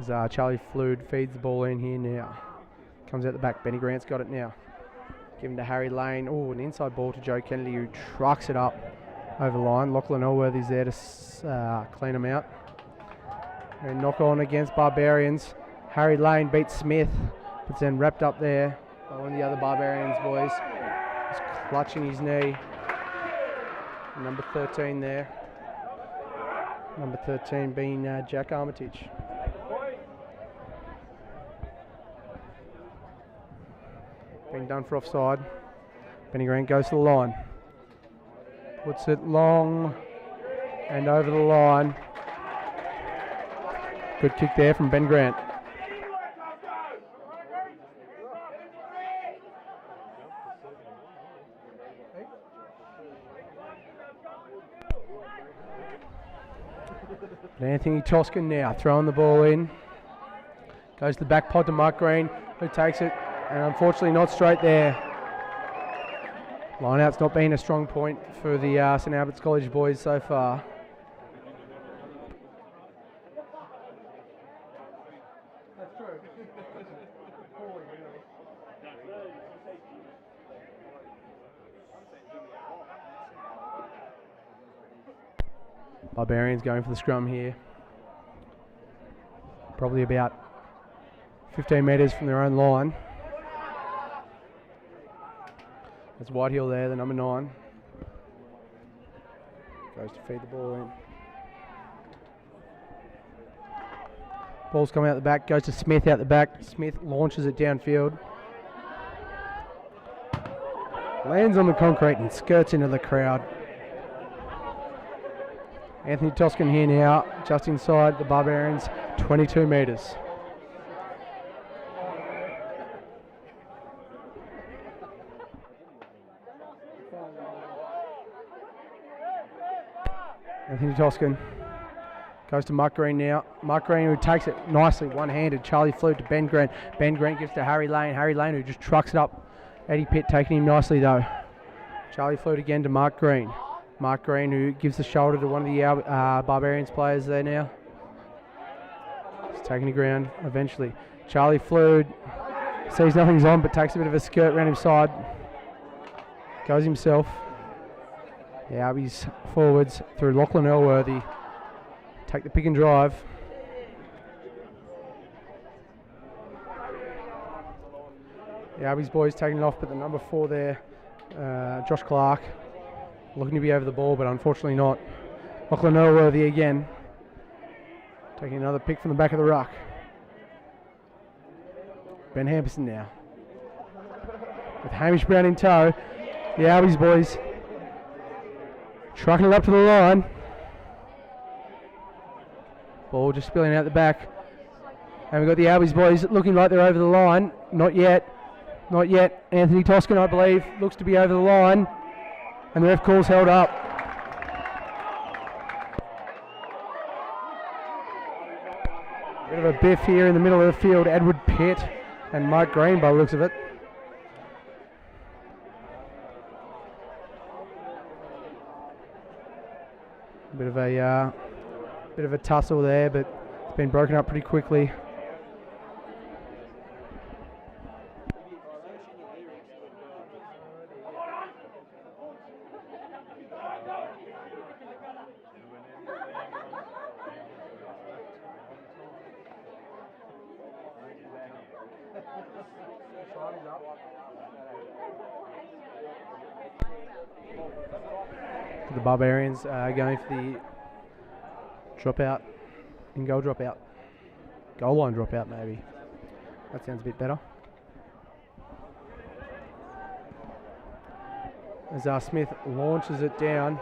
As Charlie Flood feeds the ball in here now. Comes out the back. Benny Grant's got it now. Given to Harry Lane. Oh, an inside ball to Joe Kennedy, who trucks it up over the line. Lachlan Elworthy's there to clean him out. And knock on against Barbarians. Harry Lane beats Smith, but then wrapped up there by one of the other Barbarians boys. He's clutching his knee. Number 13 there. Number 13 being Jack Armitage. Being done for offside. Benny Grant goes to the line. Puts it long and over the line. Good kick there from Ben Grant. But Anthony Toscan now throwing the ball in. Goes to the back pod to Mark Green, who takes it. And unfortunately not straight there. Line-out's not been a strong point for the St Albert's College boys so far. That's true. Barbarians going for the scrum here. Probably about 15 metres from their own line. That's Whitehill there, the number 9. Goes to feed the ball in. Ball's coming out the back, goes to Smith out the back. Smith launches it downfield. Lands on the concrete and skirts into the crowd. Anthony Toscan here now, just inside the Barbarians, 22 metres. Anthony Toscan goes to Mark Green now. Mark Green, who takes it nicely, one-handed. Charlie Flood to Ben Grant. Ben Grant gives to Harry Lane. Harry Lane, who just trucks it up. Eddie Pitt taking him nicely though. Charlie Flood again to Mark Green. Mark Green, who gives the shoulder to one of the Barbarians players there now. He's taking the ground eventually. Charlie Flood sees nothing's on, but takes a bit of a skirt around his side. Goes himself. The Albies forwards through Lachlan Elworthy. Take the pick and drive. The Albies boys taking it off, but the number 4 there, Josh Clark, looking to be over the ball, but unfortunately not. Lachlan Elworthy again. Taking another pick from the back of the ruck. Ben Hamperson now. With Hamish Brown in tow, the Albies boys trucking it up to the line. Ball just spilling out the back. And we've got the Albies boys looking like they're over the line. Not yet. Not yet. Anthony Toscan, I believe, looks to be over the line. And the ref calls held up. Bit of a biff here in the middle of the field. Edward Pitt and Mike Green by the looks of it. Bit of a tussle there, but it's been broken up pretty quickly. The Barbarians going for the dropout In goal dropout. Goal line dropout, maybe. That sounds a bit better. As Smith launches it down,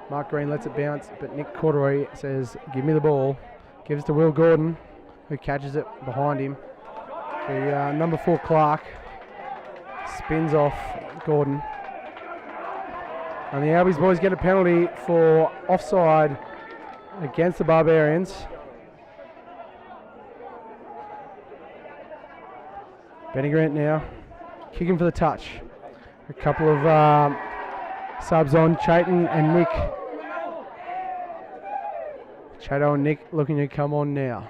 Mark Green lets it bounce, but Nick Corduroy says, give me the ball. Gives to Will Gordon, who catches it behind him. The number 4 Clark spins off Gordon. And the Albies boys get a penalty for offside against the Barbarians. Benny Grant now kicking for the touch. A couple of subs on, Chayton and Nick. Chato and Nick looking to come on now.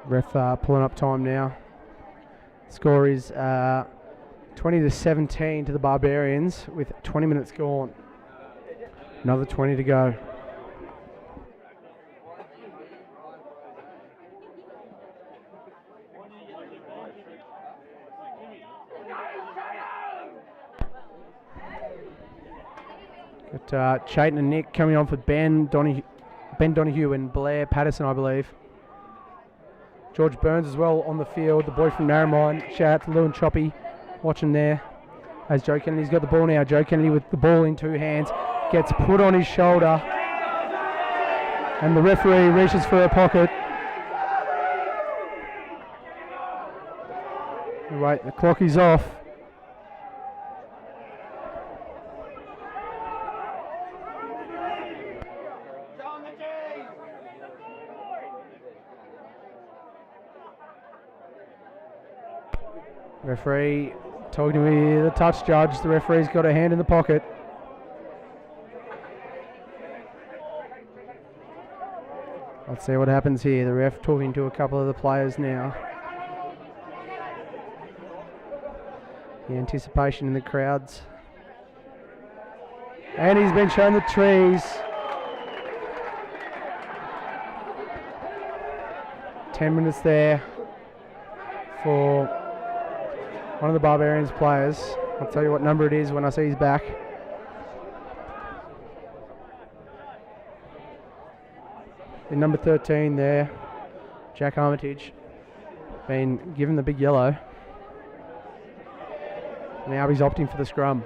Ref pulling up time now. Score is 20-17 to the Barbarians with 20 minutes gone. Another 20 to go. Got Chayton and Nick coming on for Ben Donahue and Blair Patterson, I believe. George Burns as well on the field, the boy from Narromine. Shout out to Lou and Choppy watching there. As Joe Kennedy's got the ball now. Joe Kennedy with the ball in 2 hands. Gets put on his shoulder. And the referee reaches for a pocket. Right, the clock is off. Referee talking to me, the touch judge. The referee's got a hand in the pocket. Let's see what happens here. The ref talking to a couple of the players now. The anticipation in the crowds. And he's been shown the trees. 10 minutes there for one of the Barbarians players. I'll tell you what number it is when I see his back. In number 13 there, Jack Armitage, been given the big yellow. Now he's opting for the scrum.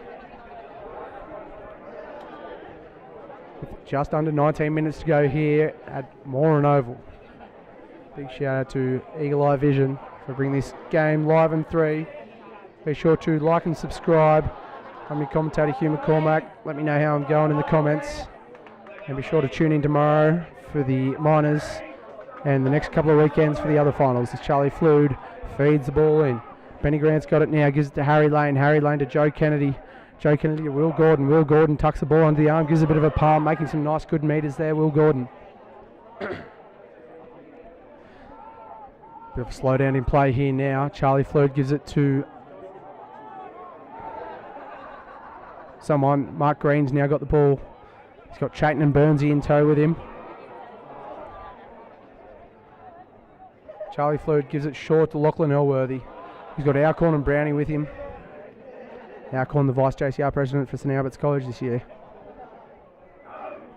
With just under 19 minutes to go here at Moran Oval. Big shout out to Eagle Eye Vision for bringing this game live in 3. Be sure to like and subscribe. I'm your commentator Hugh McCormack. Let me know how I'm going in the comments. And be sure to tune in tomorrow for the minors and the next couple of weekends for the other finals. As Charlie Flood feeds the ball in. Benny Grant's got it now, gives it to Harry Lane. Harry Lane to Joe Kennedy. Joe Kennedy to Will Gordon. Will Gordon tucks the ball under the arm, gives a bit of a palm, making some nice good meters there, Will Gordon. Bit of a slowdown in play here now. Charlie Flood gives it to someone. Mark Green's now got the ball. He's got Chayton and Burnsy in tow with him. Charlie Flood gives it short to Lachlan Elworthy. He's got Alcorn and Brownie with him. Alcorn, the Vice JCR President for St Albert's College this year.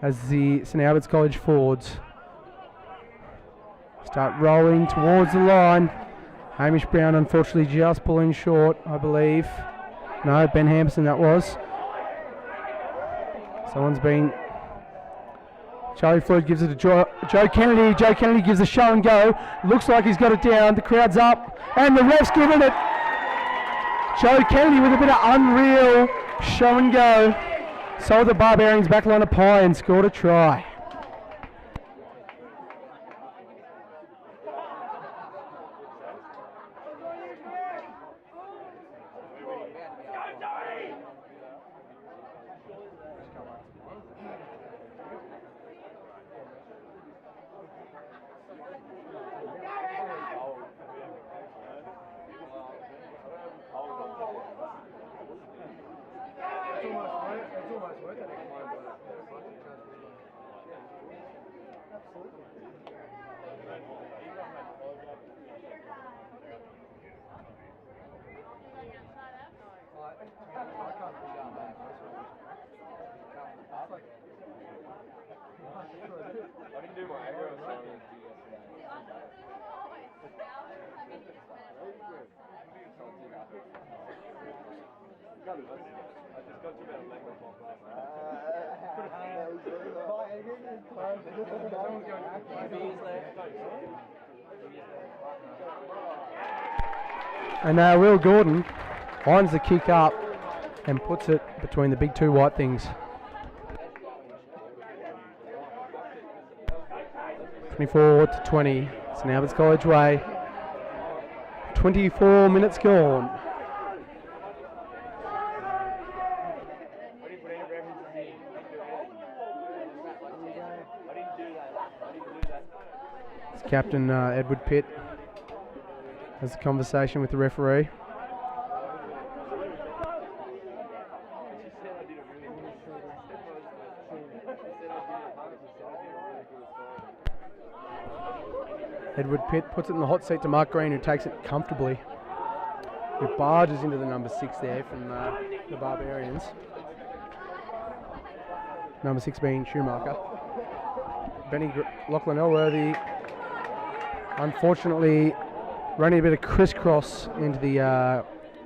As the St Albert's College forwards start rolling towards the line. Hamish Brown unfortunately just pulling short, I believe. No, Ben Hampson that was. Someone's been... Charlie Flood gives it to Joe Kennedy. Joe Kennedy gives a show and go. Looks like he's got it down. The crowd's up. And the ref's giving it. Joe Kennedy with a bit of unreal show and go. So the Barbarians back line of pie and scored a try. And Will Gordon lines the kick up and puts it between the big two white things. 24-20. It's now Albies College way. 24 minutes gone. It's Captain Edward Pitt has a conversation with the referee. Edward Pitt puts it in the hot seat to Mark Green, who takes it comfortably. Who barges into the number 6 there from the Barbarians. Number 6 being Schumacher. Lachlan Elworthy, unfortunately, running a bit of crisscross into the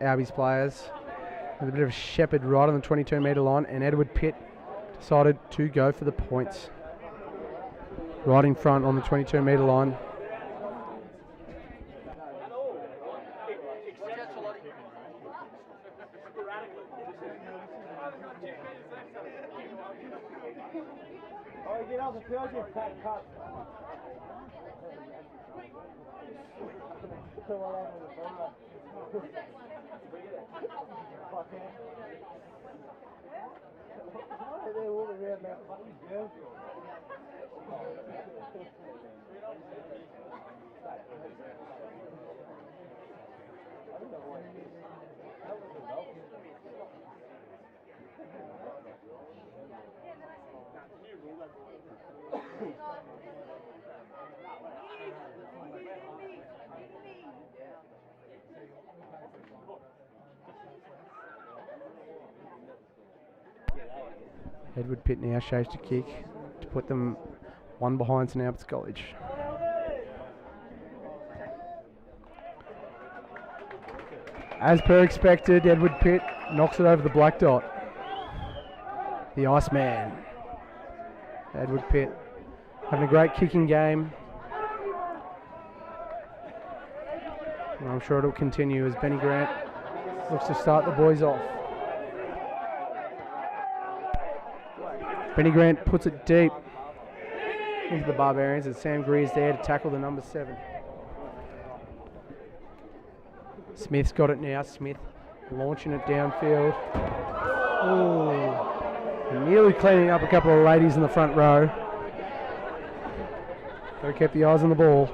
Albies players. With a bit of a shepherd right on the 22-metre line, and Edward Pitt decided to go for the points. Right in front on the 22-metre line. Edward Pitt now shows to kick to put them one behind St Albert's College. As per expected, Edward Pitt knocks it over the black dot. The Iceman. Edward Pitt having a great kicking game. And I'm sure it'll continue as Benny Grant looks to start the boys off. Benny Grant puts it deep into the Barbarians, and Sam Greer's there to tackle the number 7. Smith's got it now. Smith launching it downfield. Ooh. Nearly cleaning up a couple of ladies in the front row. Got to keep the eyes on the ball.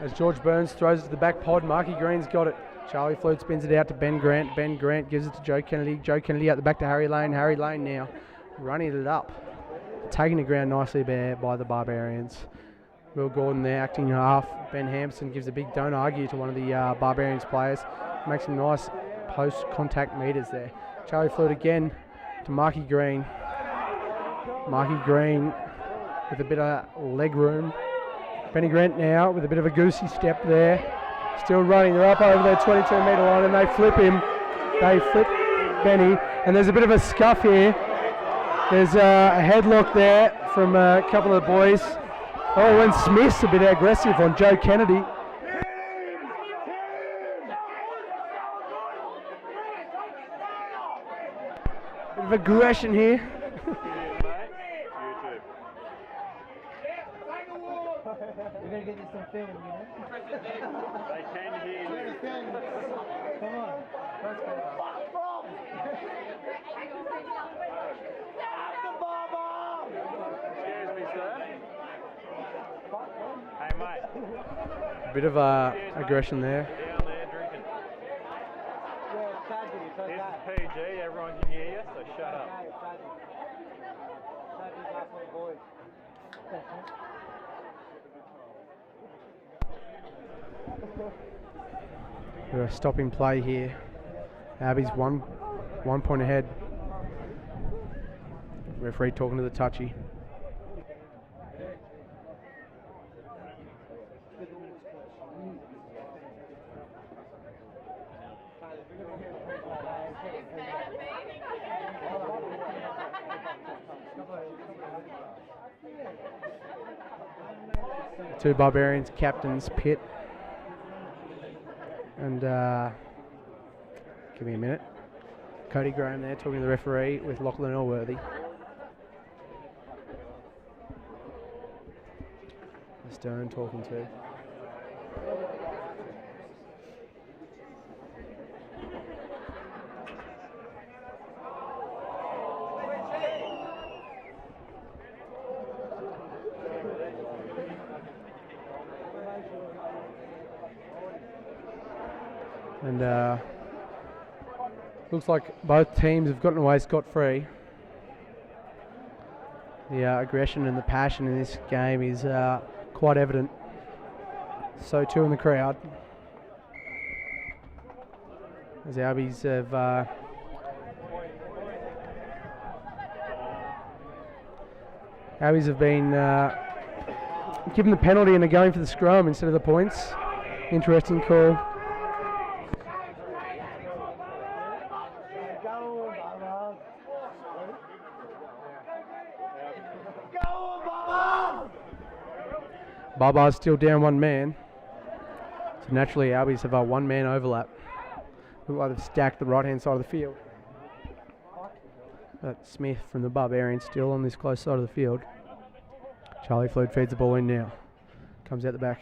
As George Burns throws it to the back pod, Marky Green's got it. Charlie Flute spins it out to Ben Grant. Ben Grant gives it to Joe Kennedy. Joe Kennedy out the back to Harry Lane. Harry Lane now running it up. Taking the ground nicely by the Barbarians. Will Gordon there acting half. Ben Hampson gives a big don't argue to one of the Barbarians players. Makes some nice post-contact meters there. Charlie Flute again to Marky Green. Marky Green with a bit of leg room. Benny Grant now with a bit of a goosey step there. Still running. They're up over their 22-metre line and they flip him. They flip Benny. And there's a bit of a scuff here. There's a headlock there from a couple of the boys. Oh, and Smith's a bit aggressive on Joe Kennedy. Bit of aggression here. We're going to get you some film, you know? They can hear you. Come on. Let's go. Excuse me, sir. Hey, mate. Bit of aggression there. Down there drinking. This is PG, everyone can hear you, so shut up. We're stopping play here. Albies 1 point ahead. Referee talking to the touchy. Two Barbarians captains, Pitt and give me a minute. Cody Graham there talking to the referee with Lachlan Elworthy. Stern talking to. And looks like both teams have gotten away scot-free. The aggression and the passion in this game is quite evident. So too in the crowd. As the Albies have been given the penalty and are going for the scrum instead of the points. Interesting call. Barbars still down one man. So naturally Albies have a one-man overlap. Look like they've stacked the right-hand side of the field. But Smith from the Barbarians still on this close side of the field. Charlie Flood feeds the ball in now. Comes out the back.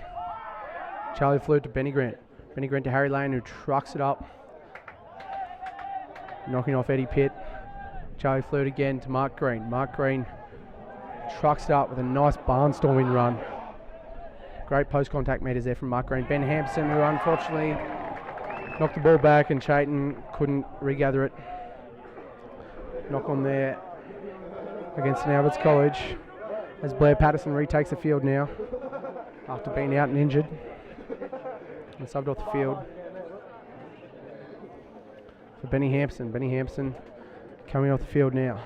Charlie Flood to Benny Grant. Benny Grant to Harry Lane, who trucks it up. Knocking off Eddie Pitt. Charlie Flood again to Mark Green. Mark Green trucks it up with a nice barnstorming run. Great post-contact meters there from Mark Green. Ben Hampson, who unfortunately knocked the ball back, and Chayton couldn't regather it. Knock on there against Alberts College as Blair Patterson retakes the field now after being out and injured and subbed off the field for Benny Hampson. Benny Hampson coming off the field now.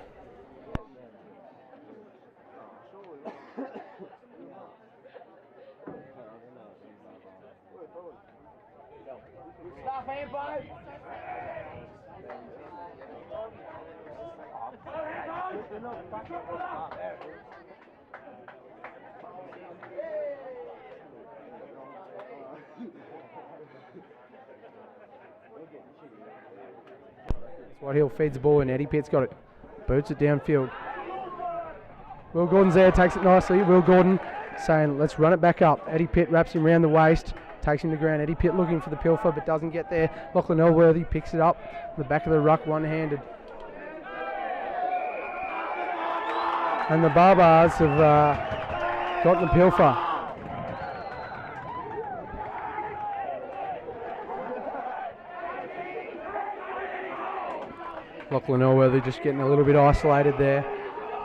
Whitehill feeds the ball and Eddie Pitt's got it. Boots it downfield. Will Gordon's there, takes it nicely. Will Gordon saying, let's run it back up. Eddie Pitt wraps him round the waist, takes him to ground. Eddie Pitt looking for the pilfer but doesn't get there. Lachlan Elworthy picks it up. The back of the ruck one-handed. And the Barbars have got the pilfer. Lachlan Elworthy just getting a little bit isolated there.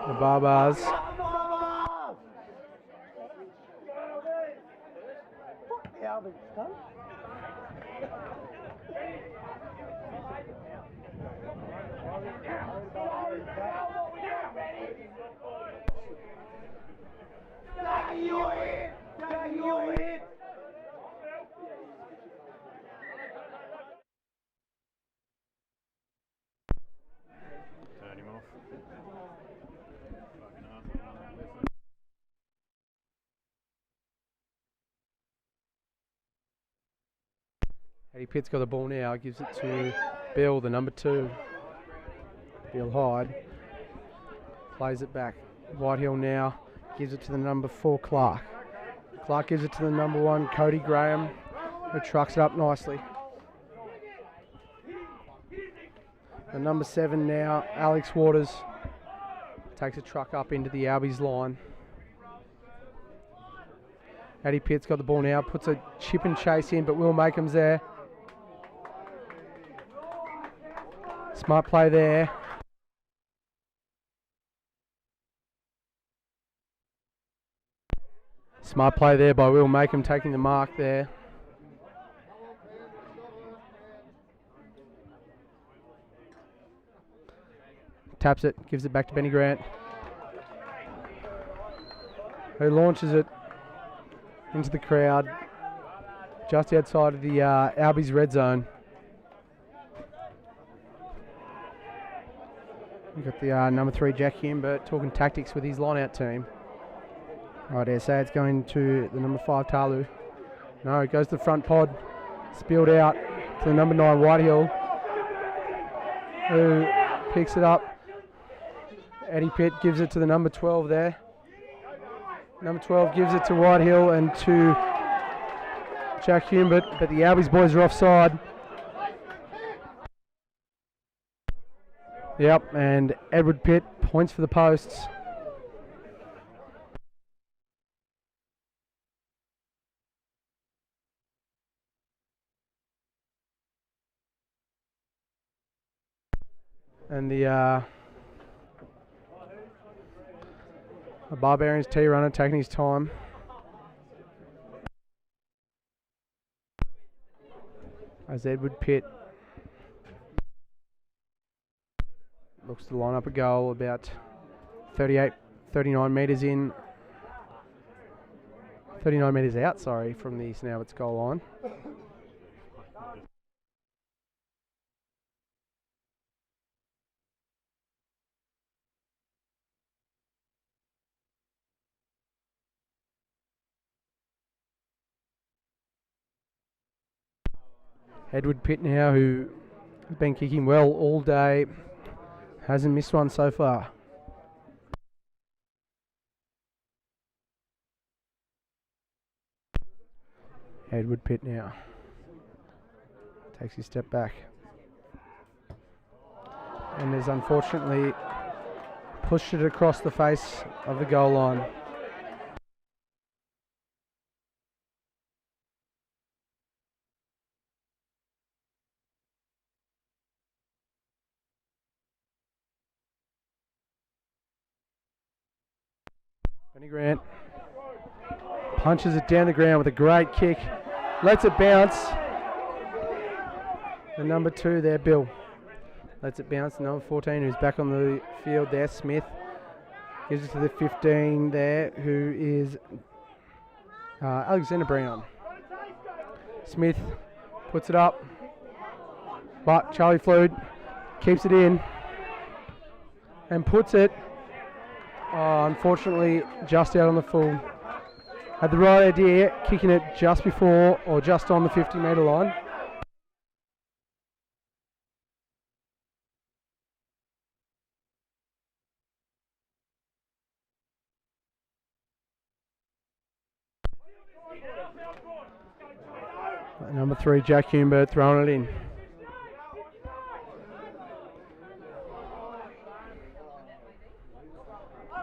The Barbars. Turn him off. Eddie Pitt's got the ball now, gives it to Bill, the number 2. Bill Hyde plays it back. Whitehill now gives it to the number 4, Clark. Clark gives it to the number 1, Cody Graham, who trucks it up nicely. The number 7 now, Alex Waters, takes a truck up into the Albies line. Eddie Pitt's got the ball now, puts a chip and chase in, but Will Makeham's there. Smart play there. Smart play there by Will Makeham, taking the mark there. taps it, gives it back to Benny Grant, who launches it into the crowd just outside of the Albies red zone. We've got the number 3 Jack Humbert talking tactics with his line-out team. Right there, say it's going to the number 5 Talu. No, it goes to the front pod. Spilled out to the number 9 Whitehill, who picks it up. Eddie Pitt gives it to the number 12 there. Number 12 gives it to Whitehill and to Jack Humbert, but the Albies boys are offside. Yep, and Edward Pitt points for the posts. And the Barbarians T-runner taking his time. As Edward Pitt looks to line up a goal about 39 metres in. 39 metres out, sorry, from the St Albert's goal line. Edward Pitt now, who has been kicking well all day, hasn't missed one so far. Edward Pitt now takes his step back and has unfortunately pushed it across the face of the goal line. Benny Grant punches it down the ground with a great kick, lets it bounce. The number 2 there, Bill, lets it bounce. The number 14, who's back on the field there, Smith, gives it to the 15 there, who is Alexander Brown. Smith puts it up, but Charlie Flood keeps it in and puts it, unfortunately, just out on the full. Had the right idea, kicking it just before or just on the 50-metre line. Number 3, Jack Humbert, throwing it in.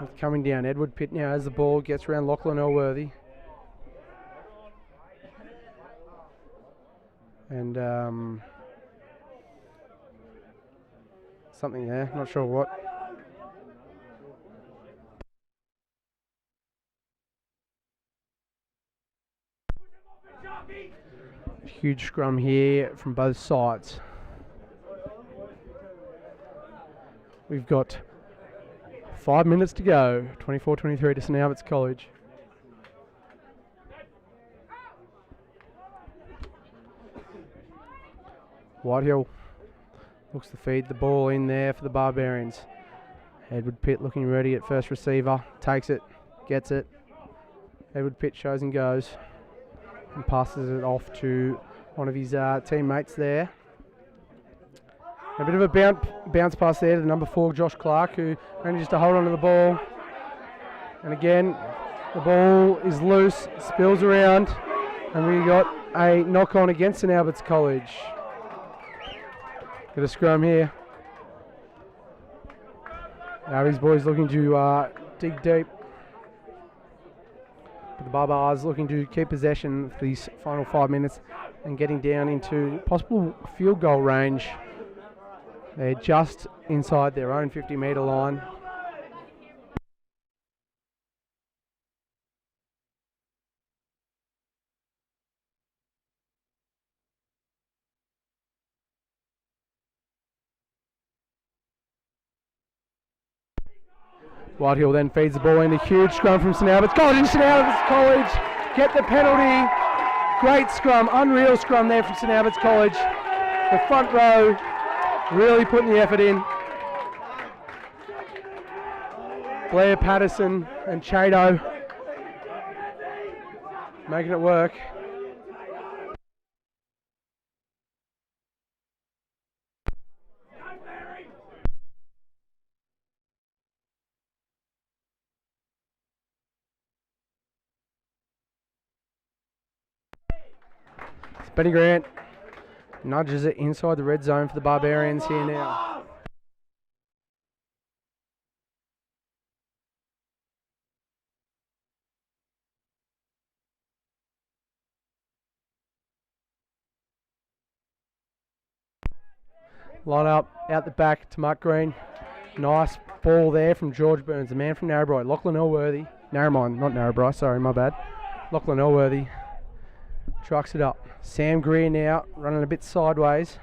It's coming down. Edward Pitt now as the ball gets around Lachlan Elworthy. And something there, not sure what. Huge scrum here from both sides. We've got 5 minutes to go, 24-23 to St Albert's College. Whitehill looks to feed the ball in there for the Barbarians. Edward Pitt looking ready at first receiver, takes it, gets it. Edward Pitt shows and goes and passes it off to one of his teammates there. A bit of a bounce pass there to the number 4, Josh Clark, who manages to hold on to the ball. And again, the ball is loose, spills around, and we got a knock on against St Albert's College. Got a scrum here. Now these boys looking to dig deep. But the Barbars looking to keep possession for these final 5 minutes and getting down into possible field goal range. They're just inside their own 50-metre line. Whitehill then feeds the ball in. A huge scrum from St Albert's College. And St Albert's College get the penalty. Great scrum, unreal scrum there from St Albert's College. The front row really putting the effort in. Blair Patterson and Chato making it work. Benny Grant nudges it inside the red zone for the Barbarians here now. Line up out the back to Mark Green. Nice ball there from George Burns, the man from Narrabri. Lachlan Elworthy. Narromine, not Narrabri, sorry, my bad. Lachlan Elworthy trucks it up. Sam Greer now running a bit sideways.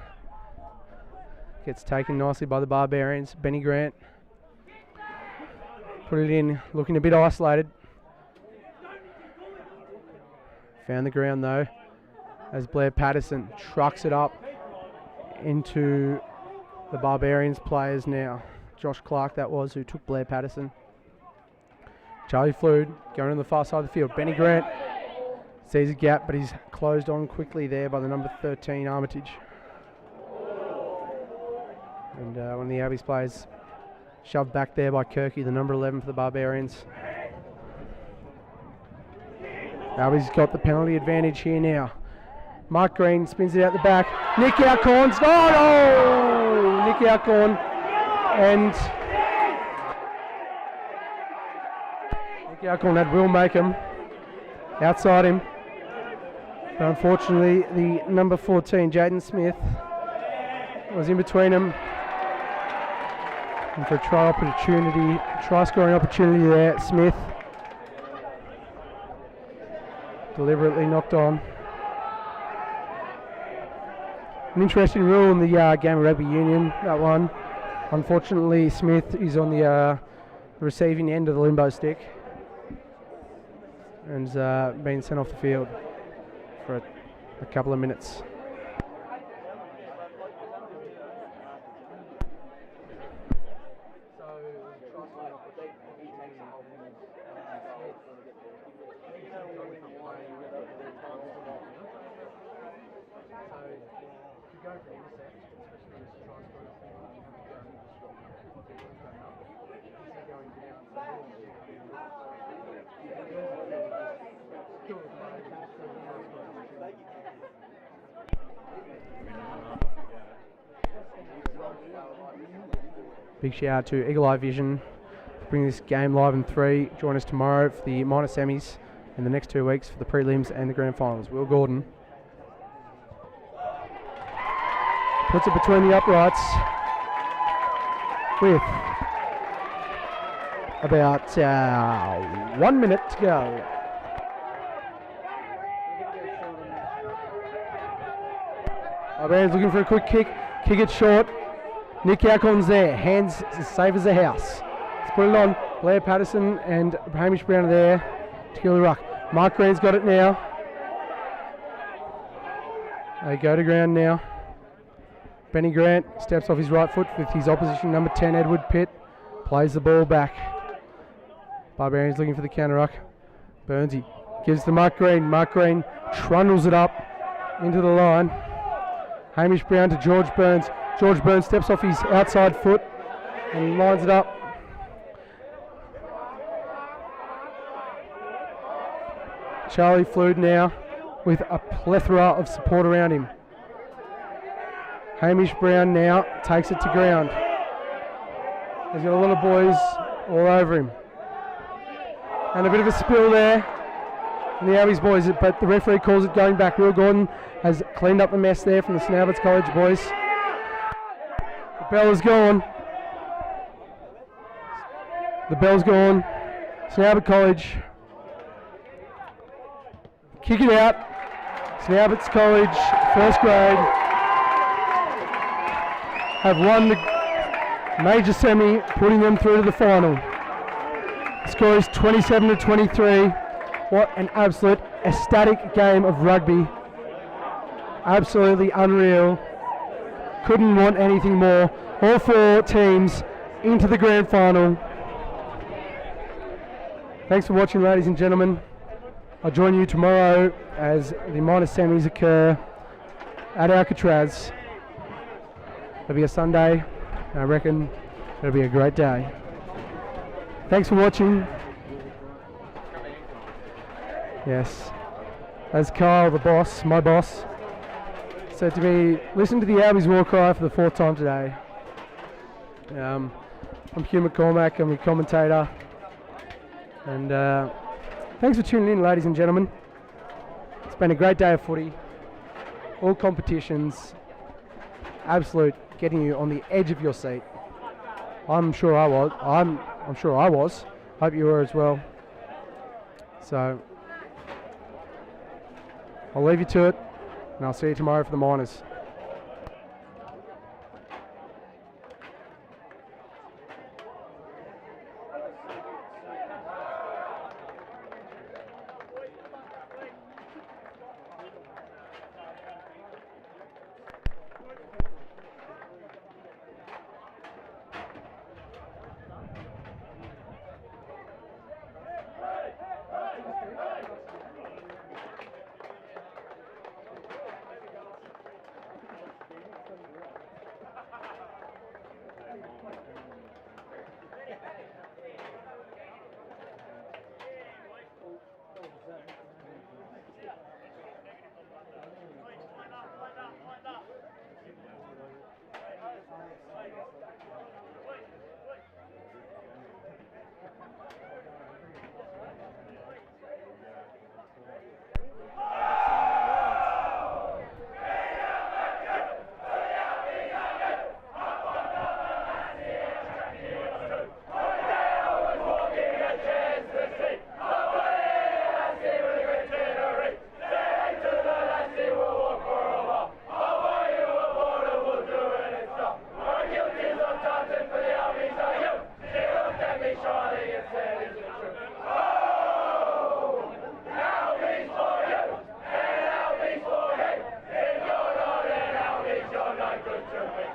Gets taken nicely by the Barbarians. Benny Grant put it in, looking a bit isolated. Found the ground though as Blair Patterson trucks it up into the Barbarians players now. Josh Clark that was who took Blair Patterson. Charlie Flood going on the far side of the field. Benny Grant sees a gap, but he's closed on quickly there by the number 13 Armitage. And one of the Albies players shoved back there by Kirky, the number 11 for the Barbarians. Albies got the penalty advantage here now. Mark Green spins it out the back. Nick Alcorn's Nick Alcorn and Nick Alcorn had Will Makem outside him. But unfortunately, the number 14, Jaden Smith, was in between them. And for a try scoring opportunity there, Smith deliberately knocked on. An interesting rule in the game of rugby union, that one. Unfortunately, Smith is on the receiving end of the limbo stick and been sent off the field for a couple of minutes. Big shout out to Eagle Eye Vision for bringing this game live in 3. Join us tomorrow for the minor semis and the next 2 weeks for the prelims and the grand finals. Will Gordon puts it between the uprights with about 1 minute to go. Barbarians looking for a quick kick. Kick it short. Nick Alcorn's there. Hands as safe as a house. Let's put it on. Blair Patterson and Hamish Brown are there to kill the ruck. Mark Green's got it now. They go to ground now. Benny Grant steps off his right foot with his opposition number 10, Edward Pitt. Plays the ball back. Barbarians looking for the counter ruck. Burnsy gives to Mark Green. Mark Green trundles it up into the line. Hamish Brown to George Burns. George Burns steps off his outside foot and lines it up. Charlie Flood now with a plethora of support around him. Hamish Brown now takes it to ground. He's got a lot of boys all over him. And a bit of a spill there from the Albies boys, but the referee calls it going back. Will Gordon has cleaned up the mess there from the St Albert's College boys. The bell is gone. The bell's gone. St Albert College. Kick it out. St Albert's College, first grade, have won the major semi, putting them through to the final. Score is 27-23. What an absolute ecstatic game of rugby. Absolutely unreal. Couldn't want anything more. All four teams into the grand final. Thanks for watching, ladies and gentlemen. I'll join you tomorrow as the minor semis occur at Alcatraz. It'll be a Sunday, and I reckon it'll be a great day. Thanks for watching. Yes, that's Kyle, the boss, my boss. So to be listening to the Albies war cry for the 4th time today. I'm Hugh McCormack, I'm your commentator. And thanks for tuning in, ladies and gentlemen. It's been a great day of footy. All competitions, absolute, getting you on the edge of your seat. I'm sure I was. I'm sure I was. Hope you were as well. So I'll leave you to it, and I'll see you tomorrow for the Miners. Good to me.